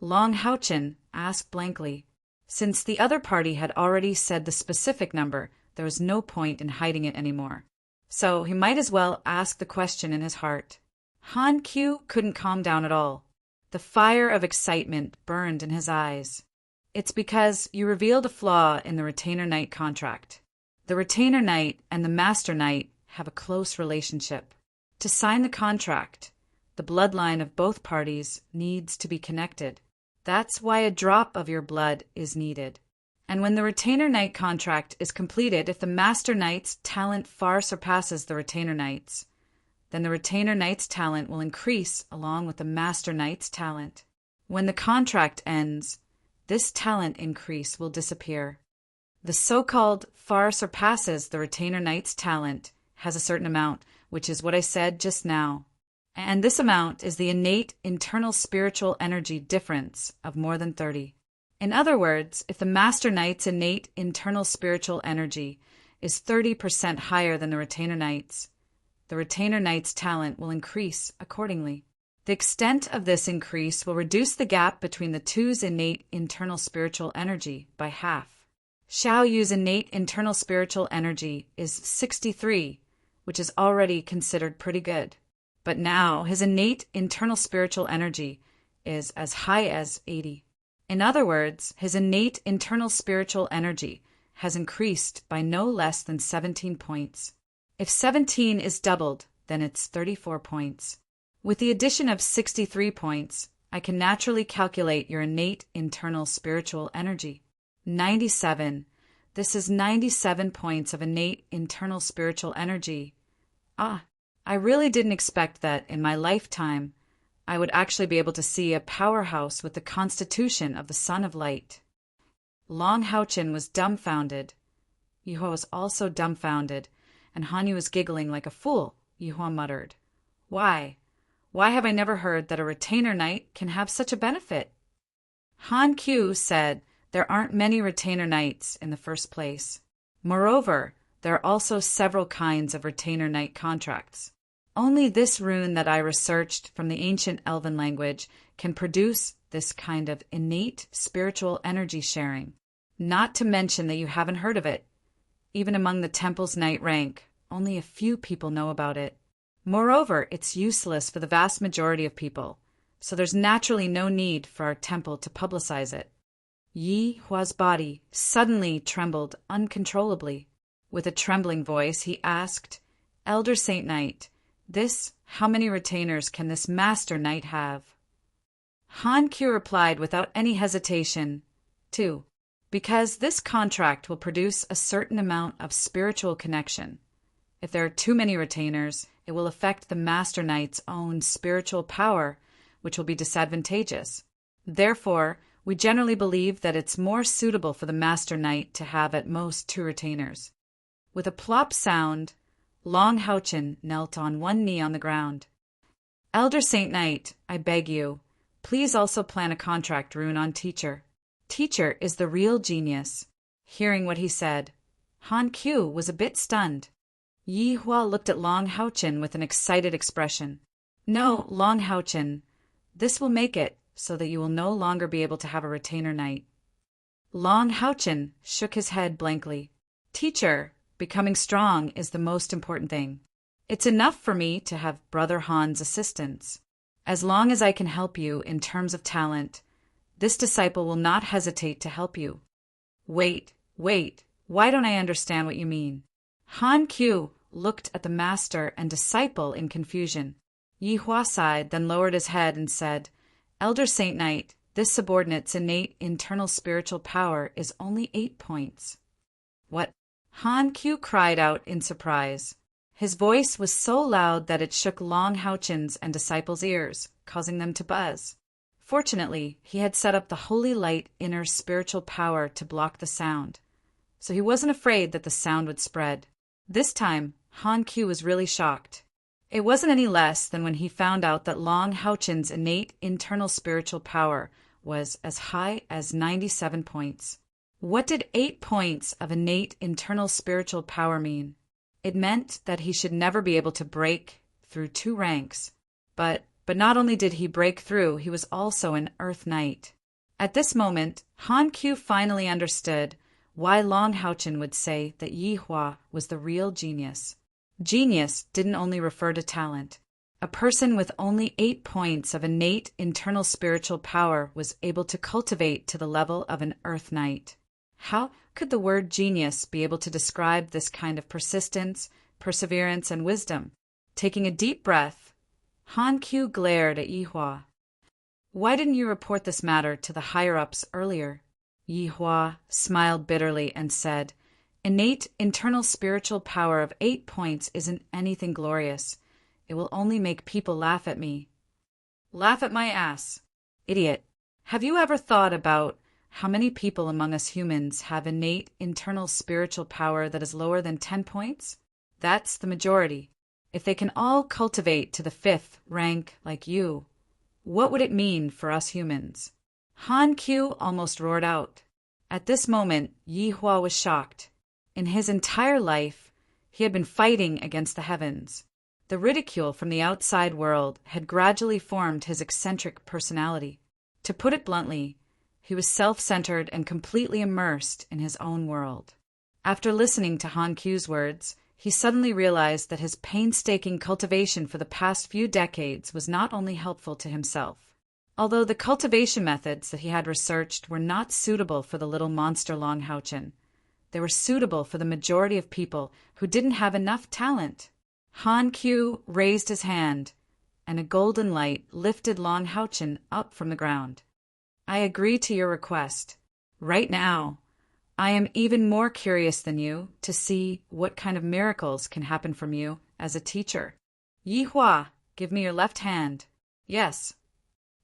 Long Houchen asked blankly. Since the other party had already said the specific number, there was no point in hiding it anymore. So he might as well ask the question in his heart. Han Q couldn't calm down at all. The fire of excitement burned in his eyes. It's because you revealed a flaw in the Retainer Knight contract. The Retainer Knight and the Master Knight have a close relationship. To sign the contract, the bloodline of both parties needs to be connected. That's why a drop of your blood is needed. And when the Retainer Knight contract is completed, if the Master Knight's talent far surpasses the Retainer Knight's, then the Retainer Knight's talent will increase along with the Master Knight's talent. When the contract ends, this talent increase will disappear. The so-called far surpasses the Retainer Knight's talent has a certain amount, which is what I said just now. And this amount is the innate internal spiritual energy difference of more than 30. In other words, if the Master Knight's innate internal spiritual energy is 30% higher than the Retainer Knight's, the Retainer Knight's talent will increase accordingly. The extent of this increase will reduce the gap between the two's innate internal spiritual energy by half. Xiao Yu's innate internal spiritual energy is 63, which is already considered pretty good. But now his innate internal spiritual energy is as high as 80. In other words, his innate internal spiritual energy has increased by no less than 17 points. If 17 is doubled, then it's 34 points. With the addition of 63 points, I can naturally calculate your innate internal spiritual energy. 97. This is 97 points of innate internal spiritual energy. I really didn't expect that in my lifetime I would actually be able to see a powerhouse with the constitution of the Son of Light. Long Houchin was dumbfounded. Yihua was also dumbfounded, and Hanyu was giggling like a fool. Yihua muttered, Why have I never heard that a retainer knight can have such a benefit? Han Q said there aren't many retainer knights in the first place. Moreover, there are also several kinds of retainer knight contracts. Only this rune that I researched from the ancient Elven language can produce this kind of innate spiritual energy sharing. Not to mention that you haven't heard of it. Even among the temple's knight rank, only a few people know about it. Moreover, it's useless for the vast majority of people, so there's naturally no need for our temple to publicize it. Yi Hua's body suddenly trembled uncontrollably. With a trembling voice, he asked, Elder Saint Knight, how many retainers can this master knight have? Han Q replied without any hesitation, 2, because this contract will produce a certain amount of spiritual connection. If there are too many retainers, it will affect the master knight's own spiritual power, which will be disadvantageous. Therefore, we generally believe that it's more suitable for the master knight to have at most 2 retainers. With a plop sound, Long Houchin knelt on one knee on the ground. Elder Saint Knight, I beg you, please also plan a contract rune on Teacher. Teacher is the real genius. Hearing what he said, Han Q was a bit stunned. Yi Hua looked at Long Houchin with an excited expression. No, Long Houchin, this will make it so that you will no longer be able to have a retainer knight. Long Houchin shook his head blankly. Teacher, becoming strong is the most important thing. It's enough for me to have Brother Han's assistance. As long as I can help you in terms of talent, this disciple will not hesitate to help you. Wait, why don't I understand what you mean? Han Q looked at the master and disciple in confusion. Yi Hua sighed, then lowered his head and said, Elder Saint Knight, this subordinate's innate internal spiritual power is only 8 points. What? Han Q cried out in surprise. His voice was so loud that it shook Long Houchin's and disciples' ears, causing them to buzz. Fortunately, he had set up the holy light inner spiritual power to block the sound, so he wasn't afraid that the sound would spread. This time, Han Q was really shocked. It wasn't any less than when he found out that Long Houchin's innate internal spiritual power was as high as 97 points. What did 8 points of innate internal spiritual power mean? It meant that he should never be able to break through 2 ranks. But not only did he break through, he was also an Earth Knight. At this moment, Han Q finally understood why Long Houchin would say that Yi Hua was the real genius. Genius didn't only refer to talent. A person with only 8 points of innate internal spiritual power was able to cultivate to the level of an Earth Knight. How could the word genius be able to describe this kind of persistence, perseverance, and wisdom? Taking a deep breath, Han Q glared at Yi Hua. Why didn't you report this matter to the higher-ups earlier? Yi Hua smiled bitterly and said, Innate internal spiritual power of 8 points isn't anything glorious. It will only make people laugh at me. Laugh at my ass. Idiot. Have you ever thought about how many people among us humans have innate internal spiritual power that is lower than 10 points? That's the majority. If they can all cultivate to the 5th rank like you, what would it mean for us humans? Han Q almost roared out. At this moment, Yi Hua was shocked. In his entire life, he had been fighting against the heavens. The ridicule from the outside world had gradually formed his eccentric personality. To put it bluntly, he was self-centered and completely immersed in his own world. After listening to Han Q's words, he suddenly realized that his painstaking cultivation for the past few decades was not only helpful to himself. Although the cultivation methods that he had researched were not suitable for the little monster Long Houchin, They were suitable for the majority of people who didn't have enough talent. Han Q raised his hand, and a golden light lifted Long Houchen up from the ground. I agree to your request. Right now, I am even more curious than you to see what kind of miracles can happen from you as a teacher. Yi Hua, give me your left hand. Yes.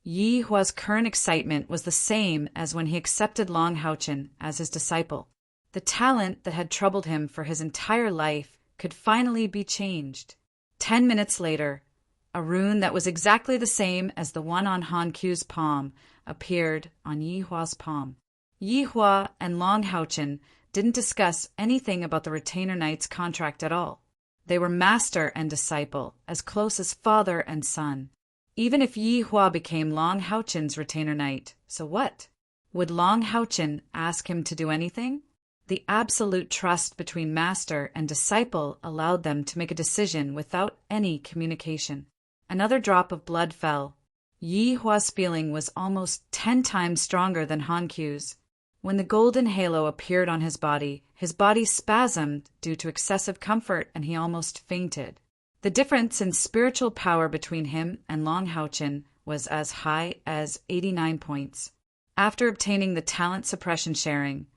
Yi Hua's current excitement was the same as when he accepted Long Houchen as his disciple. The talent that had troubled him for his entire life could finally be changed. 10 minutes later, a rune that was exactly the same as the one on Han Q's palm appeared on Yi Hua's palm. Yi Hua and Long Houchen didn't discuss anything about the Retainer Knight's contract at all. They were master and disciple, as close as father and son. Even if Yi Hua became Long Houchen's Retainer Knight, so what? Would Long Houchen ask him to do anything? The absolute trust between master and disciple allowed them to make a decision without any communication. Another drop of blood fell. Yi Hua's feeling was almost 10 times stronger than Han Q's. When the golden halo appeared on his body spasmed due to excessive comfort and he almost fainted. The difference in spiritual power between him and Long Houchen was as high as 89 points. After obtaining the talent suppression sharing,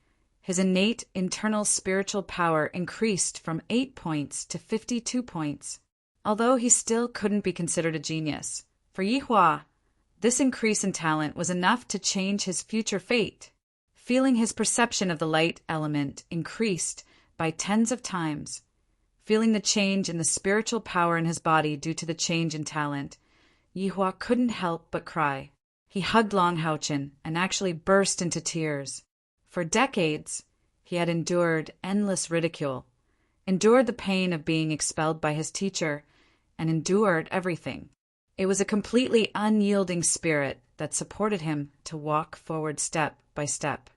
his innate internal spiritual power increased from 8 points to 52 points. Although he still couldn't be considered a genius, for Yi Hua, this increase in talent was enough to change his future fate. Feeling his perception of the light element increased by tens of times, feeling the change in the spiritual power in his body due to the change in talent, Yi Hua couldn't help but cry. He hugged Long Houchen and actually burst into tears. For decades, he had endured endless ridicule, endured the pain of being expelled by his teacher, and endured everything. It was a completely unyielding spirit that supported him to walk forward step by step.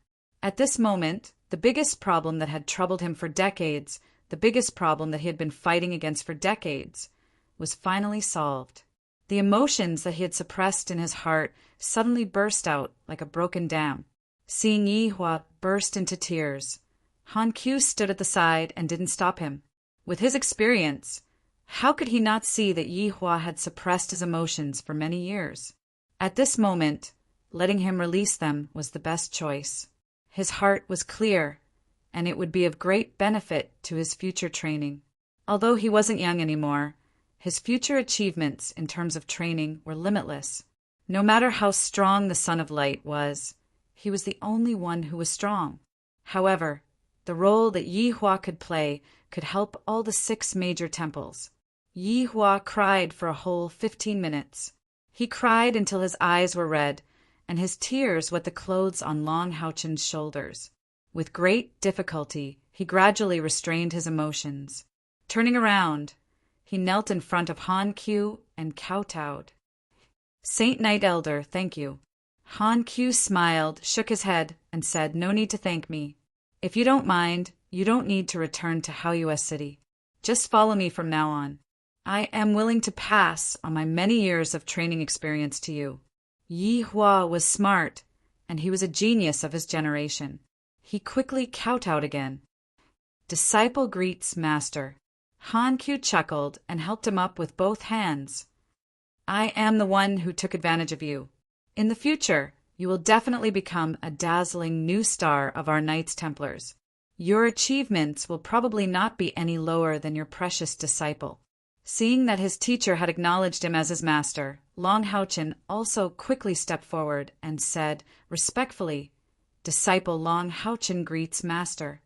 At this moment, the biggest problem that had troubled him for decades, the biggest problem that he had been fighting against for decades, was finally solved. The emotions that he had suppressed in his heart suddenly burst out like a broken dam. Seeing Yi Hua burst into tears, Han Q stood at the side and didn't stop him. With his experience, how could he not see that Yi Hua had suppressed his emotions for many years? At this moment, letting him release them was the best choice. His heart was clear, and it would be of great benefit to his future training. Although he wasn't young anymore, his future achievements in terms of training were limitless. No matter how strong the Son of Light was, he was the only one who was strong. However, the role that Yi Hua could play could help all the 6 major temples. Yi Hua cried for a whole 15 minutes. He cried until his eyes were red, and his tears wet the clothes on Long Houchen's shoulders. With great difficulty, he gradually restrained his emotions. Turning around, he knelt in front of Han Q and kowtowed. "Saint Knight Elder, thank you." Han Q smiled, shook his head, and said, "No need to thank me. If you don't mind, you don't need to return to Haoyue City. Just follow me from now on. I am willing to pass on my many years of training experience to you." Yi Hua was smart, and he was a genius of his generation. He quickly kowtowed again. "Disciple greets master." Han Q chuckled and helped him up with both hands. "I am the one who took advantage of you. In the future, you will definitely become a dazzling new star of our Knights Templars. Your achievements will probably not be any lower than your precious disciple." Seeing that his teacher had acknowledged him as his master, Long Houchen also quickly stepped forward and said, respectfully, "Disciple Long Houchen greets master."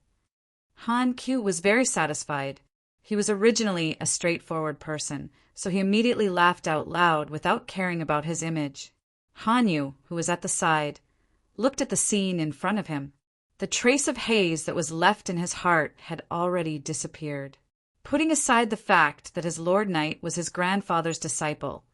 Han Q was very satisfied. He was originally a straightforward person, so he immediately laughed out loud without caring about his image. Hanyu, who was at the side, looked at the scene in front of him. The trace of haze that was left in his heart had already disappeared. Putting aside the fact that his Lord Knight was his grandfather's disciple,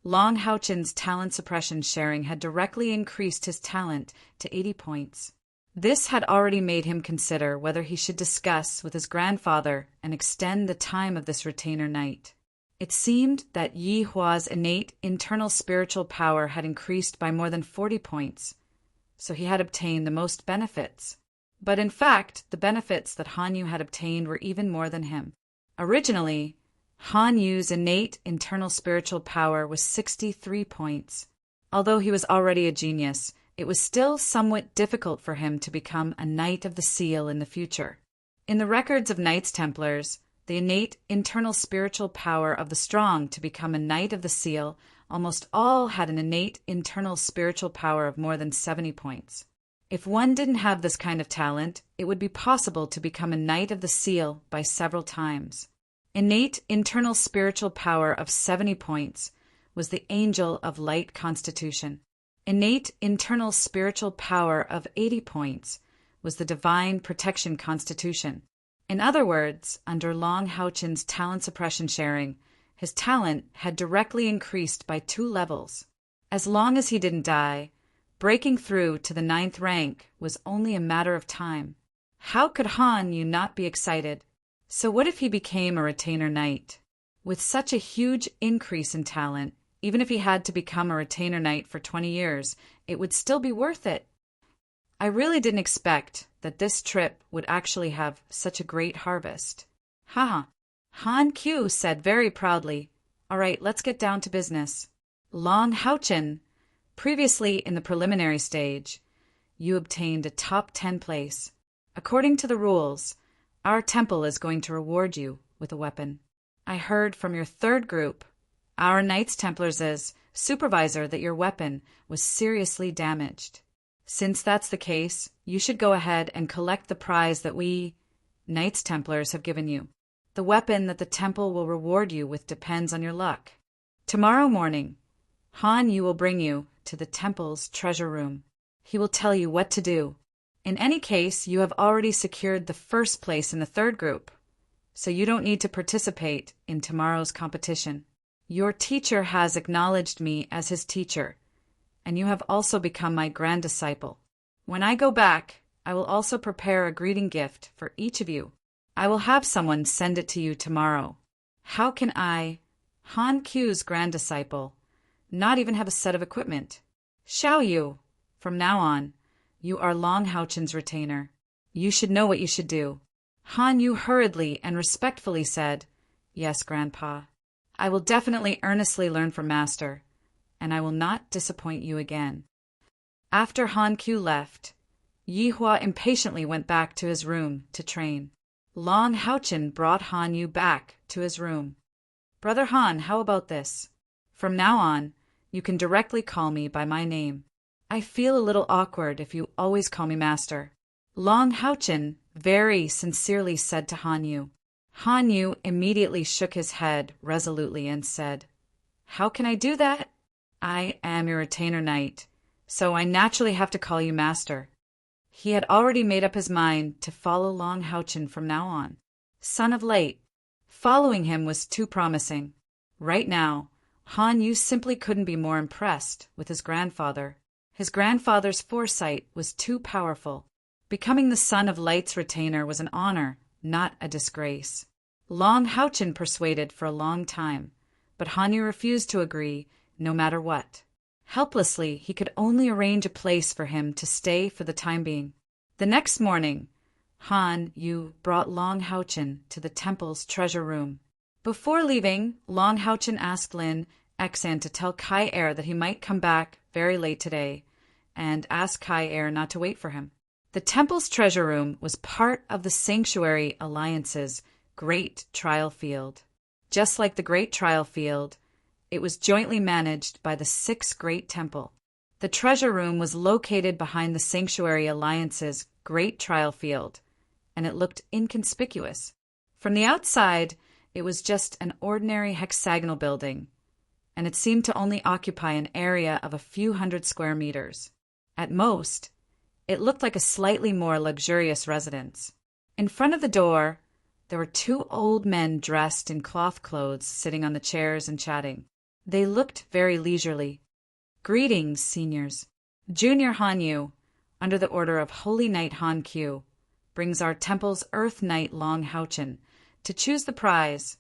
Long Houchen's talent suppression sharing had directly increased his talent to 80 points. This had already made him consider whether he should discuss with his grandfather and extend the time of this retainer knight. It seemed that Yi Hua's innate internal spiritual power had increased by more than 40 points, so he had obtained the most benefits. But in fact, the benefits that Han Yu had obtained were even more than him. Originally, Han Yu's innate internal spiritual power was 63 points. Although he was already a genius, it was still somewhat difficult for him to become a Knight of the Seal in the future. In the records of Knights Templars, the innate internal spiritual power of the strong to become a Knight of the Seal, almost all had an innate internal spiritual power of more than 70 points. If one didn't have this kind of talent, it would be possible to become a Knight of the Seal by several times. Innate internal spiritual power of 70 points was the Angel of Light constitution. Innate internal spiritual power of 80 points was the Divine Protection constitution. In other words, under Long Hao-Chen's talent suppression sharing, his talent had directly increased by 2 levels. As long as he didn't die, breaking through to the 9th rank was only a matter of time. How could Han Yu not be excited? So what if he became a retainer knight? With such a huge increase in talent, even if he had to become a retainer knight for 20 years, it would still be worth it. I really didn't expect that this trip would actually have such a great harvest. Haha. Han Q said very proudly, "All right, let's get down to business. Long Hao-Chen, previously in the preliminary stage, you obtained a top 10 place. According to the rules, our temple is going to reward you with a weapon. I heard from your 3rd group, our Knights Templars' supervisor, that your weapon was seriously damaged. Since that's the case, you should go ahead and collect the prize that we, Knights Templars, have given you. The weapon that the temple will reward you with depends on your luck. Tomorrow morning, Han Yu will bring you to the temple's treasure room. He will tell you what to do. In any case, you have already secured the 1st place in the 3rd group, so you don't need to participate in tomorrow's competition. Your teacher has acknowledged me as his teacher, and you have also become my grand disciple. When I go back, I will also prepare a greeting gift for each of you. I will have someone send it to you tomorrow. How can I, Han Q's grand disciple, not even have a set of equipment? Xiao Yu, from now on, you are Long Hao-Chen's retainer. You should know what you should do." Han Yu hurriedly and respectfully said, "Yes, Grandpa. I will definitely earnestly learn from Master, and I will not disappoint you again." After Han Q left, Yi Hua impatiently went back to his room to train. Long Hao-Chen brought Han Yu back to his room. "Brother Han, how about this? From now on, you can directly call me by my name. I feel a little awkward if you always call me Master." Long Hao-Chen very sincerely said to Han Yu. Han Yu immediately shook his head resolutely and said, "How can I do that? I am your retainer knight, so I naturally have to call you Master." He had already made up his mind to follow Long Hao-Chen from now on. Son of Light. Following him was too promising. Right now, Han Yu simply couldn't be more impressed with his grandfather. His grandfather's foresight was too powerful. Becoming the Son of Light's retainer was an honor, not a disgrace. Long Hao-Chen persuaded for a long time, but Han Yu refused to agree, no matter what. Helplessly, he could only arrange a place for him to stay for the time being. The next morning, Han Yu brought Long Hao-Chen to the temple's treasure room. Before leaving, Long Hao-Chen asked Lin Xan to tell Kai Er that he might come back very late today, and asked Kai Er not to wait for him. The temple's treasure room was part of the Sanctuary Alliance's Great Trial Field. Just like the Great Trial Field, it was jointly managed by the 6th Great Temple. The treasure room was located behind the Sanctuary Alliance's Great Trial Field, and it looked inconspicuous. From the outside, it was just an ordinary hexagonal building, and it seemed to only occupy an area of a few hundred square meters. At most, it looked like a slightly more luxurious residence. In front of the door, there were 2 old men dressed in cloth clothes sitting on the chairs and chatting. They looked very leisurely. "Greetings, seniors. Junior Han Yu, under the order of Holy Knight Han Q, brings our temple's Earth Knight Long Hao-Chen to choose the prize."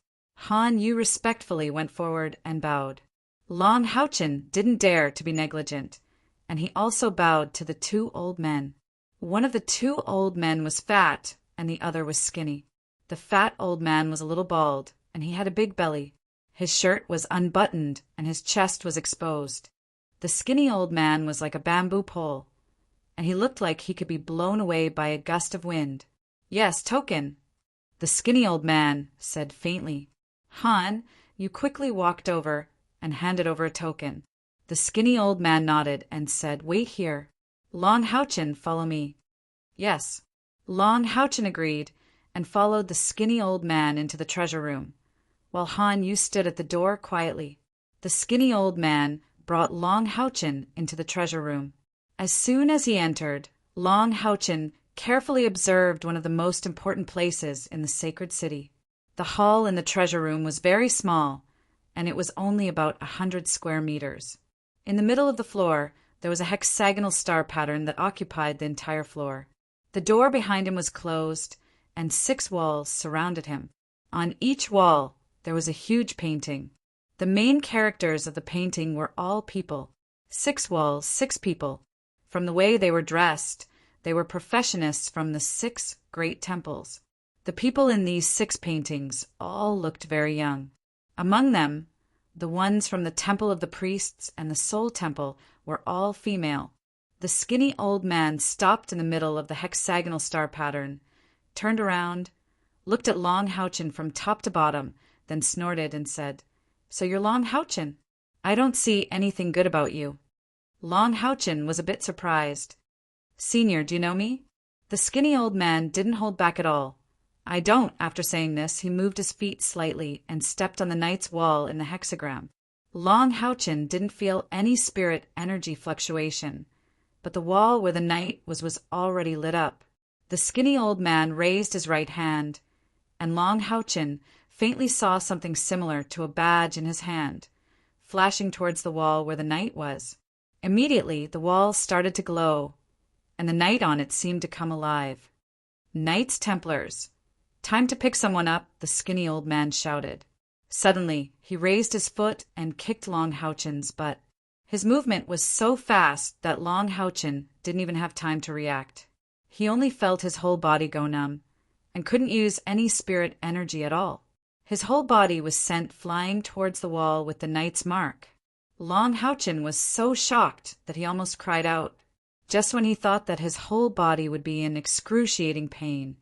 Han Yu respectfully went forward and bowed. Long Hao-Chen didn't dare to be negligent, and he also bowed to the 2 old men. One of the two old men was fat and the other was skinny. The fat old man was a little bald, and he had a big belly. His shirt was unbuttoned and his chest was exposed. The skinny old man was like a bamboo pole, and he looked like he could be blown away by a gust of wind. "Yes, token," the skinny old man said faintly. Han, you quickly walked over and handed over a token. The skinny old man nodded and said, "Wait here. Long Houchin, follow me." "Yes." Long Houchin agreed and followed the skinny old man into the treasure room, while Han Yu stood at the door quietly. The skinny old man brought Long Houchin into the treasure room. As soon as he entered, Long Houchin carefully observed one of the most important places in the sacred city. The hall in the treasure room was very small, and it was only about 100 square meters. In the middle of the floor, there was a hexagonal star pattern that occupied the entire floor. The door behind him was closed, and 6 walls surrounded him. On each wall, there was a huge painting. The main characters of the painting were all people. 6 walls, 6 people. From the way they were dressed, they were professionists from the 6 great temples. The people in these 6 paintings all looked very young. Among them, the ones from the Temple of the Priests and the Soul Temple were all female. The skinny old man stopped in the middle of the hexagonal star pattern, turned around, looked at Long Houchin from top to bottom, then snorted and said, "So you're Long Houchin? I don't see anything good about you." Long Houchin was a bit surprised. "Senior, do you know me?" The skinny old man didn't hold back at all. "I don't." After saying this, he moved his feet slightly and stepped on the knight's wall in the hexagram. Long Houchin didn't feel any spirit energy fluctuation, but the wall where the knight was already lit up. The skinny old man raised his right hand, and Long Houchin faintly saw something similar to a badge in his hand, flashing towards the wall where the knight was. Immediately, the wall started to glow, and the knight on it seemed to come alive. "Knights Templars, time to pick someone up," the skinny old man shouted. Suddenly, he raised his foot and kicked Long Houchin's butt. His movement was so fast that Long Houchin didn't even have time to react. He only felt his whole body go numb, and couldn't use any spirit energy at all. His whole body was sent flying towards the wall with the knight's mark. Long Houchin was so shocked that he almost cried out. Just when he thought that his whole body would be in excruciating pain,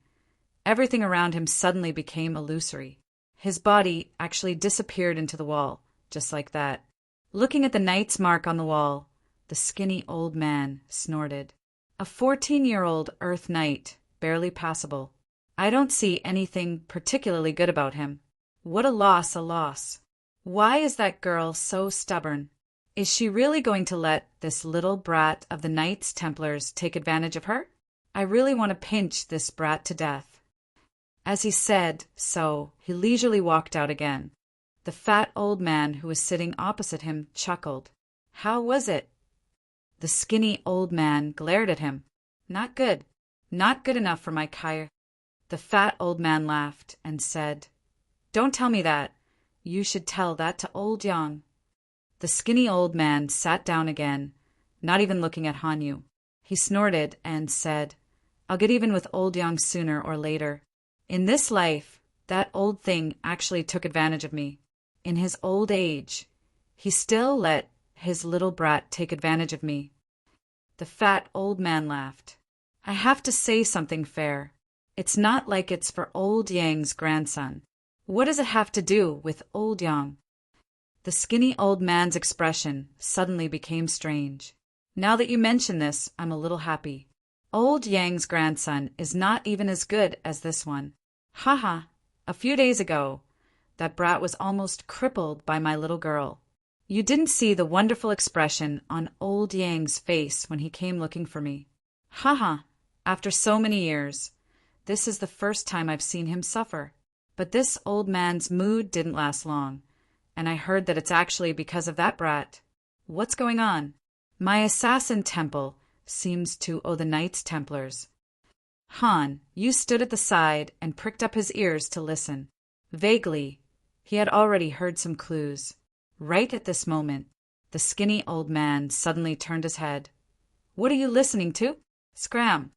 everything around him suddenly became illusory. His body actually disappeared into the wall, just like that. Looking at the knight's mark on the wall, the skinny old man snorted. "A 14-year-old Earth Knight, barely passable. I don't see anything particularly good about him. What a loss, a loss. Why is that girl so stubborn? Is she really going to let this little brat of the Knights Templars take advantage of her? I really want to pinch this brat to death." As he said so, he leisurely walked out again. The fat old man who was sitting opposite him chuckled. "How was it?" The skinny old man glared at him. "Not good. Not good enough for my Kyre." The fat old man laughed and said, "Don't tell me that. You should tell that to old Yang." The skinny old man sat down again, not even looking at Han Yu. He snorted and said, "I'll get even with old Yang sooner or later. In this life, that old thing actually took advantage of me. In his old age, he still let his little brat take advantage of me." The fat old man laughed. "I have to say something fair. It's not like it's for old Yang's grandson. What does it have to do with old Yang?" The skinny old man's expression suddenly became strange. "Now that you mention this, I'm a little happy. Old Yang's grandson is not even as good as this one. Haha, a few days ago, that brat was almost crippled by my little girl. You didn't see the wonderful expression on old Yang's face when he came looking for me. Haha, after so many years, this is the first time I've seen him suffer. But this old man's mood didn't last long, and I heard that it's actually because of that brat. What's going on? My assassin temple seems to owe the Knights Templars." Han Yu stood at the side and pricked up his ears to listen. Vaguely, he had already heard some clues. Right at this moment, the skinny old man suddenly turned his head. "What are you listening to?" "Scram!"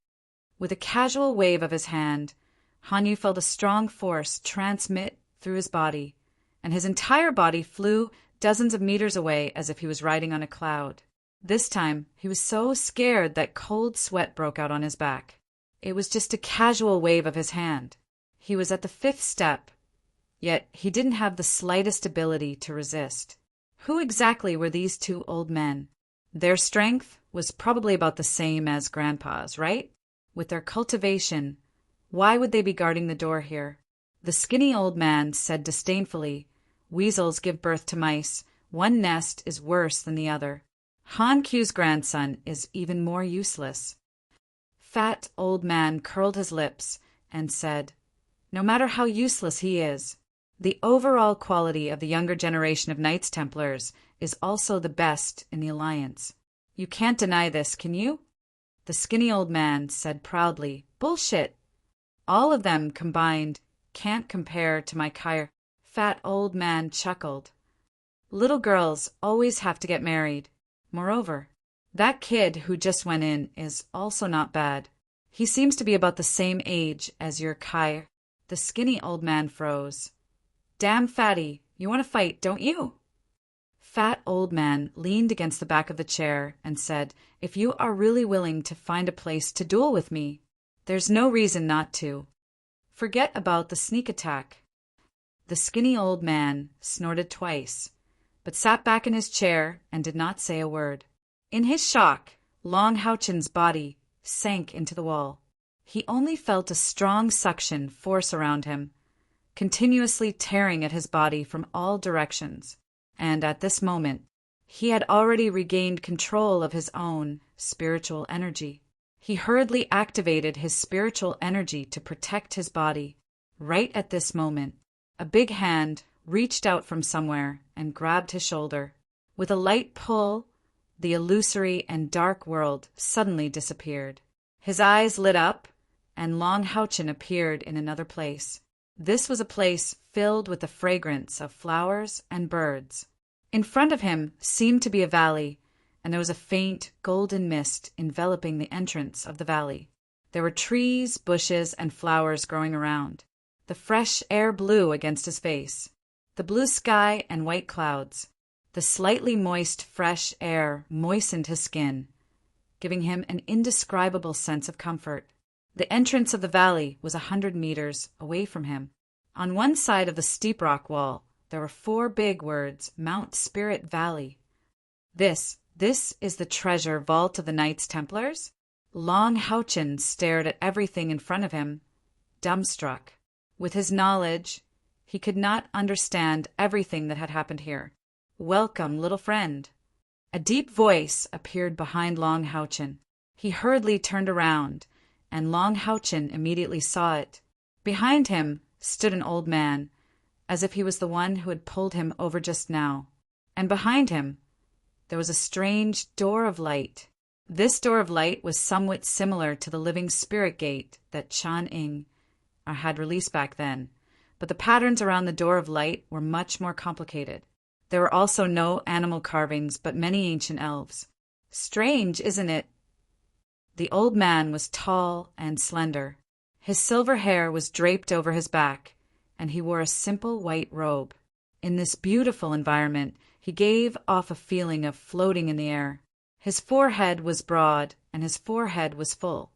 With a casual wave of his hand, Hanyu felt a strong force transmit through his body, and his entire body flew dozens of meters away as if he was riding on a cloud. This time, he was so scared that cold sweat broke out on his back. It was just a casual wave of his hand. He was at the 5th step, yet he didn't have the slightest ability to resist. Who exactly were these two old men? Their strength was probably about the same as Grandpa's, right? With their cultivation, why would they be guarding the door here? The skinny old man said disdainfully, "Weasels give birth to mice. One nest is worse than the other. Han Q's grandson is even more useless." Fat old man curled his lips and said, "No matter how useless he is, the overall quality of the younger generation of Knights Templars is also the best in the Alliance. You can't deny this, can you?" The skinny old man said proudly, "Bullshit. All of them combined can't compare to my Kyr." Fat old man chuckled. "Little girls always have to get married. Moreover, that kid who just went in is also not bad. He seems to be about the same age as your Kyr." The skinny old man froze. "Damn fatty, you want to fight, don't you?" Fat old man leaned against the back of the chair and said, "If you are really willing to find a place to duel with me, there's no reason not to. Forget about the sneak attack." The skinny old man snorted twice, but sat back in his chair and did not say a word. In his shock, Long Houchen's body sank into the wall. He only felt a strong suction force around him, continuously tearing at his body from all directions, and at this moment, he had already regained control of his own spiritual energy. He hurriedly activated his spiritual energy to protect his body. Right at this moment, a big hand reached out from somewhere and grabbed his shoulder. With a light pull, the illusory and dark world suddenly disappeared. His eyes lit up, and Long Houchen appeared in another place. This was a place filled with the fragrance of flowers and birds. In front of him seemed to be a valley, and there was a faint golden mist enveloping the entrance of the valley. There were trees, bushes, and flowers growing around. The fresh air blew against his face. The blue sky and white clouds. The slightly moist, fresh air moistened his skin, giving him an indescribable sense of comfort. The entrance of the valley was 100 meters away from him. On one side of the steep rock wall, there were 4 big words, Mount Spirit Valley. This is the treasure vault of the Knights Templars? Long Houchen stared at everything in front of him, dumbstruck. With his knowledge, he could not understand everything that had happened here. "Welcome, little friend." A deep voice appeared behind Long Houchen. He hurriedly turned around, and Long Houchen immediately saw it. Behind him stood an old man, as if he was the one who had pulled him over just now. And behind him, there was a strange door of light. This door of light was somewhat similar to the living spirit gate that Chan Ing had released back then, but the patterns around the door of light were much more complicated. There were also no animal carvings, but many ancient elves. Strange, isn't it? The old man was tall and slender. His silver hair was draped over his back, and he wore a simple white robe. In this beautiful environment, he gave off a feeling of floating in the air. His forehead was broad, and his forehead was full.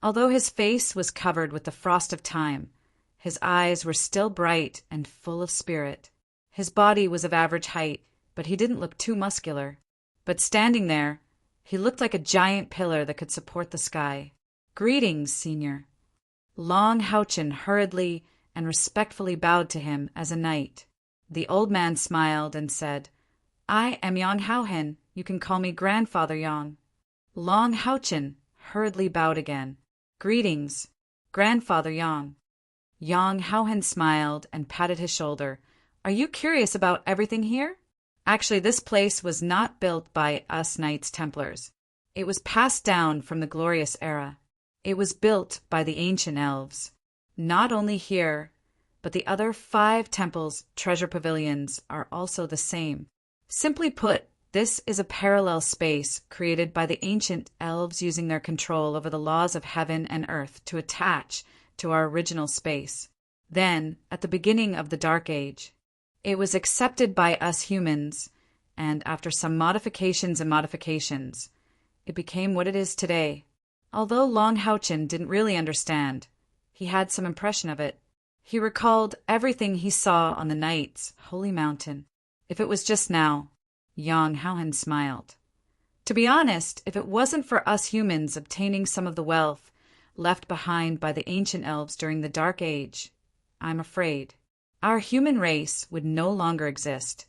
Although his face was covered with the frost of time, his eyes were still bright and full of spirit. His body was of average height, but he didn't look too muscular. But standing there, he looked like a giant pillar that could support the sky. "Greetings, Senior." Long Houchen hurriedly and respectfully bowed to him as a knight. The old man smiled and said, "I am Yang Haohen. You can call me Grandfather Yang." Long Houchen hurriedly bowed again. "Greetings, Grandfather Yang." Yang Haohen smiled and patted his shoulder. "Are you curious about everything here? Actually, this place was not built by us Knights Templars. It was passed down from the glorious era. It was built by the ancient elves. Not only here, but the other 5 temples' treasure pavilions are also the same. Simply put, This is a parallel space created by the ancient elves using their control over the laws of heaven and earth to attach to our original space. Then, at the beginning of the Dark Age, it was accepted by us humans, and after some modifications, it became what it is today. Although Long Houchin didn't really understand, he had some impression of it. He recalled everything he saw on the Knight's holy mountain. If it was just now, Long Houchin smiled. To be honest, if it wasn't for us humans obtaining some of the wealth left behind by the ancient elves during the Dark Age, I'm afraid our human race would no longer exist.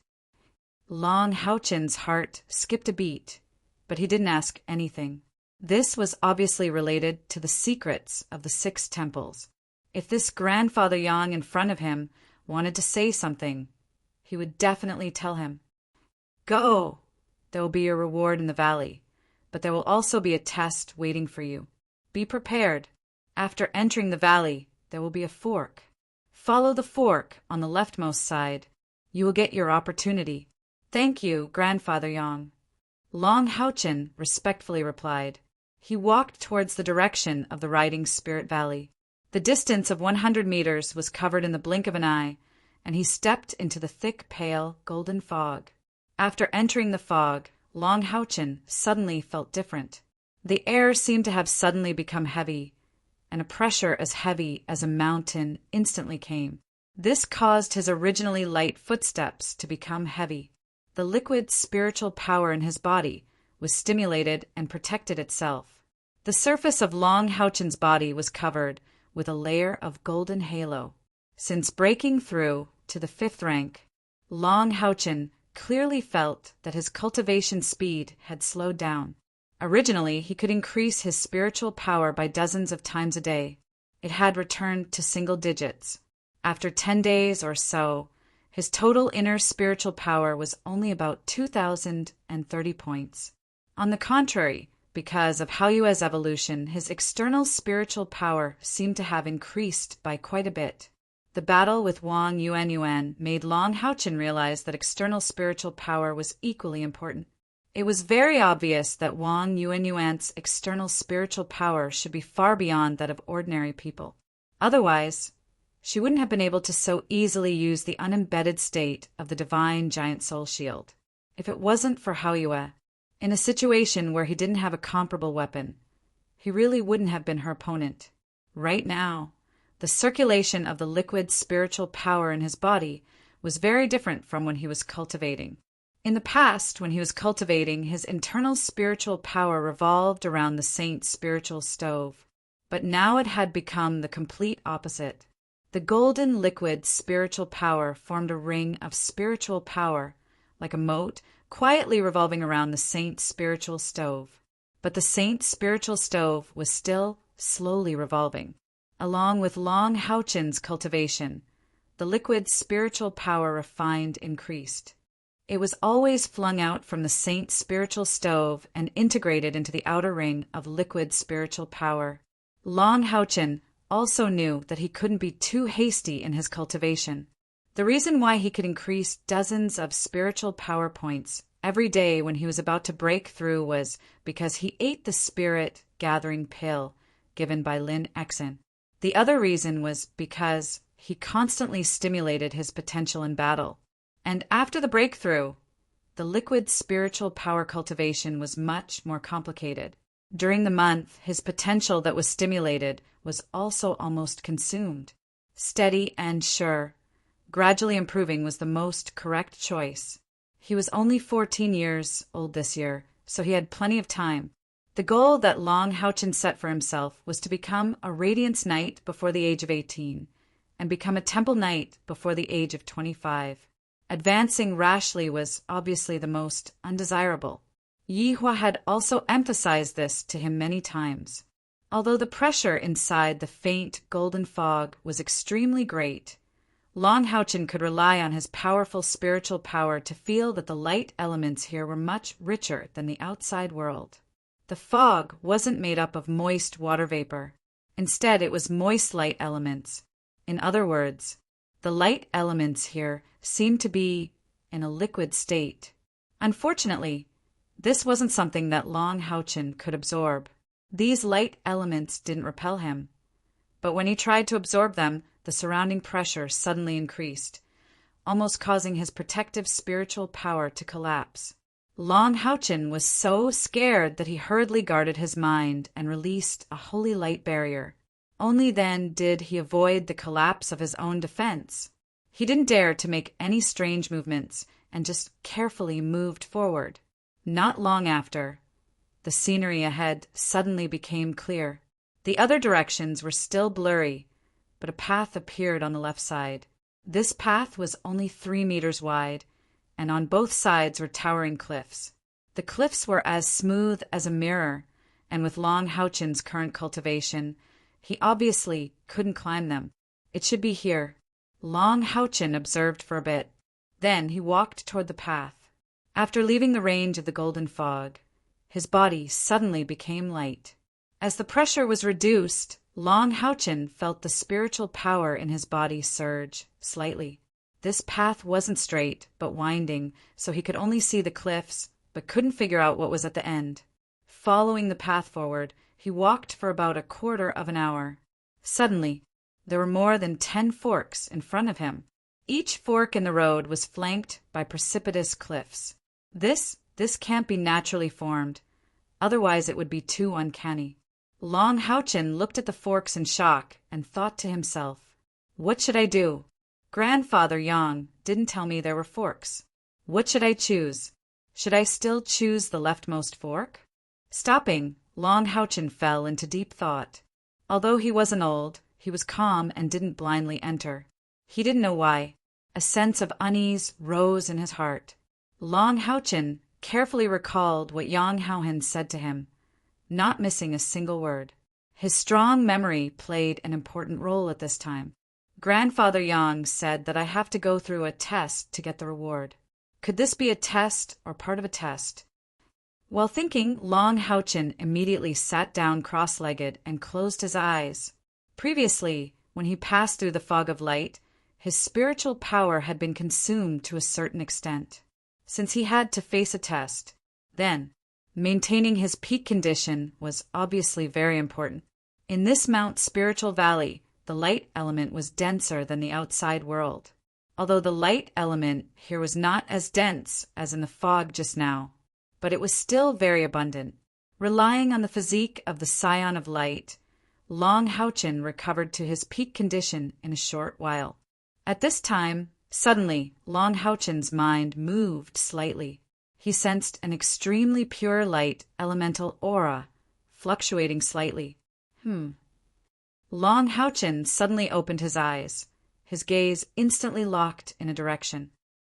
Long Houchin's heart skipped a beat, but he didn't ask anything. This was obviously related to the secrets of the 6 temples. If this grandfather Yang in front of him wanted to say something, he would definitely tell him. Go! There will be a reward in the valley, but there will also be a test waiting for you. Be prepared. After entering the valley, there will be a fork. Follow the fork on the leftmost side. You will get your opportunity. Thank you, Grandfather Yang. Long Houchin respectfully replied. He walked towards the direction of the Riding Spirit Valley. The distance of 100 meters was covered in the blink of an eye, and he stepped into the thick, pale, golden fog. After entering the fog, Long Houchin suddenly felt different. The air seemed to have suddenly become heavy, and a pressure as heavy as a mountain instantly came. This caused his originally light footsteps to become heavy. The liquid spiritual power in his body was stimulated and protected itself. The surface of Long Houchin's body was covered with a layer of golden halo. Since breaking through to the 5th rank, Long Houchin clearly felt that his cultivation speed had slowed down. Originally, he could increase his spiritual power by dozens of times a day. It had returned to single digits. After 10 days or so, his total inner spiritual power was only about 2,030 points. On the contrary, because of Haoyue's evolution, his external spiritual power seemed to have increased by quite a bit. The battle with Wang Yuanyuan made Long Houchin realize that external spiritual power was equally important. It was very obvious that Wang Yuanyuan's external spiritual power should be far beyond that of ordinary people. Otherwise, she wouldn't have been able to so easily use the unembedded state of the divine giant soul shield. If it wasn't for Haoyue, in a situation where he didn't have a comparable weapon, he really wouldn't have been her opponent. Right now, the circulation of the liquid spiritual power in his body was very different from when he was cultivating. In the past, when he was cultivating, his internal spiritual power revolved around the saint's spiritual stove. But now it had become the complete opposite. The golden liquid spiritual power formed a ring of spiritual power, like a moat, quietly revolving around the saint's spiritual stove. But the saint's spiritual stove was still slowly revolving. Along with Long Houchin's cultivation, the liquid spiritual power refined increased. It was always flung out from the saint's spiritual stove and integrated into the outer ring of liquid spiritual power. Long Houchin also knew that he couldn't be too hasty in his cultivation. The reason why he could increase dozens of spiritual power points every day when he was about to break through was because he ate the spirit-gathering pill given by Lin Exen. The other reason was because he constantly stimulated his potential in battle. And after the breakthrough, the liquid spiritual power cultivation was much more complicated. During the month, his potential that was stimulated was also almost consumed. Steady and sure, gradually improving was the most correct choice. He was only 14 years old this year, so he had plenty of time. The goal that Long Houchin set for himself was to become a Radiance Knight before the age of 18, and become a Temple Knight before the age of 25. Advancing rashly was obviously the most undesirable. Yi Hua had also emphasized this to him many times. Although the pressure inside the faint golden fog was extremely great, Long Houchin could rely on his powerful spiritual power to feel that the light elements here were much richer than the outside world. The fog wasn't made up of moist water vapor. Instead, it was moist light elements. In other words, the light elements here seemed to be in a liquid state. Unfortunately, this wasn't something that Long Houchin could absorb. These light elements didn't repel him, but when he tried to absorb them, the surrounding pressure suddenly increased, almost causing his protective spiritual power to collapse. Long Houchin was so scared that he hurriedly guarded his mind and released a holy light barrier. Only then did he avoid the collapse of his own defense. He didn't dare to make any strange movements and just carefully moved forward. Not long after, the scenery ahead suddenly became clear. The other directions were still blurry, but a path appeared on the left side. This path was only 3 meters wide, and on both sides were towering cliffs. The cliffs were as smooth as a mirror, and with Long Houchin's current cultivation, he obviously couldn't climb them. It should be here. Long Houchin observed for a bit. Then he walked toward the path. After leaving the range of the golden fog, his body suddenly became light. As the pressure was reduced, Long Houchin felt the spiritual power in his body surge slightly. This path wasn't straight, but winding, so he could only see the cliffs, but couldn't figure out what was at the end. Following the path forward, he walked for about a quarter of an hour. Suddenly, there were more than 10 forks in front of him. Each fork in the road was flanked by precipitous cliffs. This can't be naturally formed, otherwise it would be too uncanny. Long Houchin looked at the forks in shock and thought to himself, "What should I do? Grandfather Yang didn't tell me there were forks. What should I choose? Should I still choose the leftmost fork?" Stopping, Long Houchin fell into deep thought. Although he wasn't old, he was calm and didn't blindly enter. He didn't know why. A sense of unease rose in his heart. Long Houchin carefully recalled what Yang Houhen said to him, not missing a single word. His strong memory played an important role at this time. Grandfather Yang said that I have to go through a test to get the reward. Could this be a test or part of a test? While thinking, Long Houchin immediately sat down cross-legged and closed his eyes. Previously, when he passed through the fog of light, his spiritual power had been consumed to a certain extent. Since he had to face a test, then maintaining his peak condition was obviously very important. In this Mount Spiritual Valley, the light element was denser than the outside world, although the light element here was not as dense as in the fog just now, but it was still very abundant. Relying on the physique of the Scion of Light, Long Houchin recovered to his peak condition in a short while. At this time, suddenly, Long Houchin's mind moved slightly. He sensed an extremely pure light elemental aura, fluctuating slightly. Long Houchin suddenly opened his eyes, his gaze instantly locked in a direction.